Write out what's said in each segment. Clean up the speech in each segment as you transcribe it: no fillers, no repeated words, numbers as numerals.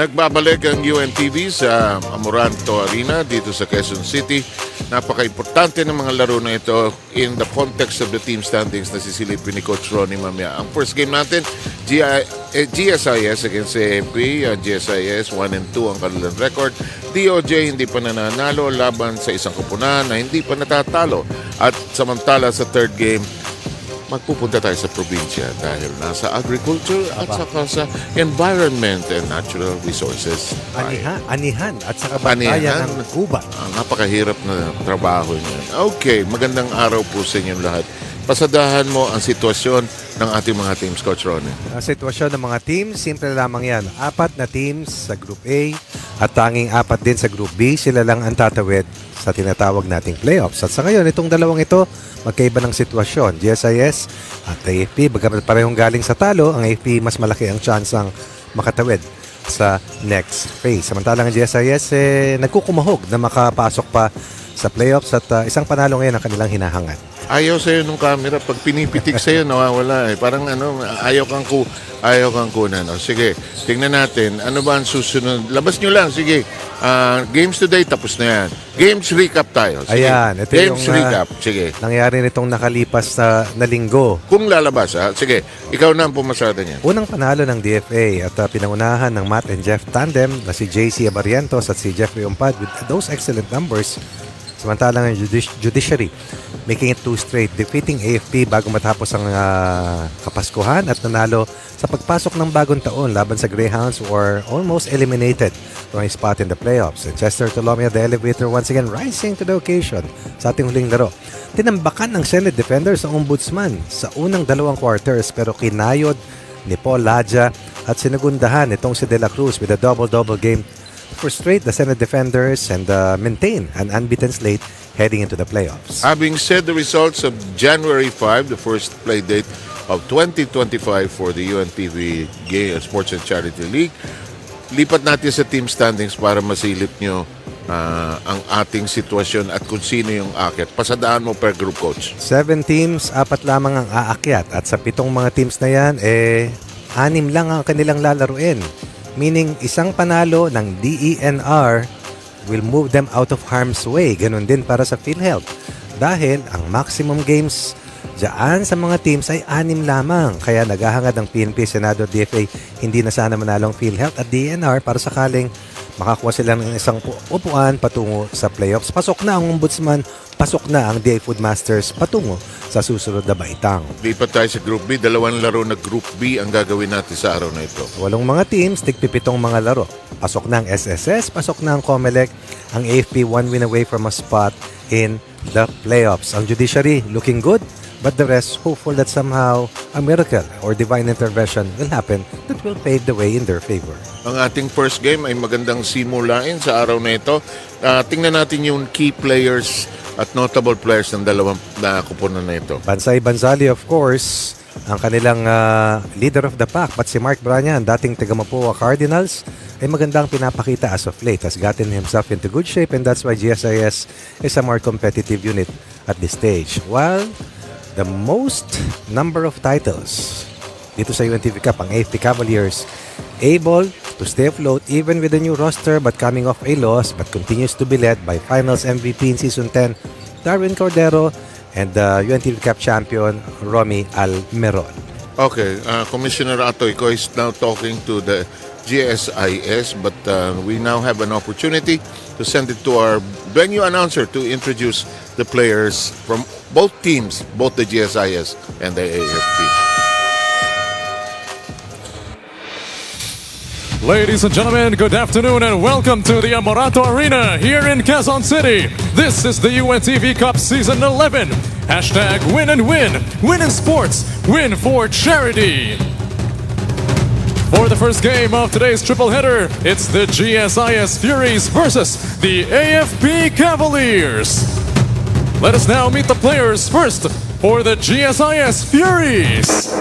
Nagbabalik ang UNTV sa Amoranto Arena dito sa Quezon City. Napaka-importante ng mga laro na ito in the context of the team standings na sisilipin ni Coach Ronnie mamaya. Ang first game natin, GSIS against AFP. GSIS 1-2 ang kanilang record. DOJ hindi pa nananalo laban sa isang kupunan na hindi pa natatalo. At samantala sa third game, magpupunta tayo sa probinsya dahil nasa agriculture at saka sa environment and natural resources. Anihan at saka bantayan ng Cuba. Napakahirap na trabaho niyan. Okay, magandang araw po sa inyong lahat. Pasadahan mo ang sitwasyon ng ating mga teams, Coach Ronnie. Ang sitwasyon ng mga teams, simple lamang yan. 4 na teams sa Group A at tanging 4 din sa Group B. Sila lang ang tatawid sa tinatawag nating playoffs. At sa ngayon, itong dalawang ito, magkaiba ng sitwasyon. GSIS at AFP, bagamat parehong galing sa talo, ang AFP mas malaki ang tsansang makatawid sa next phase. Samantalang ang GSIS, nagkukumahog na makapasok pa sa playoffs at isang panalo ngayon ang kanilang hinahangad. Ayaw sa'yo nung camera. Pag pinipitik sa'yo, nawawala eh. Parang ayaw kang kunan. O, sige, tingnan natin. Ano ba ang susunod? Labas nyo lang, sige. Games today, tapos na yan. Games recap tayo. Sige. Ayan, ito Games yung recap. Sige. nangyari nitong nakalipas na linggo. Kung lalabas, ha? Sige. Ikaw na ang pumasada niya. Unang panalo ng DFA at pinangunahan ng Matt and Jeff tandem na si JC Abarientos at si Jeffrey Umpad with those excellent numbers. Samantalang ang judiciary making it 2 straight, defeating AFP bago matapos ang Kapaskuhan at nanalo sa pagpasok ng bagong taon laban sa Greyhounds who were almost eliminated from a spot in the playoffs. And Chester Tolomia, the elevator, once again rising to the occasion sa ating huling laro. Tinambakan ng Senate Defenders ang Ombudsman sa unang 2 quarters pero kinayod ni Paul Ladja at sinagundahan itong si De La Cruz with a double-double game to frustrate the Senate Defenders and maintain an unbeaten slate heading into the playoffs. Having said the results of January 5, the first play date of 2025 for the UNTV Sports and Charity League, lipat natin sa team standings para masilip nyo ang ating sitwasyon at kung sino yung aakyat. Pasadaan mo per group, Coach. 7 teams, 4 lamang ang aakyat. At sa 7 mga teams na yan, 6 lang ang kanilang lalaruin. Meaning, isang panalo ng DENR will move them out of harm's way. Ganun din para sa PhilHealth. Dahil ang maximum games dyan sa mga teams ay 6 lamang. Kaya naghahangad ang PNP, Senado, DFA, hindi na sana manalong PhilHealth at DENR para sakaling makakuha sila ng isang upuan patungo sa playoffs. Pasok na ang Ombudsman, pasok na ang DA Food Masters patungo sa susunod na baitang. Lipat tayo sa Group B. 2 laro na Group B ang gagawin natin sa araw na ito. 8 mga teams, tig-7 mga laro. Pasok na ang SSS, pasok na ang COMELEC, ang AFP 1 win away from a spot in the playoffs. Ang judiciary looking good, but the rest hopeful that somehow a miracle or divine intervention will happen that will pave the way in their favor. Ang ating first game ay magandang simulain sa araw na ito. Tingnan natin yung key players at notable players ng dalawang kupunan na ito. Bansay Banzali, of course, ang kanilang leader of the pack, but si Mark Branya, ang dating taga-Mapua Cardinals, ay magandang pinapakita as of late, has gotten himself into good shape, and that's why GSIS is a more competitive unit at this stage. While the most number of titles dito sa UNTV Cup, ang AFP Cavaliers, able to stay afloat even with the new roster but coming off a loss but continues to be led by Finals MVP in Season 10, Darwin Cordero, and UNTV Cup champion, Romy Almeron. Okay, Commissioner Atoyko is now talking to the GSIS, but we now have an opportunity to send it to our venue announcer to introduce the players from both teams, both the GSIS and the AFP. Ladies and gentlemen, good afternoon and welcome to the Amoranto Arena here in Quezon City. This is the UNTV Cup Season 11. Hashtag win and win. Win in sports. Win for charity. For the first game of today's triple header, it's the GSIS Furies versus the AFP Cavaliers. Let us now meet the players first for the GSIS Furies.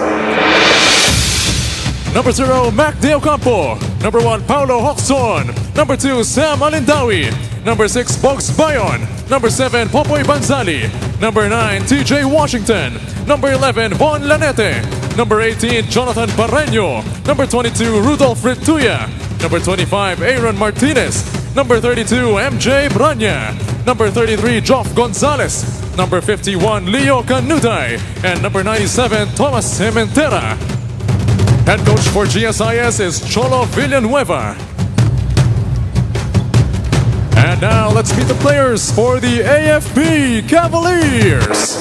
Number 0, Mac De Ocampo. Number 1, Paulo Hoxton. Number 2, Sam Alindawi. Number 6, Bogs Bayon. Number 7, Popoy Banzali. Number 9, TJ Washington. Number 11, Von Lanete. Number 18, Jonathan Barreño. Number 22, Rudolph Rituya. Number 25, Aaron Martinez. Number 32, MJ Branya. Number 33, Joff Gonzalez. Number 51, Leo Canuday. And number 97, Thomas Cementera. Head coach for GSIS is Cholo Villanueva. And now let's meet the players for the AFP Cavaliers.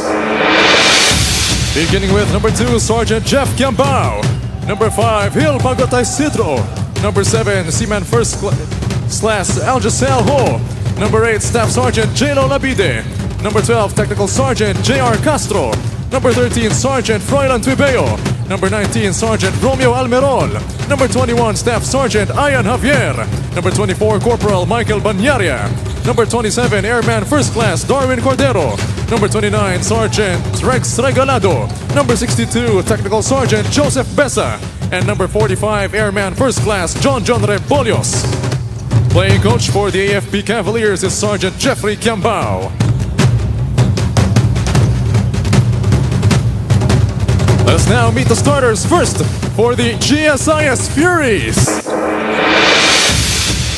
Beginning with number 2, Sergeant Jeff Gambao. Number 5, Hil Bagotay Sidro. Number 7, Seaman First Class Algisel Ho. Number 8, Staff Sergeant J.Lo Labide. Number 12, Technical Sergeant J.R. Castro. Number 13, Sergeant Froilan Tuibeo. Number 19, Sergeant Romeo Almerol. Number 21, Staff Sergeant Ian Javier. Number 24, Corporal Michael Banyaria. Number 27, Airman First Class Darwin Cordero. Number 29, Sergeant Rex Regalado. Number 62, Technical Sergeant Joseph Besa. And number 45, Airman First Class John Rebolios. Playing coach for the AFP Cavaliers is Sergeant Jeffrey Gambao. Let's now meet the starters. First, for the GSIS Furies.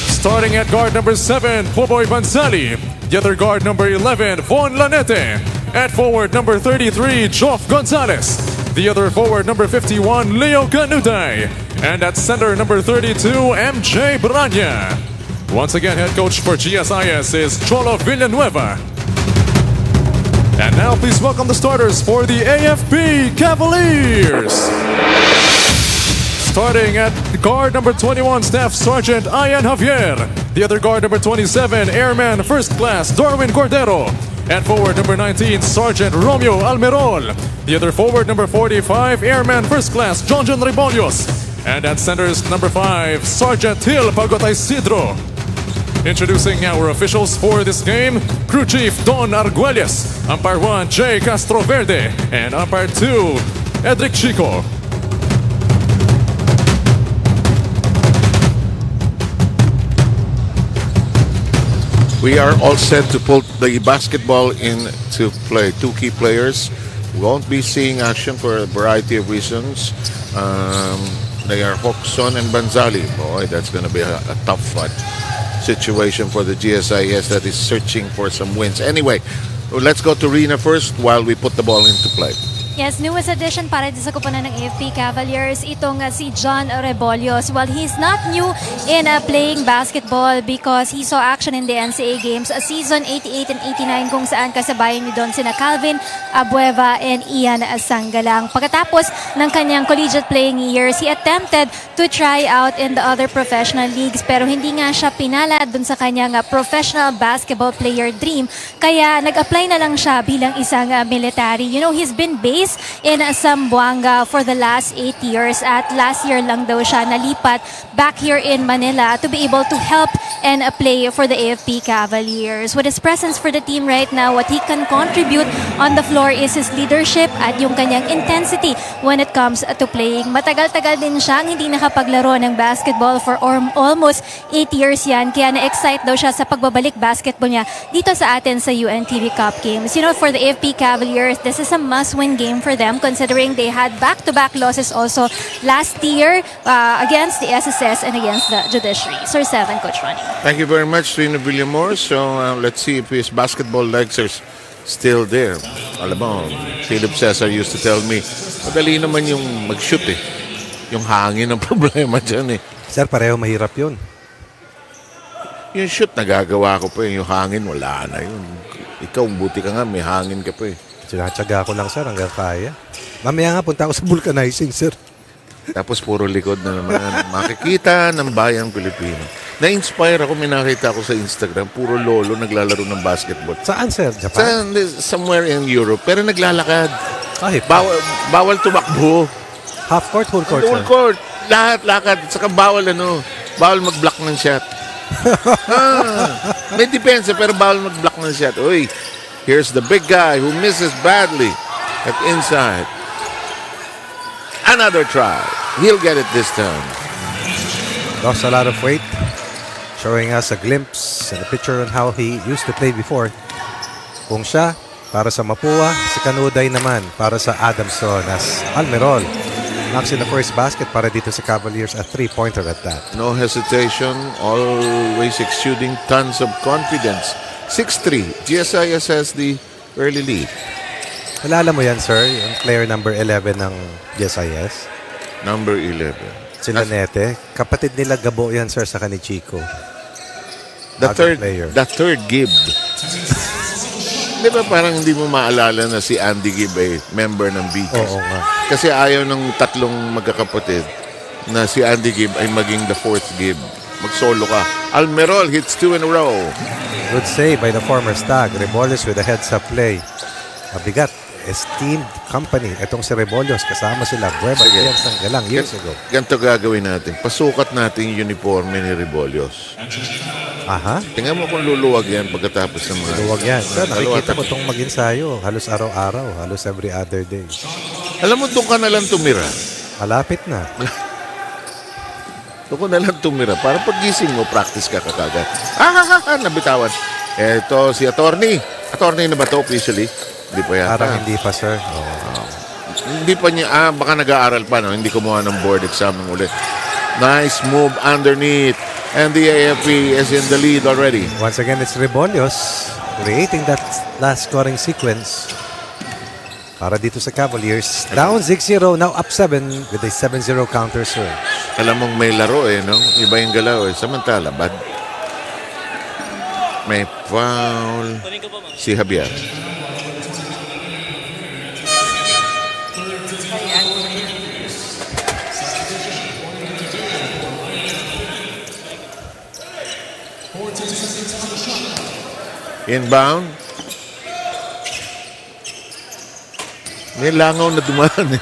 Starting at guard number 7, Poboy Banzali. The other guard number 11, Von Lanete. At forward number 33, Joff Gonzalez. The other forward number 51, Leo Canuday. And at center number 32, MJ Branya. Once again, head coach for GSIS is Cholo Villanueva. And now please welcome the starters for the AFP Cavaliers. Starting at guard number 21, Staff Sergeant Ian Javier. The other guard number 27, Airman First Class Darwin Cordero. And forward number 19, Sergeant Romeo Almerol. The other forward number 45, Airman First Class John Rebolios. And at centers number 5, Sergeant Hil Bagotay Sidro. Introducing our officials for this game, Crew Chief Don Arguelles, Umpire 1 Jay Castroverde, and Umpire 2 Edric Chico. We are all set to put the basketball into play. 2 key players. We won't be seeing action for a variety of reasons. They are Hoxon and Banzali. Boy, that's going to be a tough fight. Situation for the GSIS that is searching for some wins. Anyway, let's go to Rina first while we put the ball into play. Yes, newest addition para sa koponan ng AFP Cavaliers, itong si John Rebolios. Well, he's not new in playing basketball because he saw action in the NCAA games season 88 and 89 kung saan kasabayan ni doon sina Calvin Abueva and Ian Sangalang. Pagkatapos ng kanyang collegiate playing years, he attempted to try out in the other professional leagues pero hindi nga siya pinalad doon sa kanyang professional basketball player dream. Kaya nag-apply na lang siya bilang isang military. You know, he's been based in Zamboanga for the last 8 years at last year lang daw siya nalipat back here in Manila to be able to help and play for the AFP Cavaliers. With his presence for the team right now, what he can contribute on the floor is his leadership at yung kanyang intensity when it comes to playing. Matagal-tagal din siyang hindi nakapaglaro ng basketball for almost 8 years yan. Kaya na-excite daw siya sa pagbabalik basketball niya dito sa atin sa UNTV Cup games. You know, for the AFP Cavaliers, this is a must-win game for them considering they had back-to-back losses also last year against the SSS and against the judiciary. Sir 7, Coach Ronnie. Thank you very much, Rina Villamor. So let's see if his basketball legs are still there. Alam mo, Philip Cesar used to tell me, madali naman yung mag-shoot eh. Yung hangin ang problema dyan eh. Sir, pareho mahirap yun. Yung shoot nagagawa ko pa eh. Yung hangin, wala na yun. Ikaw, buti ka nga, may hangin ka pa eh. Tsaga ko lang, sir, hanggang kaya. Mamaya nga, punta ako sa vulcanizing, sir. Tapos puro likod na naman. Makikita ng bayang Pilipino. Na-inspire ako, may nakita ako sa Instagram. Puro lolo naglalaro ng basketball. Saan, sir? Japan? Somewhere in Europe. Pero naglalakad. Ay, Bawal tumakbo. half court, whole court, Whole sir? court. Lahat, lakad. Saka bawal bawal mag-block ng shot. May depensa pero bawal mag-block ng shot. Uy, here's the big guy who misses badly at inside. Another try. He'll get it this time. Lost a lot of weight. Showing us a glimpse and a picture on how he used to play before. Kung siya, para sa Mapua, si Canuday naman, para sa Adamson as Almerol. Knocks in the first basket para dito sa Cavaliers, a 3-pointer at that. No hesitation, always exuding tons of confidence. 6-3. GSIS has the early lead. Alala mo yan, sir, yung player number 11 ng GSIS? Number 11. Si Lanete. Kapatid nila Gabo yan, sir, sa ni Chico. The third Gibb. Di ba parang hindi mo maalala na si Andy Gibb ay member ng Beaches? Oo nga. Kasi ayaw ng tatlong magkakapatid na si Andy Gibb ay maging the fourth Gibb. Mag-solo ka. Almerol hits 2 in a row. Good save by the former Stag. Rebollos with a heads-up play. Mabigat. Esteemed company. Itong si Rebollos. Kasama sila. Bueva Diaz ng Galang years ago. Ganito gagawin natin. Pasukat natin yung uniforme ni Rebollos. Aha. Tingnan mo kung luluwag yan pagkatapos ng mga... Luwag yan. Sir, nakikita ko itong mag-ensayo. Halos araw-araw. Halos every other day. Alam mo, doon ka na lang tumira. Malapit na. Doon ka na lang tumira. Para pag-gising mo, practice ka kagad. Nabitawan. Ito si attorney. Attorney na ba ito officially? Hindi pa yata. Parang hindi pa, sir. Hindi pa niya, baka nag-aaral pa, no? Hindi kumuha ng board exam ng ulit. Nice move underneath. And the AFP is in the lead already. Once again, it's Rebollos creating that last scoring sequence para dito sa Cavaliers. Down 6-0, now up 7 with a 7-0 counter serve. Alam mong may laro no? Iba yung galaw Samantala, bad. May foul si Javier. Inbound. May langaw na dumaan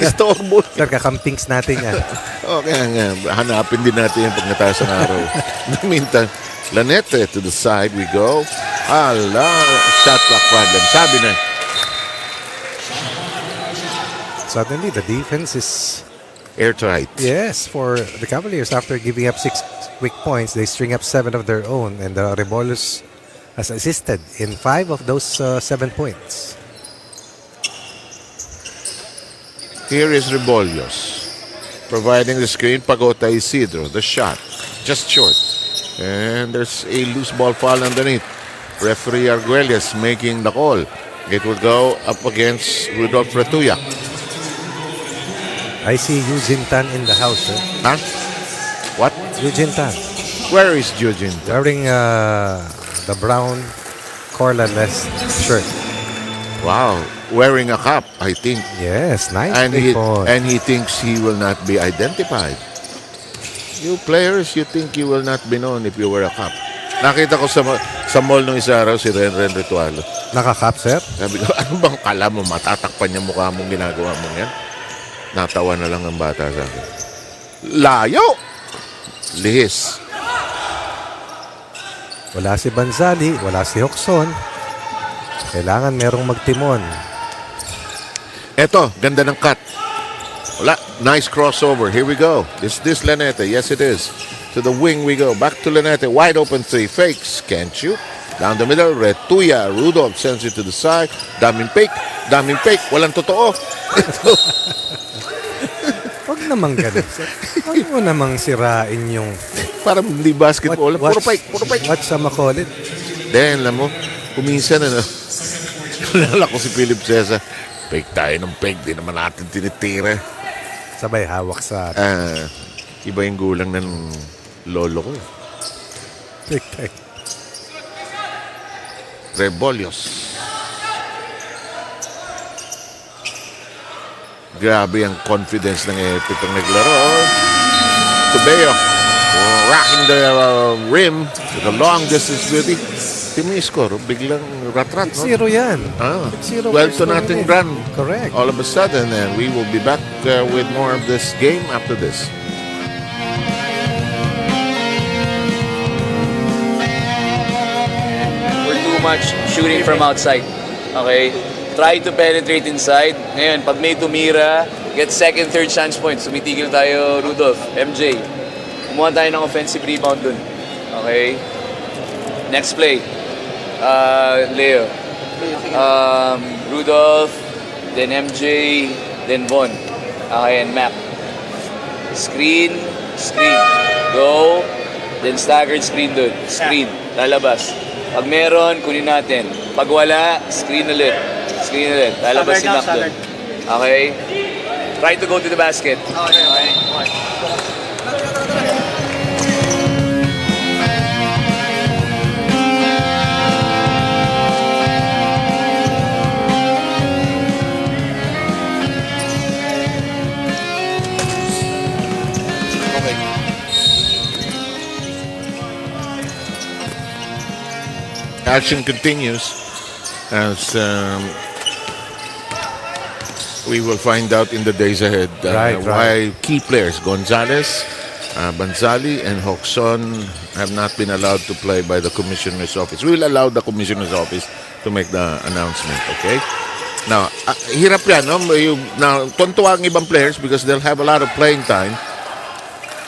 Istorbo. Sir, kakampings natin yan. Okay nga. Hanapin din natin yung pagnatas ng araw. In the meantime, Lanete to the side we go. Shot clock problem. Sabi na. Suddenly, the defense is airtight. yes for the Cavaliers. After giving up 6 quick points, they string up 7 of their own, and Rebollos has assisted in 5 of those 7 points. Here is Rebollos providing the screen. Pagota Isidro, the shot just short, and there's a loose ball foul underneath. Referee Arguelles making the call. It will go up against Rudolph Ratuya. I see Eugene Tan in the house. Huh? What? Eugene Tan. Where is Eugene? Wearing the brown Corla-less shirt. Wow, wearing a cap, I think. Yes, nice. And he thinks he will not be identified. You players, you think you will not be known if you wear a cap. Nakita ko sa mall nung isa araw si Ren Ritualo. Naka-cap, sir? Sabi ko, ano bang kala mo? Matatakpan niya mukha mong ginagawa mong yan? Natawa na lang ang bata sa akin. Layo! Lihis. Wala si Banzali, wala si Hoxon. Kailangan merong magtimon. Eto, ganda ng cut. Wala, nice crossover. Here we go. Is this Lanete? Yes, it is. To the wing we go. Back to Lanete. Wide open 3. Fakes. Can't shoot. Down the middle. Retuya. Rudolph sends it to the side. Daming fake. Daming fake. Walang totoo. Huwag namang ganun, sir. Huwag mo namang sirain yung... Parang hindi basketball. Puro fake. Puro fake. What's sa makulit? Then, alam mo, kuminsan Nalala ko si Philip Cesar. Fake tayo ng fake. Di naman natin tinitira. Sabay hawak sa... Iba yung gulang ng lolo ko. Fake tayo. Rebollos. Grabe ang confidence ng pitong naglaro. Tubeo. Rocking the rim with a long distance beauty. Team score, biglang rat-rat. 0 yan. 12 to nothing run. Correct. All of a sudden, and we will be back with more of this game after this. We're too much shooting from outside. Okay? Try to penetrate inside. Ngayon, pag may tumira, get second, third chance points. Sumitigil tayo, Rudolph, MJ. Kumuha tayo ng offensive rebound dun. Okay? Next play. Leo. Rudolph, then MJ, then Von. Okay, and Mac. Screen, screen. Go, then staggered screen doon. Screen, lalabas. Pag meron, kunin natin. Pag wala, screen ulit. Screen ulit. Lalabas si Mac doon. Okay? Try to go to the basket. Okay. Action continues as we will find out in the days ahead why key players Gonzalez, Banzali, and Hoxon have not been allowed to play by the Commissioner's Office. We will allow the Commissioner's Office to make the announcement, okay? Now, hirap yan, no? Now, tuntua ang ibang players because they'll have a lot of playing time.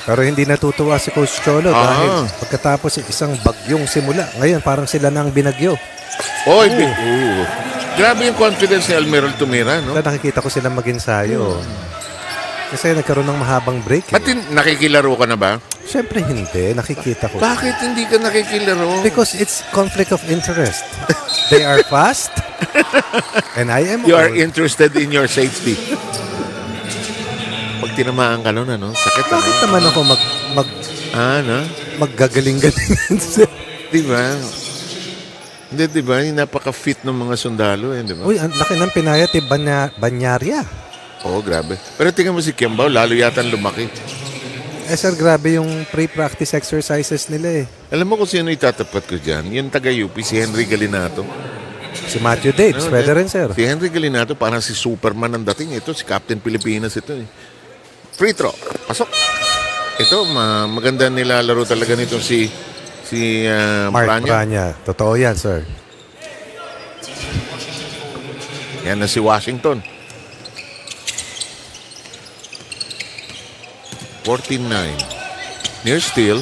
Pero hindi natutuwa si Coach Cholo dahil pagkatapos isang bagyong simula, ngayon parang sila na ang binagyo. Grabe yung confidence ni Almeral tumira, no? Nakikita ko silang mag-ensayo. Kasi nagkaroon ng mahabang break. Pati nakikilaro ka na ba? Siyempre hindi, nakikita ko. Bakit hindi ka nakikilaro? Because it's conflict of interest. They are fast and I am You are old. interested in your safety. Pag tinamaan ka nun, ano? Sakit, ano? Bakit naman ako maggagaling-galingan siya? Diba? Hindi, diba? Yung napaka-fit ng mga sundalo, diba? Uy, ang laki ng pinayat Banyarya. Oo, grabe. Pero tingnan mo si Kiambao, lalo yata lumaki. Sir, grabe yung pre-practice exercises nila eh. Alam mo kung sino itatapat ko dyan? Yung taga-UP, si Henry Galinato. Si Matthew Daves, pwede rin, sir. Si Henry Galinato, parang si Superman ang dating. Ito, si Captain Pilipinas ito eh. Free throw. Pasok. Ito, maganda nilalaro talaga nito si Mark Branya. Branya. Totoo yan, sir. Yan na si Washington. 14-9. Near steal.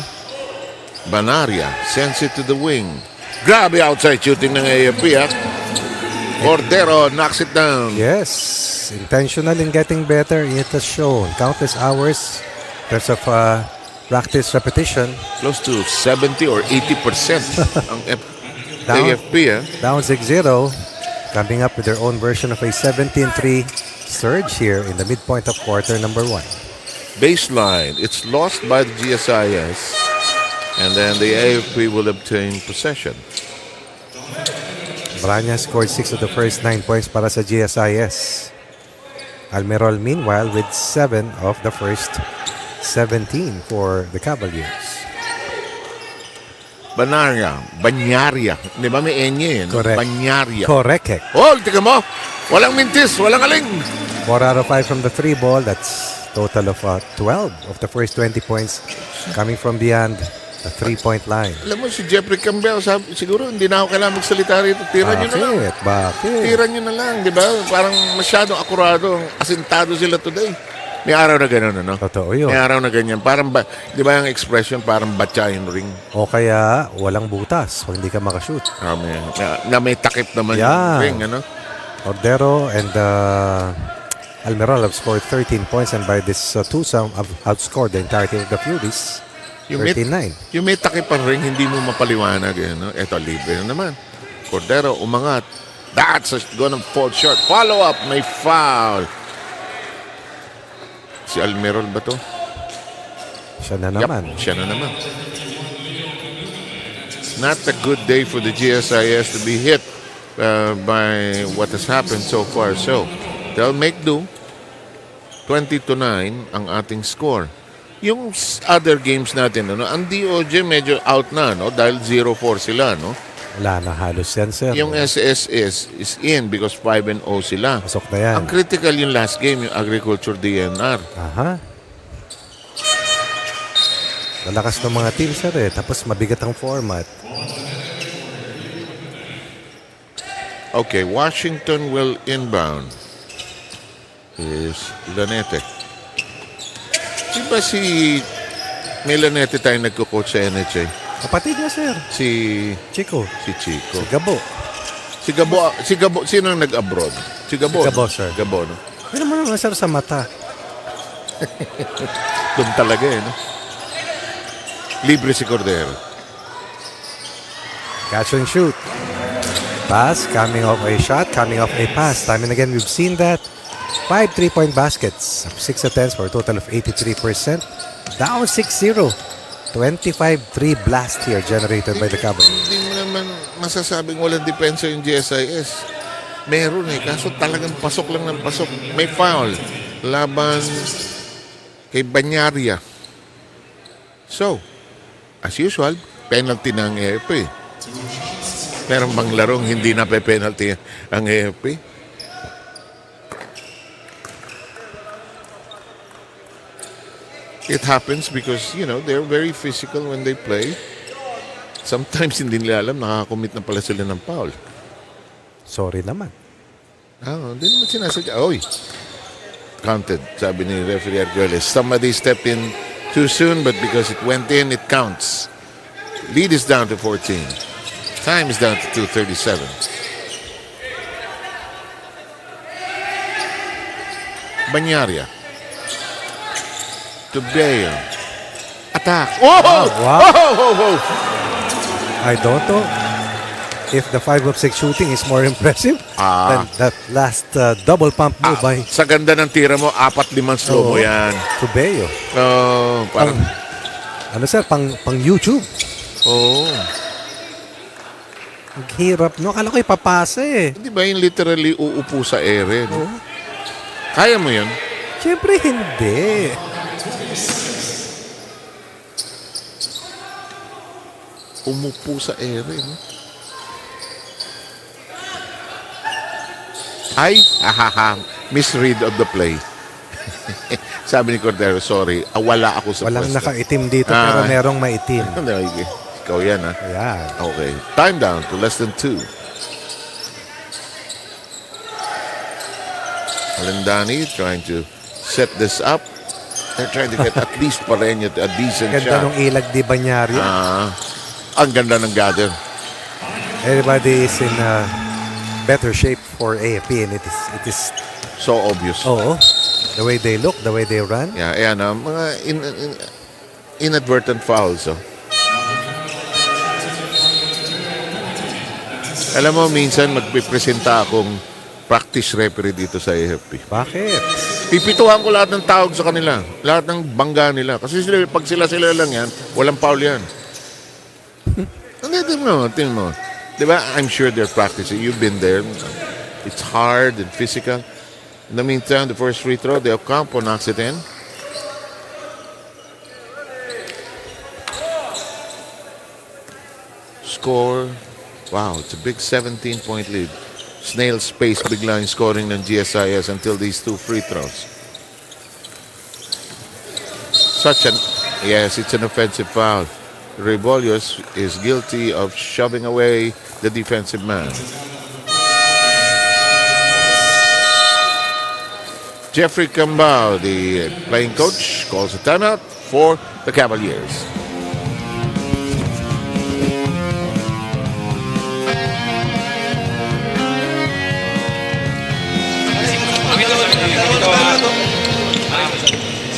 Banaria sends it to the wing. Grabe outside shooting ng AFP, ha? Cordero knocks it down. Yes. Intentional in getting better. It has shown countless hours in terms of practice repetition. Close to 70 or 80% ang AFP, ha? Down 6-0. Coming up with their own version of a 17-3 surge here in the midpoint of quarter number 1. Baseline. It's lost by the GSIS. And then the AFP will obtain possession. Branya scored 6 of the first 9 points para sa GSIS. Almerol, meanwhile, with 7 of the first 17 for the Cavaliers. Banyaria. Di ba may enye, no? Correct. Banyaria. Correct. Oh, tika mo. Walang mintis, walang aling. 4 out of 5 from the 3 ball. That's total of 12 of the first 20 points coming from beyond the 3-point line. Alam mo, si Jeffrey Campbell, siguro hindi na ako kailangan magsalita rito. Tira nyo na lang. Bakit? Tira nyo na lang, di ba? Parang masyadong akurado. Asintado sila today. May araw na gano'n, ano? Totoo yun. May araw na ganyan. Parang, di ba yung expression, parang batyahin ring? O kaya, walang butas pag hindi ka makashoot. Na may takip naman yung ring, ano? Cordero and Almerol have scored 13 points and by this twosome have outscored the entirety of the Furies. 13-9. Yung may takip ang ring, hindi mo mapaliwanag. No? Eto, libre na naman. Cordero, umangat. That's gonna fall short. Follow up, may foul. Si Almerol ba to? Siya na naman. Yep, siya na naman. Not a good day for the GSIS to be hit by what has happened so far. So, they'll make do. 20-9 ang ating score. Yung other games natin, ano, ang DOJ medyo out na, no? Dahil 0-4 sila, no? Wala na halos yan, sir. Yung SSS is in because 5-0 sila. Pasok na yan. Ang critical yung last game, yung Agriculture DNR. Aha. Lalakas ng mga team, sir, eh. Tapos mabigat ang format. Okay, Washington will inbound. Is Lanete. Diba may Lanete tayo nagko-coach sa NHA? Kapatid niya, sir. Si Chico. Si Gabo. Si Gabo, sino ang nag-abroad? Si Gabo. Si Gabo, sir. Gabo, no? Ano naman ang masarap sa mata? Doon talaga no? Libre si Cordero. Catch and shoot. Pass, coming off a shot, coming off a pass. Time and again, we've seen that. 5 3-point baskets. 6 attempts for a total of 83%. Down 6-0. 25-3 blast here generated by the Cavaliers. Hindi mo naman masasabing walang depensa yung GSIS. Meron kaso talagang pasok lang ng pasok. May foul. Laban kay Banyaria. So, as usual, penalty ng AFP. Meron bang larong hindi na pe-penalty ang AFP? It happens because, they're very physical when they play. Sometimes hindi nila alam, nakakomit na pala sila ng foul. Sorry naman. Hindi naman sinasadya. Oy, counted, sabi ni referee Arguelles. Somebody stepped in too soon, but because it went in, it counts. Lead is down to 14. Time is down to 2:37. Banyaria. To Bale. Attack. Oh! Wow. Oh! I don't know if the 5-of-6 shooting is more impressive than that last double pump move by Sa ganda ng tira mo, 4-5 slow mo yan. Tubeo. Parang, Ano sir, pang YouTube. Ang hirap, no? Akala ko ipapasa eh. Di ba yung literally uupo sa ere? No? Kaya mo yun? Siyempre hindi. Umupo sa ere, no? Ay, misread of the play. Sabi ni Cordero, sorry, wala ako sa Walang pwesto. nakaitim dito pero merong maitim. Ikaw yan, ha? Ayan. Okay. Time down to less than 2. Alendani trying to set this up. They're trying to get at least Pareño to a decent Ganda shot. nung ilag di Banyaria. Ang ganda ng gather. Everybody is in better shape for AFP and it is So obvious. the way they look, the way they run. Yeah, ayan, mga inadvertent fouls. Alam mo, minsan magpipresenta akong practice referee dito sa AFP. Bakit? Pipituhan ko lahat ng tawag sa kanila. Lahat ng bangga nila. Kasi pag sila lang yan, walang foul yan. Tingnan mo. Diba? I'm sure they're practicing. You've been there. It's hard and physical. In the meantime, the first free throw, the Ocampo knocks it in. Score. Wow, it's a big 17-point lead. Snail space bigla yung scoring ng GSIS until these 2 free throws. Yes, it's an offensive foul. Rebolios is guilty of shoving away the defensive man. Jeffrey Cambao, the playing coach, calls a timeout for the Cavaliers.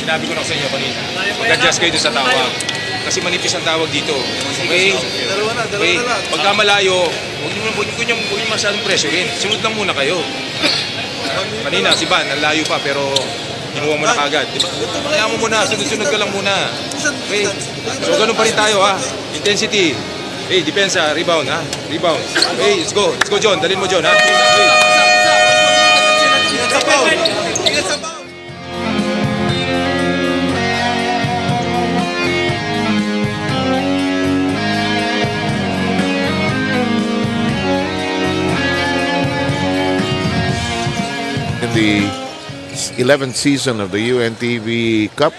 Sinabi ko na sa inyo kanina, mag-adjust kayo sa tawag. Kasi manipis ang tawag dito. Okay? Okay? Pagka malayo, huwag niyo masyadong pressurein. Sunod lang muna kayo. Kanina, si Van, ang layo pa, pero kinuha mo na kagad. Diba? Kaya mo muna, sunod-sunod ka lang muna. Okay? So, ganun pa rin tayo, ha? Intensity. Hey, depensa, rebound, ha? Rebound. Okay, let's go. Let's go, John. Dalhin mo, John, ha? Okay. In the 11th season of the UNTV Cup,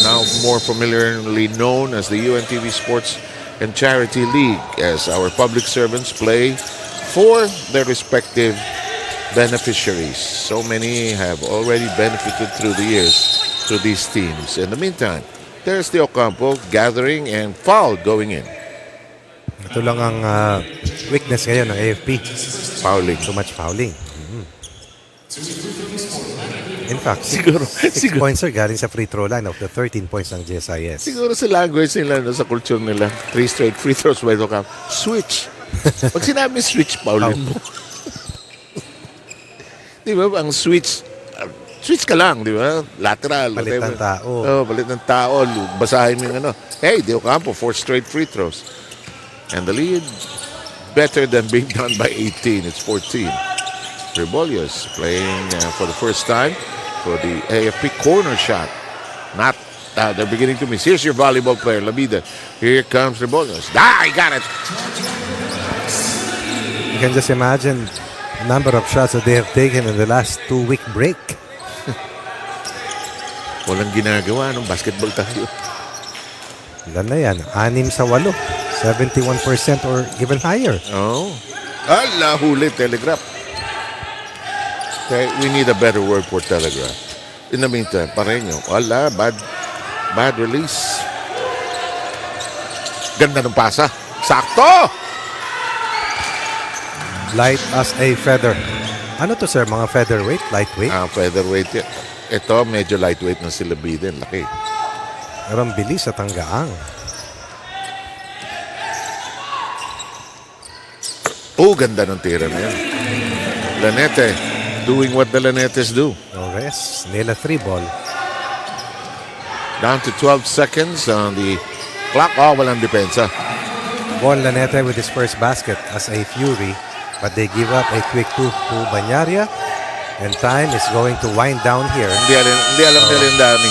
now more familiarly known as the UNTV Sports and Charity League, as our public servants play for their respective beneficiaries. So many have already benefited through the years through these teams. In the meantime, there's the Ocampo gathering and foul going in. Ito lang ang weakness ngayon ng AFP. Fouling. Too much fouling. In fact, Siguro, 6 points sir galing sa free throw line of the 13 points ng GSIS. siguro sa language nila, no, sa culture nila, 3 straight free throws by the camp. Switch. Pag sinabi switch, paulin mo. Di ba? Ang switch, switch ka lang, di ba? Lateral. Palit whatever. ng tao. Oh, palit ng tao. Basahin mo yung ano. Hey, De Ocampo, 4 straight free throws. And the lead, better than being done by 18. It's 14. Rebolios playing for the first time for the AFP corner shot. Not, they're beginning to miss. Here's your volleyball player, Labida. Here comes Rebolios. He got it. You can just imagine the number of shots that they have taken in the last 2-week break. Walang ginagawa nung basketball tayo. Ilan na yan? 6-8. 71% or even higher. Oh. Ala, huli, Telegraph. Okay, we need a better word for Telegraph. In the meantime, Pareño. Wala, bad release. Ganda ng pasa. Sakto! Light as a feather. Ano to sir? Mga featherweight? Lightweight? Featherweight yan. Ito, medyo lightweight na sila Biden. Laki. Pero ang bilis at ang gaang. Ganda ng tira na yan. Lanete, doing what the Lanetes do. No rest. Nail a 3 ball. Down to 12 seconds on the clock. Walang depensa. Bon Lanete with his first basket as a Fury. But they give up a quick 2 to Banyaria. And time is going to wind down here. Hindi alam nila yung dami.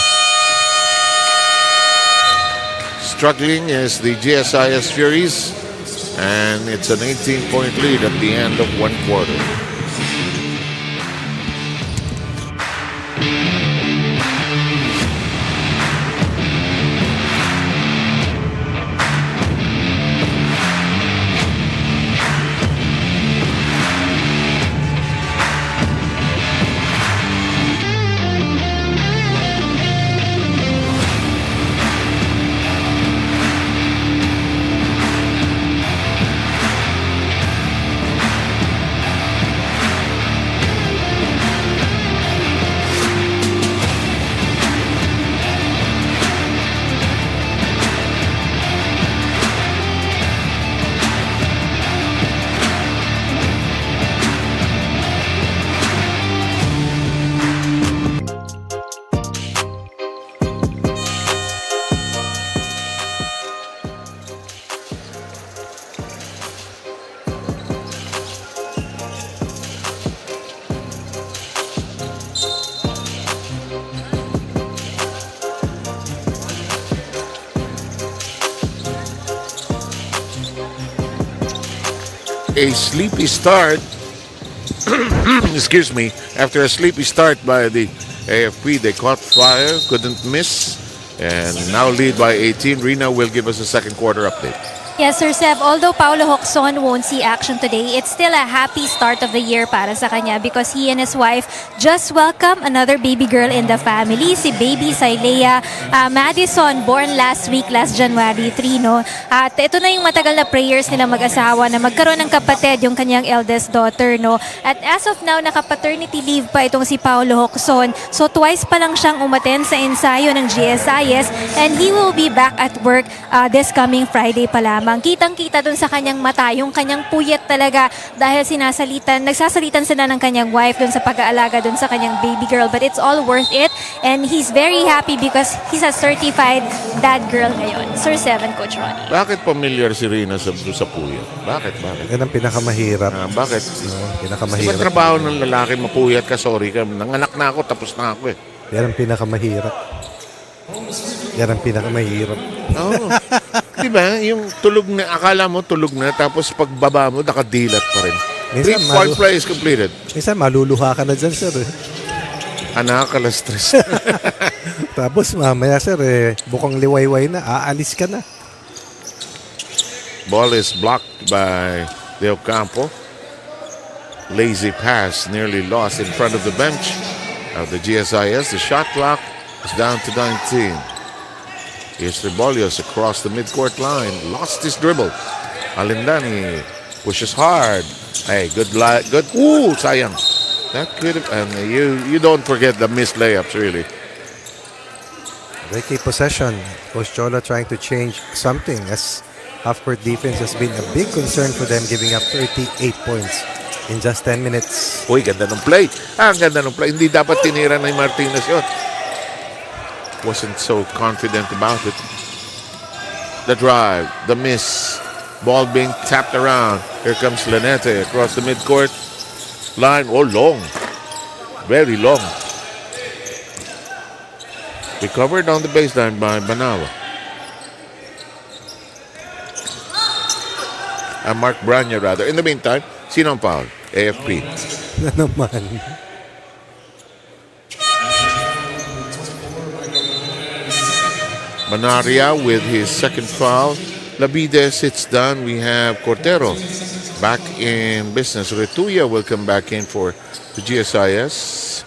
Struggling is the GSIS Furies. And it's an 18-point lead at the end of 1 quarter. A sleepy start. Excuse me. After a sleepy start by the AFP, they caught fire, couldn't miss, and now lead by 18. Rina will give us a second quarter update. Yes, Sir Seb. Although Paulo Hoxon won't see action today, it's still a happy start of the year para sa kanya because he and his wife just welcomed another baby girl in the family, si baby Sailea Madison, born last January 3, no? At ito na yung matagal na prayers nila mag-asawa na magkaroon ng kapatid, yung kanyang eldest daughter, no? At as of now, naka-paternity leave pa itong si Paulo Hoxon. So twice pa lang siyang umattend sa ensayo ng GSIS and he will be back at work this coming Friday pa lamang. Kitang-kita dun sa kanyang mata, yung kanyang puyat talaga dahil nagsasalitan sila ng kanyang wife dun sa pag-aalaga dun sa kanyang baby girl. But it's all worth it and he's very happy because he's a certified dad girl ngayon. Sir 7, Coach Ronnie. Bakit familiar si Rina sa puyat? Bakit? Yan ang pinakamahirap. Bakit? Pinakamahirap. Iba trabaho ng lalaki, mapuyat ka, sorry ka. Nanganak na ako, tapos na ako eh. Yan ang pinakamahirap. Yan ang pinakamahirap. Oo. Diba? Yung tulog na, akala mo tulog na, tapos pagbaba mo, nakadilat pa rin. Minsan, 3-point play is completed. Minsan, maluluha ka na dyan, sir. Nakakalastres. Tapos, mamaya, sir, bukang liwayway na, aalis ka na. Ball is blocked by De Ocampo. Lazy pass, nearly lost in front of the bench of the GSIS. The shot clock is down to 19. Here's Rebolios across the midcourt line. Lost his dribble. Alindani pushes hard. Hey, good. Sayang. That could have, and you don't forget the missed layups, really. They keep possession. Coach Cholo trying to change something as half-court defense has been a big concern for them, giving up 38 points in just 10 minutes. Uy, ganda ng play. Ang ganda ng play. Hindi dapat tinira ni Martinez yun. Wasn't so confident about it. The drive, the miss. Ball being tapped around. Here comes Lanete across the midcourt line. Oh, long. Very long. Recovered on the baseline by Banawa. Mark Branya, rather. In the meantime, sino ang foul? AFP. Na naman. Manaria with his second foul. Labide sits down. We have Cortero back in business. Retuya will come back in for the GSIS.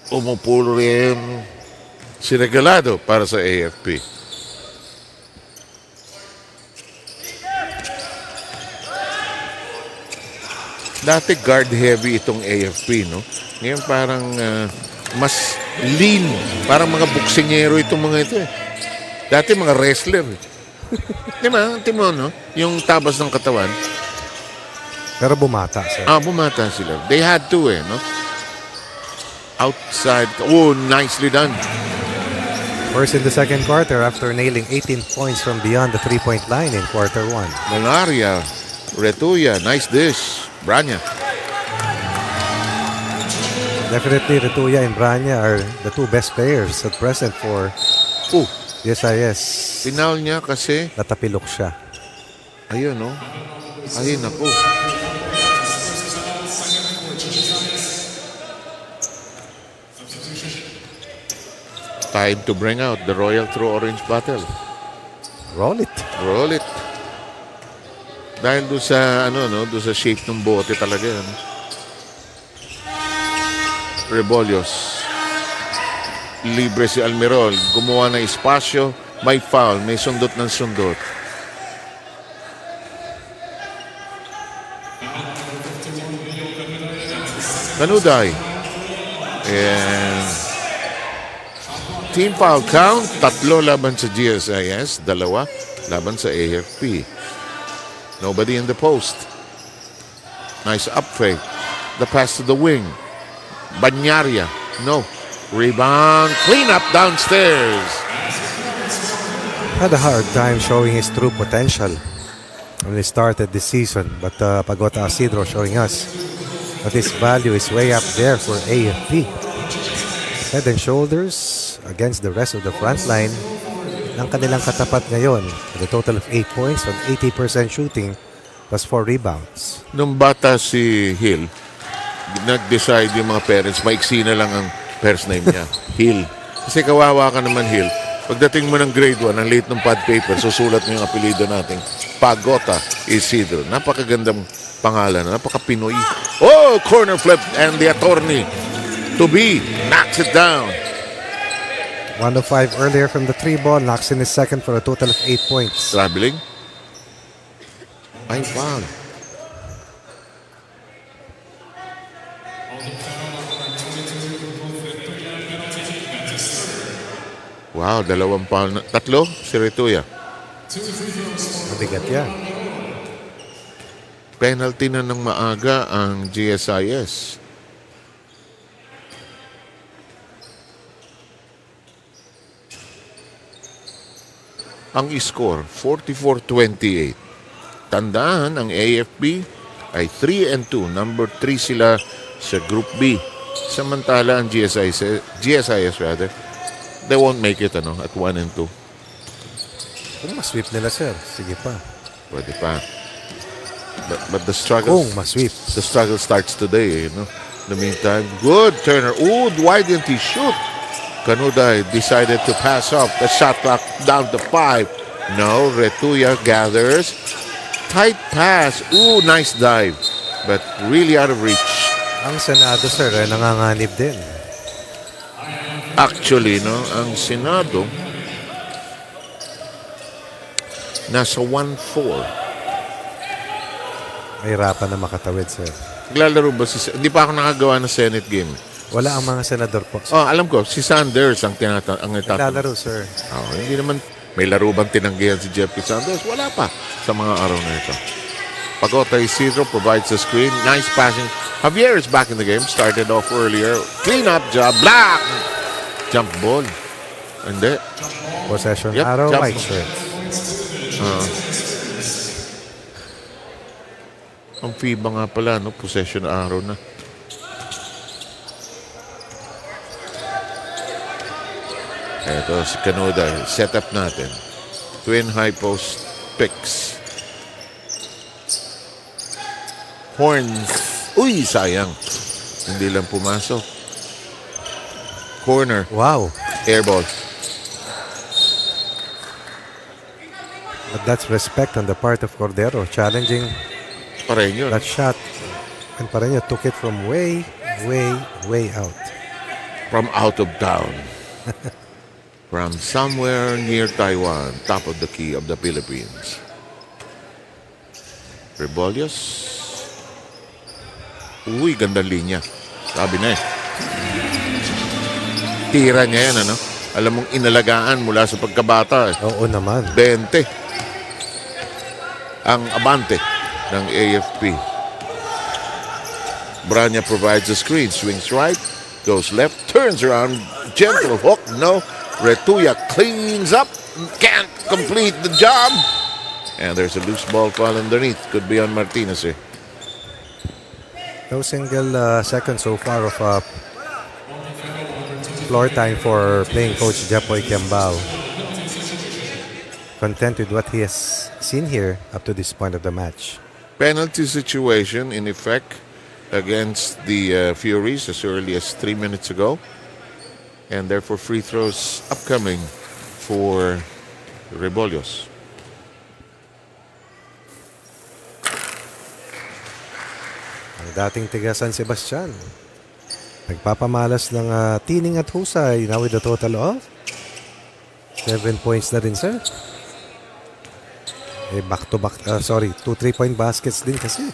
Umupo rin si Regalado para sa AFP. Dati guard heavy itong AFP, no? Ngayon parang mas lean. Parang mga boksingero itong mga ito eh. Dati mga wrestler. Di ba? Timo, no? Yung tabas ng katawan. Pero bumata, sir. Bumata sila. They had to eh, no? Outside. Oh, nicely done. First in the second quarter after nailing 18 points from beyond the three-point line in quarter one. Malaria. Retuya. Nice dish. Branya. Definitely, Retuya and Branya are the two best players at present for GSIS. Final niya kasi. Natapilok siya. Ayun, no? Ay, naku. Time to bring out the Royal True Orange Battle. Roll it. Roll it. Dahil doon sa, doon sa shape ng bote talaga. Ano? Rebolios. Libre si Almirol. Gumawa ng espasyo. May foul. May sundot ng sundot. Kanuday. And team foul count. 3 laban sa GSIS. 2 laban sa AFP. Nobody in the post. Nice up fake. The pass to the wing. Banyaria. No. Rebound. Clean up downstairs. Had a hard time showing his true potential when he started this season. But Pagota Asidro showing us that his value is way up there for AFP. Head and shoulders against the rest of the front line ng kanilang katapat ngayon with a total of 8 points on 80% shooting plus 4 rebounds. Nung bata si Hill, nag-decide yung mga parents, maiksi na lang ang first name niya, Hill. Kasi kawawa ka naman, Hill. Pagdating mo ng grade 1, ang late ng pad paper, susulat mo yung apelido natin, Pagota Isidro. Napakagandang pangalan, napaka-Pinoy. Oh, corner flip and the attorney to be knocks it down. 105 earlier from the 3 ball, knocks in his second for a total of 8 points. Traveling. Ay, foul. Wow, 2 foul na. 3 si Retuya. Mabigat yan. Penalty na ng maaga ang GSIS. Ang score, 44-28. Tandaan, ang AFP ay 3-2. Number 3 sila sa Group B. Samantala, ang GSIS rather, they won't make it at 1-2. Kung masweep nila, sir, sige pa. Pwede pa. But the struggle... Kung masweep. The struggle starts today, In the meantime, good Turner. Ooh, why didn't he shoot? Kanuday decided to pass up. The shot clock down to 5. No, Retuya gathers. Tight pass. Ooh, nice dive. But really out of reach. Ang Senado, sir, nanganganib din. Actually, ang Senado, Nasa 1-4. Mahirapan na makatawid, sir. Naglalaro ba si... Hindi pa ako nakagawa ng Senate game. Wala ang mga senador po. Oh, alam ko, si Sanders ang Naglalaro, sir. Oh, hindi naman... May laro bang tinanggihan si Jeffrey Sanders? Wala pa sa mga araw na ito. Pagota Isidro provides the screen. Nice passing. Javier is back in the game. Started off earlier. Clean up job. Black! Jump ball. Hindi. Possession Yep, arrow, jump. white shirt. Ang FIBA nga pala, no? Possession arrow na. Ito si Canuda. Setup natin. Twin high post picks. Horns. Uy, sayang. Hindi lang pumasok. Corner. Wow. Airball. But that's respect on the part of Cordero, challenging Pareño. that shot. And Pareño took it from way out. From out of town. From somewhere near Taiwan, top of the key of the Philippines. Rebolios. Uy, ganda linya. Sabi na eh. Tira niya yan, ano? Alam mong inalagaan mula sa pagkabata eh. Oo naman. 20. Ang abante ng AFP. Branya provides the screen. Swings right. Goes left. Turns around. Gentle hook. No. Retuya cleans up. Can't complete the job. And there's a loose ball fall underneath. Could be on Martinez eh. No single second so far of floor time for playing coach Jepoy Kiambao. Content with what he has seen here up to this point of the match. Penalty situation in effect against the Furies as early as 3 minutes ago. And therefore free throws upcoming for Rebolios. Ang dating tiga San Sebastian. Nagpapamalas ng tining at husay. Now with a total of 7 points na rin, sir. Eh, back-to-back, 2 3-point baskets din kasi.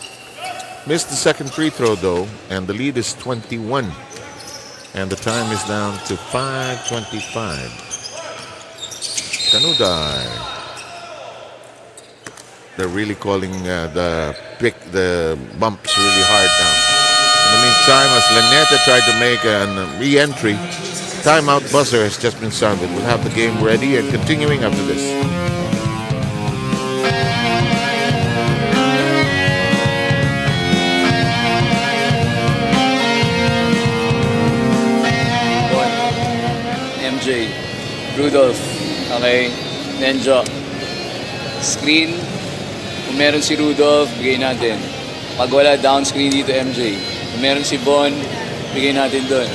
Missed the second free throw though, and the lead is 21. And the time is down to 5:25. Canudai. They're really calling the bumps really hard now. In the meantime, as Laneta tried to make a re-entry, timeout buzzer has just been sounded. We'll have the game ready and continuing after this. MJ, Rudolph, okay, Nenjo, screen, kung meron si Rudolph, bigay natin. Pag wala, down screen dito MJ. Kung meron si Bon, bigay natin doon.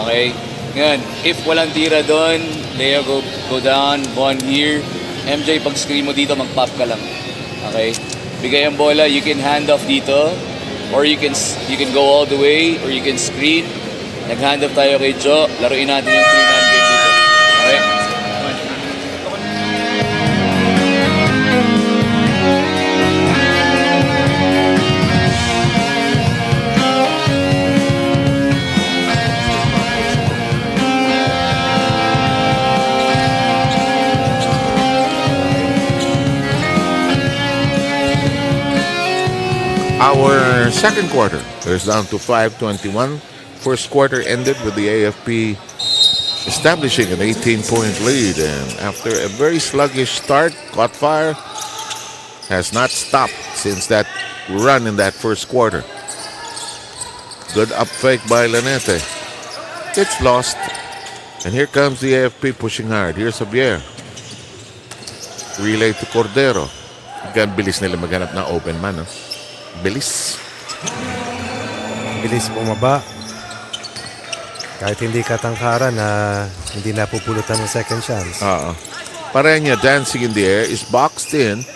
Okay? Ngayon, if walang tira doon, Leo go down, Bon here. MJ, pag screen mo dito, mag-pop ka lang. Okay? Bigay ang bola, you can hand off dito, or you can go all the way, or you can screen. Nag-hand off tayo kay Joe, laruin natin yung 3-man game dito. Okay? Our second quarter is down to 5:21. First quarter ended with the AFP establishing an 18-point lead, and after a very sluggish start, caught fire, has not stopped since that run in that first quarter. Good up fake by Lanete. It's lost, and here comes the AFP pushing hard. Here's Javier. Relay to Cordero. Bilis nila maghanap ng open man. No? Bilis. Bilis bumaba. Kahit hindi katangkaran na hindi napupulutan ng second chance. Pareño dancing in the air is boxed in.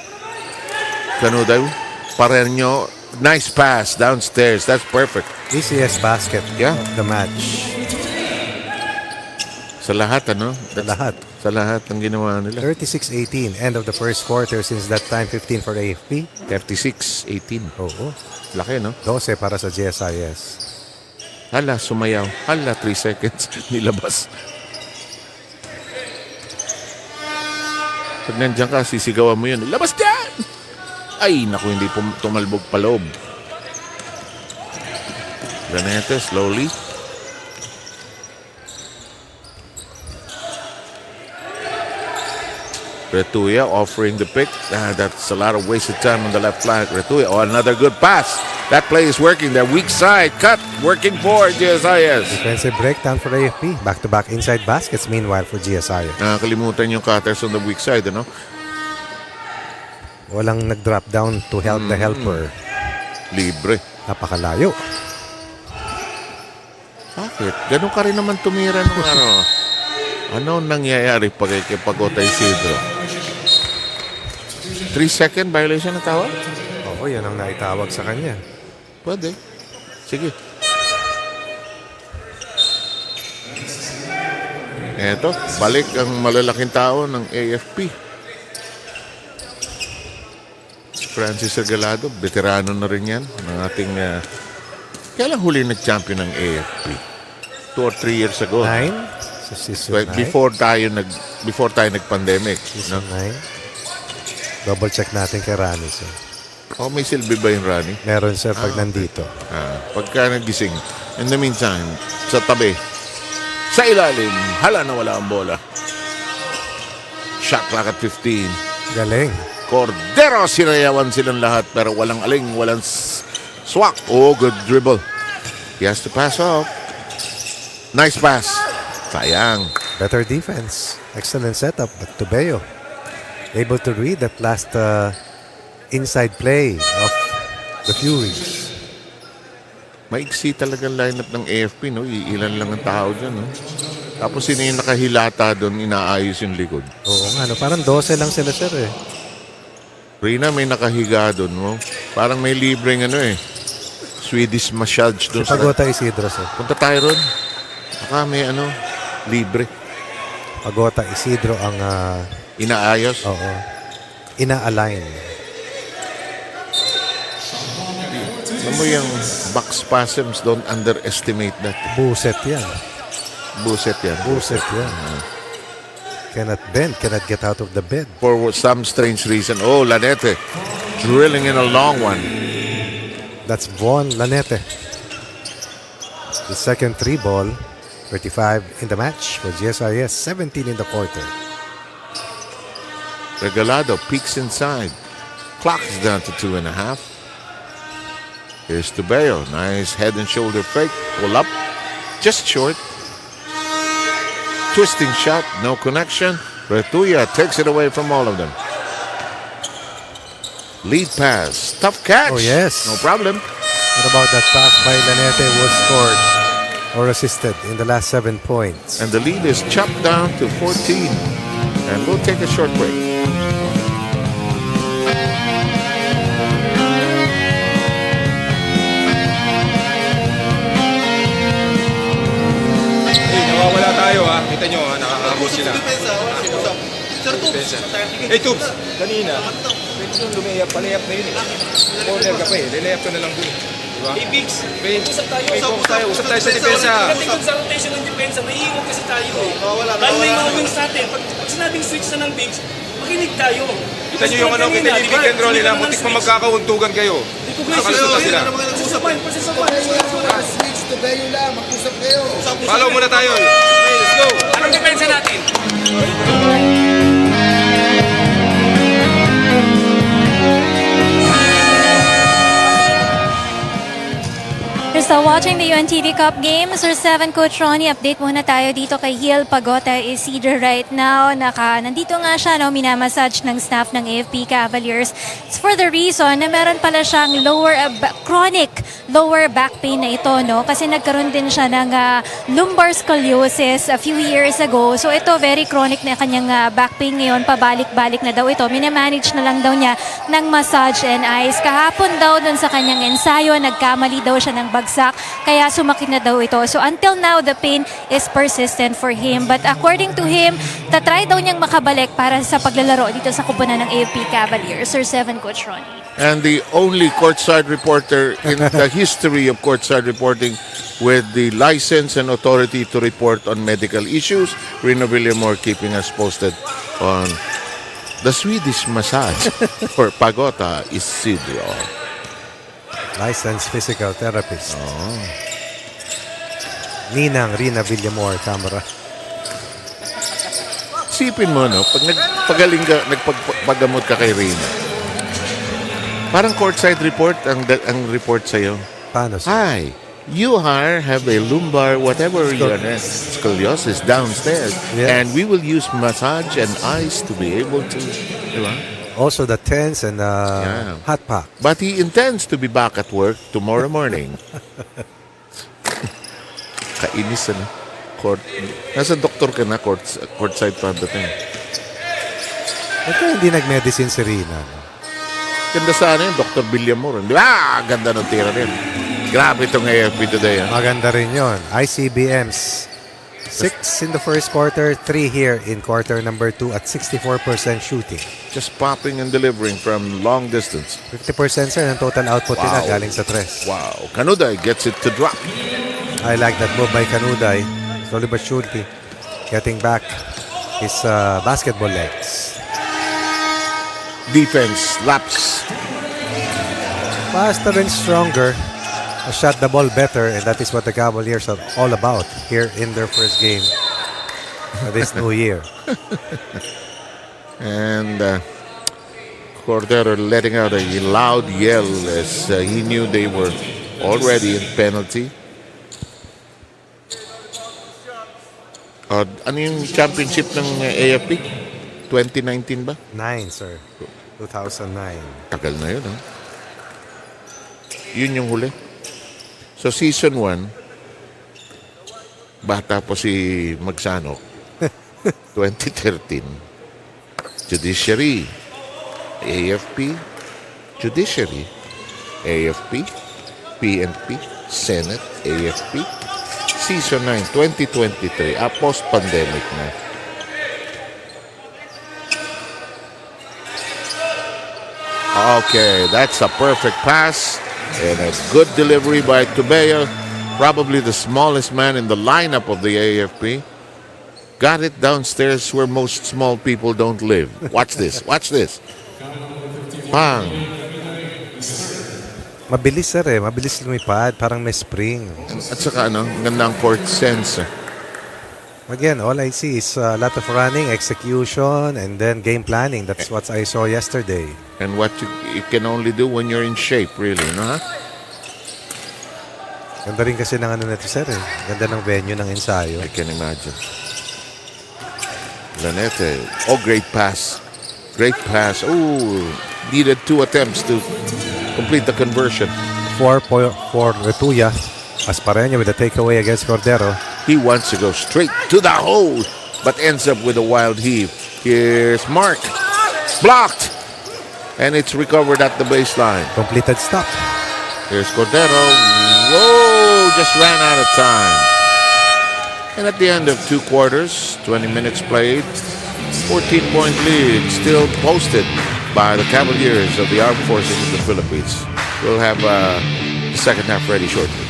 Canudo. Pareño. Nice pass downstairs. That's perfect. GSIS basket Yeah. of the match. Sa lahat, ano? Sa lahat. sa lahat ng ginawa nila. 36-18. End of the first quarter. Since that time, 15 for AFP. 36-18. Oo. Laki, no? 12 para sa GSIS. Hala, sumayaw. Hala, 3 seconds. Nilabas. Pag nandiyan ka, sisigawan mo yun. Labas dyan! Ay, naku, hindi tumalbog pa loob. Granete, slowly. Retuya offering the pick. That's a lot of wasted time on the left flank. Retuya, another good pass. That play is working. The weak side cut, working for GSIS. Defensive breakdown for AFP. Back-to-back inside baskets meanwhile for GSIS. Nakakalimutan yung cutters on the weak side, ano? Walang nag-drop down to help the helper. Libre. Napakalayo. Bakit? Ganun ka rin naman tumira nung ano. Ano nangyayari pag ikipagota Isidro? 3-second violation na tawag? Oo, yan ang naitawag sa kanya. Pwede. Sige. Eto, balik ang malalaking tao ng AFP. Francis Regalado, veterano na rin yan. Ng ating, kailan huli nag-champion ng AFP? 2 or 3 years ago. 9? Sa season 9? Before tayo nag-pandemic. Season No? 9? Double check natin kay Rani, sir. Oh, may silbi ba yung Rani? Meron, sir, pag nandito. Pagka nagising. In the meantime, sa tabi, sa ilalim, hala na wala ang bola. Shot clock at 15. Galing. Cordero, sinayawan silang lahat pero walang aling, walang swak. Oh, good dribble. He has to pass off. Nice pass. Sayang. Better defense. Excellent setup. But Tubeo able to read that last inside play of the Furies. Maiksi talaga ang lineup ng AFP, no? Ilan lang ang tao dyan, no? Tapos sino yung nakahilata doon, inaayos yung likod. Oo nga, no? Parang 12 lang sila, sir, eh. Rina, may nakahiga doon, no? Parang may libreng Swedish massage doon. Si Pagota Isidro, sir. Punta tayo ron. Baka may libre. Pagota Isidro ang Inaayos. oo. Ina-align. Alam mo yung back spasms, don't underestimate that. Buset yan. Buset yan. Buset yan. Cannot bend, cannot get out of the bed. For some strange reason. Oh, Lanete. Drilling in a long one. That's Von Lanete. The second 3 ball. 35 in the match for GSIS. 17 in the quarter. Regalado peeks inside. Clock is down to 2.5. Here's Tubeo. Nice head and shoulder fake. Pull up. Just short. Twisting shot. No connection. Retuya takes it away from all of them. Lead pass. Tough catch. Oh, yes. No problem. What about that pass by Lanete was scored or assisted in the last 7 points? And the lead is chopped down to 14. And we'll take a short break. Nawawala tayo ha. Kita nyo ha, nakakabot sila. Depensa. Hey, Tubs, kanina, pwede yung lumayap, palayap na yun eh. Corner ka pa eh, lilayap ka na lang dun. Diba? Hey, Biggs, usap tayo. Usap tayo sa depensa. Pagdating sa rotation ng depensa, naiiwan kasi tayo eh. Lalo na yung mga wings natin. Pag sinabing switch na ng Biggs, makinig tayo. Kita nyo yung kita yung pick and roll nila, muntik pa magkakauntugan kayo. Nakalusot na sila. Follow muna tayo. Okay, let's go. Anong depensa natin? You're still watching the UNTV Cup games. Sir 7 Coach Ronnie, update muna tayo dito kay Hiel Pagota Isidro right now. Nandito nga siya, no, minamassage ng staff ng AFP Cavaliers. It's for the reason na meron pala siyang chronic lower back pain na ito, no? Kasi nagkaroon din siya ng lumbar scoliosis a few years ago. So ito, very chronic na kanyang back pain ngayon. Pabalik-balik na daw ito. Minamanage na lang daw niya ng massage and ice. Kahapon daw dun sa kanyang ensayo, nagkamali daw siya ng bagsak. kaya sumakit na daw ito. So until now, the pain is persistent for him. But according to him, tatry daw niyang makabalik para sa paglalaro dito sa kupunan ng AFP Cavaliers. Sir 7, Coach Ronnie. And the only courtside reporter in the history of courtside reporting with the license and authority to report on medical issues, Rina Villamor, keeping us posted on the Swedish massage for Pagota Isidro. Licensed physical therapist. Ninang Rina Villamor, camera. Sipin mo, no? Pag nagpagaling ka, nagpagamot ka kay Rina, parang courtside report ang report sa'yo. Paano? Hi, you have a lumbar, whatever your scoliosis downstairs, Yes. and we will use massage and ice to be able to, diba? Also the tens and Yeah. hot pack. But he intends to be back at work tomorrow morning. Kainis na. Nasa doktor ka na, courtside pa dating. Ito hindi nag-medicine si Rina. No? Ganda sana yun, Dr. Villamor. Di ba? Ganda ng tira rin. Grabe itong AFP today. Maganda rin yun. ICBMs. 6 in the first quarter, 3 here in quarter number 2 at 64% shooting. Just popping and delivering from long distance. 50% sir ng total output nila Wow. galing sa tres. Wow. Kanuday gets it to drop. I like that move by Kanuday. Slowly but surely getting back his basketball legs. Defense laps. Faster and stronger. Shot the ball better, and that is what the Cavaliers are all about here in their first game this new year. And Cordero letting out a loud yell as he knew they were already in penalty. Ano yung championship ng AFP? 2019 ba? 9, sir. 2009. Tagal na yun, ha? Yun yung huli. So, season 1, bata po si Magsanok. 2013, Judiciary, AFP, Judiciary, AFP, PNP, Senate, AFP, Season 9, 2023, post-pandemic na. Okay, that's a perfect pass. And a good delivery by Tubeo, probably the smallest man in the lineup of the AFP. Got it downstairs where most small people don't live. Watch this, watch this. Bang! Mabilis sir mabilis lumipad, parang may spring. At saka gandang court sense. Again, all I see is a lot of running, execution, and then game planning. That's what I saw yesterday. And what you can only do when you're in shape, really, no? Ganda rin kasi ng nito sir Ganda ng venue ng ensayo. I can imagine. Lanete. Oh, great pass. Great pass. Oh, needed 2 attempts to complete the conversion. 4 for Retuya. Aspareño with a takeaway against Cordero. He wants to go straight to the hole, but ends up with a wild heave. Here's Mark. Blocked. And it's recovered at the baseline. Completed stop. Here's Cordero. Whoa, just ran out of time. And at the end of 2 quarters, 20 minutes played, 14-point lead still posted by the Cavaliers of the Armed Forces of the Philippines. We'll have the second half ready shortly.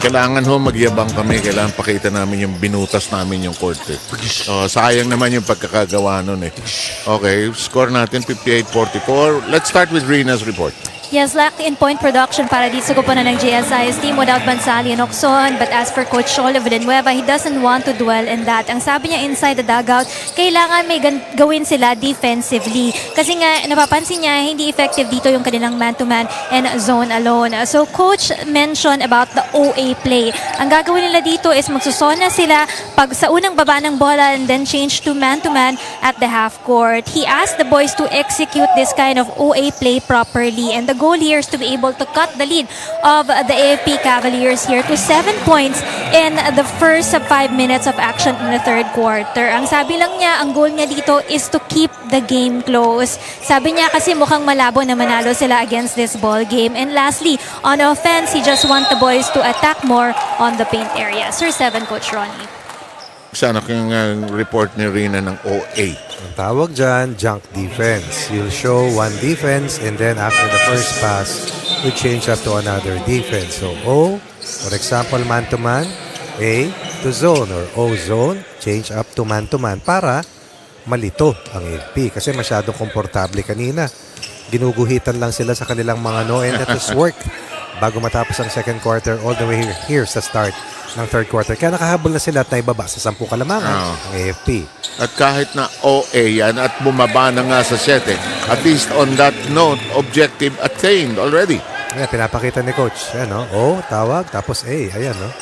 Kailangan ho magyabang kami. Kailangan pakita namin yung binutas namin yung court. Sayang naman yung pagkakagawa nun eh. Okay, score natin 58-44. Let's start with Rina's report. Yes, lack in point production para dito sa koponan ng GSIS team without Bansali and Oxon. But as for Coach Cholo Villanueva, he doesn't want to dwell in that. Ang sabi niya inside the dugout, kailangan may gawin sila defensively. Kasi nga, napapansin niya, hindi effective dito yung kanilang man-to-man and zone alone. So, Coach mentioned about the OA play. Ang gagawin nila dito is magsusona sila pag sa unang baba ng bola and then change to man-to-man at the half court. He asked the boys to execute this kind of OA play properly. And the goal here is to be able to cut the lead of the AFP Cavaliers here to 7 points in the first 5 minutes of action in the third quarter. Ang sabi lang niya, ang goal niya dito is to keep the game close. Sabi niya kasi mukhang malabo na manalo sila against this ball game. And lastly, on offense, he just want the boys to attack more on the paint area. Sir 7, Coach Ronnie. Sana yung report ni Rina ng OA. Ang tawag dyan, junk defense. You'll show one defense and then after the first pass, you change up to another defense. So O, for example, man-to-man. A to zone or O zone, change up to man-to-man para malito ang AFP. Kasi masyadong komportable kanina. Ginuguhitan lang sila sa kanilang mga no and that has worked bago matapos ang second quarter all the way here sa start ng third quarter. Kaya nakahabol na sila at naibaba sa 10 kalamangan ang AFP. At kahit na OA yan at bumaba na nga sa 7, at least on that note, objective attained already. Ayan, pinapakita ni Coach. Ayan, no? O, tawag, tapos A. Ayan, no?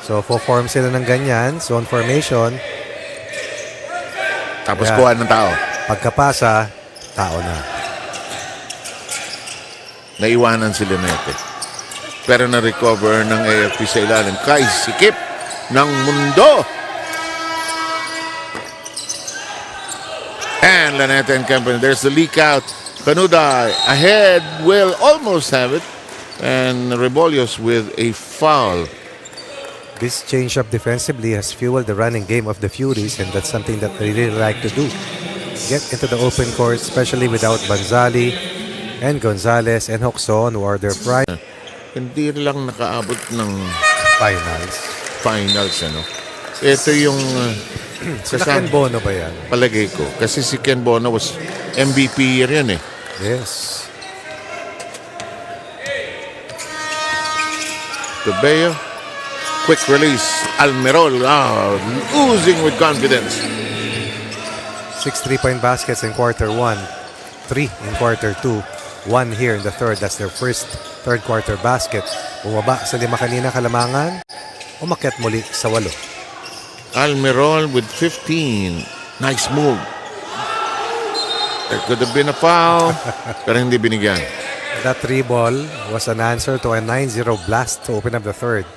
So, form sila ng ganyan. Zone formation. Tapos Ayan. kuha ng tao. Pagkapasa, tao na. Naiwanan sila nete. Pero na-recover ng AFP sa ilalim. Kay sikip ng mundo. And Laneta and company. There's the leak out. Canuday ahead. Will almost have it. And Rebolios with a foul. This change-up defensively has fueled the running game of the Furies, and that's something that they really like to do. Get into the open court, especially without Banzali and Gonzalez and Hoxon, who are their prime Hindi lang nakaabot ng finals. ano. Ito yung Sila Ken Bono ba yan? palagay ko. Kasi si Ken Bono was MVP year yan eh. Yes. Tobeo. Quick release. Almerol. Oozing with confidence. 6 3-point baskets in quarter 1, 3 in quarter 2, 1 here in the third. That's their first third quarter basket. Bumaba sa 5 kanina kalamangan, umakyat muli sa 8. Almerol with 15. Nice move. There could have been a foul, pero hindi binigyan. That 3 ball was an answer to a 9-0 blast to open up the third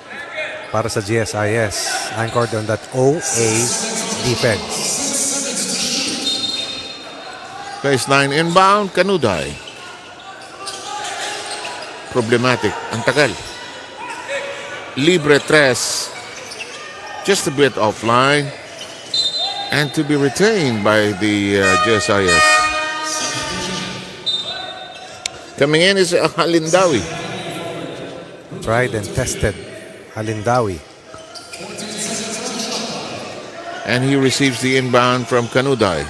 para sa GSIS, anchored on that OA defense. Baseline inbound, Canuday. Problematic. Ang tagal. Libre tres. Just a bit offline. And to be retained by the GSIS. Coming in is Halindawi. Tried and tested. Halindawi. And he receives the inbound from Canuday.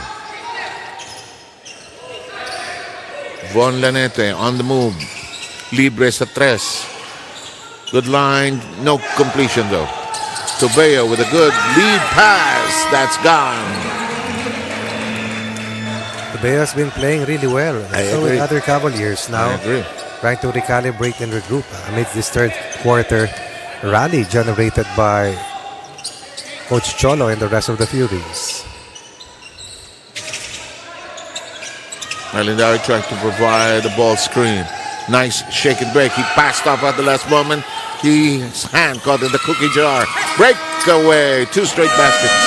Von Lanete on the move. Libre sa tres. Good line. No completion though. Tobeo with a good lead pass. That's gone. Tobeo has been playing really well. So with other Cavaliers now. I agree. Trying to recalibrate and regroup amidst this third quarter rally generated by Coach Cholo and the rest of the Furies. Halindawi trying to provide the ball screen. Nice shake and break. He passed off at the last moment. His hand caught in the cookie jar. Breakaway. 2 straight baskets.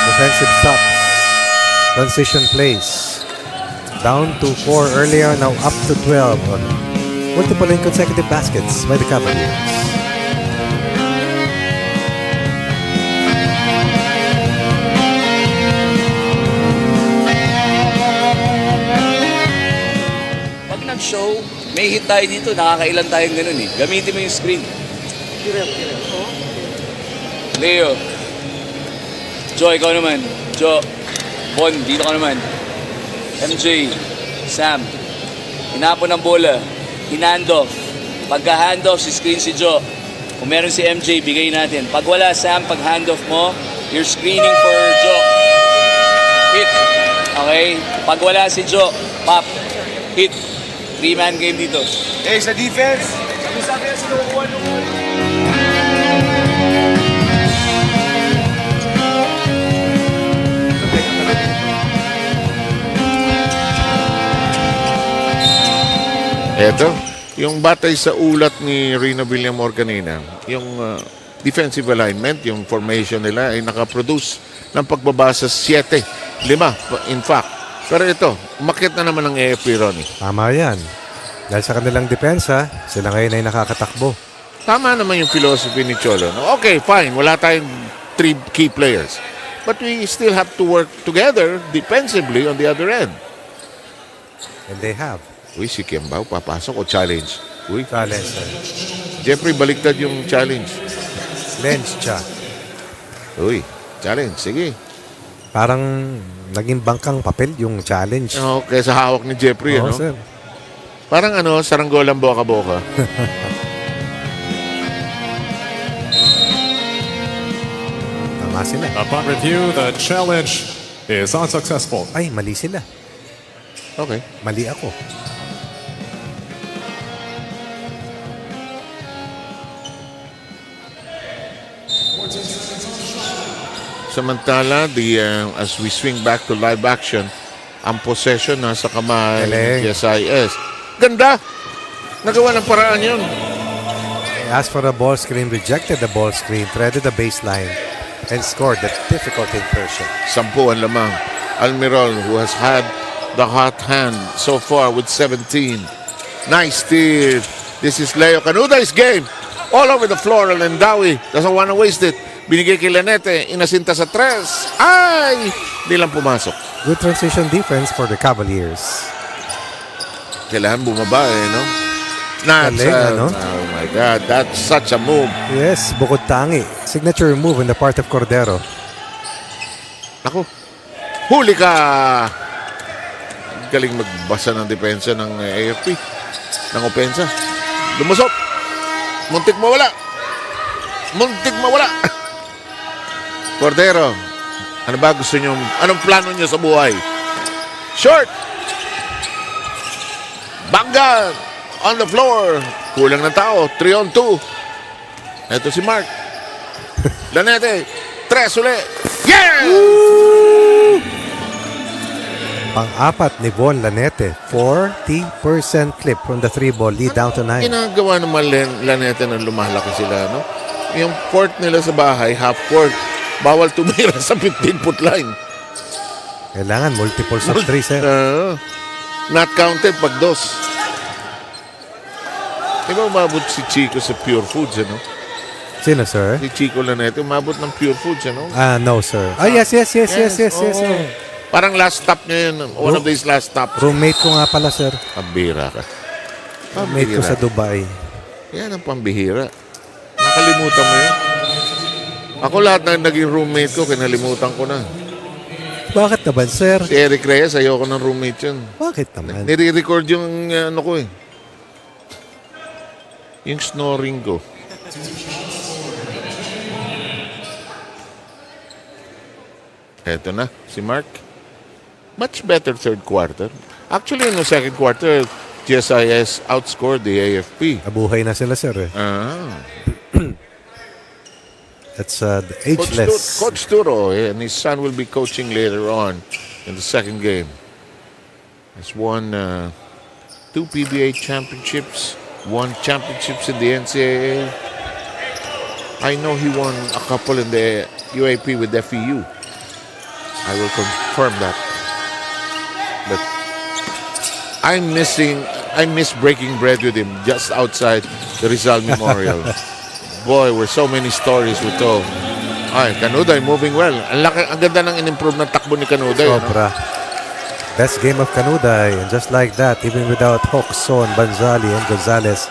Defensive stops. Transition plays. Down to 4 earlier, now up to 12 on multiple and consecutive baskets by the Cavaliers. Pag nag-show, may hit tayo dito, nakakailan tayong ganun eh. Gamitin mo yung screen. Leo. Jo, ikaw naman. Jo. Bon, dito ka naman. MJ. Sam. Hinapon ng bola. Hinandoff. Pagka-handoff, si screen si Jo. Kung meron si MJ, bigay natin. Pag wala, Sam, pag handoff mo, you're screening for Jo. Hit. Okay? Pag wala si Jo, pop. Hit. 3-man game dito. Eh, sa defense, sabi na sinukuha nung Eto, yung batay sa ulat ni Rino Villamor kanina, yung defensive alignment, yung formation nila ay nakaproduce ng pagbabasa 7, 5 in fact. Pero ito, umakyat na naman ng AFP, Ronnie. Tama yan. Dahil sa kanilang depensa, sila ngayon ay nakakatakbo. Tama naman yung philosophy ni Cholo. No? Okay, fine, wala tayong 3 key players. But we still have to work together defensively on the other end. And they have. Uy, si Kiambao papasok o challenge? Uy, Challenge. Jeffrey, baliktad yung challenge. Lens siya. Uy, challenge, sige. Parang naging bangkang papel yung challenge. Okay, sa hawak ni Jeffrey, Oo, ano? sir. Parang saranggolang boka-boka. Tama sila. Upon review, the challenge is unsuccessful. Ay, mali sila. Okay. Mali ako. Samantala, as we swing back to live action, ang possession nasa kamay ng Galing. GSIS. Ganda! Nagawa ng paraan yun. Asked for a ball screen, rejected the ball screen, threaded the baseline, and scored the difficult incursion. 10 ang lamang. Almirol, who has had the hot hand so far with 17. Nice steal. This is Leo Canuday's game. All over the floor, Lendawi doesn't want to waste it. Binigay kay Lanete, inasinta sa 3. Ay! Di lang pumasok. Good transition defense for the Cavaliers. Kailangan bumaba no? Galing, ano? Oh my God, that's such a move. Yes, bukod tangi. Signature move on the part of Cordero. Ako, huli ka! Galing magbasa ng depensa ng AFP, ng opensa. Lumusot! Muntik mawala! Muntik mawala! Cordero, ano ba gusto nyo? Anong plano nyo sa buhay? Short! Bangga! On the floor! Kulang ng tao. 3 on 2. Ito si Mark. Lanete. 3 uli. Yeah! Pang-apat ni Von Lanete. 40% clip from the 3-ball lead down to 9. Ginagawa naman Lanete na lumalaki sila, no? Yung court nila sa bahay, half court. Bawal tumira sa 15-foot line. Kailangan multiples of 3, sir. Not counted pag 2. Di ba umabot si Chico sa Pure Foods, ano? Sino, sir? Si Chico Lanete, umabot ng Pure Foods, ano? No, sir. Yes. Oo. Parang last stop niya yun. One of these last stops. Roommate ko nga pala, sir. Pambihira ka. Roommate ko sa Dubai. Yan ang pambihira. Nakalimutan mo yun. Ako lahat na naging roommate ko, kinalimutan ko na. Bakit naman, sir? Si Eric Reyes, ayoko ng roommate yun. Bakit naman? Nire-record yung ano ko eh. Yung snoring ko. Eto na, si Mark. Much better third quarter. Actually, in the second quarter, GSIS outscored the AFP. Nabuhay na sila, sir. That's ageless. Coach Turo and his son will be coaching later on in the second game. He's won 2 PBA championships, 1 championships in the NCAA. I know he won a couple in the UAP with FEU. I will confirm that. But I miss breaking bread with him just outside the Rizal Memorial. Boy, were so many stories we told. Ay, Canuday moving well. Ang ganda ng in-improve ng takbo ni Canuday. Sobra. Best game of Canuday. And just like that, even without Hoxon, Banzali, and Gonzalez,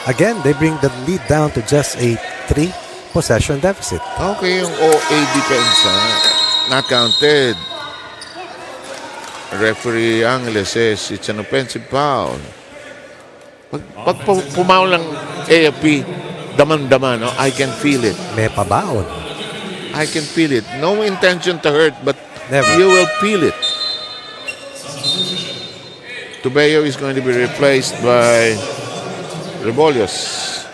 again, they bring the lead down to just 8. 3 possession deficit. Okay, yung OA depensa, not counted. Referee Angeles says it's an offensive foul. Pag pumaw lang AFP, daman-daman, no? I can feel it. May pabaon. I can feel it. No intention to hurt, but Never. you will feel it. Tubeo is going to be replaced by Rebolios.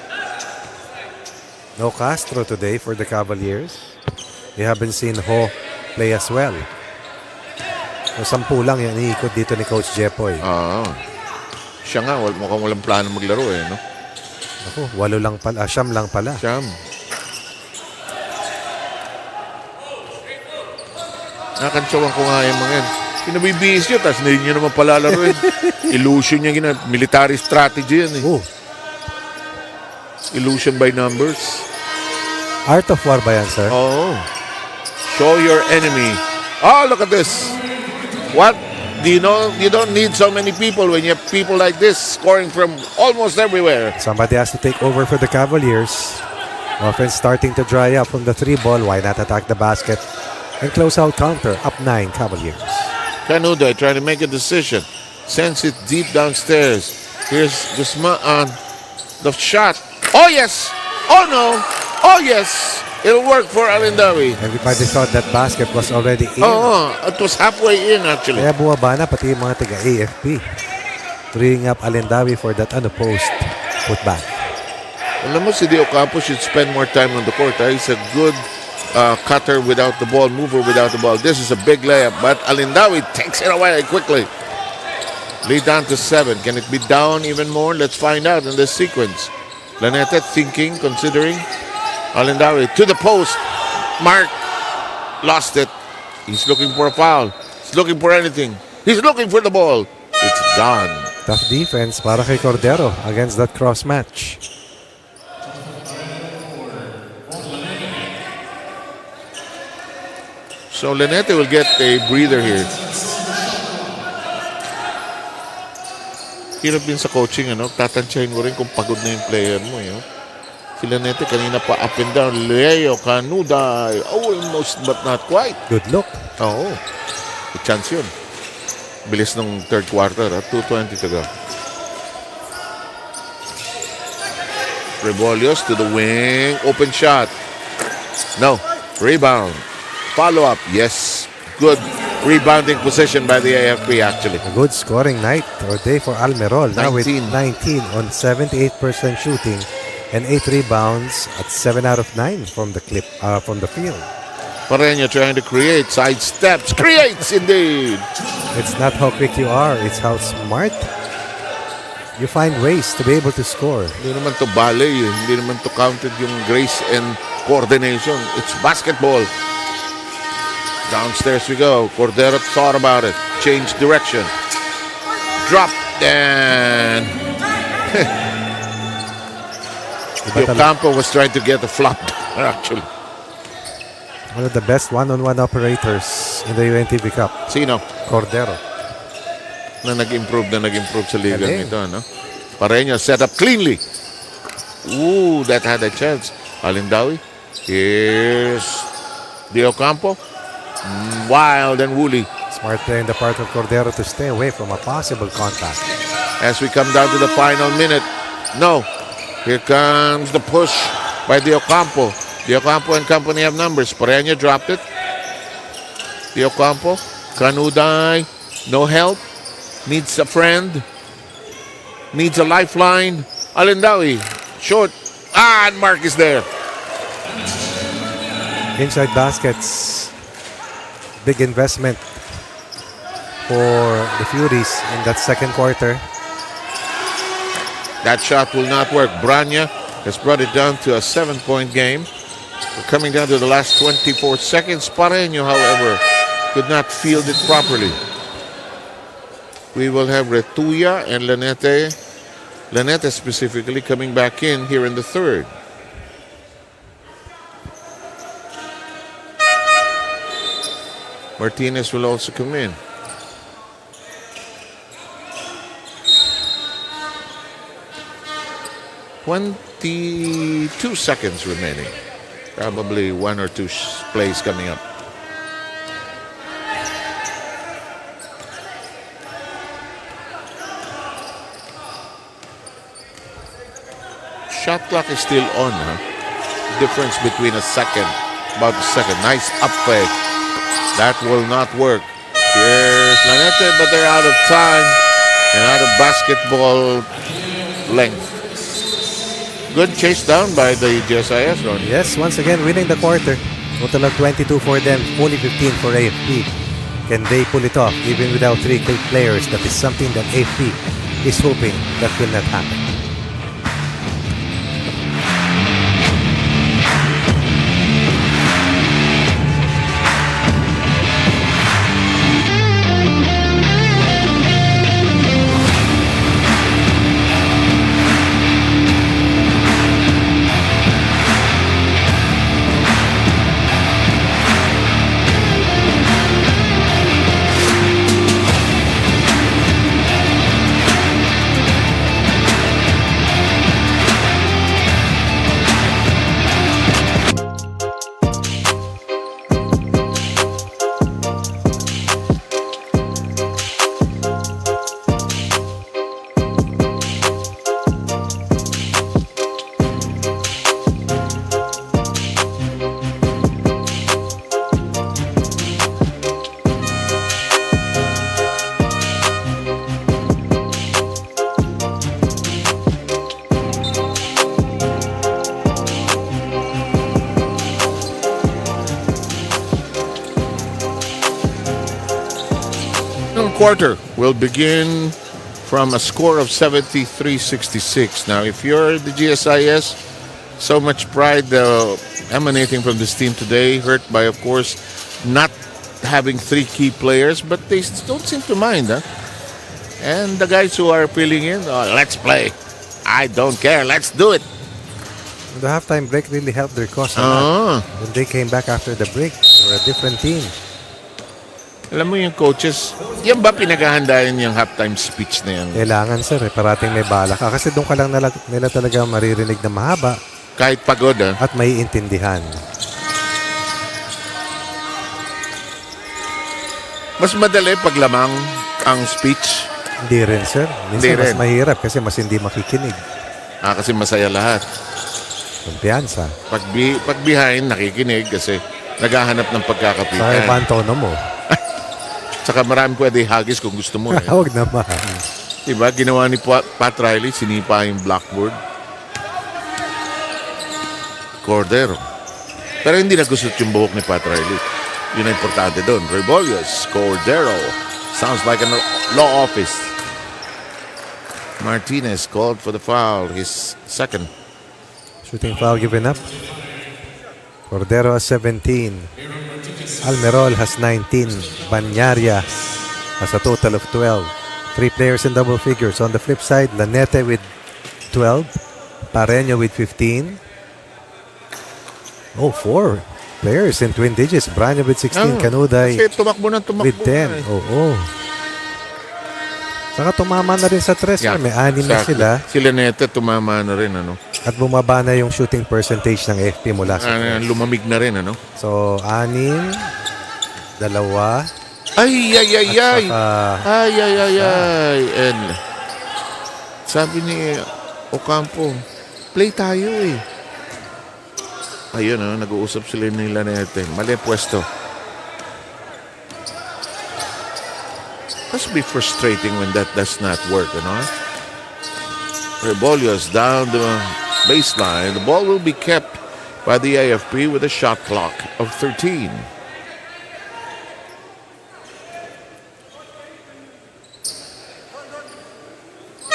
No Castro today for the Cavaliers. We haven't seen Ho play as well. So 10 lang yung iniikot dito ni Coach Jepoy. Siya nga, mukhang walang plano maglaro eh, no? Ako, 8 lang pala. Siyam lang pala. Siyam. Nakakantsawan ko nga yung mga yan. Pinabibihis nyo, tapos hindi nyo naman palalaroin. Illusion yung military strategy yan eh. Oh, Illusion by numbers. Art of War ba yan, sir? Oh. Show your enemy. Oh, look at this. What? Do you know, you don't need so many people when you have people like this scoring from almost everywhere. Somebody has to take over for the Cavaliers. Offense starting to dry up from the 3 ball. Why not attack the basket and close out counter? Up 9 Cavaliers. Kanuda trying to make a decision. Sends it deep downstairs. Here's the shot. Oh, yes. Oh, no. Oh, yes. It'll work for Alindawi. Everybody thought that basket was already in. Oh, it was halfway in actually. Kaya bumaba na pati yung mga taga-AFP. Freeing up Alindawi for that post putback. Alam mo, si Dio Campos should spend more time on the court. He's a good cutter without the ball, mover without the ball. This is a big layup, but Alindawi takes it away quickly. Lead down to 7. Can it be down even more? Let's find out in this sequence. Laneta thinking, considering. Alindawi to the post. Mark lost it. He's looking for a foul. He's looking for anything. He's looking for the ball. It's gone. Tough defense para kay Cordero against that cross match. So Lanete will get a breather here. Hirap din sa coaching, tatansyahin mo rin kung pagod na yung player mo. Si Lanete kanina pa up and down. Leo Canuda, almost but not quite. Good look. Oo. May chance yun. Bilis ng third quarter, 2:20 to go. Rebolios to the wing. Open shot. No. Rebound. Follow up. Yes. Good rebounding position by the AFP actually. A good scoring night or day for Almerol. Now with 19. 19 on 78% shooting and 8 rebounds at 7 out of 9 from the field. Pareño trying to create side steps. Creates indeed. It's not how quick you are, it's how smart you find ways to be able to score. Hindi naman to ballet. Hindi naman to counted yung grace and coordination. It's basketball. Downstairs we go. Cordero thought about it. Changed direction. Drop. And Ocampo was trying to get a flop actually. One of the best one-on-one operators in the UNTV Cup. Sino? Cordero. Na nag-improve sa liga nito, Pareño set up cleanly. Ooh, that had a chance. Alindawi. Here's Di Ocampo. Wild and woolly. Smart play on the part of Cordero to stay away from a possible contact. As we come down to the final minute. No. Here comes the push by Di Ocampo. Di Ocampo and company have numbers. Pareño dropped it. Di Ocampo. Canuday. No help. Needs a friend. Needs a lifeline. Alindawi. Short. And Mark is there. Inside baskets. Big investment for the Furies in that second quarter. That shot will not work. Branya has brought it down to a 7-point game. We're coming down to the last 24 seconds. Pareño, however, could not field it properly. We will have Retuya and Lanete. Lanete specifically coming back in here in the third. Martinez will also come in. 22 seconds remaining. Probably 1 or 2 plays coming up. Shot clock is still on. Difference between a second, about a second. Nice up play. That will not work. Here's Lanete, but they're out of time and out of basketball length. Good chase down by the GSIS, Ron. Yes, once again, winning the quarter. Total of 22 for them, only 15 for AFP. Can they pull it off even without 3 key players? That is something that AFP is hoping that will not happen. Quarter will begin from a score of 73-66. Now, if you're the GSIS, so much pride emanating from this team today, hurt by, of course, not having 3 key players, but they don't seem to mind. And the guys who are filling in, let's play. I don't care. Let's do it. The halftime break really helped their cause a lot. When they came back after the break, they were a different team. Alam mo yung coaches, yan ba pinaghahandaan yung halftime speech na yan? Kailangan, sir. Parating may bala ka. Kasi doon ka lang nila talaga maririnig na mahaba. Kahit pagod, at may intindihan. Mas madali pag lamang ang speech. Hindi rin, sir. Minsan mas mahirap kasi mas hindi makikinig. Kasi masaya lahat. Kumpiyansa. Pag behind, nakikinig kasi naghahanap ng pagkakapitan. Sa iba ang tono mo. Saka marami pwede hagis kung gusto mo. Huwag naman. Diba? Ginawa ni Pat Riley, sinipa yung blackboard. Cordero. Pero hindi nagusot yung buhok ni Pat Riley. Yun ang importante doon. Rebolios, Cordero. Sounds like a law office. Martinez called for the foul. His second. Shooting foul given up. Cordero has 17. Almerol has 19. Banyaria has a total of 12. 3 players in double figures. On the flip side, Lanete with 12. Pareño with 15. 4 players in twin digits. Braño with 16. Canuday with 10. Saka tumama na rin sa 3. May 6 na sila. Si Lanete tumama na rin. At bumaba na yung shooting percentage ng FP mula sa lumamig na rin. So, 6, 2. Ay. And sabi ni Ocampo, play tayo eh. Ayun, nag-uusap sila ni Lanete. Mali pwesto. Must be frustrating when that does not work, Rebolios down the baseline. The ball will be kept by the AFP with a shot clock of 13.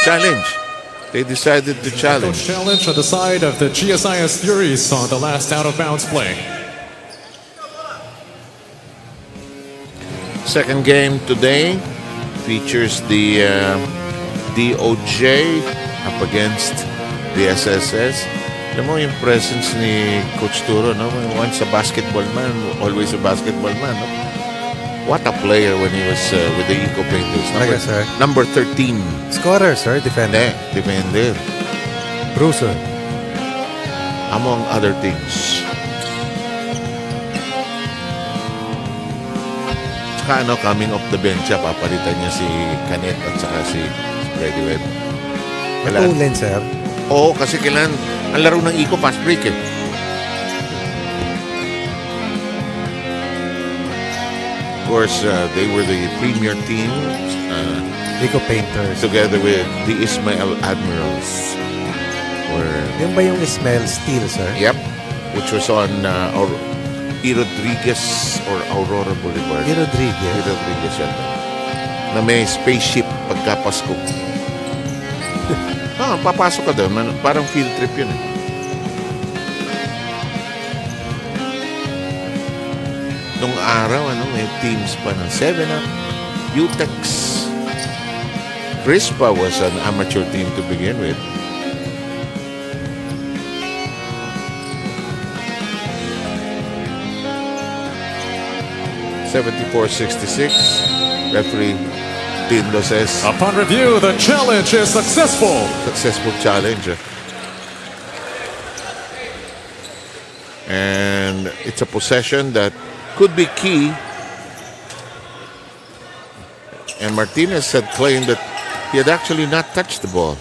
Challenge. They decided to challenge. Challenge on the side of the GSIS Furies on the last out-of-bounds play. Second game today features the DOJ up against the SSS. Alam mo yung presence ni Coach Turo, once a basketball man, always a basketball man. What a player when he was with the Eco Painters. Number 13. Scorer, sir. Defender. Defender. Bruiser. among other things. Tsaka coming off the bench, papalitan niya si Canet at saka si Freddy Webb. Matulin, sir. Oo, kasi kailan ang laro ng Eco fast break eh. Of course, they were the premier team Eco Painters. together with the Ismail Admirals. Yung ba yung Ismail Steel, sir? Yep, which was on E. Rodriguez or Aurora Boulevard. E. Rodriguez. E. Rodriguez yan. Na may spaceship pagkapasko. Papasok ka doon. Parang field trip yun eh. Nung araw, may teams pa ng 7-Up, UTEX. Crispa was an amateur team to begin with. .74-66. Referee Dindo says Upon review, the challenge is successful. successful challenge. And it's a possession that could be key. And Martinez had claimed that he had actually not touched the ball.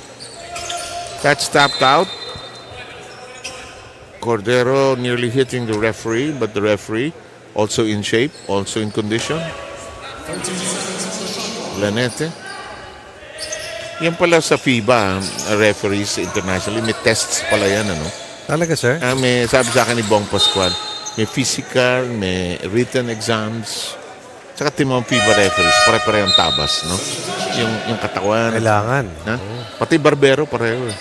That's tapped out. Cordero nearly hitting the referee, but the referee also in shape, also in condition. Lanete. Yan pala sa FIBA, referees internationally, may tests pala yan, ano? Talaga, sir? May sabi sa akin ni Bong Pascual, may physical, may written exams. Saka team ng FIBA referees, pare-parehong tabas, no? Yung katawan. Kailangan. Ha? Pati barbero, pareho.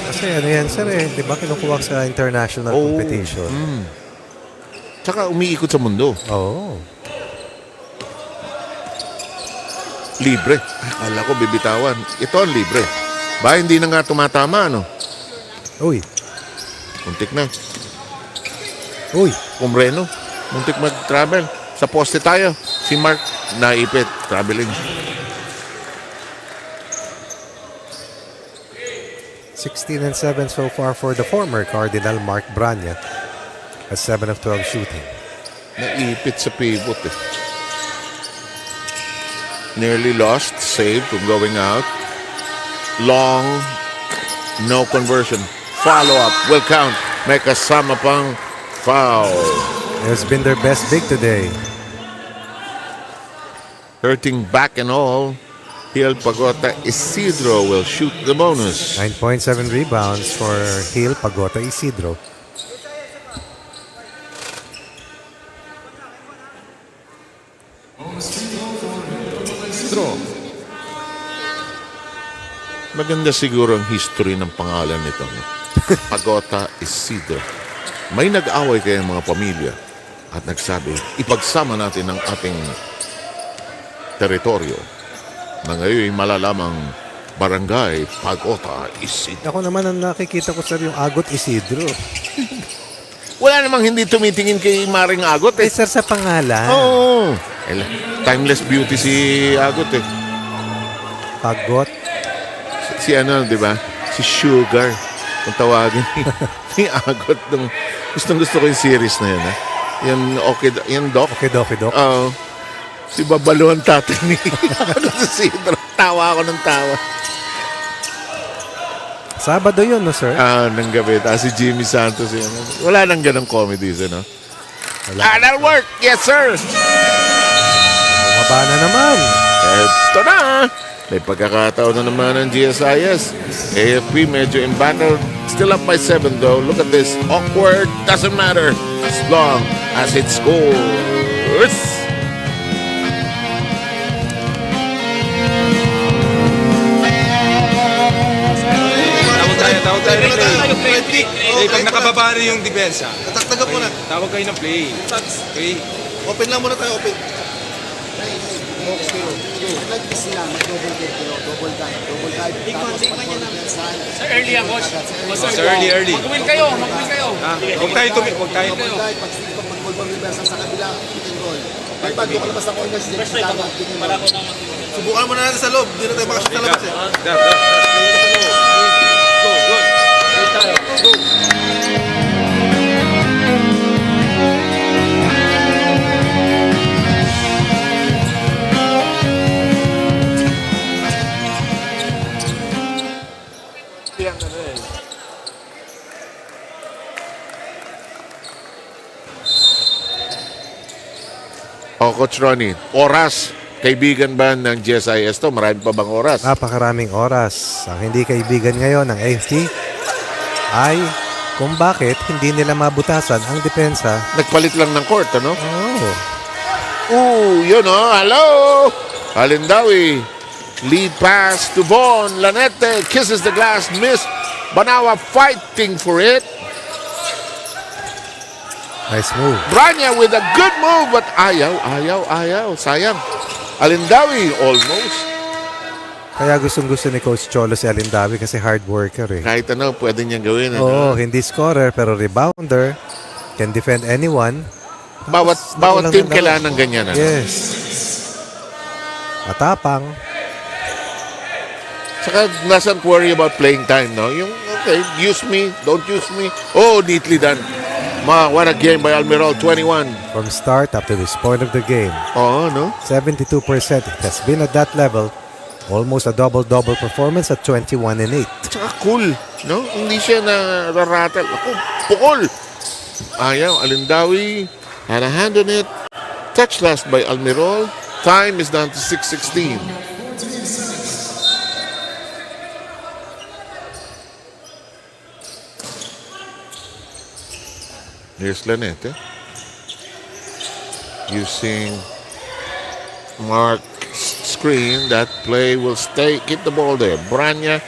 Kasi ano yan, sir eh. Di ba kinukuha sa international competition? Saka umiikot sa mundo. Oo. Libre. Akala ko bibitawan. Ito ang libre. Ba, hindi na nga tumatama, no? Uy. Muntik na. Uy. Umreno. Muntik mag-travel. Sa poste tayo. Si Mark naipit. Traveling. 16-7 so far for the former Cardinal Mark Branya. At 7 of 12 shooting. Naipit sa pivot eh. Nearly lost. Save from going out. Long. No conversion. Follow-up. Will count. May kasama pang foul. It's been their best big today. Hurting back and all. Hill Pagota Isidro will shoot the bonus. 9.7 rebounds for Hill Pagota Isidro. Maganda siguro ang history ng pangalan nito. No? Pagota Isidro. May nag-away kayong mga pamilya at nagsabi, ipagsama natin ang ating teritoryo na ngayon malalamang Barangay Pagota Isidro. Ako naman ang nakikita ko, sir, yung Agot Isidro. Wala namang hindi tumitingin kay Maring Agot eh. Sir, sa pangalan. Oo. Timeless beauty si Agot eh. Agot. Si ano, di ba? Si Sugar. Kung tawagin ni Agot. Gustong-gusto ko yung series na yun. Yung okay, yung Doc. Okay, Doc. Oo. Si Babalo ang tatay ni Agot Isidro. Tawa ako ng tawa. Sabado yun, no, sir? Nang gabi. Si Jimmy Santos yun. Wala nang ganong comedies, no? That'll work! Yes, sir! Bumaba na naman. Eto na! May pagkakataon na naman ng GSIS. AFP medyo embattled. Still up by 7 though. Look at this. Awkward. Doesn't matter. As long as it scores. Tawag tayo ng play. Pag nakababa rin yung depensa, Tataktagan mo na. tawag kayo ng play. Okay? Open lang muna tayo, open. Like this sila, mag-double kick, double dive, tapos Sir, early ako. Sir, early. Mag-win kayo. Huwag tayo double dive, pag mag-goal pang reverse sa kabila, pick and roll. Pag bago ka labas sa corner, Subukan muna natin sa loob. Hindi na tayo makashoot sa labas eh. Go. O, Coach Ronnie, oras. Kaibigan ba ng GSIS to? Marami pa bang oras? Napakaraming oras. Ang hindi kaibigan ngayon ng AFC ay kung bakit hindi nila mabutasan ang depensa. Nagpalit lang ng court, ano? Oh. Ooh, yun oh. Hello! Alindawi. Lead pass to Von. Lanete kisses the glass. Miss. Banawa fighting for it. Nice move. Branya with a good move, but ayaw. Sayang. Alindawi almost. Kaya gustong-gusto ni Coach Cholo si Alindawi kasi hard worker eh. Kahit ano, pwede niyang gawin. Oo, hindi scorer pero rebounder. Can defend anyone. Bawat team kailangan ng ganyan. Ano? Yes. Matapang. Saka doesn't worry about playing time, no? Yung, okay, use me, don't use me. Oh, neatly done. What a game by Almiral, 21. From start up to this point of the game. Oo, no? 72%. It has been at that level. Almost a double-double performance at 21 and 8. Tsaka cool, no? Hindi siya nararatal. Ako, pukol. Ayaw, Alindawi had a hand on it. Touch last by Almiral. Time is down to 6:16. Here's Lanete. Using Mark's screen. That play will stay. Keep the ball there. Branya.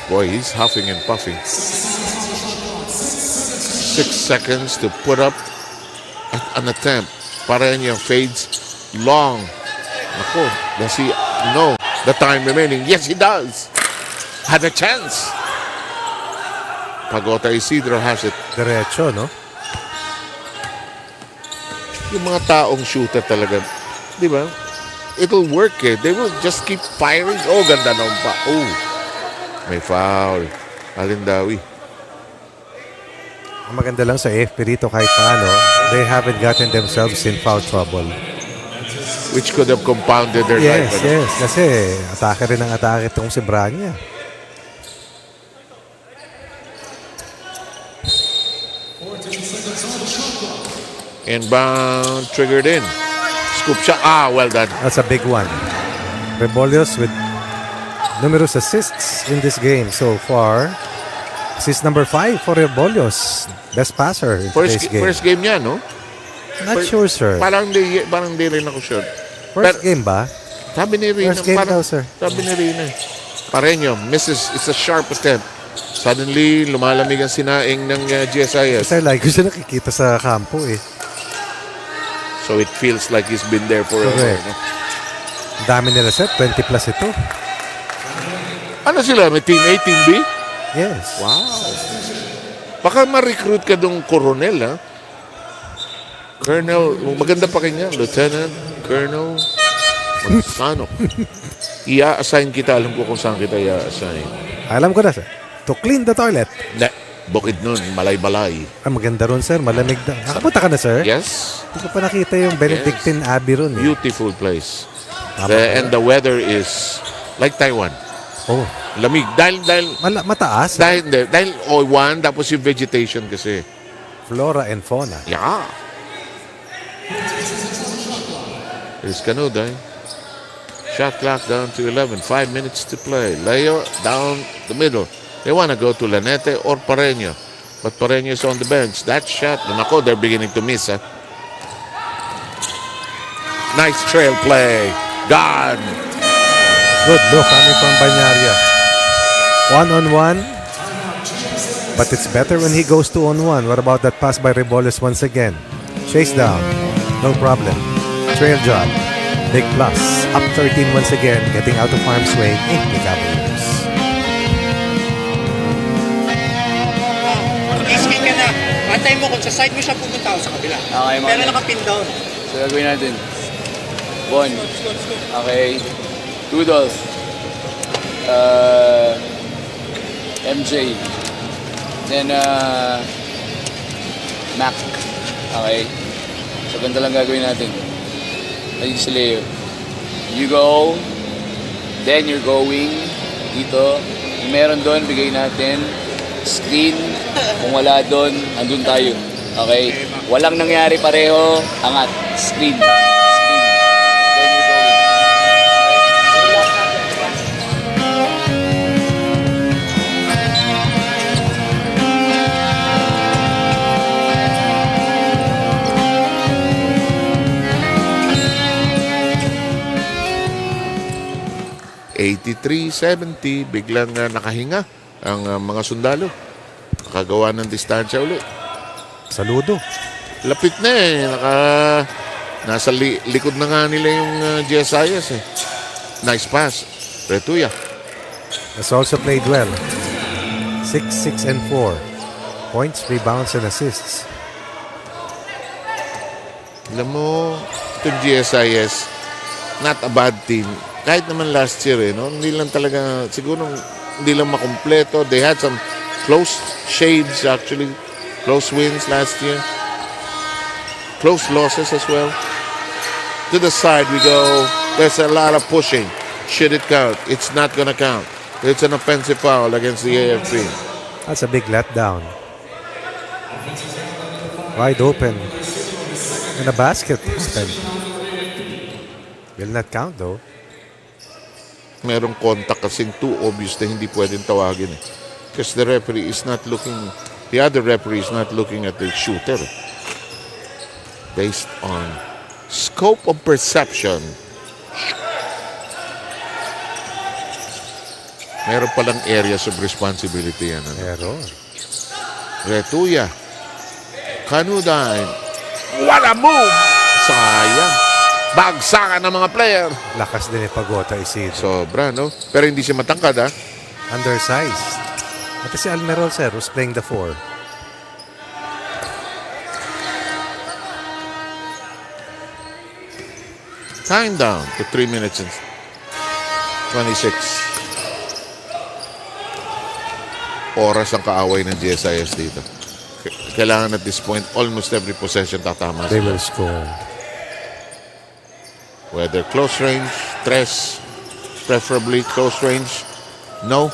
Boy, he's huffing and puffing. 6 seconds to put up an attempt. Parenya fades long. Ako, does he know the time remaining? Yes, he does. Had a chance. Pagota Isidro has it. Diretso, no? Yung mga taong shooter talaga, di ba? It'll work eh. They will just keep firing. Oh, ganda naman pa. Oh, may foul. Alindawi. Ang maganda lang sa AFP rito kahit paano, they haven't gotten themselves in foul trouble. Which could have compounded their life. Yes. Kasi atake rin ang atake itong si Branya. Inbound, triggered in. Scoop shot. Well done. That's a big one. Rebolios with numerous assists in this game so far. Assist number 5 for Rebolios. Best passer in today's game. First game niya, no? Not sure, sir. Parang di rin ako sure. First game ba? Sabi ni Rina. First game daw, sir. Sabi ni Rina. Pareño, misses. It's a sharp attempt. Suddenly, lumalamig ang sinaing ng GSIS. Kasi like ko siya nakikita sa kampo eh. So it feels like he's been there forever. Correct. No? Dami nila set. 20 plus ito. Ano sila? May team A, team B? Yes. Wow. Baka ma-recruit ka dong Coronel, ha? Colonel, maganda pa kanya. Lieutenant, Colonel, Magsano. I-assign kita. Alam ko kung saan kita i-assign. Alam ko na, sir. To clean the toilet. Bukid nun, malay-balay. Maganda ron, sir. Malamig daw. Nakapunta ka na, sir? Yes. Hindi ko pa nakita yung Benedictine Abbey ron. Eh. Beautiful place. And the weather is like Taiwan. Oh. Lamig. Dahil mataas? Dahil O1, tapos yung vegetation kasi. Flora and fauna. Yeah. Here's Canuday. Shot clock down to 11. 5 minutes to play. Leo down the middle. They want to go to Lanete or Pareño. But Pareño is on the bench. That shot, nako, they're beginning to miss. Nice trail play. Gone. Good look coming from Banyaria. 1-on-1. But it's better when he goes 2-on-1. What about that pass by Rebolios once again? Chase down. No problem. Trail job. Big plus. Up 13 once again. Getting out of harm's way. The Cavaliers. Isking ka na. Antay mo kung sa side mo siya pupunta o sa kabila. Okay, pero nakapin down. So gagawin natin. Bon. Okay. Rudolph. MJ. Then, Mac. Okay? So, ganito lang gagawin natin. Ayun si Leo. You go, then you're going dito. Kung meron doon, bigay natin. Screen. Kung wala doon, andun tayo. Okay? Walang nangyari pareho. Angat. Screen. Screen. Then you're going. Okay? 83-70, biglang nakahinga ang mga sundalo. Nakagawa ng distansya ulit. Saludo. Lapit na eh. Nasa likod na nga nila yung GSIS eh. Nice pass. Retuya. Has also played well. 6, 6, and 4. Points, rebounds, and assists. Alam mo, itong GSIS, not a bad team. Kahit naman last year eh, no? Hindi lang talaga, siguro hindi lang makumpleto. They had some close shades actually. Close wins last year. Close losses as well. To the side we go. There's a lot of pushing. Should it count? It's not gonna count. It's an offensive foul against the AFC. That's a big letdown. Wide open. And a basket. Will not count though. Merong contact kasing too obvious na hindi pwedeng tawagin eh. Because the referee is not looking, the other referee is not looking at the shooter. Based on scope of perception. Meron palang areas of responsibility yan. Ano? Meron. Retuya. Kanuday. What a move! Sayang. Bagsakan ng mga player. Lakas din ni Pagota Isidro. Sobra, no? Pero hindi siya matangkad, ha? Undersized. At si Almerol, sir, who's playing the 4. Time down to 3 minutes and 26. Oras ang kaaway ng GSIS dito. Kailangan at this point, almost every possession tatama. They will score. Whether close range, tres, preferably close range. No.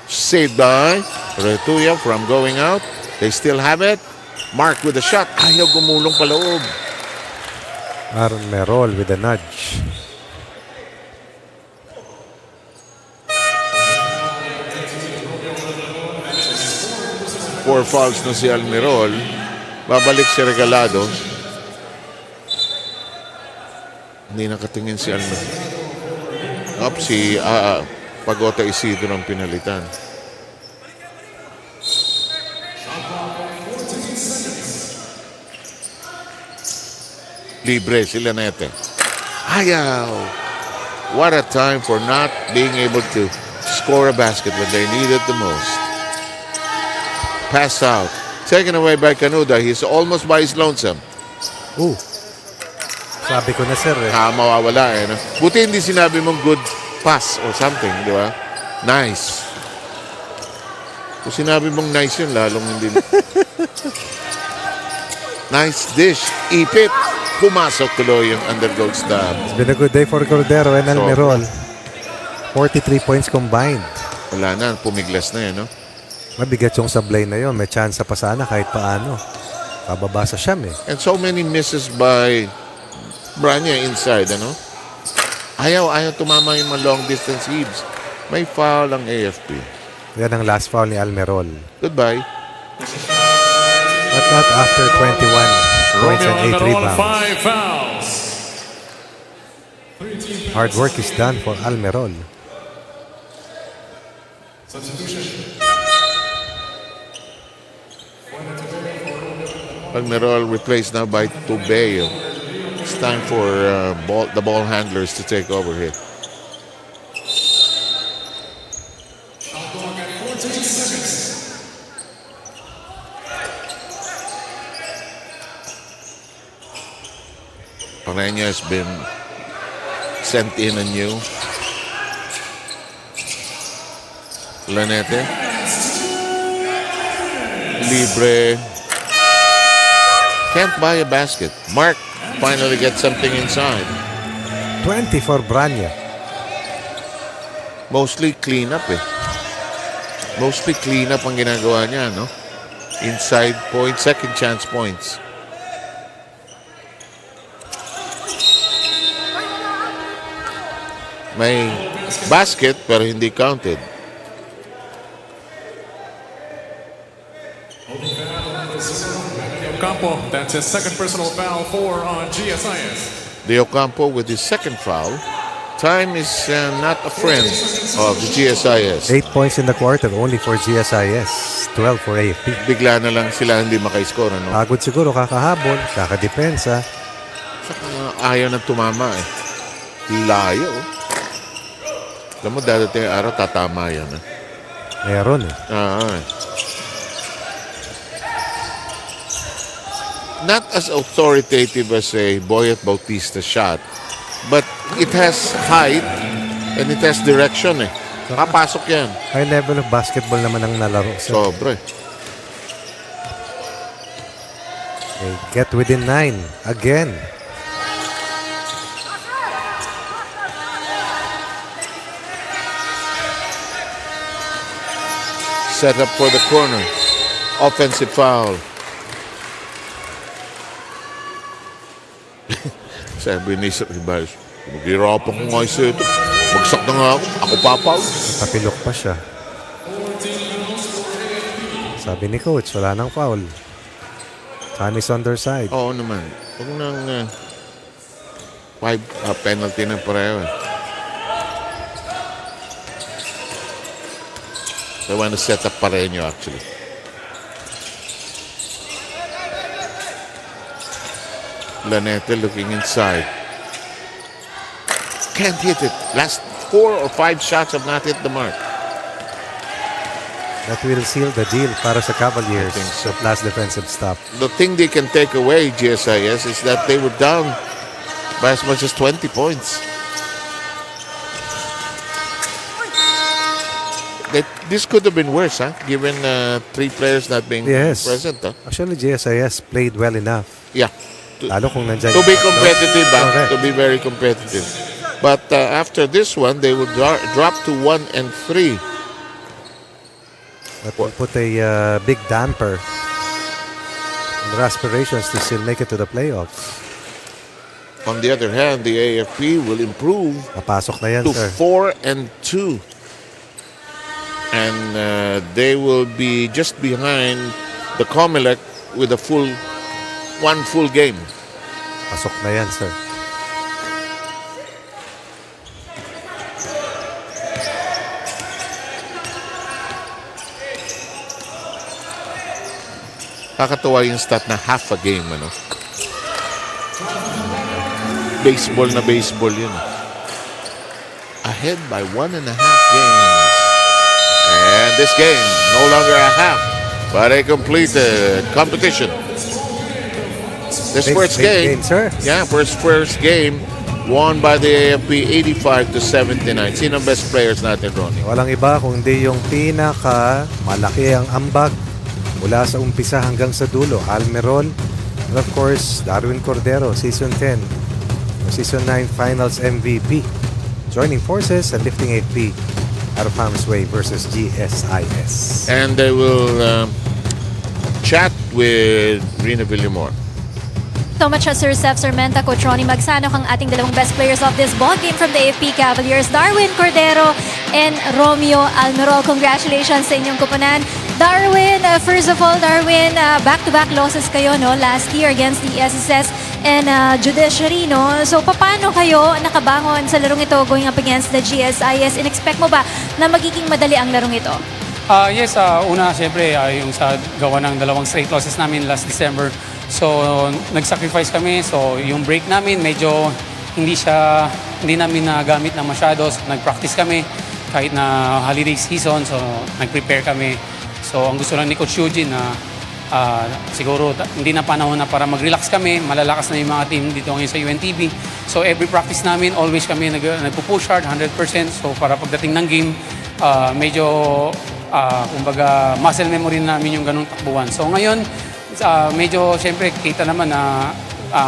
Saved by Retuya from going out. They still have it. Mark with a shot. Ayaw gumulong paloob. Aaron Merol with a nudge. Four fouls na si Almirol. Babalik si Regalado. Hindi nakatingin si Almirol. Si Pagota Isidro ang pinalitan. Libre sila nete. Ayaw! What a time for not being able to score a basket when they need it the most. Pass out. Taken away by Canuda. He's almost by his lonesome. Ooh. Sabi ko na, sir. Mawawala eh. No? Buti hindi sinabi mong good pass or something, di ba? Nice. Kung sinabi mong nice yun, lalong hindi. Nice dish. Ipit. Pumasok tuloy yung underdog stab. It's been a good day for Cordero and Almerol. 43 points combined. Wala na. Pumiglas na eh, no? Mabigat yung sablay na yun. May chance pa sana kahit paano. Pababa sa siyam eh. And so many misses by Branya inside, ano? Ayaw tumama yung mga long distance heaves. May foul ang AFP. Yan ang last foul ni Almerol. Goodbye. But not after 21 points and 8 rebounds. 5 fouls. Hard work is done for Almerol. Almerol replaced now by Tubeo. It's time for the ball handlers to take over here. Parenya has been sent in anew. Lanete. Libre. Can't buy a basket. Mark finally gets something inside. 20 for Branya. Mostly clean up eh. Mostly clean up ang ginagawa niya, no? Inside points, second chance points. May basket pero hindi counted. Ocampo, that's his second personal foul for on GSIS. De Ocampo with his second foul. Time is not a friend of the GSIS. 8 points in the quarter only for GSIS. 12 for AFP. Bigla na lang sila hindi maka-score, ano? Pagod siguro, kakahabol, kakadepensa. Saka ayaw na tumama eh. Layo. Alam mo, dadating araw, tatama yan. Eh. Meron eh. Not as authoritative as a Boyet Bautista shot, but it has height and it has direction eh. Nakapasok yan. High level of basketball naman ang nalaro. Sobre. They get within 9 again. Set up for the corner. Offensive foul. Sabi ni Ribas, maghirapan ko nga isa ito. Magsak na nga ako papaw. Tapilok pa siya. Sabi ni coach, wala nang foul. Time is on their side. Oo naman. Huwag nang 5 penalty ng pareho. They want to set up Pareño actually. Lanete looking inside. Can't hit it. Last 4 or 5 shots have not hit the mark. That will seal the deal para sa Cavaliers. I think so. That last defensive stop. The thing they can take away, GSIS, is that they were down by as much as 20 points. This could have been worse, huh? Given 3 players not being present. Huh? Actually, GSIS played well enough. Yeah. Lalo kung nandyan. To be competitive, Correct. to be very competitive. But after this one, they would drop to 1 and 3. That will put a big damper on their aspirations to still make it to the playoffs. On the other hand, the AFP will improve Napasok na yan, to sir. 4 and 2. And they will be just behind the Comelec with a one full game. Pasok na yan, sir. Kakatawa yung stat na half a game, ano? Baseball na baseball yun. Ahead by 1.5 games. And this game, no longer a half, but a completed competition. This first game, sir. Yeah, first game, won by the AFP 85-79. Sino ang best players natin, Ronnie? Walang iba kundi yung pinaka malaki ang ambag mula sa umpisa hanggang sa dulo. Almeron, and of course, Darwin Cordero, Season 10, Season 9 Finals MVP. Joining forces and lifting AFP out of harm's way versus GSIS. And they will chat with Rina Villamor. So much, Sir Seth Sarmenta, Coach Ronnie Magsanok, ang ating dalawang best players of this ball game from the AFP Cavaliers, Darwin Cordero and Romeo Almerol. Congratulations sa inyong kupunan. Darwin, first of all, Darwin, back-to-back losses kayo no last year against the SSS and Judiciary, no? So, paano kayo nakabangon sa larong ito going up against the GSIS? In-expect mo ba na magiging madali ang larong ito? Yes, una, siyempre, yung sa gawa ng dalawang straight losses namin last December. So, nag-sacrifice kami. So, yung break namin, medyo hindi namin nagamit na masyado. So, nag-practice kami kahit na holiday season. So, nag-prepare kami. So, ang gusto lang ni Coach Eugene na siguro hindi na panahon na para mag-relax kami. Malalakas na yung mga team dito ngayon sa UNTV. So, every practice namin, always kami nagpo-push hard, 100%. So, para pagdating ng game, medyo kumbaga muscle memory namin yung ganung takbuhan. So ngayon, medyo siyempre kita naman na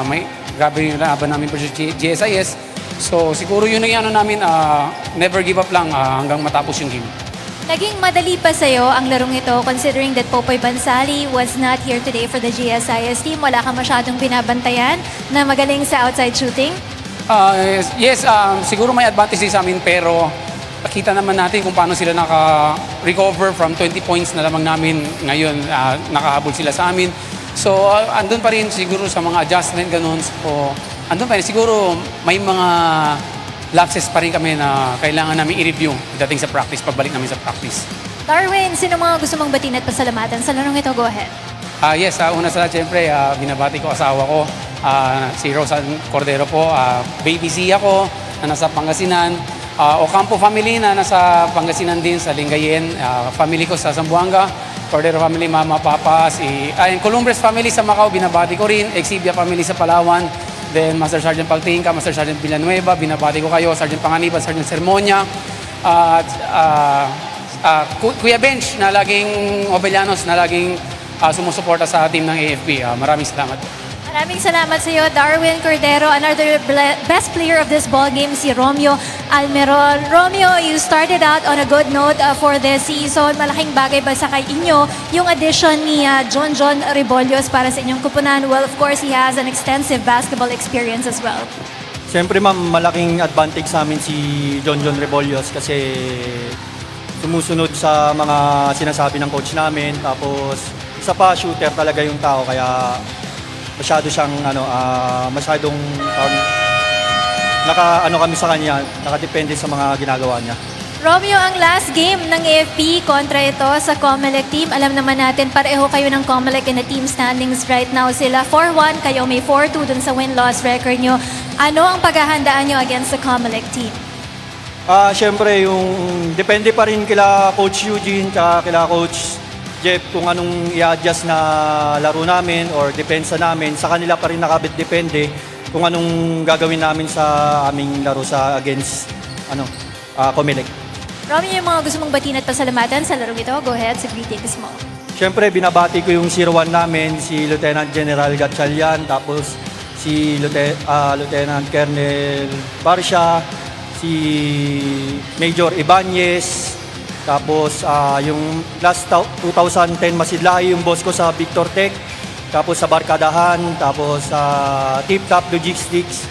may grabe yung laban namin versus GSIS. So siguro yun ang namin, never give up lang hanggang matapos yung game. Naging madali pa sa'yo ang larong ito considering that Popoy Bansali was not here today for the GSIS team. Wala ka masyadong binabantayan na magaling sa outside shooting? Yes, siguro may advantage din sa amin pero nakita naman natin kung paano sila naka-recover from 20 points na lamang namin ngayon. Nakahabol sila sa amin. So, andun pa rin siguro sa mga adjustment, ganun. So, andun pa rin. Siguro may mga lapses pa rin kami na kailangan namin i-review dating sa practice, pagbalik namin sa practice. Darwin, sino mga gusto mong batiin at pasalamatan sa larong ito? Go ahead. Yes, una sa lahat, siyempre, binabati ko asawa ko, si Rosan Cordero po, baby Zia ko, na nasa Pangasinan, Ocampo family na nasa Pangasinan din, sa Lingayen, family ko sa Zamboanga, Cordero family, mama, papa, Columbres family sa Macau, binabati ko rin, Exibia family sa Palawan, then Master Sergeant Paltingka, Master Sergeant Villanueva, binabati ko kayo, Sergeant Panganiban, Sergeant Sermonia, Kuya Bench na laging Obellanos na laging sumusuporta sa team ng AFP. Maraming salamat. Maraming salamat sa iyo, Darwin Cordero. Another best player of this ball game, si Romeo Almerol. Romeo, you started out on a good note for this season. Malaking bagay ba sa kay inyo yung addition ni John Rebollos para sa inyong kupunan? Well, of course, he has an extensive basketball experience as well. Siyempre ma'am, malaking advantage sa amin si John Rebollos kasi sumusunod sa mga sinasabi ng coach namin. Tapos isa pa, shooter talaga yung tao kaya masyado siyang masyadong kami sa kanya, nakadepende sa mga ginagawa niya. Romeo, ang last game ng AFP kontra ito sa Comelec team. Alam naman natin, pareho kayo ng Comelec in the team standings right now. Sila 4-1, kayo may 4-2 dun sa win-loss record nyo. Ano ang paghahandaan nyo against the Comelec team? Siyempre, yung depende pa rin kila Coach Eugene, kila Coach Jeff kung anong i-adjust na laro namin or depensa namin. Sa kanila pa rin nakabit-depende kung anong gagawin namin sa aming laro sa against Comelec. Romeo, yung mga gusto mong batiin at pasalamatan sa larong ito, go ahead sa greetings mo. Siyempre, binabati ko yung 01 namin, si Lieutenant General Gatchalian, tapos si Lieutenant Colonel Barsha, si Major Ibanez, tapos yung last 2010 Masidlahi, yung boss ko sa Victor Tech, tapos sa Barkadahan, tapos sa Tip Top Logistics,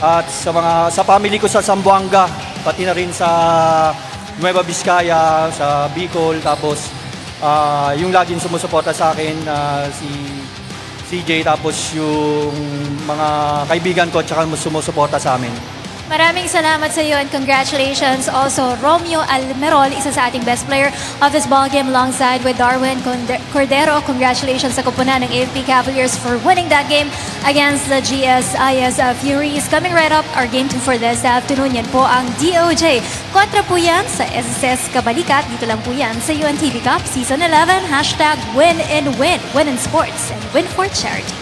at sa family ko sa Zamboanga, pati na rin sa Nueva Vizcaya, sa Bicol, tapos yung laging sumusuporta sa akin si CJ, tapos yung mga kaibigan ko at saka sumusuporta sa amin. Maraming salamat sa iyo and congratulations also Romeo Almerol, isa sa ating best player of this ball game alongside with Darwin Cordero. Congratulations sa kupunan ng AFP Cavaliers for winning that game against the GSIS Furies. Coming right up, our game 2 for this afternoon, yan po ang DOJ. Kontra po yan sa SSS Kabalikat. Dito lang po yan sa UNTV Cup Season 11. #win and win. Win in sports and win for charity.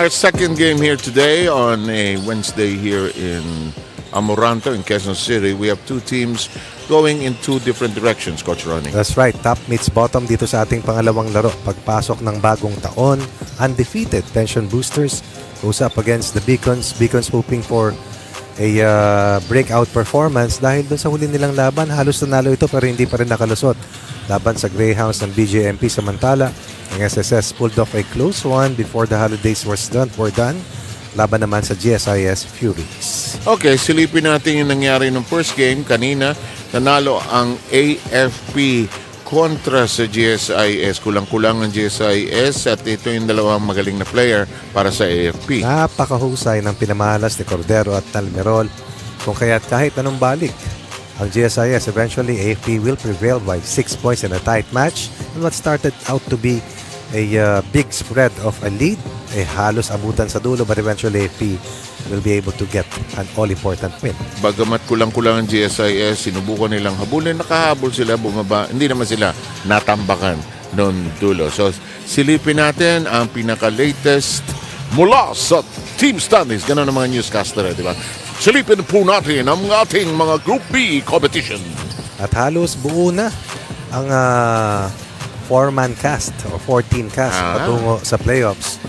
our second game here today on a Wednesday here in Amoranto in Quezon City. We have two teams going in two different directions, Coach Ronnie. That's right. Top meets bottom dito sa ating pangalawang laro. Pagpasok ng bagong taon, undefeated Pension Boosters goes up against the Beacons. Beacons hoping for a breakout performance dahil dun sa huli nilang laban, halos nanalo ito pero hindi pa rin nakalusot. Laban sa Greyhounds ng BJMP, samantala ang SSS pulled off a close one before the holidays were done. Laban naman sa GSIS Furies. Okay, silipin natin yung nangyari ng first game kanina. Nanalo ang AFP kontra sa GSIS. Kulang-kulang ang GSIS at ito yung dalawang magaling na player para sa AFP. Napakahusay ng pinamalas ni Cordero at Talmerol. Kung kaya't kahit anong balik, ang GSIS eventually AFP will prevail by 6 points in a tight match. And what started out to be a big spread of a lead, halos abutan sa dulo, but eventually AFP will be able to get an all-important win. Bagamat kulang-kulang ang GSIS, sinubukan nilang habulin, nakahabol sila, bumaba, hindi naman sila natambakan noong dulo. So, silipin natin ang pinaka-latest mula sa team standings. Ganun ang mga newscaster, di ba? Silipin po natin ang ating mga Group B competition. At halos buo na ang 4-man cast o 14 cast patungo sa playoffs.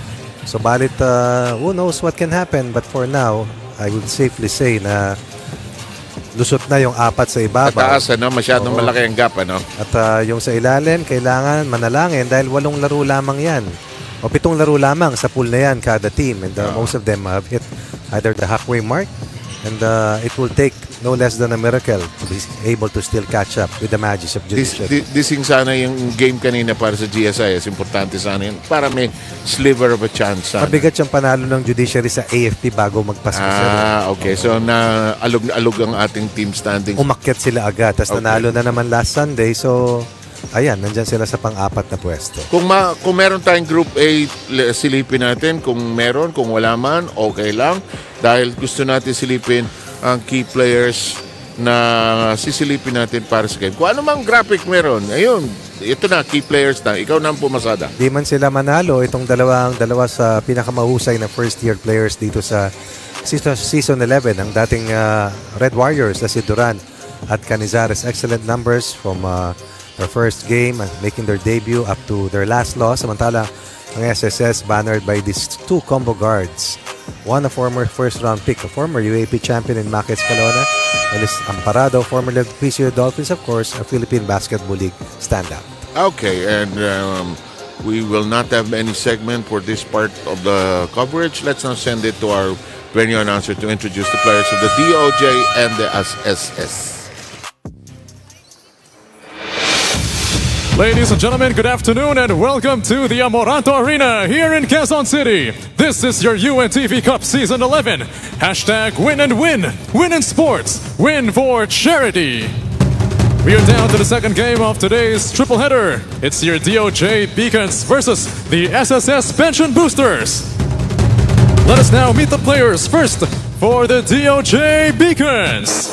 So balit, who knows what can happen, but for now, I would safely say na lusot na yung apat sa ibabaw. Mataas, ano? Masyadong malaki ang gap, ano? At yung sa ilalim, kailangan manalangin dahil 8 laro lamang yan. O 7 laro lamang sa pool na yan kada team. And most of them have hit either the halfway mark, and it will take no less than a miracle to be able to still catch up with the magic of judiciary. Dising sana yung game kanina para sa GSIS. Importante sana yun para may sliver of a chance sana. Mabigat yung panalo ng judiciary sa AFP bago magpasko. Okay. So, alog ang ating team standings. Umakyat sila agad. Tapos nanalo na naman last Sunday. So, ayan, nandyan sila sa pang-apat na pwesto. Kung meron tayong Group A, silipin natin. Kung meron, kung wala man, okay lang. Dahil gusto natin silipin ang key players na sisilipin natin para sa game. Kung ano mang graphic meron, ayun, ito na, key players na. Ikaw na ang pumasada. Di man sila manalo, itong dalawa sa pinakamahusay na first-year players dito sa Season 11, ang dating Red Warriors na si Duran at Canizares. Excellent numbers from their first game and making their debut up to their last loss. Samantala, ang SSS bannered by these two combo guards. One, a former first-round pick, a former UAP champion in Maquis Calona, and is Amparado, former PCO Dolphins, of course, a Philippine Basketball League standout. Okay, and we will not have any segment for this part of the coverage. Let's now send it to our venue announcer to introduce the players of the DOJ and the SSS. Ladies and gentlemen, good afternoon and welcome to the Amoranto Arena here in Quezon City. This is your UNTV Cup Season 11. Hashtag win and win. Win in sports. Win for charity. We are down to the second game of today's triple header. It's your DOJ Beacons versus the SSS Pension Boosters. Let us now meet the players. First, for the DOJ Beacons.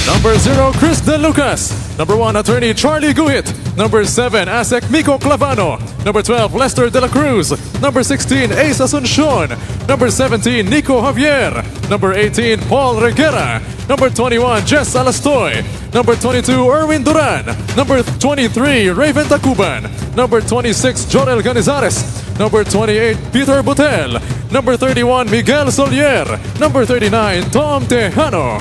Number 0, Chris De Lucas. Number 1, attorney Charlie Guhit. Number 7, ASEC Miko Clavano. Number 12, Lester De La Cruz. Number 16, Ace Asuncion. Number 17, Nico Javier. Number 18, Paul Reguera. Number 21, Jess Alastoy. Number 22, Erwin Duran. Number 23, Raven Tacuban. Number 26, Jorel Canizares. Number 28, Peter Butel. Number 31, Miguel Solier. Number 39, Tom Tejano.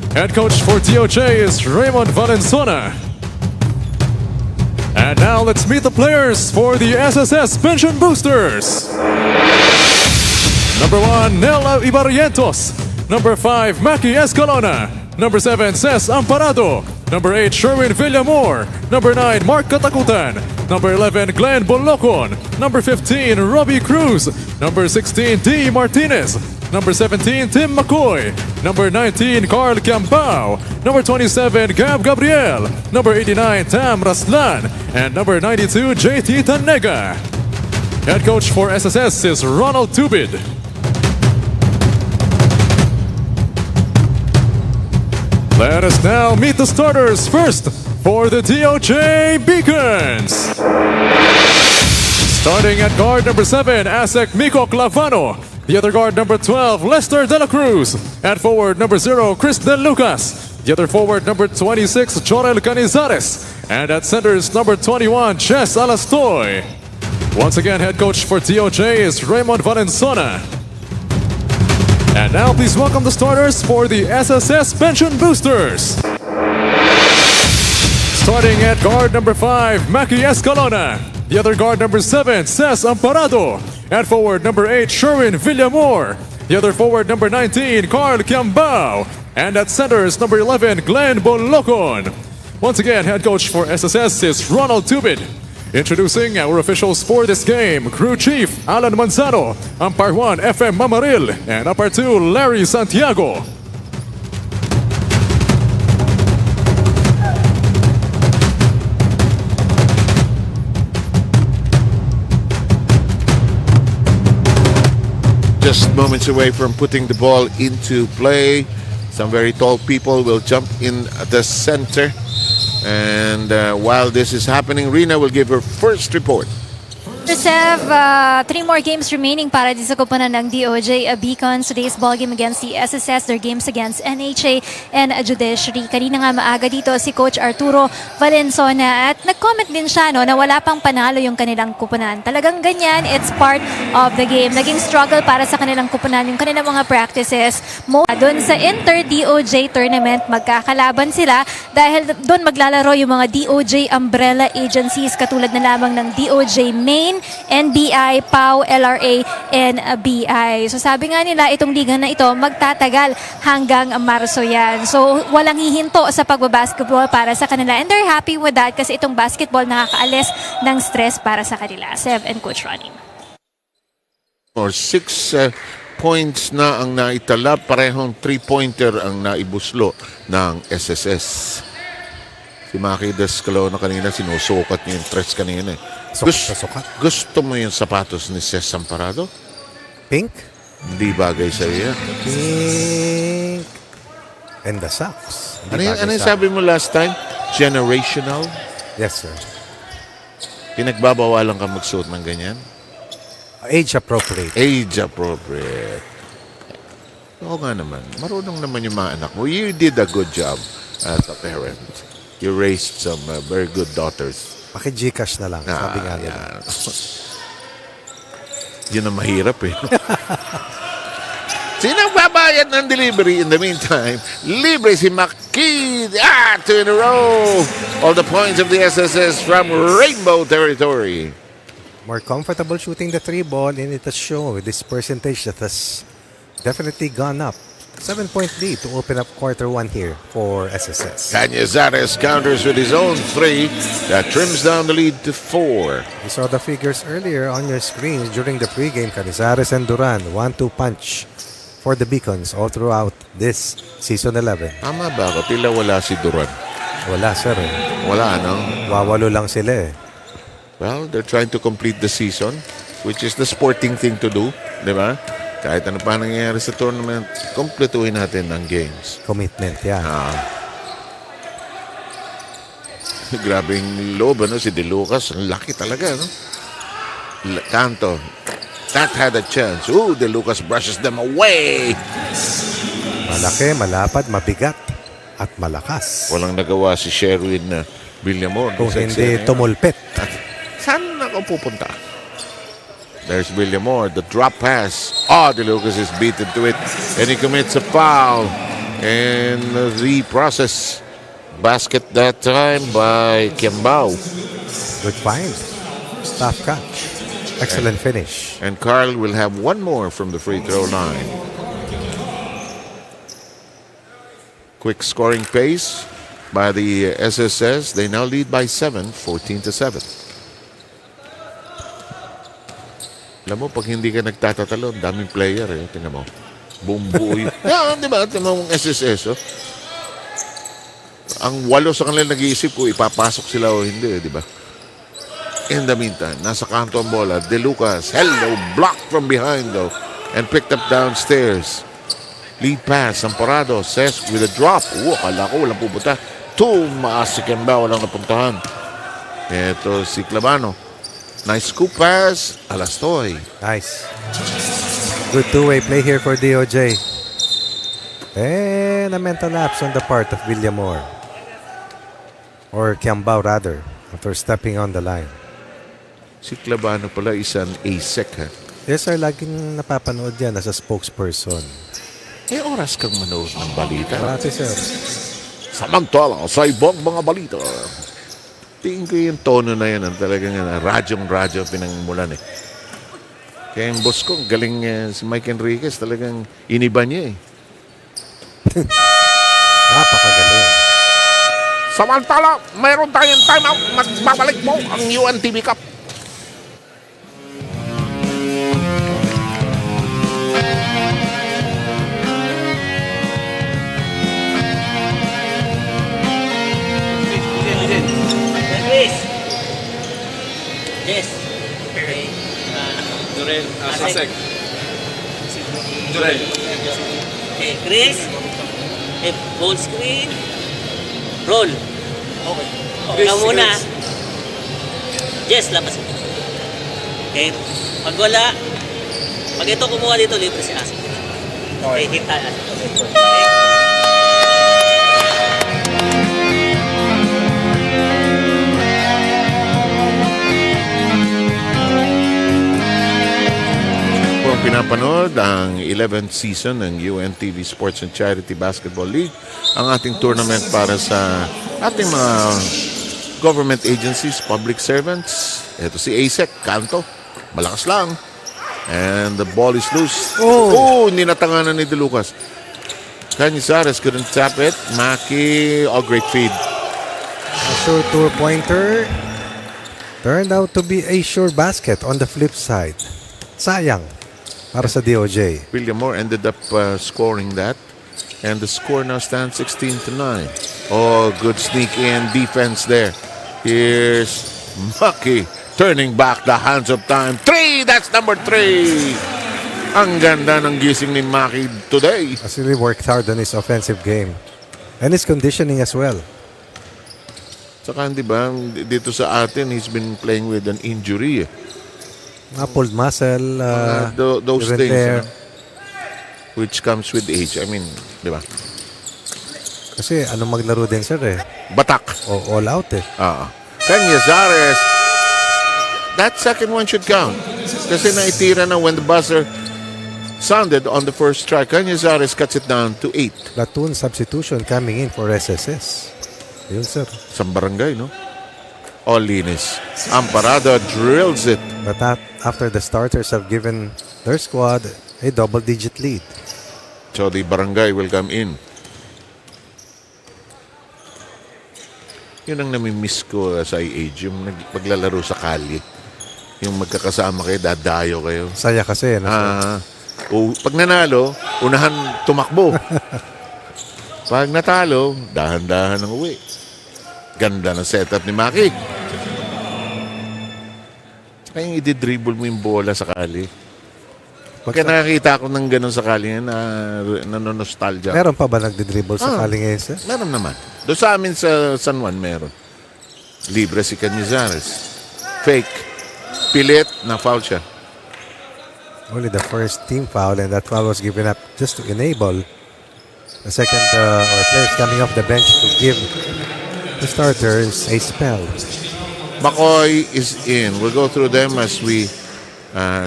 Head coach for DOJ is Raymond Valenzuela. And now let's meet the players for the SSS Pension Boosters. Number 1, Nela Ibarrientos. Number 5, Maki Escalona. Number 7, Ces Amparado. Number 8, Sherwin Villamor. Number 9, Mark Katakutan. Number 11, Glenn Bolocon. Number 15, Robbie Cruz. Number 16, D. Martinez. Number 17, Tim McCoy. Number 19, Carl Campao. Number 27, Gab Gabriel. Number 89, Tam Raslan. And number 92, JT Tanega. Head coach for SSS is Ronald Tubid. Let us now meet the starters. First, for the DOJ Beacons. Starting at guard number 7, Asek Miko Clavano. The other guard number 12, Lester De La Cruz. At forward number 0, Chris De Lucas. The other forward number 26, Jorel Canizares. And at centers number 21, Jess Alastoy. Once again, head coach for DOJ is Raymond Valenzuela. And now please welcome the starters for the SSS Pension Boosters. Starting at guard number 5, Maki Escalona. The other guard number 7, Ces Amparado. At forward number 8, Sherwin Villamor. The other forward number 19, Carl Kiambao. And at centers number 11, Glenn Bolocon. Once again, head coach for SSS is Ronald Tubid. Introducing our officials for this game, Crew Chief Alan Manzano, Umpire 1 FM Mamaril, and Umpire 2 Larry Santiago. Just moments away from putting the ball into play. Some very tall people will jump in the center. And while this is happening, Rina will give her first report. Reserve, 3 more games remaining para di sa koponan ng DOJ Beacons. Today's ball game against the SSS, their games against NHA and Judiciary. Kanina nga maaga dito si Coach Arturo Valenzuela at nag-comment din siya na wala pang panalo yung kanilang koponan. Talagang ganyan, it's part of the game. Naging struggle para sa kanilang koponan yung kanilang mga practices. Doon sa Inter-DOJ tournament, magkakalaban sila dahil doon maglalaro yung mga DOJ umbrella agencies katulad na lamang ng DOJ Maine, NBI, PAO, LRA, and BI. So sabi nga nila, itong liga na ito magtatagal hanggang Marso yan. So walang hihinto sa pagbabasketball para sa kanila. And they're happy with that kasi itong basketball nakakaalis ng stress para sa kanila. Sev and Coach Ronnie. Or 6 points na ang naitala, parehong 3-pointer ang naibuslo ng SSS. Si Maki Descalona kanina, sinusukat niya yung tres kanina. Gusto mo yung sapatos ni Ces Amparado? Pink? Hindi bagay sa iyo. Pink. And the socks. Ano yung sabi mo last time? Generational? Yes, sir. Pinagbabawalan ka magsuot ng ganyan? Age appropriate. Age appropriate. Oo nga naman. Marunong naman yung mga anak mo. You did a good job as a parent. You raised some very good daughters. Paki-Gcash na lang, sabi nga nila. Yun ang mahirap eh. Sino babayad ng delivery in the meantime? Libre si Maki. 2 in a row. All the points of the SSS from Rainbow Territory. More comfortable shooting the 3 ball, and it has shown with this percentage that has definitely gone up. 7-point lead to open up quarter 1 here for SSS. Canizares counters with his own 3 that trims down the lead to 4. You saw the figures earlier on your screens during the pregame. Canizares and Duran, 1-2 punch for the Beacons all throughout this season 11. Tama ba ako? Tila wala si Duran. Wala, sir. Wala, no? Wawalo lang sila eh. Well, they're trying to complete the season, which is the sporting thing to do, di ba? Kahit ano pa nangyayari sa tournament, kompletuhin natin ang games. Commitment, yeah. Grabing loob, ano? Si De Lucas, ang laki talaga, no? Canto. That had a chance. Ooh, De Lucas brushes them away. Malaki, malapad, mabigat, at malakas. Walang nagawa si Sherwin Villamor. Kung hindi tumulpit. Saan ako pupunta? There's Villamor, the drop pass. De Lucas is beaten to it, and he commits a foul. And the process basket that time by Kiambao. Good find. Tough catch. Excellent finish. And Carl will have one more from the free throw line. Quick scoring pace by the SSS. They now lead by 7, 14-7. Alam mo, pag hindi ka nagtatatalon, daming player eh. Tingnan mo. Bumbuy. Di ba? Tingnan mo ang SSS. Oh. Ang 8 sa kanila nag-iisip ko, ipapasok sila o hindi. Di ba? In the meantime, nasa kanto ang bola. De Lucas, hello, blocked from behind though. And picked up downstairs. Lead pass, Amparado, Ces with a drop. Akala ko walang pupunta. Tumaas si Kemba, walang napuntahan. Ito si Clavano. Nice scoop pass. Alastoy. Nice. Good two-way play here for DOJ. And a mental lapse on the part of Villamor. Or Kiambao rather, after stepping on the line. Si Clavano pala isang ASEC, ha? Yes sir, laging napapanood yan as a spokesperson. Eh, oras kang manood ng balita. Marati sir. Samantala, sa ibang mga balita. Tingin ko yung tono na yan, talagang radyong-radyo pinangmulan eh. Kaya yung boss ko, galing si Mike Enriquez, talagang iniba niya eh. Napakagaling. Samantala, mayroon tayong timeout. Magbabalik mo ang UNTV Cup. Chris. Yes. Okay. Durel, Sasek. Durel. Okay, Chris. Okay, full screen. Roll. Okay. Ikaw muna. Yes, labas. Okay. Pag wala, pag ito kumuha dito, libre si Asik. Okay, hit tayo. Okay. Pinapanood ang 11th season ng UNTV Sports and Charity Basketball League, ang ating tournament para sa ating mga government agencies, public servants. Ito si ASEC, kanto, malakas lang. And the ball is loose. Oh, hindi natanganan ni De Lucas. Canizares couldn't tap it. Maki, great feed. A sure two-pointer turned out to be a sure basket on the flip side. Sayang para sa DOJ. Villamor ended up scoring that. And the score now stands 16-9. Oh, good sneak in defense there. Here's Maki turning back the hands of time. 3! That's number 3! Ang ganda ng gising ni Maki today. Has really worked hard on his offensive game. And his conditioning as well. Saka, di ba, dito sa atin, he's been playing with an injury. Pulled muscle. Those things. Which comes with age. I mean, di ba? Kasi anong maglaro din sir eh. Batak. O all out eh. Canizares. That second one should count. Kasi naitira na when the buzzer sounded on the first strike. Canizares cuts it down to 8. Platoon substitution coming in for SSS. Yun sir. Isang barangay, no? All linis. Amparado drills it. But after the starters have given their squad a double-digit lead. So the barangay will come in. Yun ang namimiss ko sa age, yung paglalaro sa kalye. Yung magkakasama kayo, dadayo kayo. Saya kasi. Pag nanalo, unahan tumakbo. Pag natalo, dahan-dahan ang uwi. Ganda ng setup ni Maki. Kaya yung i-dribble mo yung bola sa kali. Kaya nakakita ko ng ganun sa kali na nanonostalgia. Meron pa ba nagdi-dribble sa kali ngayon sir? Meron naman. Doon sa amin sa San Juan, meron. Libre si Canizares. Fake. Pilit, na foul siya. Only the first team foul and that foul was given up just to enable the second or players coming off the bench to give the starters a spell. McCoy is in. We'll go through them as we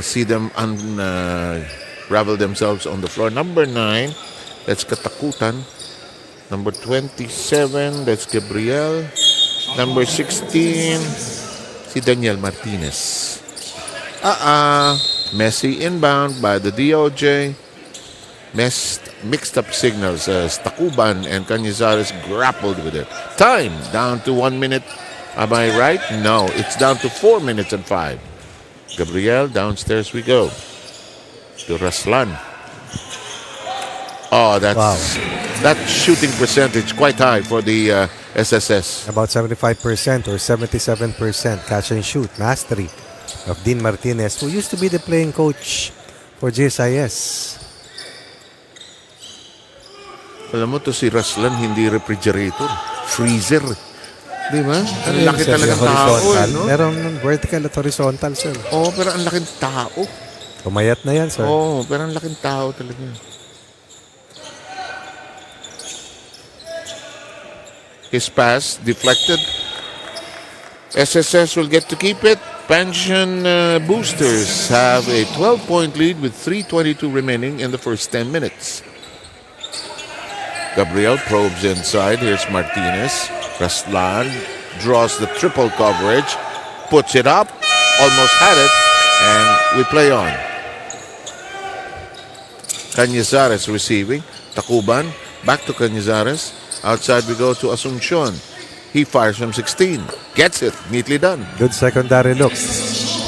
see them unravel themselves on the floor. Number 9, that's Katakutan. Number 27, that's Gabriel. Number 16, si Daniel Martinez. Messi inbound by the DOJ. Mixed up signals as Tacuban and Canizares grappled with it. Time down to 1 minute. Am I right? No, it's down to 4 minutes and 5. Gabriel, downstairs we go. To Raslan. Oh, that shooting percentage quite high for the SSS. About 75% or 77% catch and shoot mastery of Dean Martinez, who used to be the playing coach for GSIS. Alam mo to si Raslan, hindi refrigerator, freezer. Di ba? Ang Ano laki yun, sir? talagang Yung tao, horizontal? no? Meron vertical at horizontal, sir. Oo, pero ang laking tao. Pumayat na yan, sir. Oo, pero ang laking tao talaga. His pass deflected. SSS will get to keep it. Pension Boosters have a 12-point lead with 3:22 remaining in the first 10 minutes. Gabriel probes inside. Here's Martinez. Raslan draws the triple coverage. Puts it up. Almost had it. And we play on. Cañizares receiving. Tacuban. Back to Cañizares. Outside we go to Asuncion. He fires from 16. Gets it. Neatly done. Good secondary look.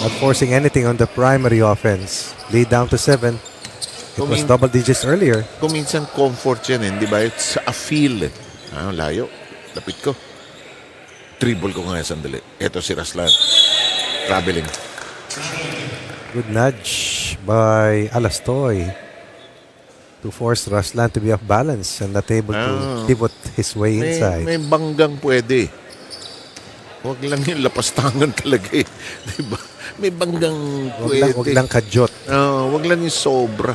Not forcing anything on the primary offense. Lead down to 7. It was double digits earlier. Kung minsan comfort yan, di ba? It's a feel. Layo. Lapit ko. Dribble ko nga sandali. Ito si Raslan. Traveling. Good nudge by Alastoy to force Raslan to be off balance and not able to pivot his way inside. May banggang pwede. Huwag lang yung lapastangan talaga eh. Diba? May banggang pwede. Huwag lang kadyot. Huwag lang yung sobra.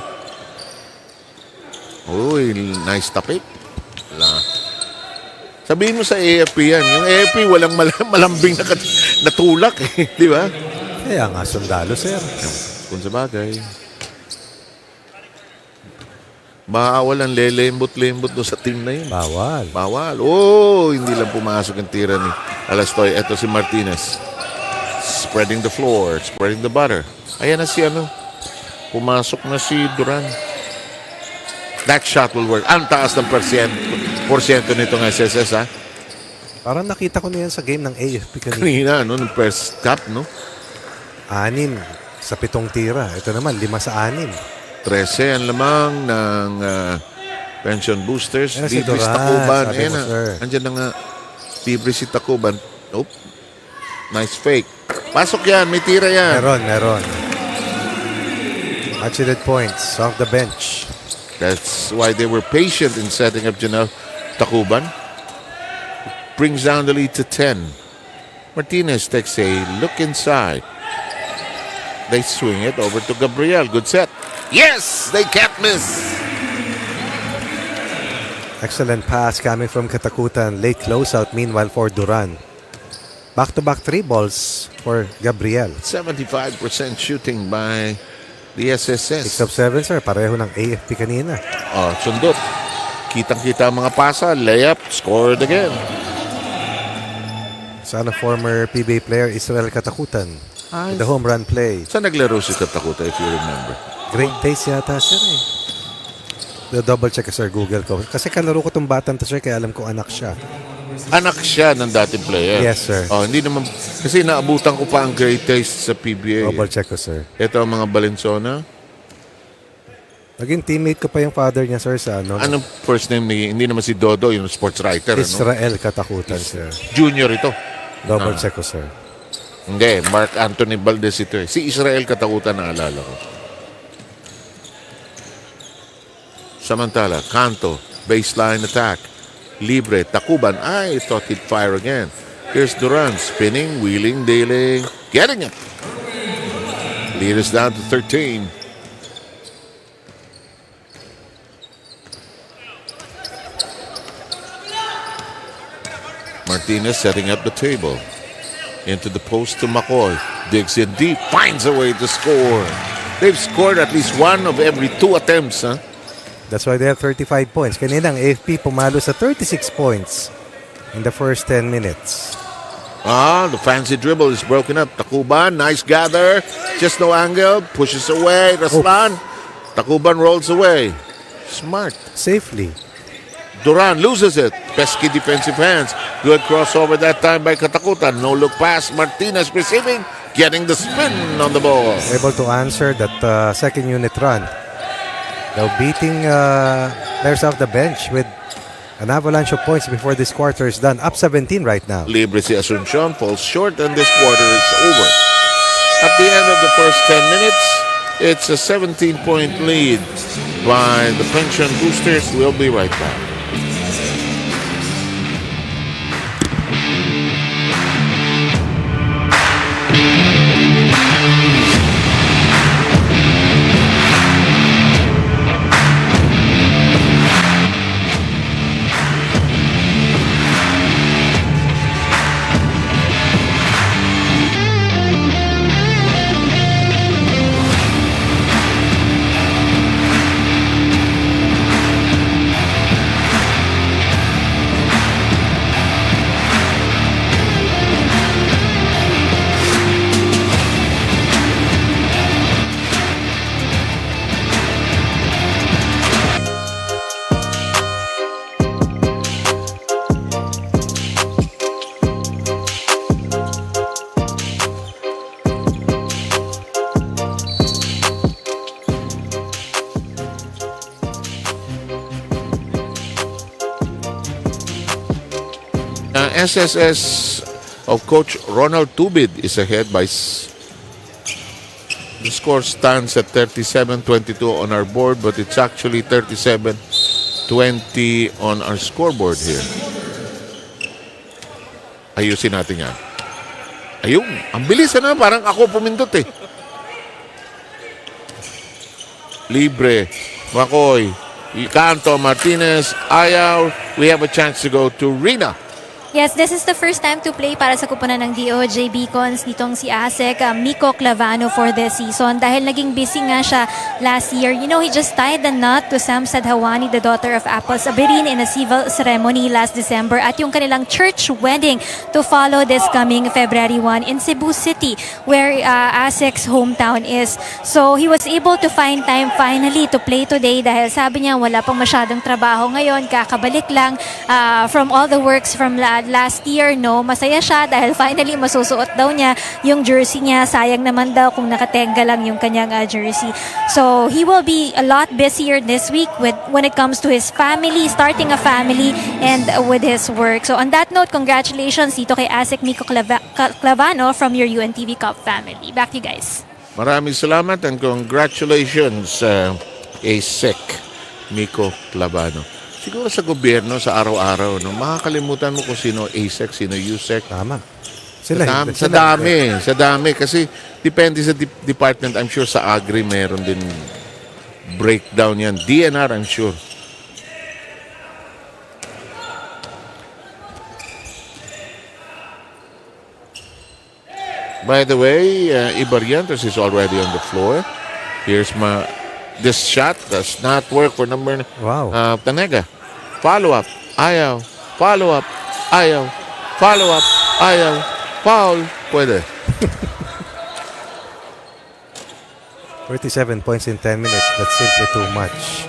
Uy, nice tapik. Sabihin mo sa AFP yan. Yung AFP walang malambing na tulak eh. Di ba? Kaya nga sundalo, sir. Kung sa bagay. Bawal ang lelembot-lembot doon sa team na yun. Bawal. Oh, hindi lang pumasok ang tira ni Alastoy. Ito si Martinez. Spreading the floor. Spreading the butter. Ayan na si pumasok na si Duran. That shot will work. Ang taas ng porsyento nito ng SSS, ha? Parang nakita ko na yan sa game ng AFP kanina. Nung first cup, no? 6 sa 7 tira. Ito naman, 5 sa 6. 13 ang lamang ng Pension Boosters. Si Libre si Duran, Tacuban. sabi Ayan mo, na. sir. Andiyan na nga. Libre si Tacuban. Nope. Nice fake. Pasok yan. May tira yan. Meron. Much-needed points off the bench. That's why they were patient in setting up Janelle Tacuban. Brings down the lead to 10. Martinez takes a look inside. They swing it over to Gabriel. Good set. Yes! They can't miss. Excellent pass coming from Katakutan. Late closeout meanwhile for Duran. Back-to-back 3 balls for Gabriel. 75% shooting by the SSS. 6 of 7, sir. Pareho ng AFP kanina. Sundot. Kitang-kita ang mga pasa. Layup. Scored again. Sana former PBA player Israel Katakutan. With the home run play. Saan naglaro si Katakutan if you remember? Great days yata, sir. The double check, sir, Google ko. Kasi kalaro ko itong batang to, sir, kaya alam ko anak siya. Anak siya ng dating player. Yes, sir. Hindi naman. Kasi naabutan ko pa ang great taste sa PBA. Double check ko, sir. Ito ang mga Valenzuela. Naging teammate ko pa yung father niya, sir, sa ano. Anong first name ni, hindi naman si Dodo, yung sports writer. Israel Katakutan, sir. Junior ito. Double check ko, sir. Hindi, Mark Anthony Valdez ito eh. Si Israel Katakutan na alala ko. Samantala, Canto, baseline attack. Libre, Tacuban. I thought he'd fire again. Here's Duran, spinning, wheeling, dealing, getting it. Lead is down to 13. Martinez setting up the table. Into the post to McCoy. Digs in deep, finds a way to score. They've scored at least one of every 2 attempts, huh? That's why they have 35 points. Kanina ang AFP pumalo sa 36 points in the first 10 minutes. The fancy dribble is broken up. Tacuban, nice gather. Just no angle. Pushes away. Raslan. Tacuban rolls away. Smart. Safely. Duran loses it. Pesky defensive hands. Good crossover that time by Katakutan. No look pass. Martinez receiving. Getting the spin on the ball. Able to answer that second unit run. Now beating players off the bench with an avalanche of points before this quarter is done. Up 17 right now. Libre si Asuncion falls short and this quarter is over. At the end of the first 10 minutes, it's a 17-point lead by the Pension Boosters. We'll be right back. SSS of Coach Ronald Tubid is ahead by... The score stands at 37-22 on our board, but it's actually 37-20 on our scoreboard here. Ayusin natin yan. Ayun, ang bilis na, parang ako pumindot eh. Libre, Makoy, Canto, Martinez, Ayaw. We have a chance to go to Rina. Yes, this is the first time to play para sa kupunan ng DOJ Beacons nitong si Asek Miko Clavano for this season dahil naging busy nga siya last year. You know, he just tied the knot to Sam Sadhawani, the daughter of Apple Sabirin, in a civil ceremony last December at yung kanilang church wedding to follow this coming February 1 in Cebu City where Asek's hometown is. So, he was able to find time finally to play today dahil sabi niya wala pang masyadong trabaho ngayon, kakabalik lang from all the works from last year, no? Masaya siya dahil finally masusuot daw niya yung jersey niya. Sayang naman daw kung nakatenga lang yung kanyang jersey. So, he will be a lot busier this week when it comes to his family, starting a family, and with his work. So, on that note, congratulations dito kay Asek Miko Clavano from your UNTV Cup family. Back to you guys. Maraming salamat and congratulations, Asek Miko Clavano. Siguro sa gobyerno, sa araw-araw, no, makakalimutan mo kung sino ASEC, sino USEC. Tama. Sa dami. Kasi depende sa department. I'm sure sa Agri meron din breakdown yan. DENR, I'm sure. By the way, Ibarientos is already on the floor. Here's this shot does not work for number Tanega. Follow up, Ayaw. Follow up, Ayaw. Follow up, Ayaw. Foul, pwede. 37 points in 10 minutes. That's simply too much.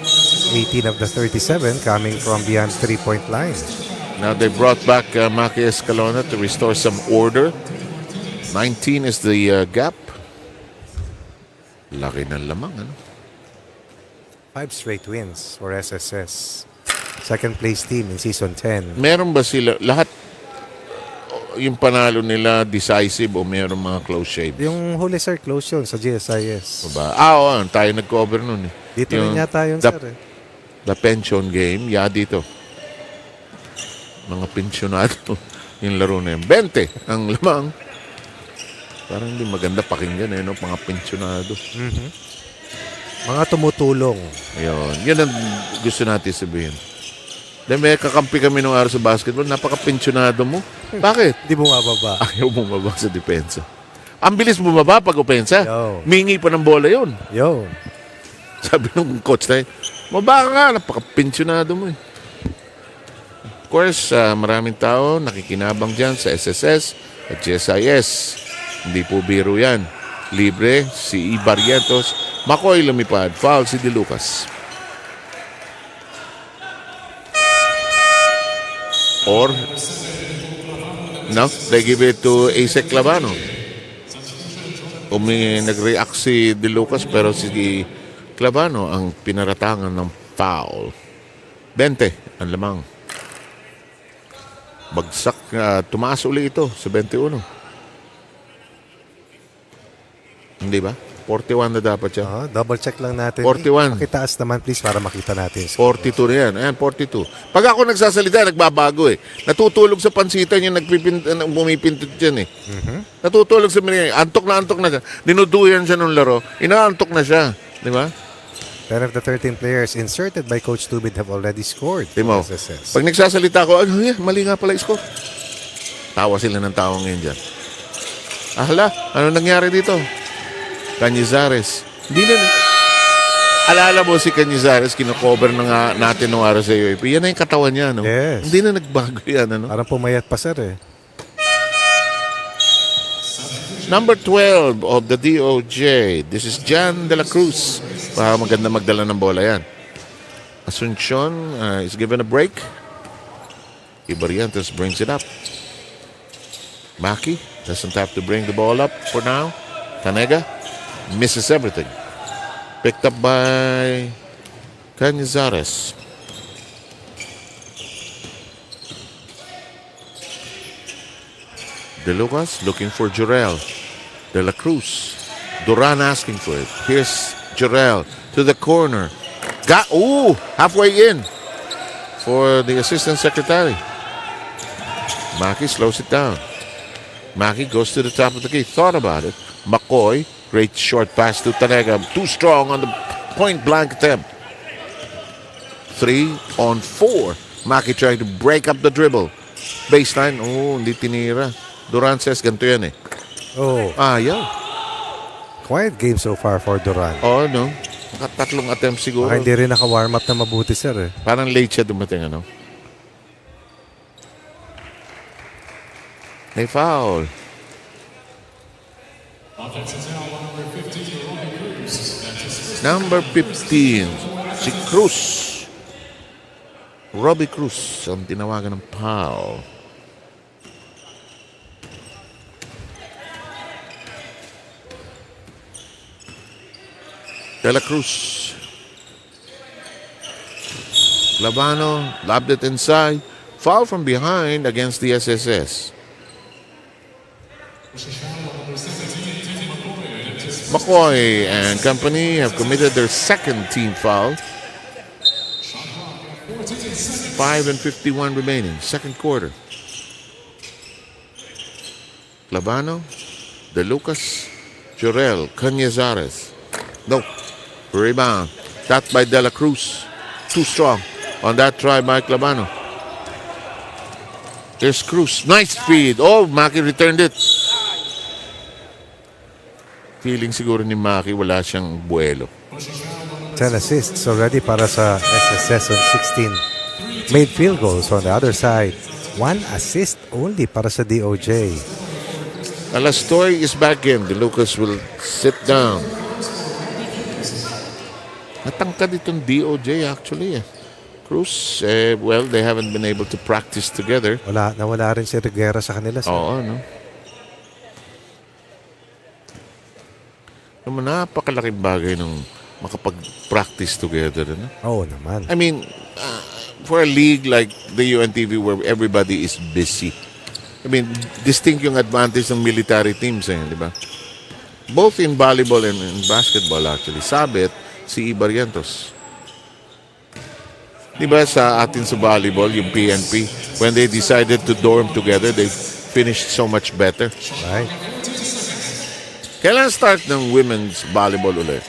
18 of the 37 coming from beyond 3-point line. Now they brought back Maki Escalona to restore some order. 19 is the gap. Laki ng lamang, ano? 5 straight wins for SSS. Second place team in season 10. Meron ba sila, lahat yung panalo nila decisive o meron mga close shave? Yung huli sir, close yun sa GSIS. Diba? Tayo nag-cover nun eh. Dito rin yata yun sir eh. The pension game, dito. Mga pensionado yung laro na yun. 20 ang lamang. Parang hindi maganda pakinggan eh, no? Mga pensionado. Mga tumutulong. Ayun. Yan ang gusto natin sabihin. Dahil may kakampi kami nung araw sa basketball, napaka-pensionado mo. Bakit? Di bumababa. Ayaw bumaba sa depensa. Ang bilis bumaba pag opensa. Yo. Mingi pa ng bola yun. Yo. Sabi ng coach na yun, mababa ka nga, napaka-pensionado mo eh. Of course, maraming tao nakikinabang dyan sa SSS at GSIS. Hindi po biro yan. Libre, si Ibarientos. Makoy lumipad. Foul si De Lucas. Or, no, they give it to Asek Clavano. Nag-react si De Lucas pero si Clavano ang pinaratangan ng foul. 20 ang lamang. Bagsak, tumaas uli ito sa 21. Hindi ba? 41 na dapat siya. Double check lang natin. 41. Pakitaas naman please para makita natin. 42 na yan. Ayan, 42. Pag ako nagsasalita, nagbabago eh. Natutulog sa pansitan yung bumipintot dyan eh. Natutulog sa mga, antok na siya. Dinuduyan siya nung laro. Inaantok na siya. Di ba? 10 of the 13 players inserted by Coach Tubid have already scored. Timo, pag nagsasalita ko, mali nga pala yung score. Tawa sila ng tawa ngayon dyan. Hala, ano nangyari dito? Cañizares. Hindi na. Alala mo si Cañizares, kino-cover na nga natin nung araw sa UAP. Yan na yung katawan niya, no? Yes. Hindi na nagbago yan, ano? Parang pumayat pa, sir, eh. Number 12 of the DOJ. This is Jan de la Cruz. Maganda magdala ng bola yan. Asuncion is given a break. Ibarientos brings it up. Maki doesn't have to bring the ball up for now. Tanega misses everything. Picked up by Cañizares. De Lucas looking for Jurel. De La Cruz. Duran asking for it. Here's Jurel to the corner. Halfway in for the assistant secretary. Maki slows it down. Maki goes to the top of the key. Thought about it. McCoy, great short pass to Tanega. Too strong on the point blank attempt. 3-on-4. Maki trying to break up the dribble. Baseline. Hindi tinira. Duran says ganito yan eh. Ayaw. Quiet game so far for Duran. No. Tatlong attempt siguro. Hindi rin naka-warm up na mabuti, sir. Parang late siya dumating, ano? May foul. Number 15. Si Cruz. Robbie Cruz ang tinawagan ng foul. De La Cruz. Labano lobbed it inside. Foul from behind against the SSS. McCoy and company have committed their second team foul. 5:51 remaining, second quarter. Labano, De Lucas, Jurel, Cañizares. No. Rebound. That by De La Cruz. Too strong on that try by Labano. Here's Cruz. Nice feed. Maki returned it. Feeling siguro ni Maki wala siyang buwelo. 10 assists already para sa SSS on 16 made field goals on the other side. 1 assist only para sa DOJ. Alastoy is back in. De Lucas will sit down. Natangkad itong DOJ actually. Cruz, they haven't been able to practice together. Nawala rin si Reguera sa kanila. No? Napakalaking bagay nung makapag-practice together. No? Naman. I mean, for a league like the UNTV where everybody is busy, I mean, distinct yung advantage ng military teams, di ba? Both in volleyball and in basketball actually. Sabit, si Barrientos. Di ba sa atin sa volleyball, yung PNP, when they decided to dorm together, they finished so much better. Right. Kailan start ng women's volleyball ulit?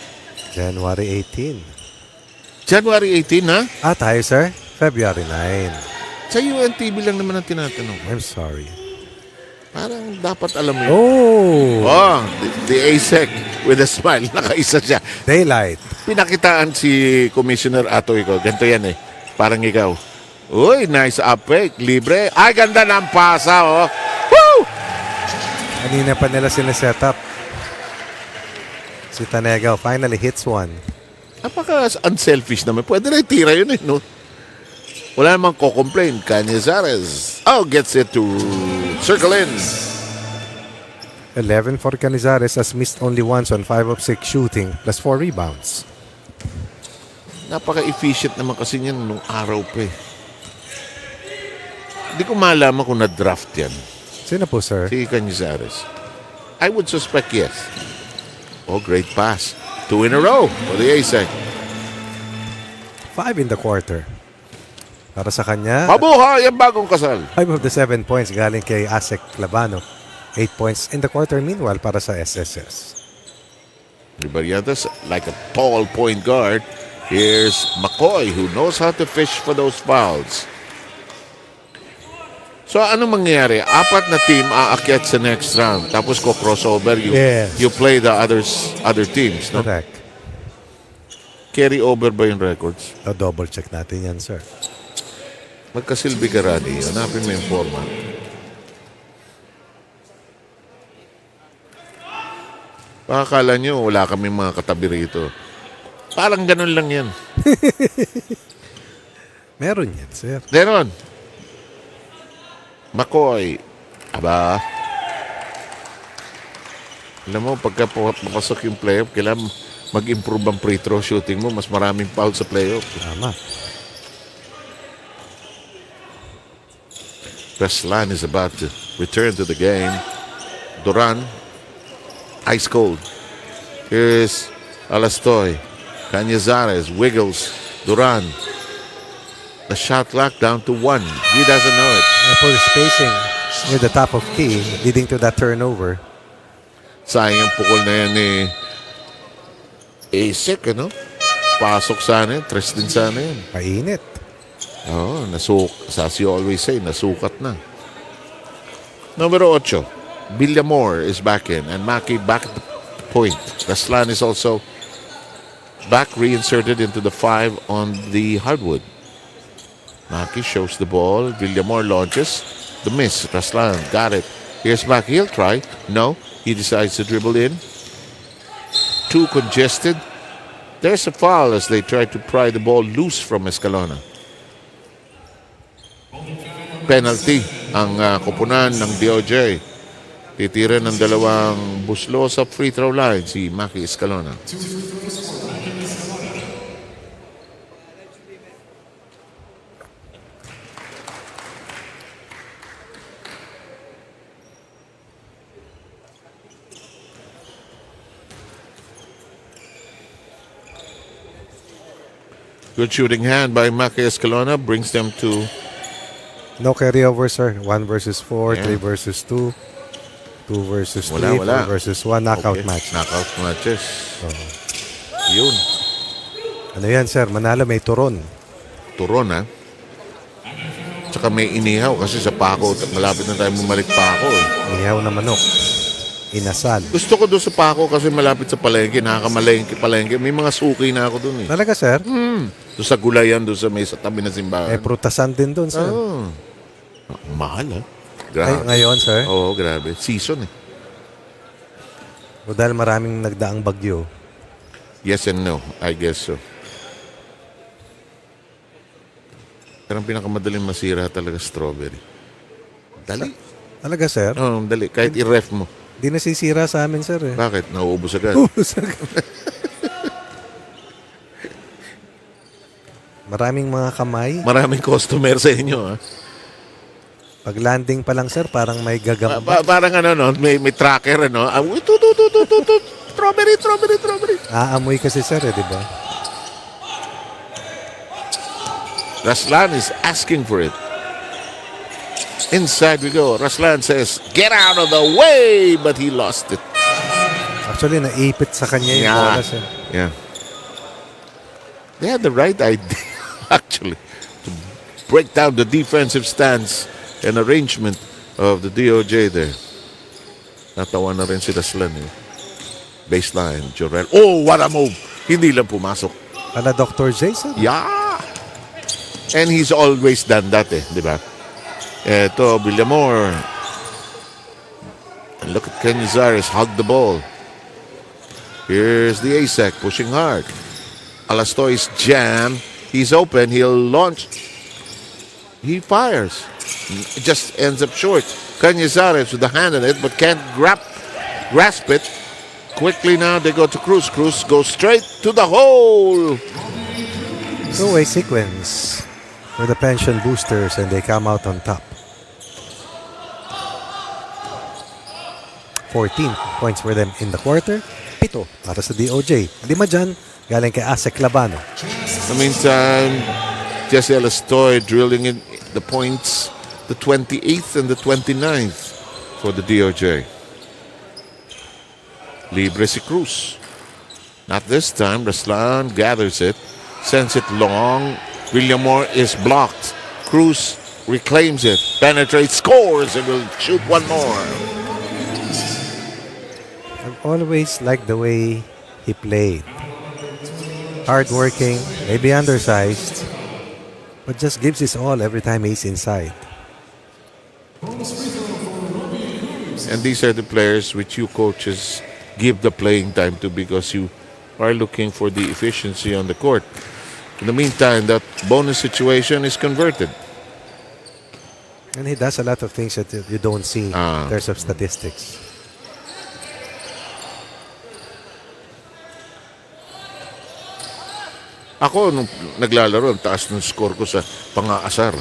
January 18. January 18, ha? Tayo, sir? February 9. Sa UNTV lang naman ang tinatanong. I'm sorry. Parang dapat alam mo yun. The ASEC with a smile. Nakaisa siya. Daylight. Pinakitaan si Commissioner Atoy ko. Ganito yan eh. Parang ikaw. Uy, nice up fake. Libre. Ay, ganda ng pasa, Woo! Kanina pa nila sinaset up. Si Tanega finally hits one. Napaka-unselfish naman. Pwede na itira yun no? Wala namang ko-complain. Cañizares. Gets it to circle in. 11 for Cañizares has missed only once on 5 of 6 shooting plus 4 rebounds. Napaka-efficient naman kasi niyan nung araw pa eh. Hindi ko malaman kung na-draft yan. Sino po, sir? Si Cañizares. I would suspect yes. Great pass. 2 in a row for the ASEC. 5 in the quarter. Para sa kanya, mabuhay ang bagong kasal. 5 of the 7 points galing kay ASEC Labano. 8 points in the quarter meanwhile para sa SSS. Barrientos like a tall point guard. Here's McCoy who knows how to fish for those fouls. So ano mangyayari? 4 na team aakyat sa next round. Tapos ko crossover you play the other teams, no? Correct. Carry over ba yung records? Double check natin yan, sir. Magkasilbi ka, Radi. Hanapin mo yung format. Pakakala nyo, wala kami mga katabi rito. Parang ganun lang yan. Meron yan, sir. Meron. McCoy. Aba. Alam mo, pagka papasok yung playoff, kailangan mag-improve ang free throw shooting mo. Mas maraming foul sa playoff. Tama. Preslan is about to return to the game. Duran, ice cold. Here's Alastoy. Cañizares wiggles. Duran. The shot clock down to 1. He doesn't know it. Poor spacing near the top of key, leading to that turnover. Sayang yung pukol na yan ni Asik, ano? Pasok sana yun. Tres din sana yun. Painit. Oo, as you always say, nasukat na. Numero 8. Villamor is back in. And Maki back at the point. Raslan is also back, reinserted into the 5 on the hardwood. Maki shows the ball. Villamor launches. The miss. Raslan got it. Here's Maki. He'll try. No. He decides to dribble in. Too congested. There's a foul as they try to pry the ball loose from Escalona. Penalty ang kupunan ng DOJ. Titira ng dalawang buslo sa free throw line si Maki Escalona. Good shooting hand by Maki Escalona brings them to... No carryover, sir. 1 versus 4, 3 versus 2, 2 versus 3, 4 versus 1. Knockout match. Knockout matches. Yun. Ano yan, sir? Manalo may turon. Turon, ha? Tsaka may inihaw kasi sa Paco. Malapit na tayo bumalik Paco. Inihaw na manok. Inasal. Gusto ko doon sa Paco kasi malapit sa palengke. Nakakamalengke. May mga suki na ako doon eh. Talaga, sir? Doon sa gulayan, doon sa may sa tabi na simbahan. Prutasan din doon, sir. Mahal, ha? Grabe. Ngayon, sir? Oo, grabe. Season, eh. O dahil maraming nagdaang bagyo. Yes and no. I guess so. Pero ang pinakamadaling masira talaga strawberry. Dali. Talaga, sir? Oo, dali. Kahit i-ref mo. Di nasisira sa amin, sir. Eh. Bakit? Nauubos agad. Maraming mga kamay. Maraming customer sa inyo, ha? Pag landing pa lang, sir, parang may gagamba. Parang ano, no? May tracker, ano? Strawberry. Aamoy kasi, sir, di ba? Raslan is asking for it. Inside we go. Raslan says, get out of the way! But he lost it. Actually, naipit sa kanya yung bola, sir. Yeah. They had the right idea, actually, to break down the defensive stance and arrangement of the DOJ there. Natawa na rin si Raslan, eh. Baseline, Jorel. Oh, what a move! Hindi lang pumasok. Ala Dr. Jason? Yeah! And he's always done that, eh, di ba? Eto, Villamor. And look at Cañizares hug the ball. Here's the ASEC pushing hard. Alastoy's jam. He's open. He'll launch. He fires. It just ends up short. Cañizares with the hand on it, but can't grasp it. Quickly now they go to Cruz. Cruz goes straight to the hole. Two-way sequence for the pension boosters, and they come out on top. 14 points for them in the quarter. 7 para sa DOJ. 5 dyan, galing kay Asek Labano. In the meantime, Jesse Alastoy drilling in the points, the 28th and the 29th for the DOJ. Libre si Cruz. Not this time. Raslan gathers it, sends it long. Villamor is blocked. Cruz reclaims it, penetrates, scores, and will shoot one more. I've always liked the way he played. Hardworking, maybe undersized, but just gives his all every time he's inside. And these are the players which you coaches give the playing time to because you are looking for the efficiency on the court. In the meantime, that bonus situation is converted. And he does a lot of things that you don't see in terms of statistics. Ako, nung naglalaro, ang taas ng score ko sa pang-aasar.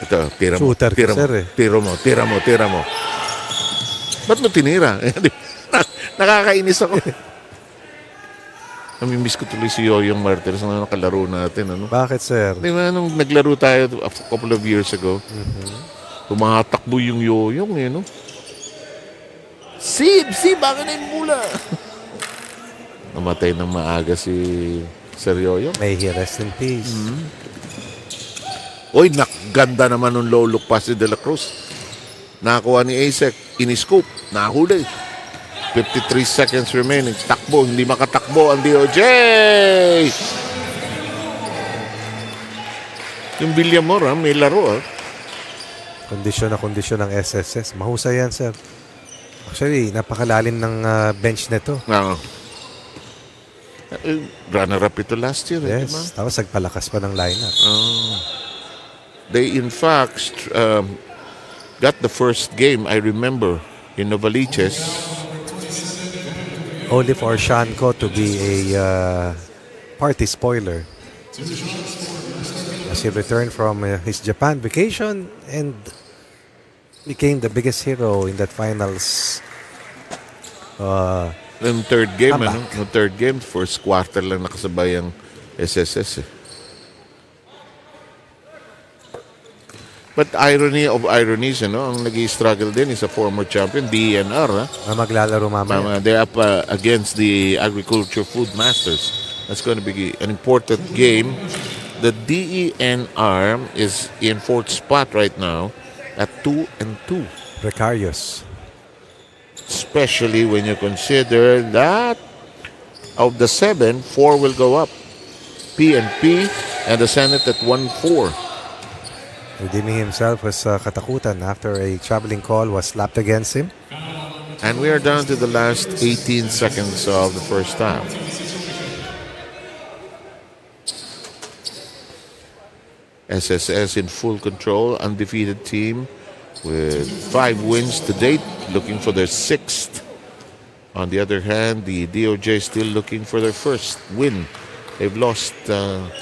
Ito, tira mo. Shooter, Tira mo, sir, eh. tira mo. Ba't mo tinira? Nakakainis ako. Namimiss ko tuloy si Yoyong Martires na nakalaro natin. Ano? Bakit, sir? Di ba, nung naglaro tayo a couple of years ago, tumatakbo yung Yoyong, eh, no? Sib, baka na yung mula. Namatay ng maaga si Sir Yoyong. May he rest in peace. Uy, ganda naman nung low look pass ni De La Cruz. Nakakuha ni Asek, in-scoop, nahuli. 53 seconds remaining. Takbo, hindi makatakbo ang DOJ. Yung Villamor, may laro. Kondisyon ng SSS. Mahusay yan, sir. Actually, napakalalim ng bench nito. Runner-up ito last year. Yes, diba? tapos nagpalakas pa ng lineup. They, in fact, got the first game, I remember, in Novaliches. Only for Shanko to be a party spoiler. As he returned from his Japan vacation and became the biggest hero in that finals. Yung third game, comeback. Yung third game, first quarter lang nakasabay ang SSS. But irony of ironies, ang nag-i-struggle din is a former champion, DENR. Maglalaro mamaya. They're up against the Agriculture Food Masters. That's going to be an important game. The DENR is in fourth spot right now at 2-2. Precarious. Especially when you consider that of the 7, 4 will go up. PNP and the Senate at 1-4. Redeeming himself was katakutan after a traveling call was slapped against him. And we are down to the last 18 seconds of the first half. SSS in full control, undefeated team with 5 wins to date, looking for their 6th. On the other hand, the DOJ still looking for their first win. They've lost 4.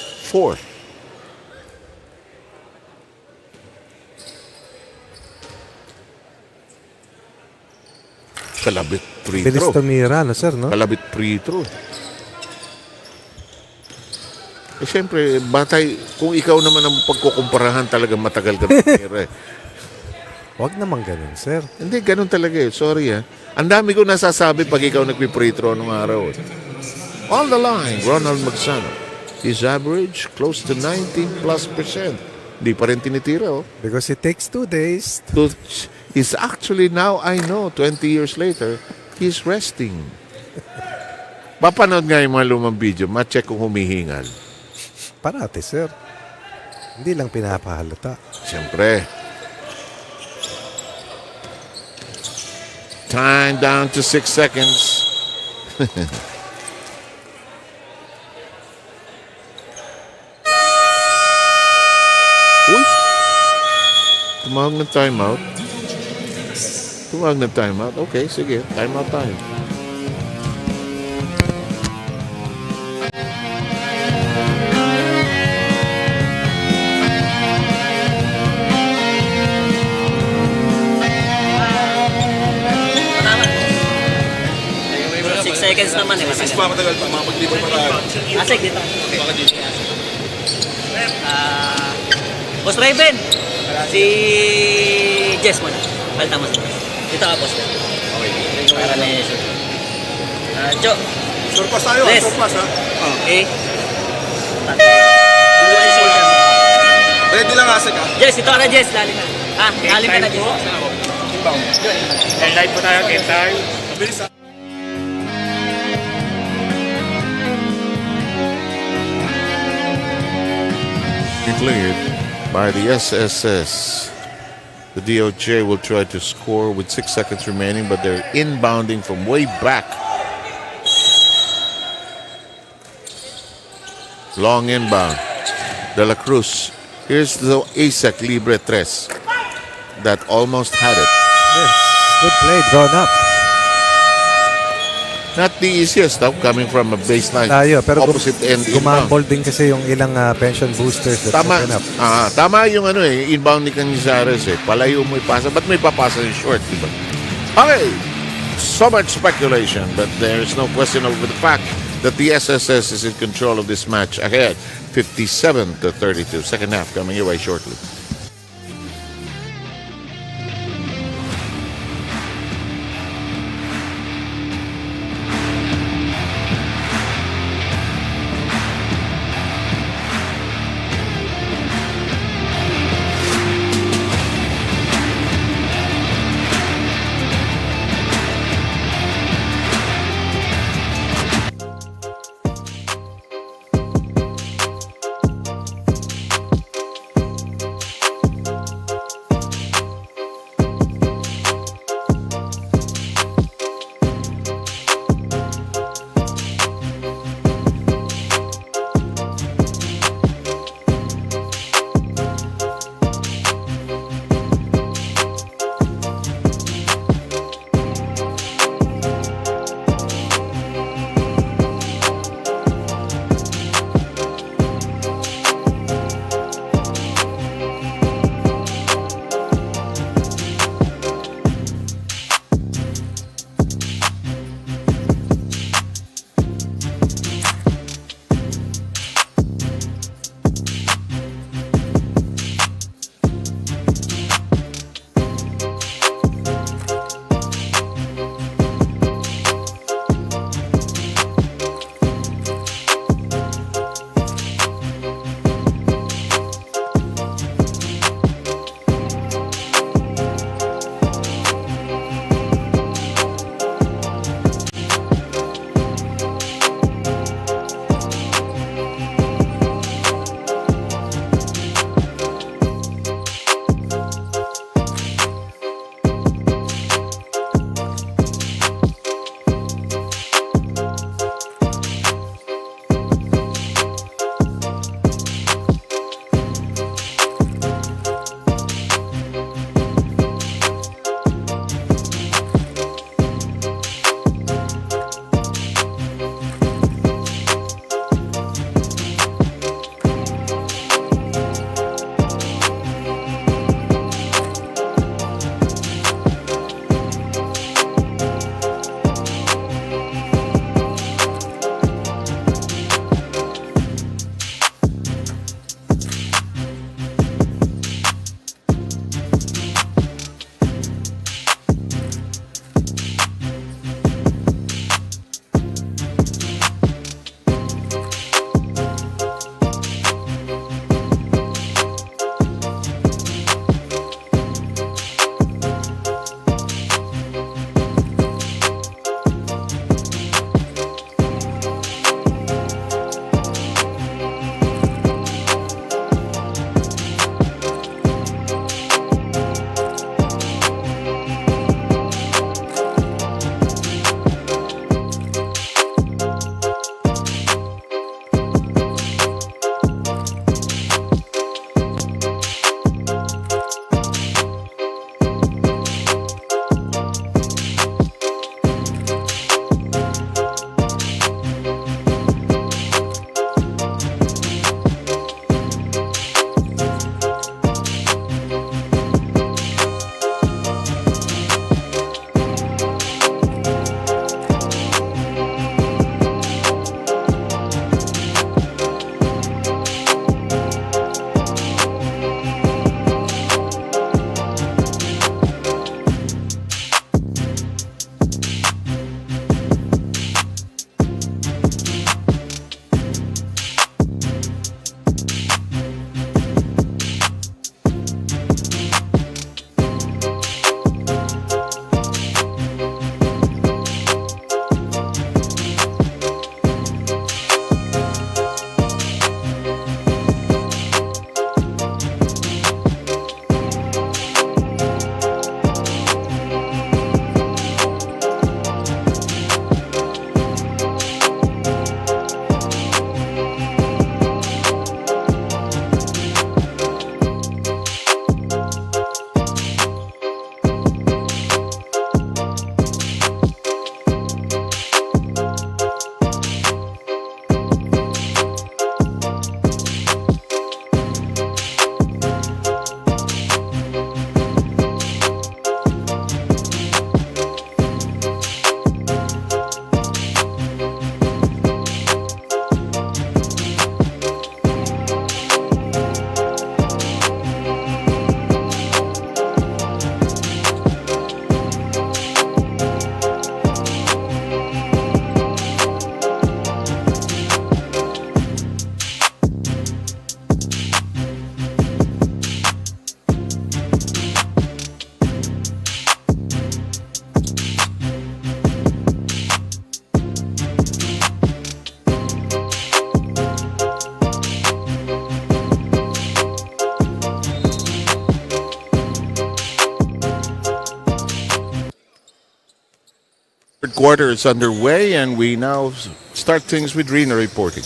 Kalabit free Bilis throw. tumira, sir, no? Kalabit free throw. Siyempre, batay, kung ikaw naman ang pagkukumparahan talaga matagal ka tumira. Huwag naman ganun, sir. Hindi, ganun talaga Sorry Ang dami ko nasasabi pag ikaw nagpi-free throw nung araw. On the line, Ronald Magsano. His average, close to 90+%. Hindi pa rin tinitira, Because it takes 2 days. He's actually now, I know, 20 years later, he's resting. Papanood nga yung mga lumang video, ma-check kung humihingal. Parati, sir. Hindi lang pinapahalata. Siyempre. Time down to 6 seconds. Uy! Tumawag ng timeout. Okay, sige. Timeout tayo. Seconds naman Matagal pa, mga paglibot pa tayo. Asik dito. Boss Raven. Si Jess mo na. Balta mo. Dito ka, boss. Okay. Para na yun. Jo. Surpass tayo, surpass ha. Okay. Ready lang asik ha. Jess, ito ka na Jess. Lalim na. Lalim ka na Jess. Live po tayo, game time. Bilis ha. Cleared by the SSS. The DOJ will try to score with 6 seconds remaining, but they're inbounding from way back. Long inbound. De La Cruz. Here's the ASEC Libre Tres that almost had it. Yes. Good play, drawn up. Not the easiest stuff coming from a baseline Pero opposite end inbound. gumambol din kasi yung ilang pension boosters that Tama, open up. tama yung inbound ni Canizares Palayo mo ipasa. Ba't may papasa yung short, diba? Okay, so much speculation, but there is no question over the fact that the SSS is in control of this match ahead, 57-32. Second half coming your way shortly. quarter is underway, and we now start things with Rina reporting.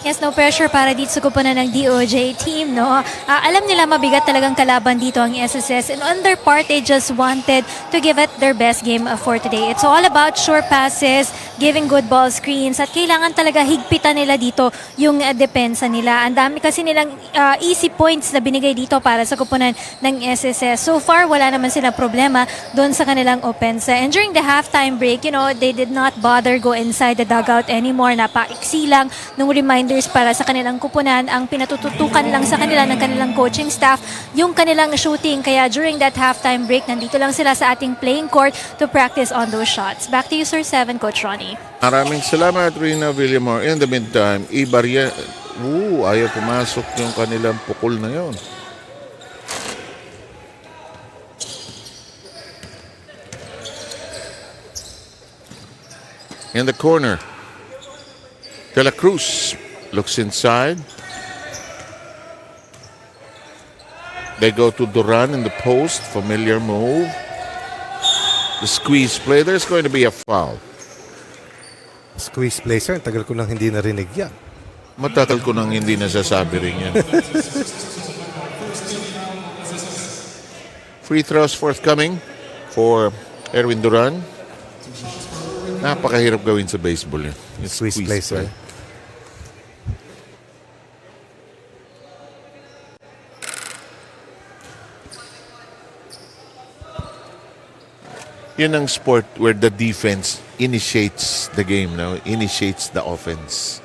Yes, no pressure para dito sa kupunan ng DOJ team, no? Alam nila mabigat talagang kalaban dito ang SSS, and on their part, they just wanted to give it their best game for today. It's all about sure passes, giving good ball screens, at kailangan talaga higpitan nila dito yung depensa nila. Ang dami kasi nilang easy points na binigay dito para sa kupunan ng SSS. So far, wala naman sila problema doon sa kanilang opensa. And during the halftime break, they did not bother go inside the dugout anymore. Napaiksi lang nung reminders para sa kanilang kupunan. Ang pinatututukan lang sa kanila ng kanilang coaching staff yung kanilang shooting. Kaya during that halftime break, nandito lang sila sa ating playing court to practice on those shots. Back to you, Sir 7, Coach Ronnie. Maraming salamat, Rina Villamor. In the meantime, ayaw pumasok yung kanilang pukol na yon. In the corner, De La Cruz looks inside. They go to Duran in the post. Familiar move. The squeeze play. There's going to be a foul. Squeeze play, sir. Tagal ko nang hindi narinig yan. Matatal ko nang hindi nasasabi rin yan. Free throws forthcoming for Erwin Duran. Napakahirap gawin sa baseball yun. Squeeze play, sir. Yun ang sport where the defense initiates the game now, initiates the offense.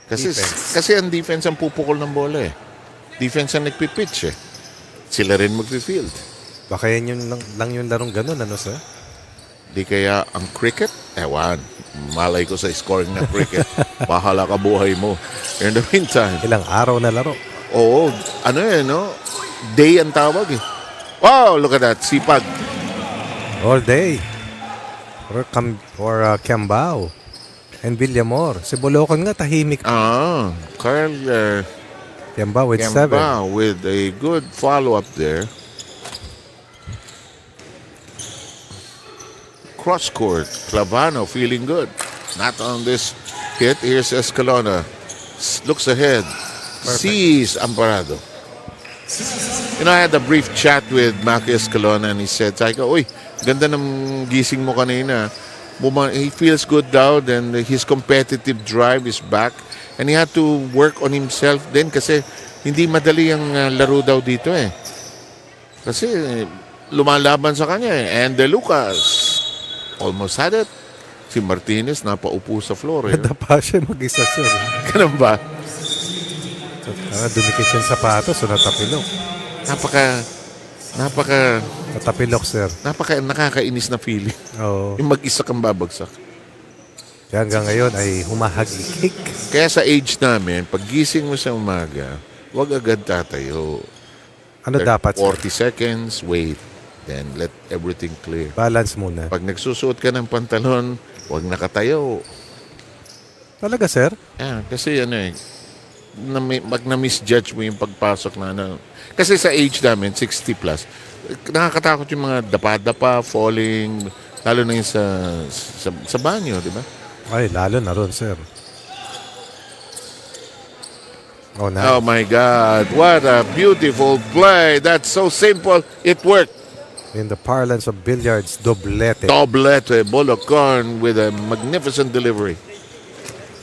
Kasi ang defense ang pupukol ng bola eh. Defense ang nagpipitch eh. Sila rin magpi-field. Baka yan lang yung larong ganun, ano sir? Di kaya ang cricket? Ewan. Malay ko sa scoring na cricket. Bahala ka buhay mo. In the meantime. Ilang araw na laro. Oo. Ano eh, no? Day ang tawag eh. Wow, look at that. Sipag. All day. Or Cambao. And Villamor. Si Bulacan nga tahimik. Carl Cambao with 7. With a good follow-up there. Cross court. Clavano feeling good. Not on this hit. Here's Escalona. Looks ahead. Perfect. Sees Amoranto. I had a brief chat with Maki Escalona and he said, uy, ganda ng gising mo kanina. He feels good daw, then his competitive drive is back. And he had to work on himself din kasi hindi madali ang laro daw dito eh. Kasi lumalaban sa kanya eh. And Lucas almost had it. Si Martinez napaupo sa floor eh. Nadapa siya mag-isa sir. Ganun ba? Dumikit siya yung sapatos so natapilok. Natapilok, sir. Nakakainis na feeling. Oo. Yung mag-isa kang babagsak. Kaya hanggang ngayon ay humahagikik. Kaya sa age namin, pag gising mo sa umaga, huwag agad tatayo. Ano dapat? 40 seconds, wait. Then let everything clear. Balance muna. Pag nagsusuot ka ng pantalon, huwag nakatayo. Talaga, sir? Kasi pag na-misjudge mo yung pagpasok na kasi sa age namin, 60 plus, nakakatakot yung mga dapa-dapa, falling, lalo na yung sa banyo, di ba? Ay, lalo na ron, sir. Oh, nice. Oh my God, what a beautiful play. That's so simple, it worked. In the parlance of billiards, doblete. Doblete, Bulacan with a magnificent delivery.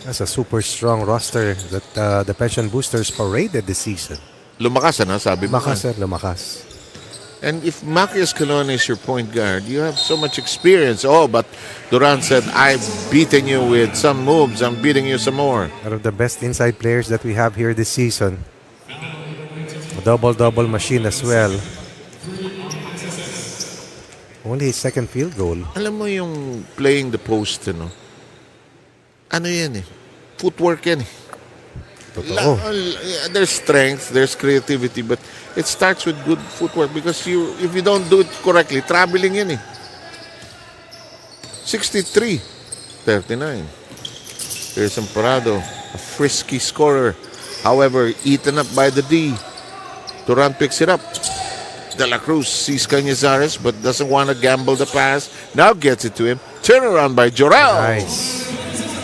That's a super strong roster that the Pension Boosters paraded this season. Lumakas sabi mo. Lumakas, sir, lumakas. And if Maki Escalona is your point guard, you have so much experience. Oh, but Duran said, I've beaten you with some moves. I'm beating you some more. One of the best inside players that we have here this season. A double-double machine as well. Only his second field goal. Alam mo yung playing the post, ano yan eh? Footwork yan eh. Totoo. There's strength, there's creativity, but it starts with good footwork because if you don't do it correctly, traveling yan eh. 63-39. Here's Amoranto, a frisky scorer. However, eaten up by the D. Duran picks it up. De La Cruz sees Cañizares but doesn't want to gamble the pass. Now gets it to him. Turnaround by Jorel. Nice.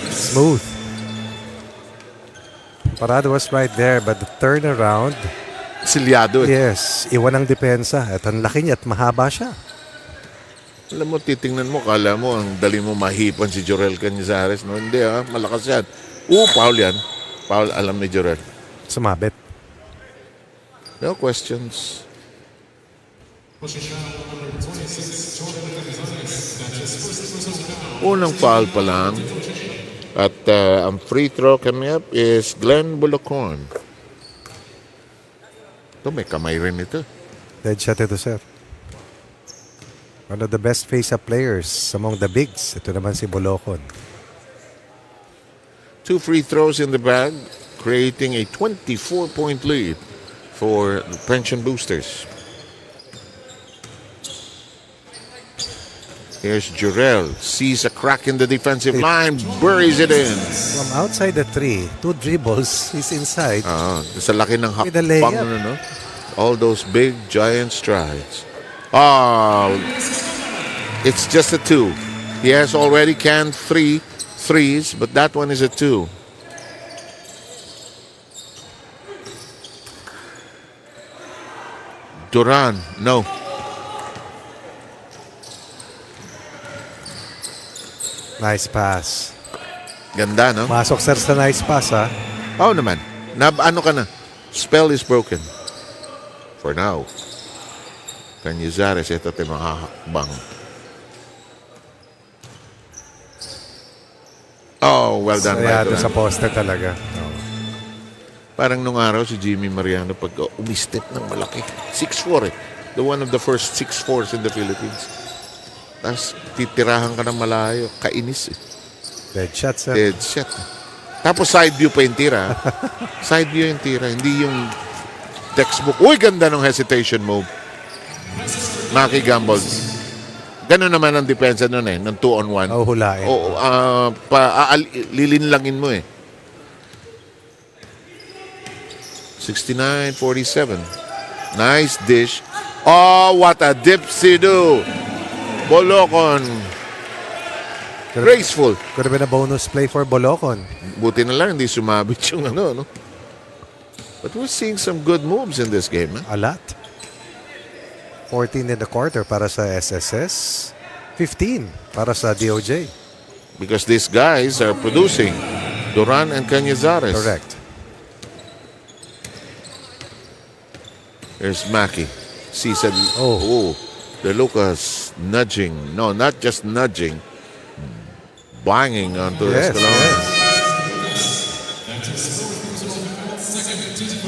Smooth. Parado was right there, but the turnaround, Silyado eh. yes, iwan ang depensa. At ang laki niya at mahaba siya. Alam mo, titingnan mo, kala mo, ang dali mo mahipan si Jorel Cañizares. No, hindi ha, malakas yan. Foul yan. Foul, alam ni Jorel. Sumabit. No questions. Unang foul pa lang. At ang free throw coming up is Glenn Bulocon. Ito, may kamay rin ito. Dead shot ito, sir. One of the best face-up players among the bigs. Ito naman si Bolocon. 2 free throws in the bag, creating a 24-point lead for the Pension Boosters. Here's Jorel, sees a crack in the defensive line, buries it in. From outside the 3, 2 dribbles, he's inside. Sa laki ng With a hakbang, layup. no? All those big, giant strides. It's just a 2. He has already canned 3 threes, but that one is a 2. Duran, no. Nice pass. Ganda, no? Masok, sir, sa nice pass, ha? Oo naman. Ano ka na? Spell is broken. For now. Cañizares, ito tayo makahakbang. Oh, well done. Sayado sa poster talaga. Parang nung araw si Jimmy Mariano pag umistep ng malaki. 6'4" eh. The one of the first 6'4s in the Philippines. Tapos titirahan ka ng malayo. Kainis eh. Dead shot, sir. Dead shot. Tapos side view pa yung tira. Side view yung tira. Hindi yung textbook. Uy, ganda ng hesitation move. Maki Gamble. Ganun naman ang depensa nun eh. Ng 2-on-1. Oh, hulain. Oo. Lilinlangin mo eh. 69-47. Nice dish. Oh, what a dipsy-do. Bolocon. Graceful. Could have been a bonus play for Bolocon. Buti na lang, hindi sumabit yung no? But we're seeing some good moves in this game. A lot. 14 in the quarter para sa SSS. 15 para sa DOJ. Because these guys are producing. Duran and Cañizares. Correct. There's Maki. Season. Oh. De Lucas nudging. No, not just nudging. Banging onto Escalona. Yes.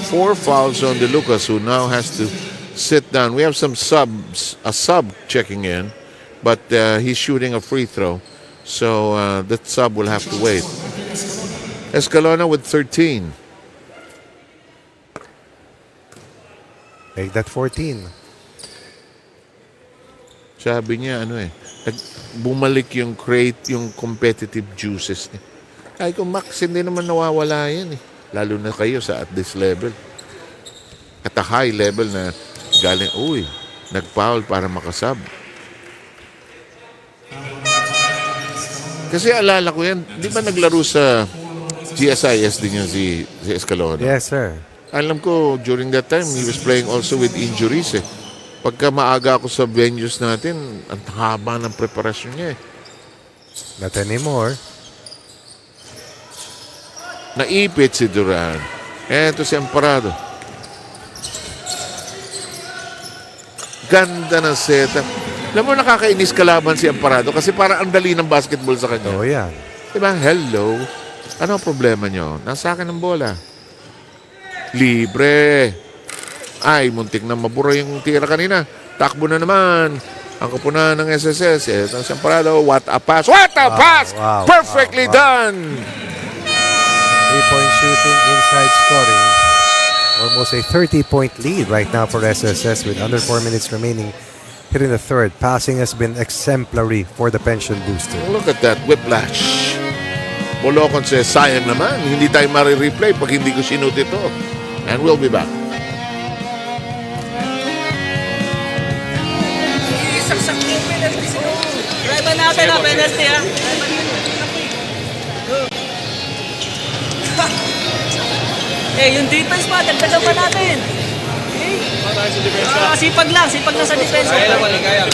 4 fouls on De Lucas, who now has to sit down. We have some subs, a sub checking in, but he's shooting a free throw. So that sub will have to wait. Escalona with 13. Make that 14. Sabi niya, bumalik yung competitive juices niya. Ay ko, Max, hindi naman nawawala yan eh. Lalo na kayo at this level. At a high level na galing, nag-foul para makasab. Kasi alala ko yan, di ba naglaro sa GSIS din yung si Escalona? Yes, sir. Alam ko, during that time, he was playing also with injuries eh. Pagka maaga ako sa venues natin, ang haba ng preparasyon niya eh. Not anymore. Naipit si Duran. Eto si Amoranto. Ganda ng setup. Alam mo, nakakainis kalaban si Amoranto kasi parang ang dali ng basketball sa kanya. Oh, yan. Diba? Hello. Ano ang problema nyo? Nasa akin ang bola. Libre. Ay, muntik na mabura yung tira kanina. Takbo na naman. Ang kapunan ng SSS. Ito si Amoranto. What a pass. What a pass! Wow, Perfectly done! 3-point shooting, inside scoring. Almost a 30-point lead right now for SSS with under 4 minutes remaining here in the third. Passing has been exemplary for the Pension Booster. Look at that whiplash. Bolocon says, sayang naman. Hindi tayo marireplay pag hindi ko sinut ito. And we'll be back. Isaksak yung penalty. Drive natin ha, penalty ha. Yung defense pa, dagdagan pa natin. Sipag lang sa defense. Kaya.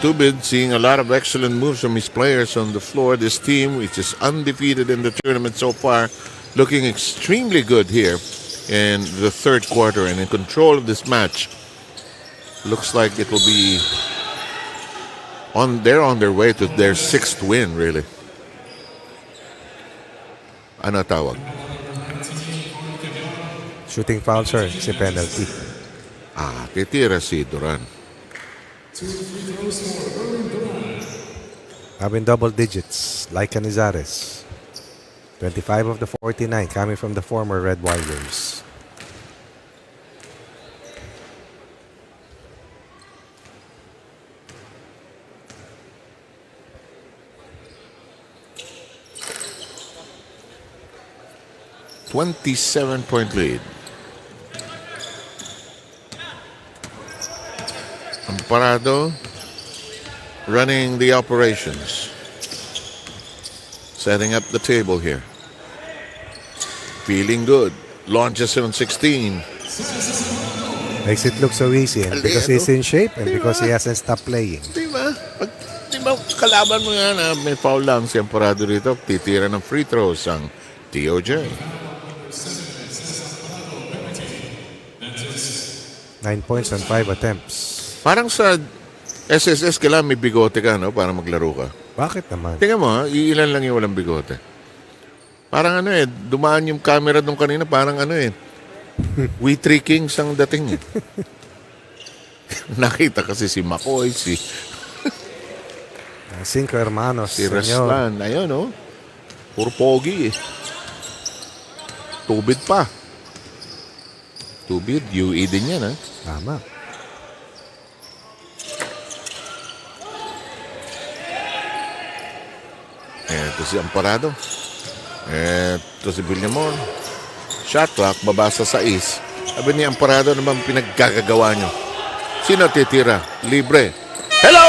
Tubid seeing a lot of excellent moves from his players on the floor. This team, which is undefeated in the tournament so far, looking extremely good here in the third quarter and in control of this match. Looks like it will be they're on their way to their 6th win, really. Ano tawag? Shooting foul, sir. Si penalty. Titira si Duran. Having double digits, like Canizares. 25 of the 49 coming from the former Red Warriors. .point lead. Amoranto running the operations. Setting up the table here. Feeling good. Launches on 16. Makes it look so easy. And because he's in shape and because he hasn't stopped playing. Diba kalaban mo nga na may foul lang si Amoranto rito. Titira ng free throws ang TOJ. 9 points on 5 attempts. Parang sa SSS kailangan may bigote ka, no? Para maglaro ka. Bakit naman? Tingnan mo, iilan lang yung walang bigote. Parang dumaan yung camera nung kanina, parang We Three Kings ang dating Nakita kasi si McCoy, si Cinco Hermanos. si Raslan. Ayun, no? Puro pogi Tubid pa. Tubid, UE din yan, ha? Tama. Ito si Amoranto. Ito si Villamor. Shot clock, babasa sa is. Sabi ni Amoranto naman pinaggagawa nyo. Sino titira? Libre. Hello!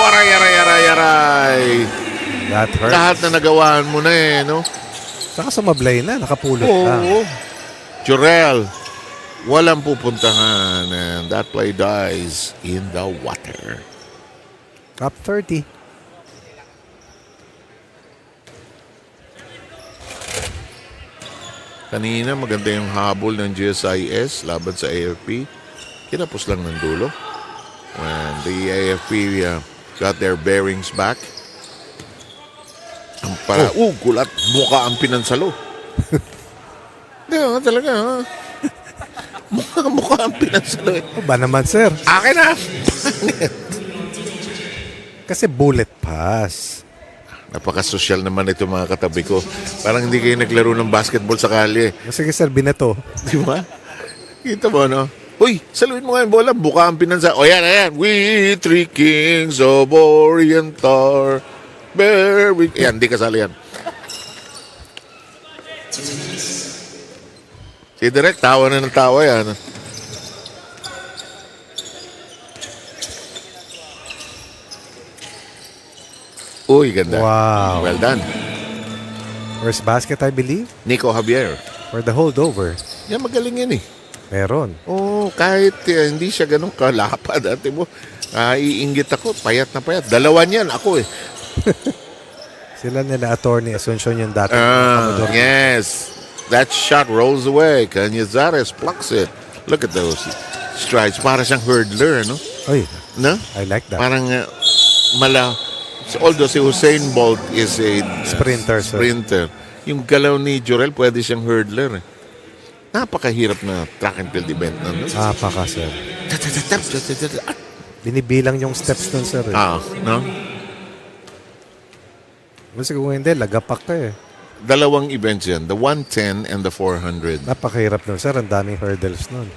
Aray! That hurts. Lahat na nagawaan mo na no? Saka sumablay na, nakapulot lang. Jurel, walang pupuntahan and that play dies in the water. Top 30. Kanina maganda yung habol ng GSIS laban sa AFP. Kinapos lang ng dulo. When the AFP got their bearings back. Gulat. Mukha ang pinansalo. Hindi, talaga. Mukha ang pinansalo. Ba naman, sir? Akin na. Kasi bullet pass. Napaka-social naman ito mga katabi ko. Parang hindi kayo naglaro ng basketball sa kalye. Sige, sir, binato. Di ba? Kita mo, no? Uy, saluin mo nga yung bola. Buka ang pinansa. O yan. We Three Kings of Orientar. Yan, di kasali yan. Si Direk, tawa na ng tawa yan. Uy, ganda. Wow. Well done. First basket, I believe. Nico Javier. For the holdover. Yan, magaling yan eh. Meron. Kahit hindi siya ganun kalapad. Ate mo, iinggit ako. Payat na payat. Dalawa niyan, ako eh. Sila nila attorney Asuncion yung dati. Yes. That shot rolls away. Canizares plucks it. Look at those strides. Para siyang hurdler, no? Oy. No? I like that. Parang although si Usain Bolt is a sprinter. Yung galaw ni Jorel, pwede siyang hurdler. Napakahirap na track and field event. No? Napaka, sir. Binibilang yung steps nun, sir. No? Kasi kung hindi, lagapak ka eh. Dalawang events yan. The 110 and the 400. Napakahirap nun, sir. Ang daming hurdles nun.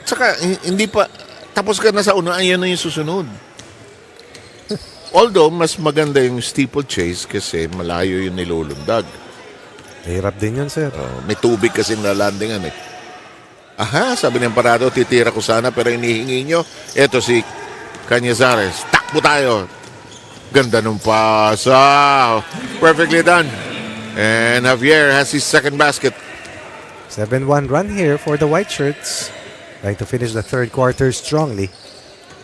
Saka, hindi pa, tapos ka na sa una, ayan na yung susunod. Although, mas maganda yung steeplechase kasi malayo yung nilulundag. Mahirap din yun, sir. May tubig kasing lalandingan eh. Aha, sabi ng parado, titira ko sana pero inihingi nyo. Eto si Cañizares. Takbo tayo. Ganda nung pasa. Perfectly done. And Javier has his second basket. 7-1 run here for the white shirts. Trying to finish the third quarter strongly.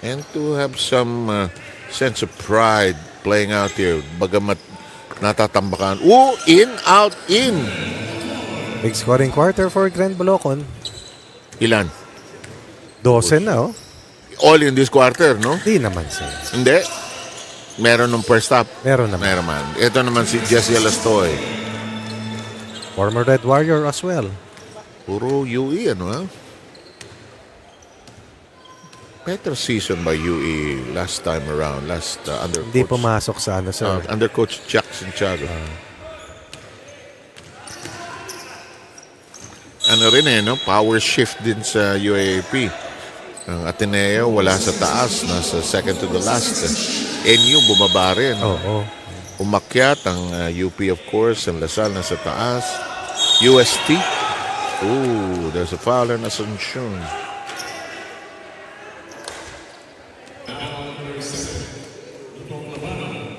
And to have some sense of pride playing out here. Bagamat natatambakan. Ooh, in, out, in. Big scoring quarter for Grand Bolocon. Ilan? 12 na, oh. All in this quarter, no? Di naman, sir. Hindi. Meron nung first half. Meron naman. Meron man. Ito naman si Jesse Alastoy. Former Red Warrior as well. Puro UE, ano ha? Better season by UE last time around. Under Hindi coach. pumasok sa ano, sir. Under coach Jackson Chago. Ano rin eh, no? Power shift din sa UAAP. Ang Ateneo wala sa taas, nasa second to the last. NU bumaba rin. Oo. Umakyat ang UP of course, ang Lasal nasa taas. UST. Ooh, there's a foul in Asuncion.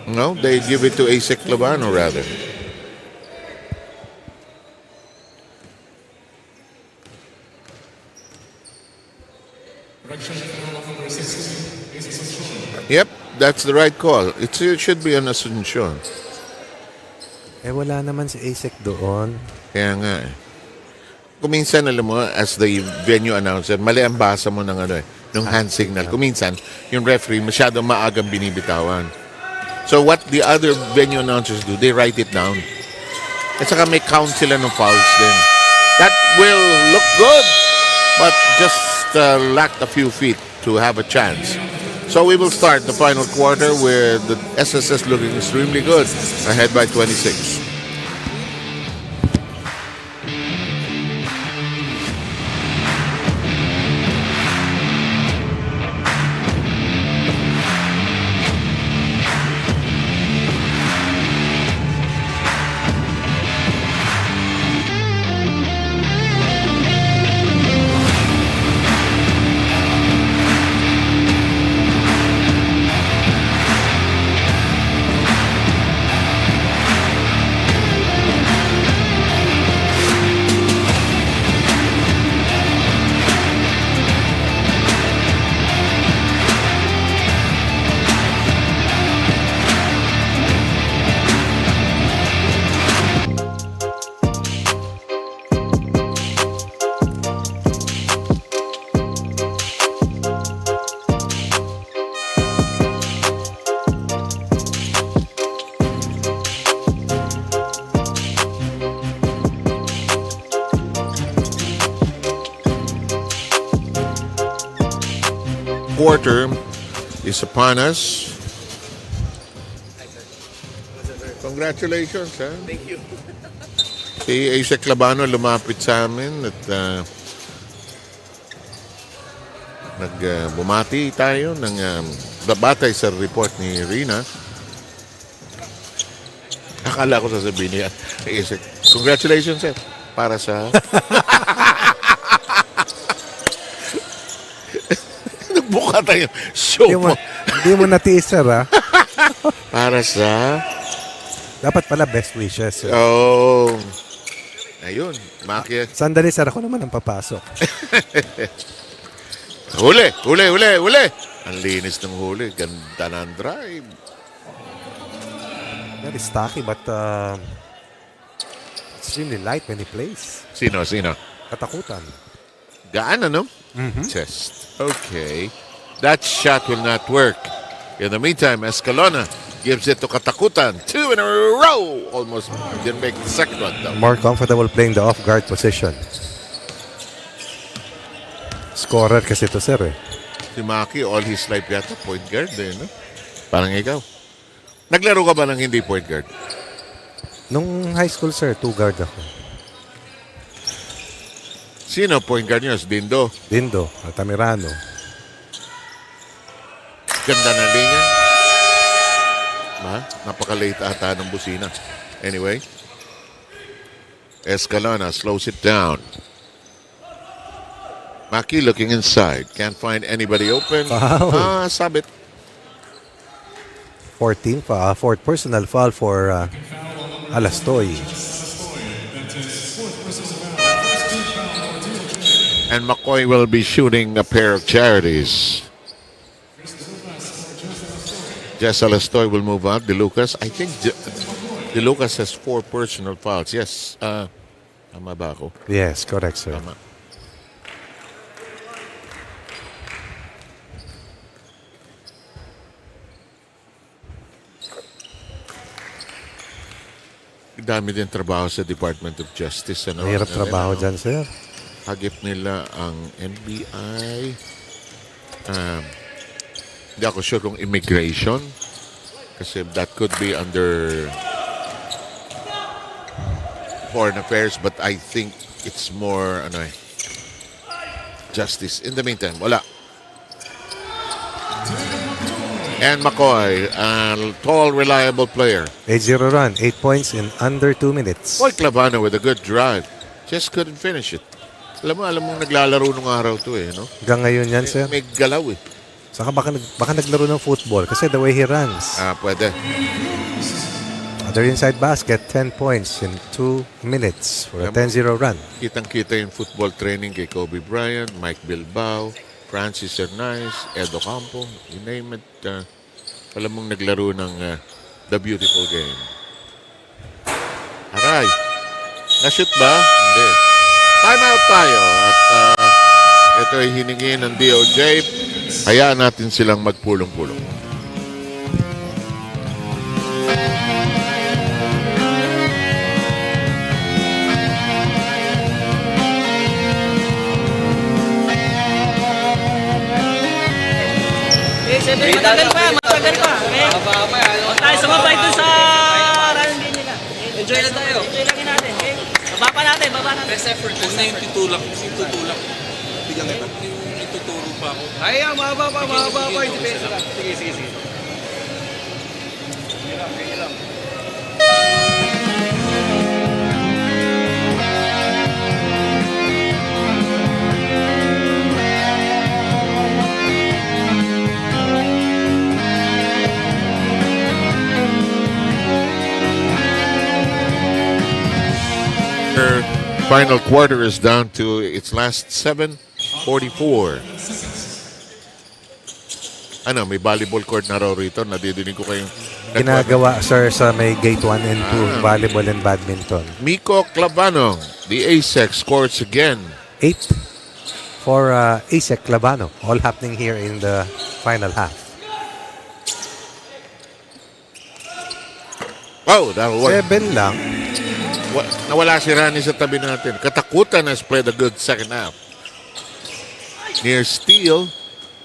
No, they give it to ASEC Labano rather. Yep, that's the right call. It should be an Asuncion. Wala naman si ASEC doon. Kaya nga eh. Kuminsan, alam mo, as the venue announcer, mali ang basa mo ng ng hand signal. Kuminsan, yung referee masyadong maagang binibitawan. So what the other venue announcers do, they write it down. At saka may count sila ng fouls din. That will look good, but just lacked a few feet to have a chance. So we will start the final quarter with the SSS looking extremely good, ahead by 26. Quarter is upon us. Congratulations, ha? Thank you. Si ASEC Labano lumapit sa amin at bumati tayo ng batay sa report ni Rina. Akala ko sasabihin niya, ASEC, congratulations, sir. Para sa... Buka tayo. Show mo. Hindi mo natiis, sir, ha? Para sa... Dapat pala best wishes, sir. Oh. Ayun. Makia. Sandali, sir. Ako naman ang papasok. Huli. Ang linis ng huli. Ganda ng drive. Very stocky, but extremely light when he plays. Sino? Katakutan. Gaan, ano? Chest. Okay. That shot will not work. In the meantime, Escalona gives it to Katakutan. 2 in a row. Almost didn't make the second one, though. More comfortable playing the off-guard position. Scorer kasi to, sir, eh. Si Maki, all his life yata point guard, eh, no? Parang ikaw. Naglaro ka ba ng hindi point guard? Nung high school, sir, 2 guard ako. Sino point guard niyo? Dindo. Dindo, Altamirano. Ganda na linya. Napaka-late ata ng busina. Anyway. Escalona slows it down. Maki looking inside. Can't find anybody open. Foul. Sabit. 4th personal foul for Alastoy. And McCoy will be shooting a pair of charities. Jess Alastoy will move on. De Lucas. I think De Lucas has 4 personal fouls. Yes. Tama ba ako? Yes, correct, sir. Tama. Dami din trabaho sa Department of Justice. Ano? Mahirap trabaho dyan, sir. Hagip nila ang NBI. Hindi ako sure kung immigration. Kasi that could be under foreign affairs. But I think it's more justice. In the meantime, wala. And McCoy, a tall, reliable player. 8-0 run, 8 points in under 2 minutes. Boy Clavano with a good drive. Just couldn't finish it. Alam mo naglalaro nung araw to no? Hanggang ngayon yan, sir. May galaw Saka baka naglaro ng football kasi the way he runs. Pwede. Other inside basket, 10 points in 2 minutes for a 10-0 run. Kitang-kita yung football training kay Kobe Bryant, Mike Bilbao, Francis Hernandez, Edo Campo, you name it. Alam mong naglaro ng The Beautiful Game. Aray! Na-shoot ba? Hindi. Time out tayo. At ito ay hiningin ng DOJ. Hayaan natin silang magpulong-pulong. Matagal pa. Huwag tayo sumabay dun sa running game nila. Enjoy lang tayo. Enjoy lang natin. Baba natin. Best effort. Huwag na yung tutulak. Bigyan kita. Yung ituturo pa ako. Ay, mahaba pa. Yung depensa lang. Sige. Ganyan lang. Final quarter is down to its last 7:44. May volleyball court na raw rito. Nadidinig ko kayong Ginagawa, sir, sa may gate 1 and 2, volleyball and badminton. Miko Clavano, the ASEC scores again. 8 for ASEC Clavano. All happening here in the final half. Oh, that was 7 lang. Nawala si Rani sa tabi natin. Katakutan has played a good second half. Near steal.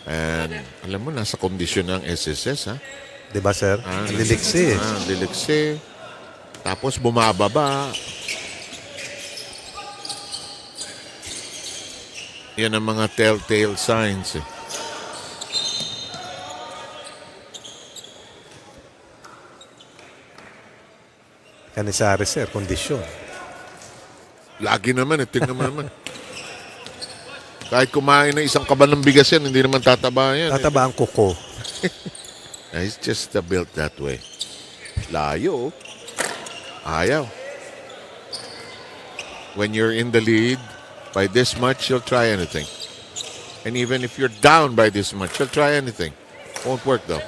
And alam mo, nasa kondisyon ng SSS, ha? Diba, sir? Liliksi. Liliksi. Tapos bumababa. Yan ang mga telltale signs, Canisari, sir, kondisyon. Lagi naman, tingnan mo naman. Kahit kumain na isang kaban ng bigas yan, hindi naman tataba yan. Tataba ang kuko. He's just built that way. Layo. Ayaw. When you're in the lead by this much, you'll try anything. And even if you're down by this much, you'll try anything. Won't work though.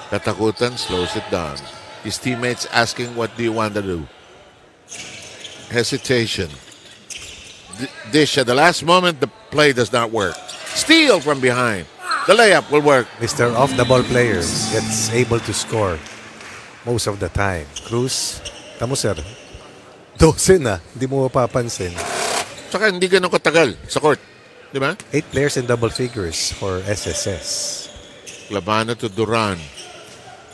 Katakutan slows it down. His teammates asking, what do you want to do? Hesitation. Dish at the last moment, the play does not work. Steal from behind. The layup will work. Mr. Off-the-ball player gets able to score most of the time. Cruz, tamo, sir. 12 na. Hindi mo mapapansin. Saka hindi ganun katagal sa court. Di ba? 8 players in double figures for SSS. Clavano to Duran.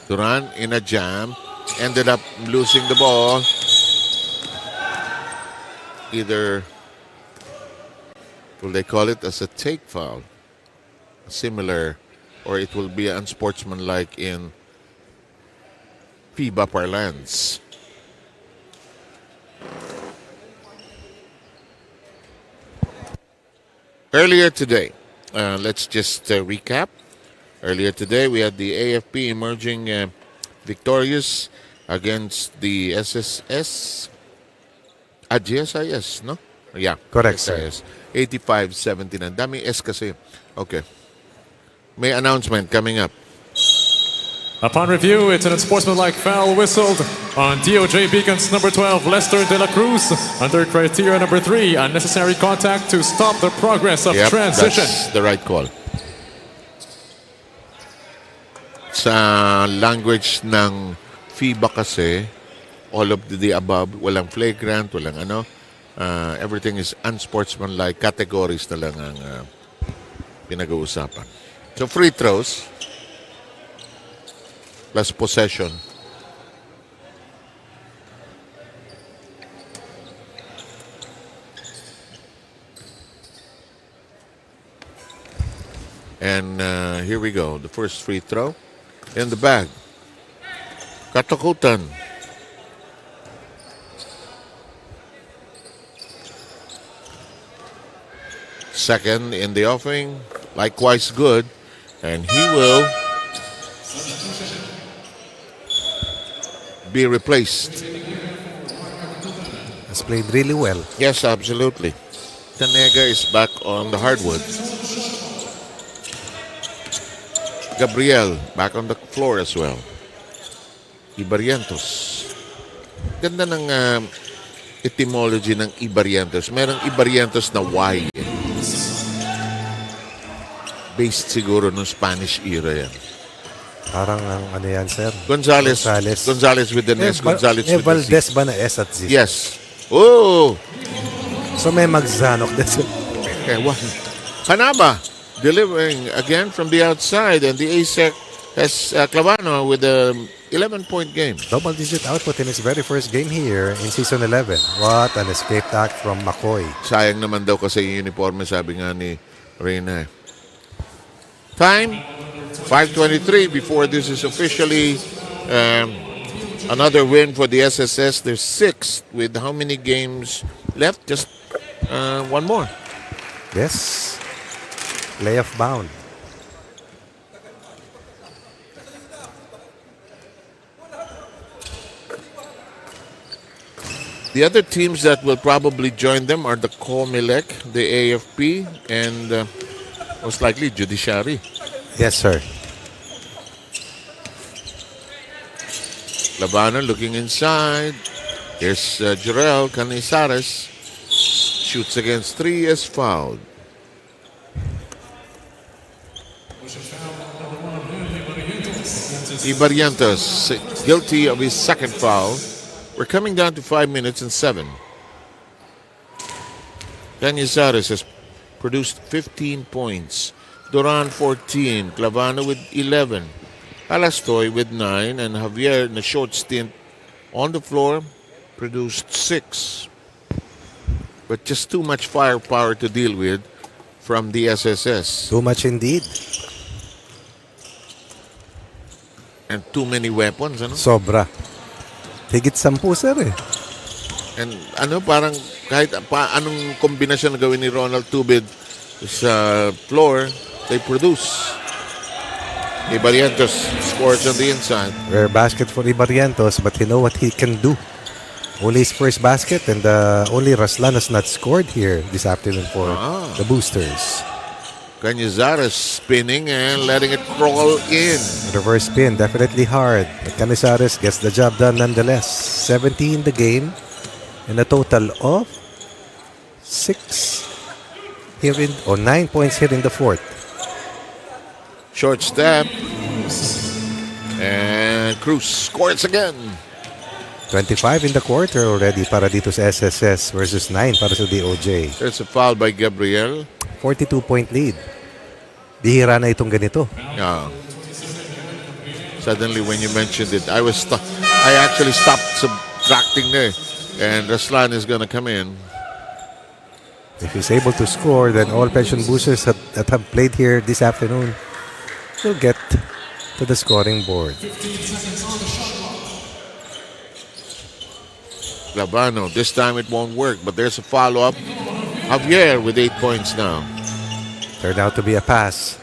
Duran in a jam. Ended up losing the ball. Either, will they call it as a take foul? Similar, or it will be unsportsmanlike in FIBA parlance. Earlier today, let's just recap. Earlier today, we had the AFP emerging victorious against the SSS. GSIS, no? Yeah. Correct, sir. 85-17. Ang daming S kasi. Okay. May announcement coming up. Upon review, it's an unsportsmanlike foul whistled on DOJ Beacons number 12, Lester De La Cruz, under criteria number 3, unnecessary contact to stop the progress of transition. That's the right call. Sa language ng FIBA kasi, all of the above, walang flagrant, walang ano, everything is unsportsmanlike, categories na lang ang pinag-uusapan. So free throws, plus possession. And here we go. The first free throw in the bag. Katakutan. Second in the offering. Likewise good. And he will be replaced. Has played really well. Yes, absolutely. Tanega is back on the hardwood. Gabriel back on the floor as well. Ibarrientos. Ganda ng etymology ng Ibarrientos. Merong Ibarrientos na Y. Based siguro ng Spanish era yan. Parang ano yan, sir? Gonzales with the S. Gonzales with the Valdez Z. ba na S at Z? Yes. Oh! So may magzanok din. Okay, well, Hanaba delivering again from the outside, and the ASEC has Clavano with a 11-point game. Double-digit output in his very first game here in Season 11. What an escape act from McCoy. Sayang naman daw kasi yung uniforme, sabi nga ni Reyna. Time, 5:23 before this is officially another win for the SSS. There's 6 with how many games left? Just one more. Yes. Playoff bound. The other teams that will probably join them are the Comelec, the AFP, and most likely Judiciary. Yes, sir. Labana looking inside. Here's Jarrell Canizares. Shoots against 3, is fouled. Ibarrientos guilty of his second foul. We're coming down to 5 minutes and 7. Canizares has produced 15 points. Duran 14, Clavano with 11, Alastoy with 9, and Javier in a short stint on the floor produced 6. But just too much firepower to deal with from the SSS. Too much indeed. And too many weapons, ano? Sobra. Higit 10, sir eh. And parang kahit anong kombinasyon na gawin ni Ronald Tubid sa floor, they produce. Ibarrientos scores on the inside. Rare basket for Ibarrientos, but you know what he can do. Only his first basket, and only Raslan has not scored here this afternoon for the Boosters. Canizares spinning and letting it crawl in. Reverse spin, definitely hard. But Canizares gets the job done nonetheless. 17 in the game, and a total of 9 points here in the fourth. Short step. And Cruz scores again. 25 in the quarter already para dito sa SSS versus 9 para sa DOJ. There's a foul by Gabriel. 42-point lead. Bihira na itong ganito. Yeah. Suddenly, when you mentioned it, I actually stopped subtracting there. And Raslan is going to come in. If he's able to score, then all pension boosters that have played here this afternoon will get to the scoring board. Clavano, this time it won't work, but there's a follow-up. Javier with 8 points now. Turned out to be a pass.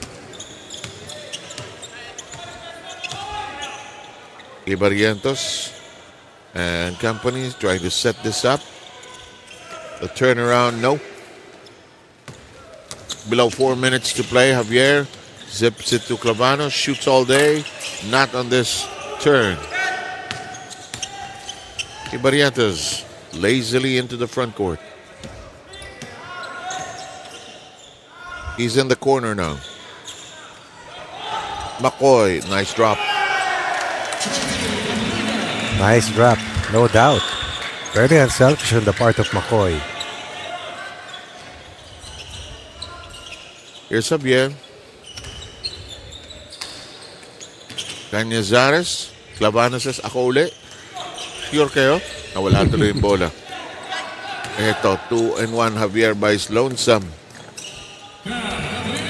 Ibarrientos and company trying to set this up. The turnaround, no. Below 4 minutes to play. Javier zips it to Clavano, shoots all day. Not on this turn. Ibarrientos lazily into the front court. He's in the corner now. McCoy, nice drop. Nice drop, no doubt. Very unselfish on the part of McCoy. Here's Javier. Cañizares. Clavano says, ako uli. Sure kayo? Nawala tuloy yung bola. Ito, 2-1. Javier buys lonesome.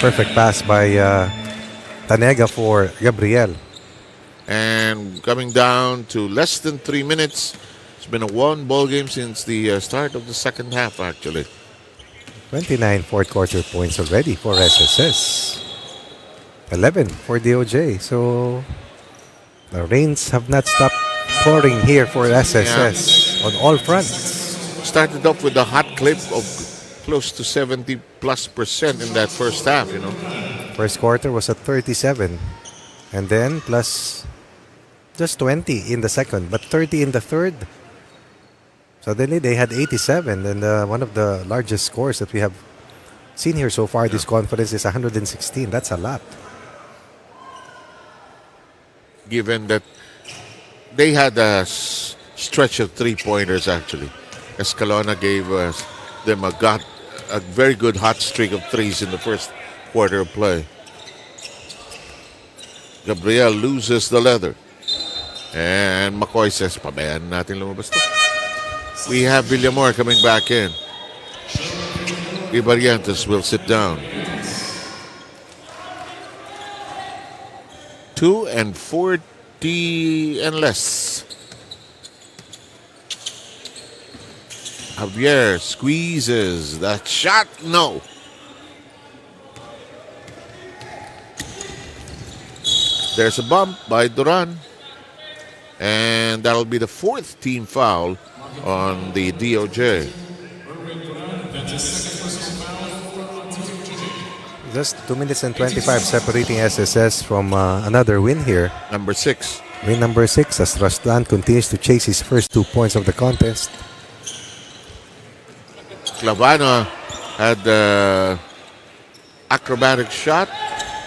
Perfect pass by Tanega for Gabriel. And coming down to less than 3 minutes. It's been a one-ball game since the start of the second half, actually. 29 fourth quarter points already for SSS. 11 for DOJ. So the rains have not stopped pouring here for SSS on all fronts. Started off with a hot clip of close to 70+% in that first half, you know. First quarter was at 37. And then plus just 20 in the second, but 30 in the third. Suddenly they had 87, and one of the largest scores that we have seen here so far this conference is 116. That's a lot. Given that they had a stretch of three-pointers, actually. Escalona gave them a very good hot streak of threes in the first quarter of play. Gabriel loses the leather. And McCoy says, pabayaan natin lumabas to. We have Villamor coming back in. Ibarrientos will sit down. 2:40 and less. Javier squeezes. That shot, no. There's a bump by Duran. And that'll be the fourth team foul on the DOJ. Just 2 minutes and 25 separating SSS from another win here. Number 6. Win number 6 as Rastlan continues to chase his first 2 points of the contest. Clavano had the acrobatic shot.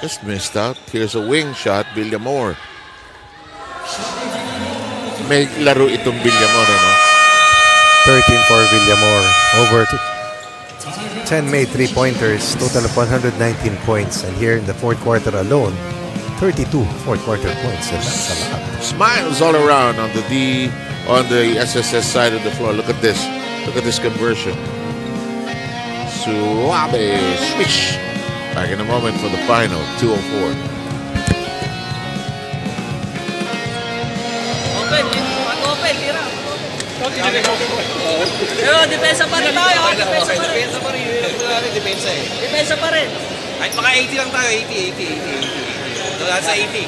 Just missed out. Here's a wing shot. Villamor. May laro itong Villamor, ano? 13 for Villamor. Over 10 made 3-pointers. Total of 119 points. And here in the fourth quarter alone, 32 fourth quarter points. And that's a lot. Smiles all around on the SSS side of the floor. Look at this. Look at this conversion. Suave swish. Back in a moment for the final. 2:04. Open, tira. Pero depensa pa rin tayo. Depensa pa rin. Kahit mga 80 lang tayo, 80. Wala sa 80.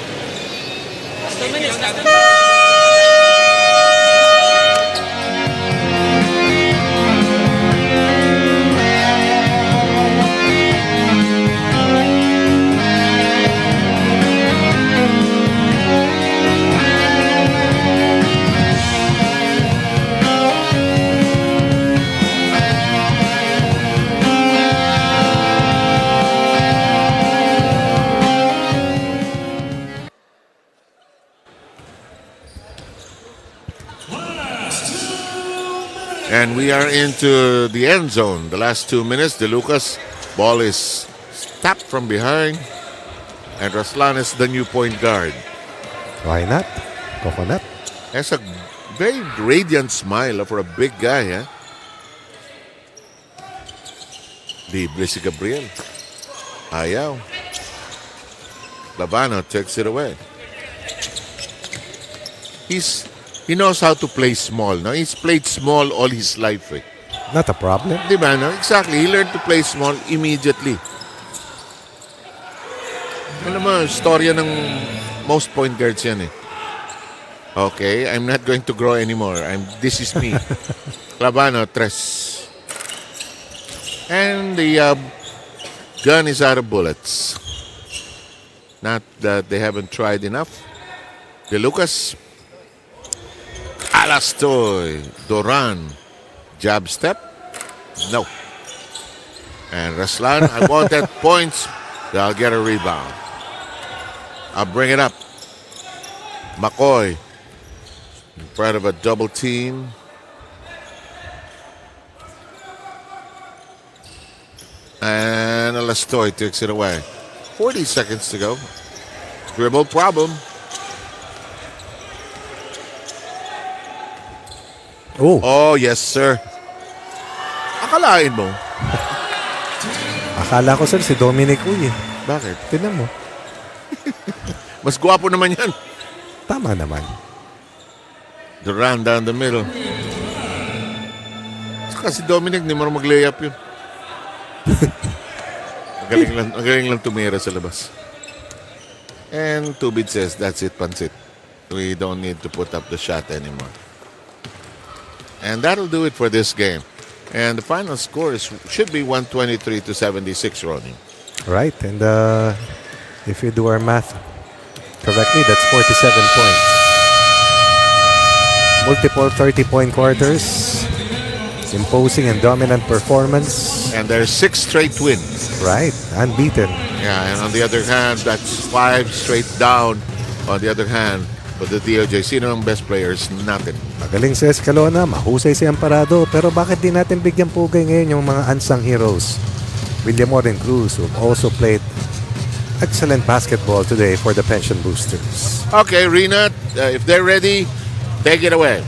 Last 2 minutes. And we are into the end zone. The last 2 minutes. De Lucas ball is tapped from behind. And Raslan is the new point guard. Why not? Coconut. Has a very radiant smile for a big guy, eh? Libre si Gabriel. Ayaw. Labano takes it away. He knows how to play small. No? He's played small all his life. Eh? Not a problem. Di ba? No? Exactly. He learned to play small immediately. Alam mo, storya ng most point guards yan eh. Okay, I'm not going to grow anymore. This is me. Labano, tres. And the gun is out of bullets. Not that they haven't tried enough. De Lucas. Alastoy. Doran. Jab step. No. And Raslan, I wanted points. They'll get a rebound. I'll bring it up. McCoy. In front of a double team. And Alastoy takes it away. 40 seconds to go. Dribble problem. Oh, yes, sir. Akalain mo. Akala ko, sir, si Dominic Uy. Bakit? Tignan mo. Mas gwapo naman yan. Tama naman. Duran down the middle. Saka si Dominic, hindi mo mag-layup yun. Magaling lang tumira sa labas. And Tubid says, that's it, pansit. We don't need to put up the shot anymore. And that'll do it for this game. And the final score should be 123-76, Ronnie. Right, and if you do our math correctly, that's 47 points. Multiple 30-point quarters. Imposing and dominant performance. And there's 6 straight wins. Right, unbeaten. Yeah, and on the other hand, that's 5 straight down. On the other hand, for the DOJ, sino ang best players? Natin. Magaling si Escalona, mahusay si Amparado, pero bakit di natin bigyan pugay ngayon yung mga unsung heroes? William Warren Cruz, who also played excellent basketball today for the Pension Boosters. Okay, Rina, if they're ready, take it away.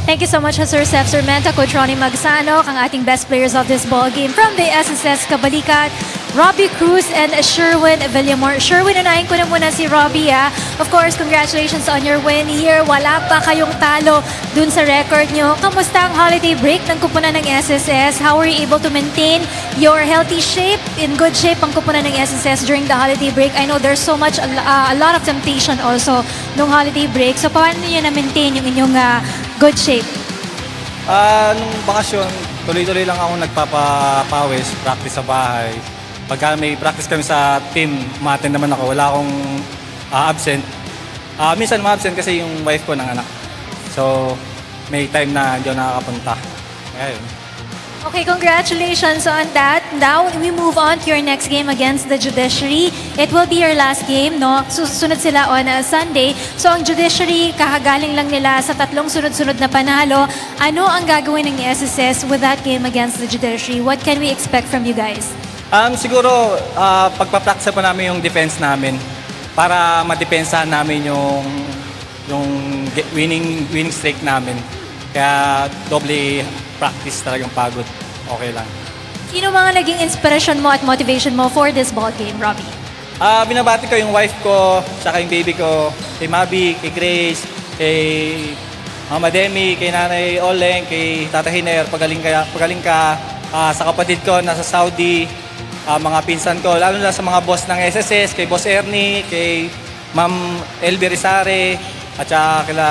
Thank you so much, Sir Seth Sermenta, Coach Ronnie Magsano, ang ating best players of this ball game from the SSS Kabalikat, Robbie Cruz and Sherwin Villamor. Sherwin, unahin ko na muna si Robbie. Of course, congratulations on your win here. Wala pa kayong talo dun sa record nyo. Kamusta ang holiday break ng kupunan ng SSS? How were you able to maintain your healthy shape, in good shape ang kupunan ng SSS during the holiday break? I know there's so much, a lot of temptation also nung holiday break. So, paano nyo na-maintain yung inyong good shape? Nung bakasyon, tuloy-tuloy lang ako nagpapawis, practice sa bahay. Pagka may practice kami sa team, ma-attend naman ako. Wala akong absent. Minsan ma-absent kasi yung wife ko ng anak. So, may time na hindi ako nakakapunta. Kaya yun. Okay, congratulations on that. Now, we move on to your next game against the Judiciary. It will be your last game, no? Susunod sila on Sunday. So, ang Judiciary, kakagaling lang nila sa 3 sunod-sunod na panalo. Ano ang gagawin ng SSS with that game against the Judiciary? What can we expect from you guys? Siguro, pagpapractice pa namin yung defense namin para madepensahan namin yung winning streak namin. Kaya doble practice talagang pagod. Okay lang. Sino mga naging inspiration mo at motivation mo for this ball game, Robbie? Binabati ko yung wife ko, saka yung baby ko, kay Mabi, kay Grace, kay Mama Demi, kay Nanay Oleng, kay Tata Hiner, pagaling ka, sa kapatid ko nasa Saudi, mga pinsan ko, lalo na sa mga boss ng SSS, kay Boss Ernie, kay Ma'am Elby Rizare, at saka kila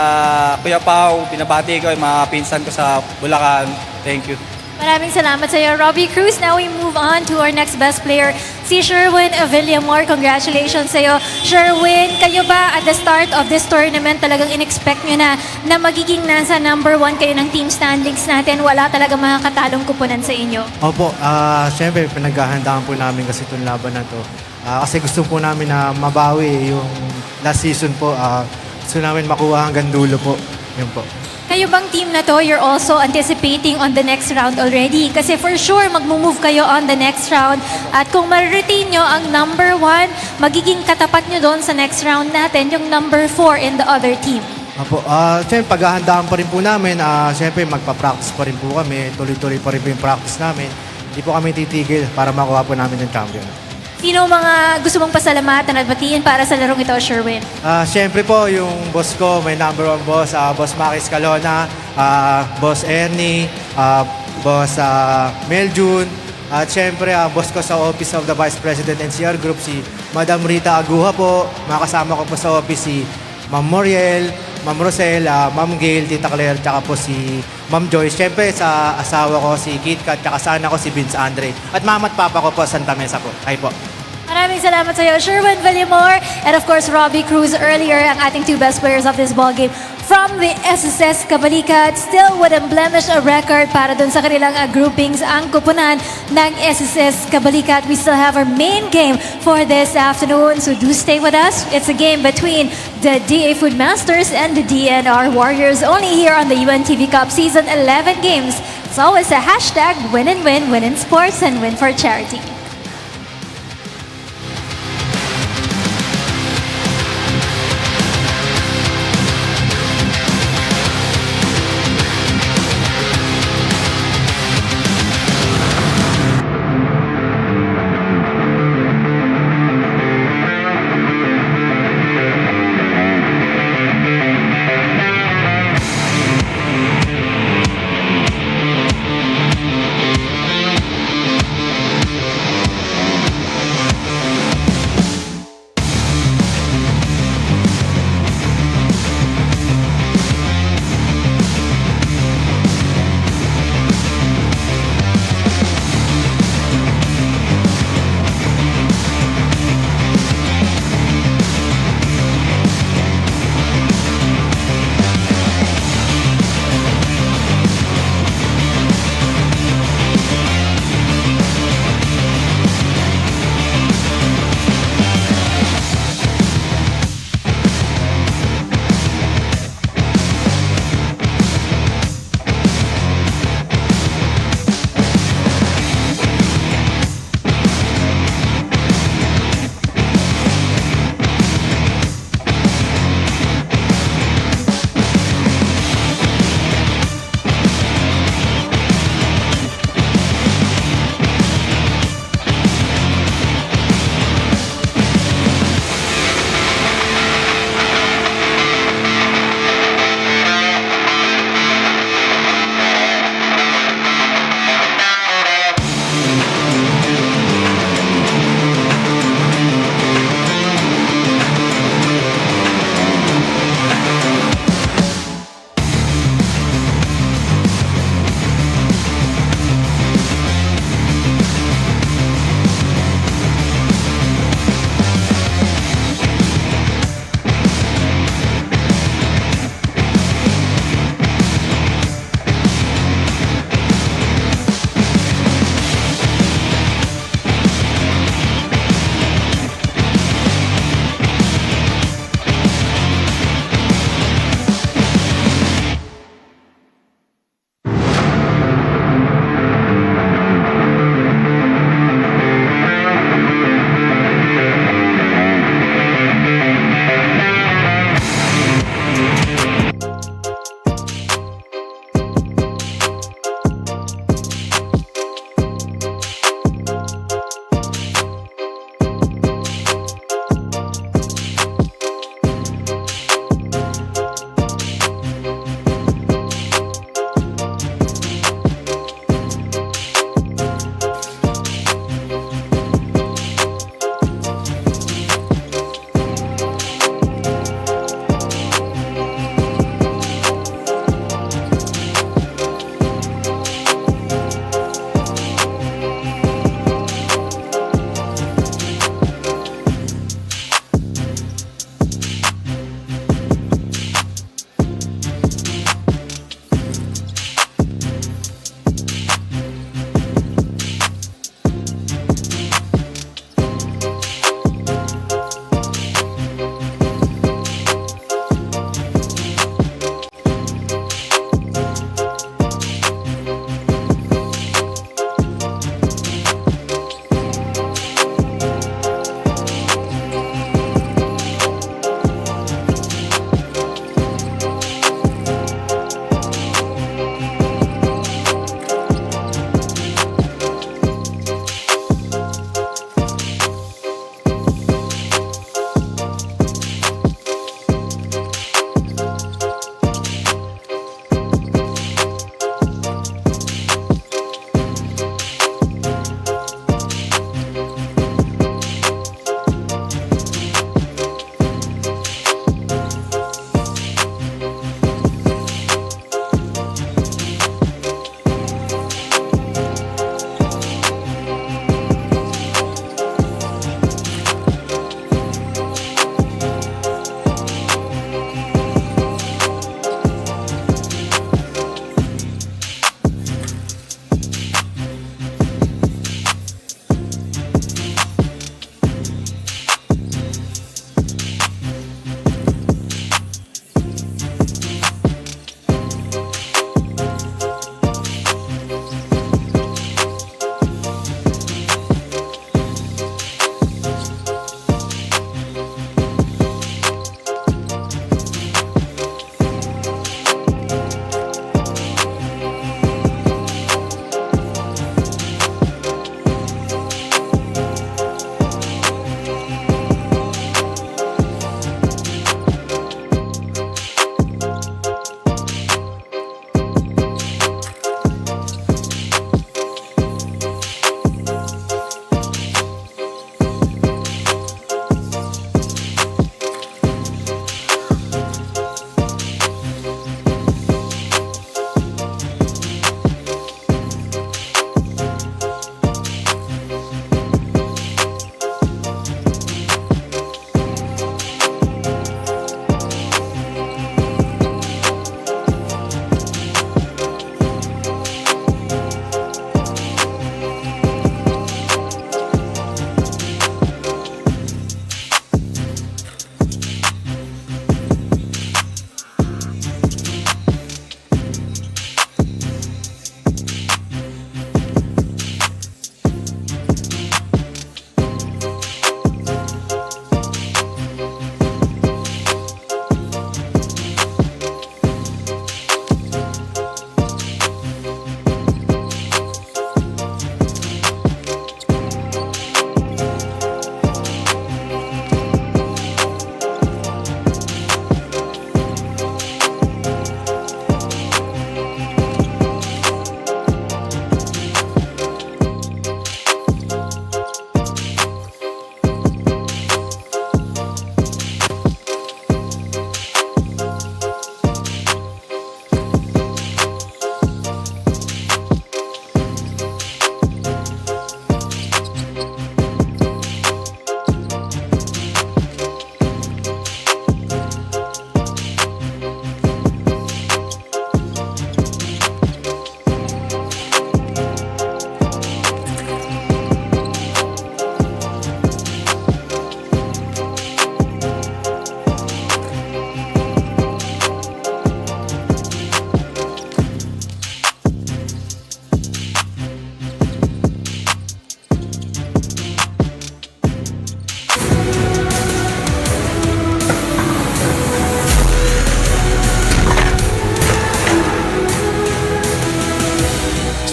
Kuya Pau, binabati ko yung mga pinsan ko sa Bulacan. Thank you. Maraming salamat sa iyo, Robbie Cruz. Now we move on to our next best player, si Sherwin Villamor. Congratulations sa iyo. Sherwin, kayo ba at the start of this tournament talagang in-expect nyo na magiging nasa number 1 kayo ng team standings natin? Wala talaga mga katalong kupunan sa inyo? Opo, syempre pinaghahandaan po namin kasi itong laban na to. Kasi gusto po namin na mabawi yung last season po. Gusto namin makuha hanggang dulo po. Yun po. Kayo bang team na to, you're also anticipating on the next round already? Kasi for sure, mag-move kayo on the next round. At kung ma-retain nyo ang number 1, magiging katapat nyo doon sa next round natin, yung number 4 in the other team. Apo, siyempre, paghahandaan pa rin po namin. Siyempre, magpa-practice pa rin po kami. Tuloy-tuloy pa rin po yung practice namin. Hindi po kami titigil para makuha po namin yung champion. Sino mga gusto mong pasalamatan at batiin para sa larong ito, Sherwin? Siyempre po, yung boss ko, may number 1 boss, Boss Maris Calona, Boss Ernie, Boss Meljun, at siyempre, boss ko sa Office of the Vice President NCR Group, si Madam Rita Aguha po. Makasama ko po sa office si Ma'am Moriel, Ma'am Rosel, Ma'am Gail, Tita Claire, tsaka po si Ma'am Joyce. Siyempre, sa asawa ko, si Kit Kat, tsaka sana ko si Vince Andre. At mama at papa ko po, Santa Mesa po. Ay po. Maraming salamat sa iyo, Sherwin Villamor. And of course, Robbie Cruz earlier, ang ating 2 best players of this ballgame. From the SSS Kabalikat, still with unblemished a record para dun sa kanilang groupings ang kupunan ng SSS Kabalikat. We still have our main game for this afternoon, so do stay with us. It's a game between the DA Food Masters and the DNR Warriors, only here on the UNTV Cup Season 11 games. It's always a hashtag win and win, win in sports and win for charity.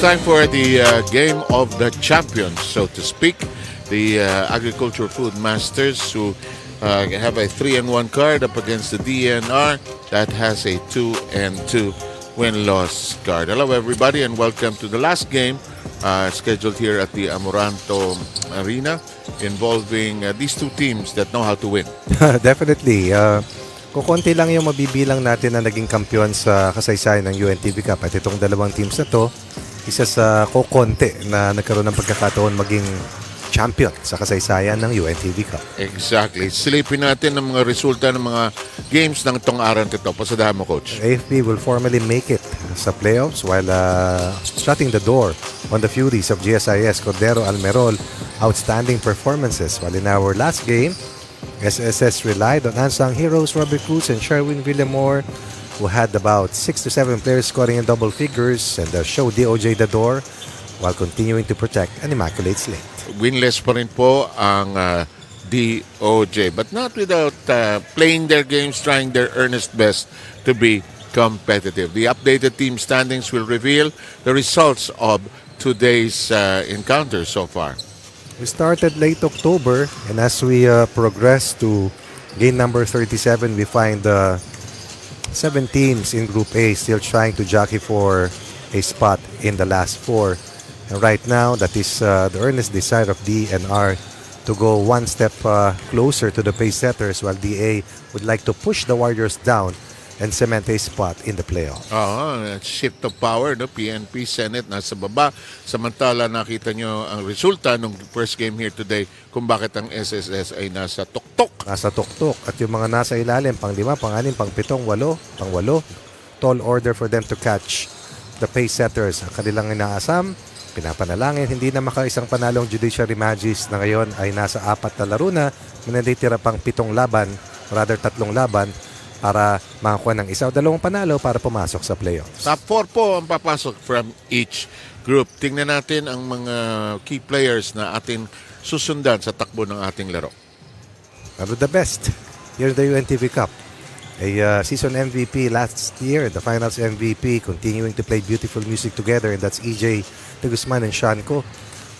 time for the game of the champions, so to speak. The Agriculture Food Masters who have a 3-1 card up against the DENR that has a 2-2 win-loss card. Hello everybody and welcome to the last game scheduled here at the Amoranto Arena involving these two teams that know how to win. Definitely. Kukunti lang yung mabibilang natin na naging kampiyon sa kasaysayan ng UNTV Cup. At itong dalawang teams na to, isa sa kukunti na nagkaroon ng pagkakataon maging champion sa kasaysayan ng UNTV Cup. Exactly. Silipin natin ang mga resulta ng mga games ng itong araw nito. Pasadahan mo, Coach. AFP will formally make it sa playoffs while shutting the door on the Furies of GSIS, Cordero, Almerol. Outstanding performances. While in our last game, SSS relied on unsung heroes Robert Cruz and Sherwin Villamor, who had about 6 to 7 players scoring in double figures and showed DOJ the door while continuing to protect an immaculate slate. Winless pa rin po ang DOJ, but not without playing their games, trying their earnest best to be competitive. The updated team standings will reveal the results of today's encounter so far. We started late October, and as we progress to game number 37, we find 7 teams in Group A still trying to jockey for a spot in the last 4. And right now, that is the earnest desire of DENR to go one step closer to the pace setters, while DA would like to push the Warriors down and cement a spot in the playoff. Shift of power, no? PNP, Senate, nasa baba. Samantala, nakita nyo ang resulta ng first game here today kung bakit ang SSS ay nasa tuktok. Nasa tuktok. At yung mga nasa ilalim, pang-5, pang-6, pang-7, pang-8, tall order for them to catch the pace setters. Ang kanilang inaasam, pinapanalangin, hindi na makaisang panalong judiciary magis na ngayon ay nasa 4 na laro na, manatitira pang 7 laban, rather 3 laban, para makakuha ng 1 o 2 panalo para pumasok sa playoffs. Top 4 po ang papasok from each group. Tingnan natin ang mga key players na atin susundan sa takbo ng ating laro. One of the best here in the UNTV Cup. A season MVP last year, the finals MVP, continuing to play beautiful music together, and that's EJ De Guzman and Shanko,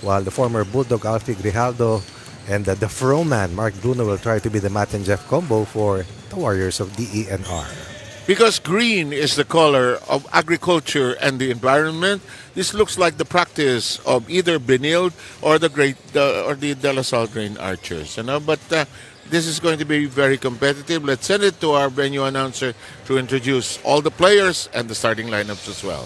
while the former Bulldog Alfie Grijaldo and the Froman Mark Bruno will try to be the Matt and Jeff combo for the Warriors of DENR. Because green is the color of agriculture and the environment, this looks like the practice of either Benilde or the De La Salle Grain Archers. But this is going to be very competitive. Let's send it to our venue announcer to introduce all the players and the starting lineups as well.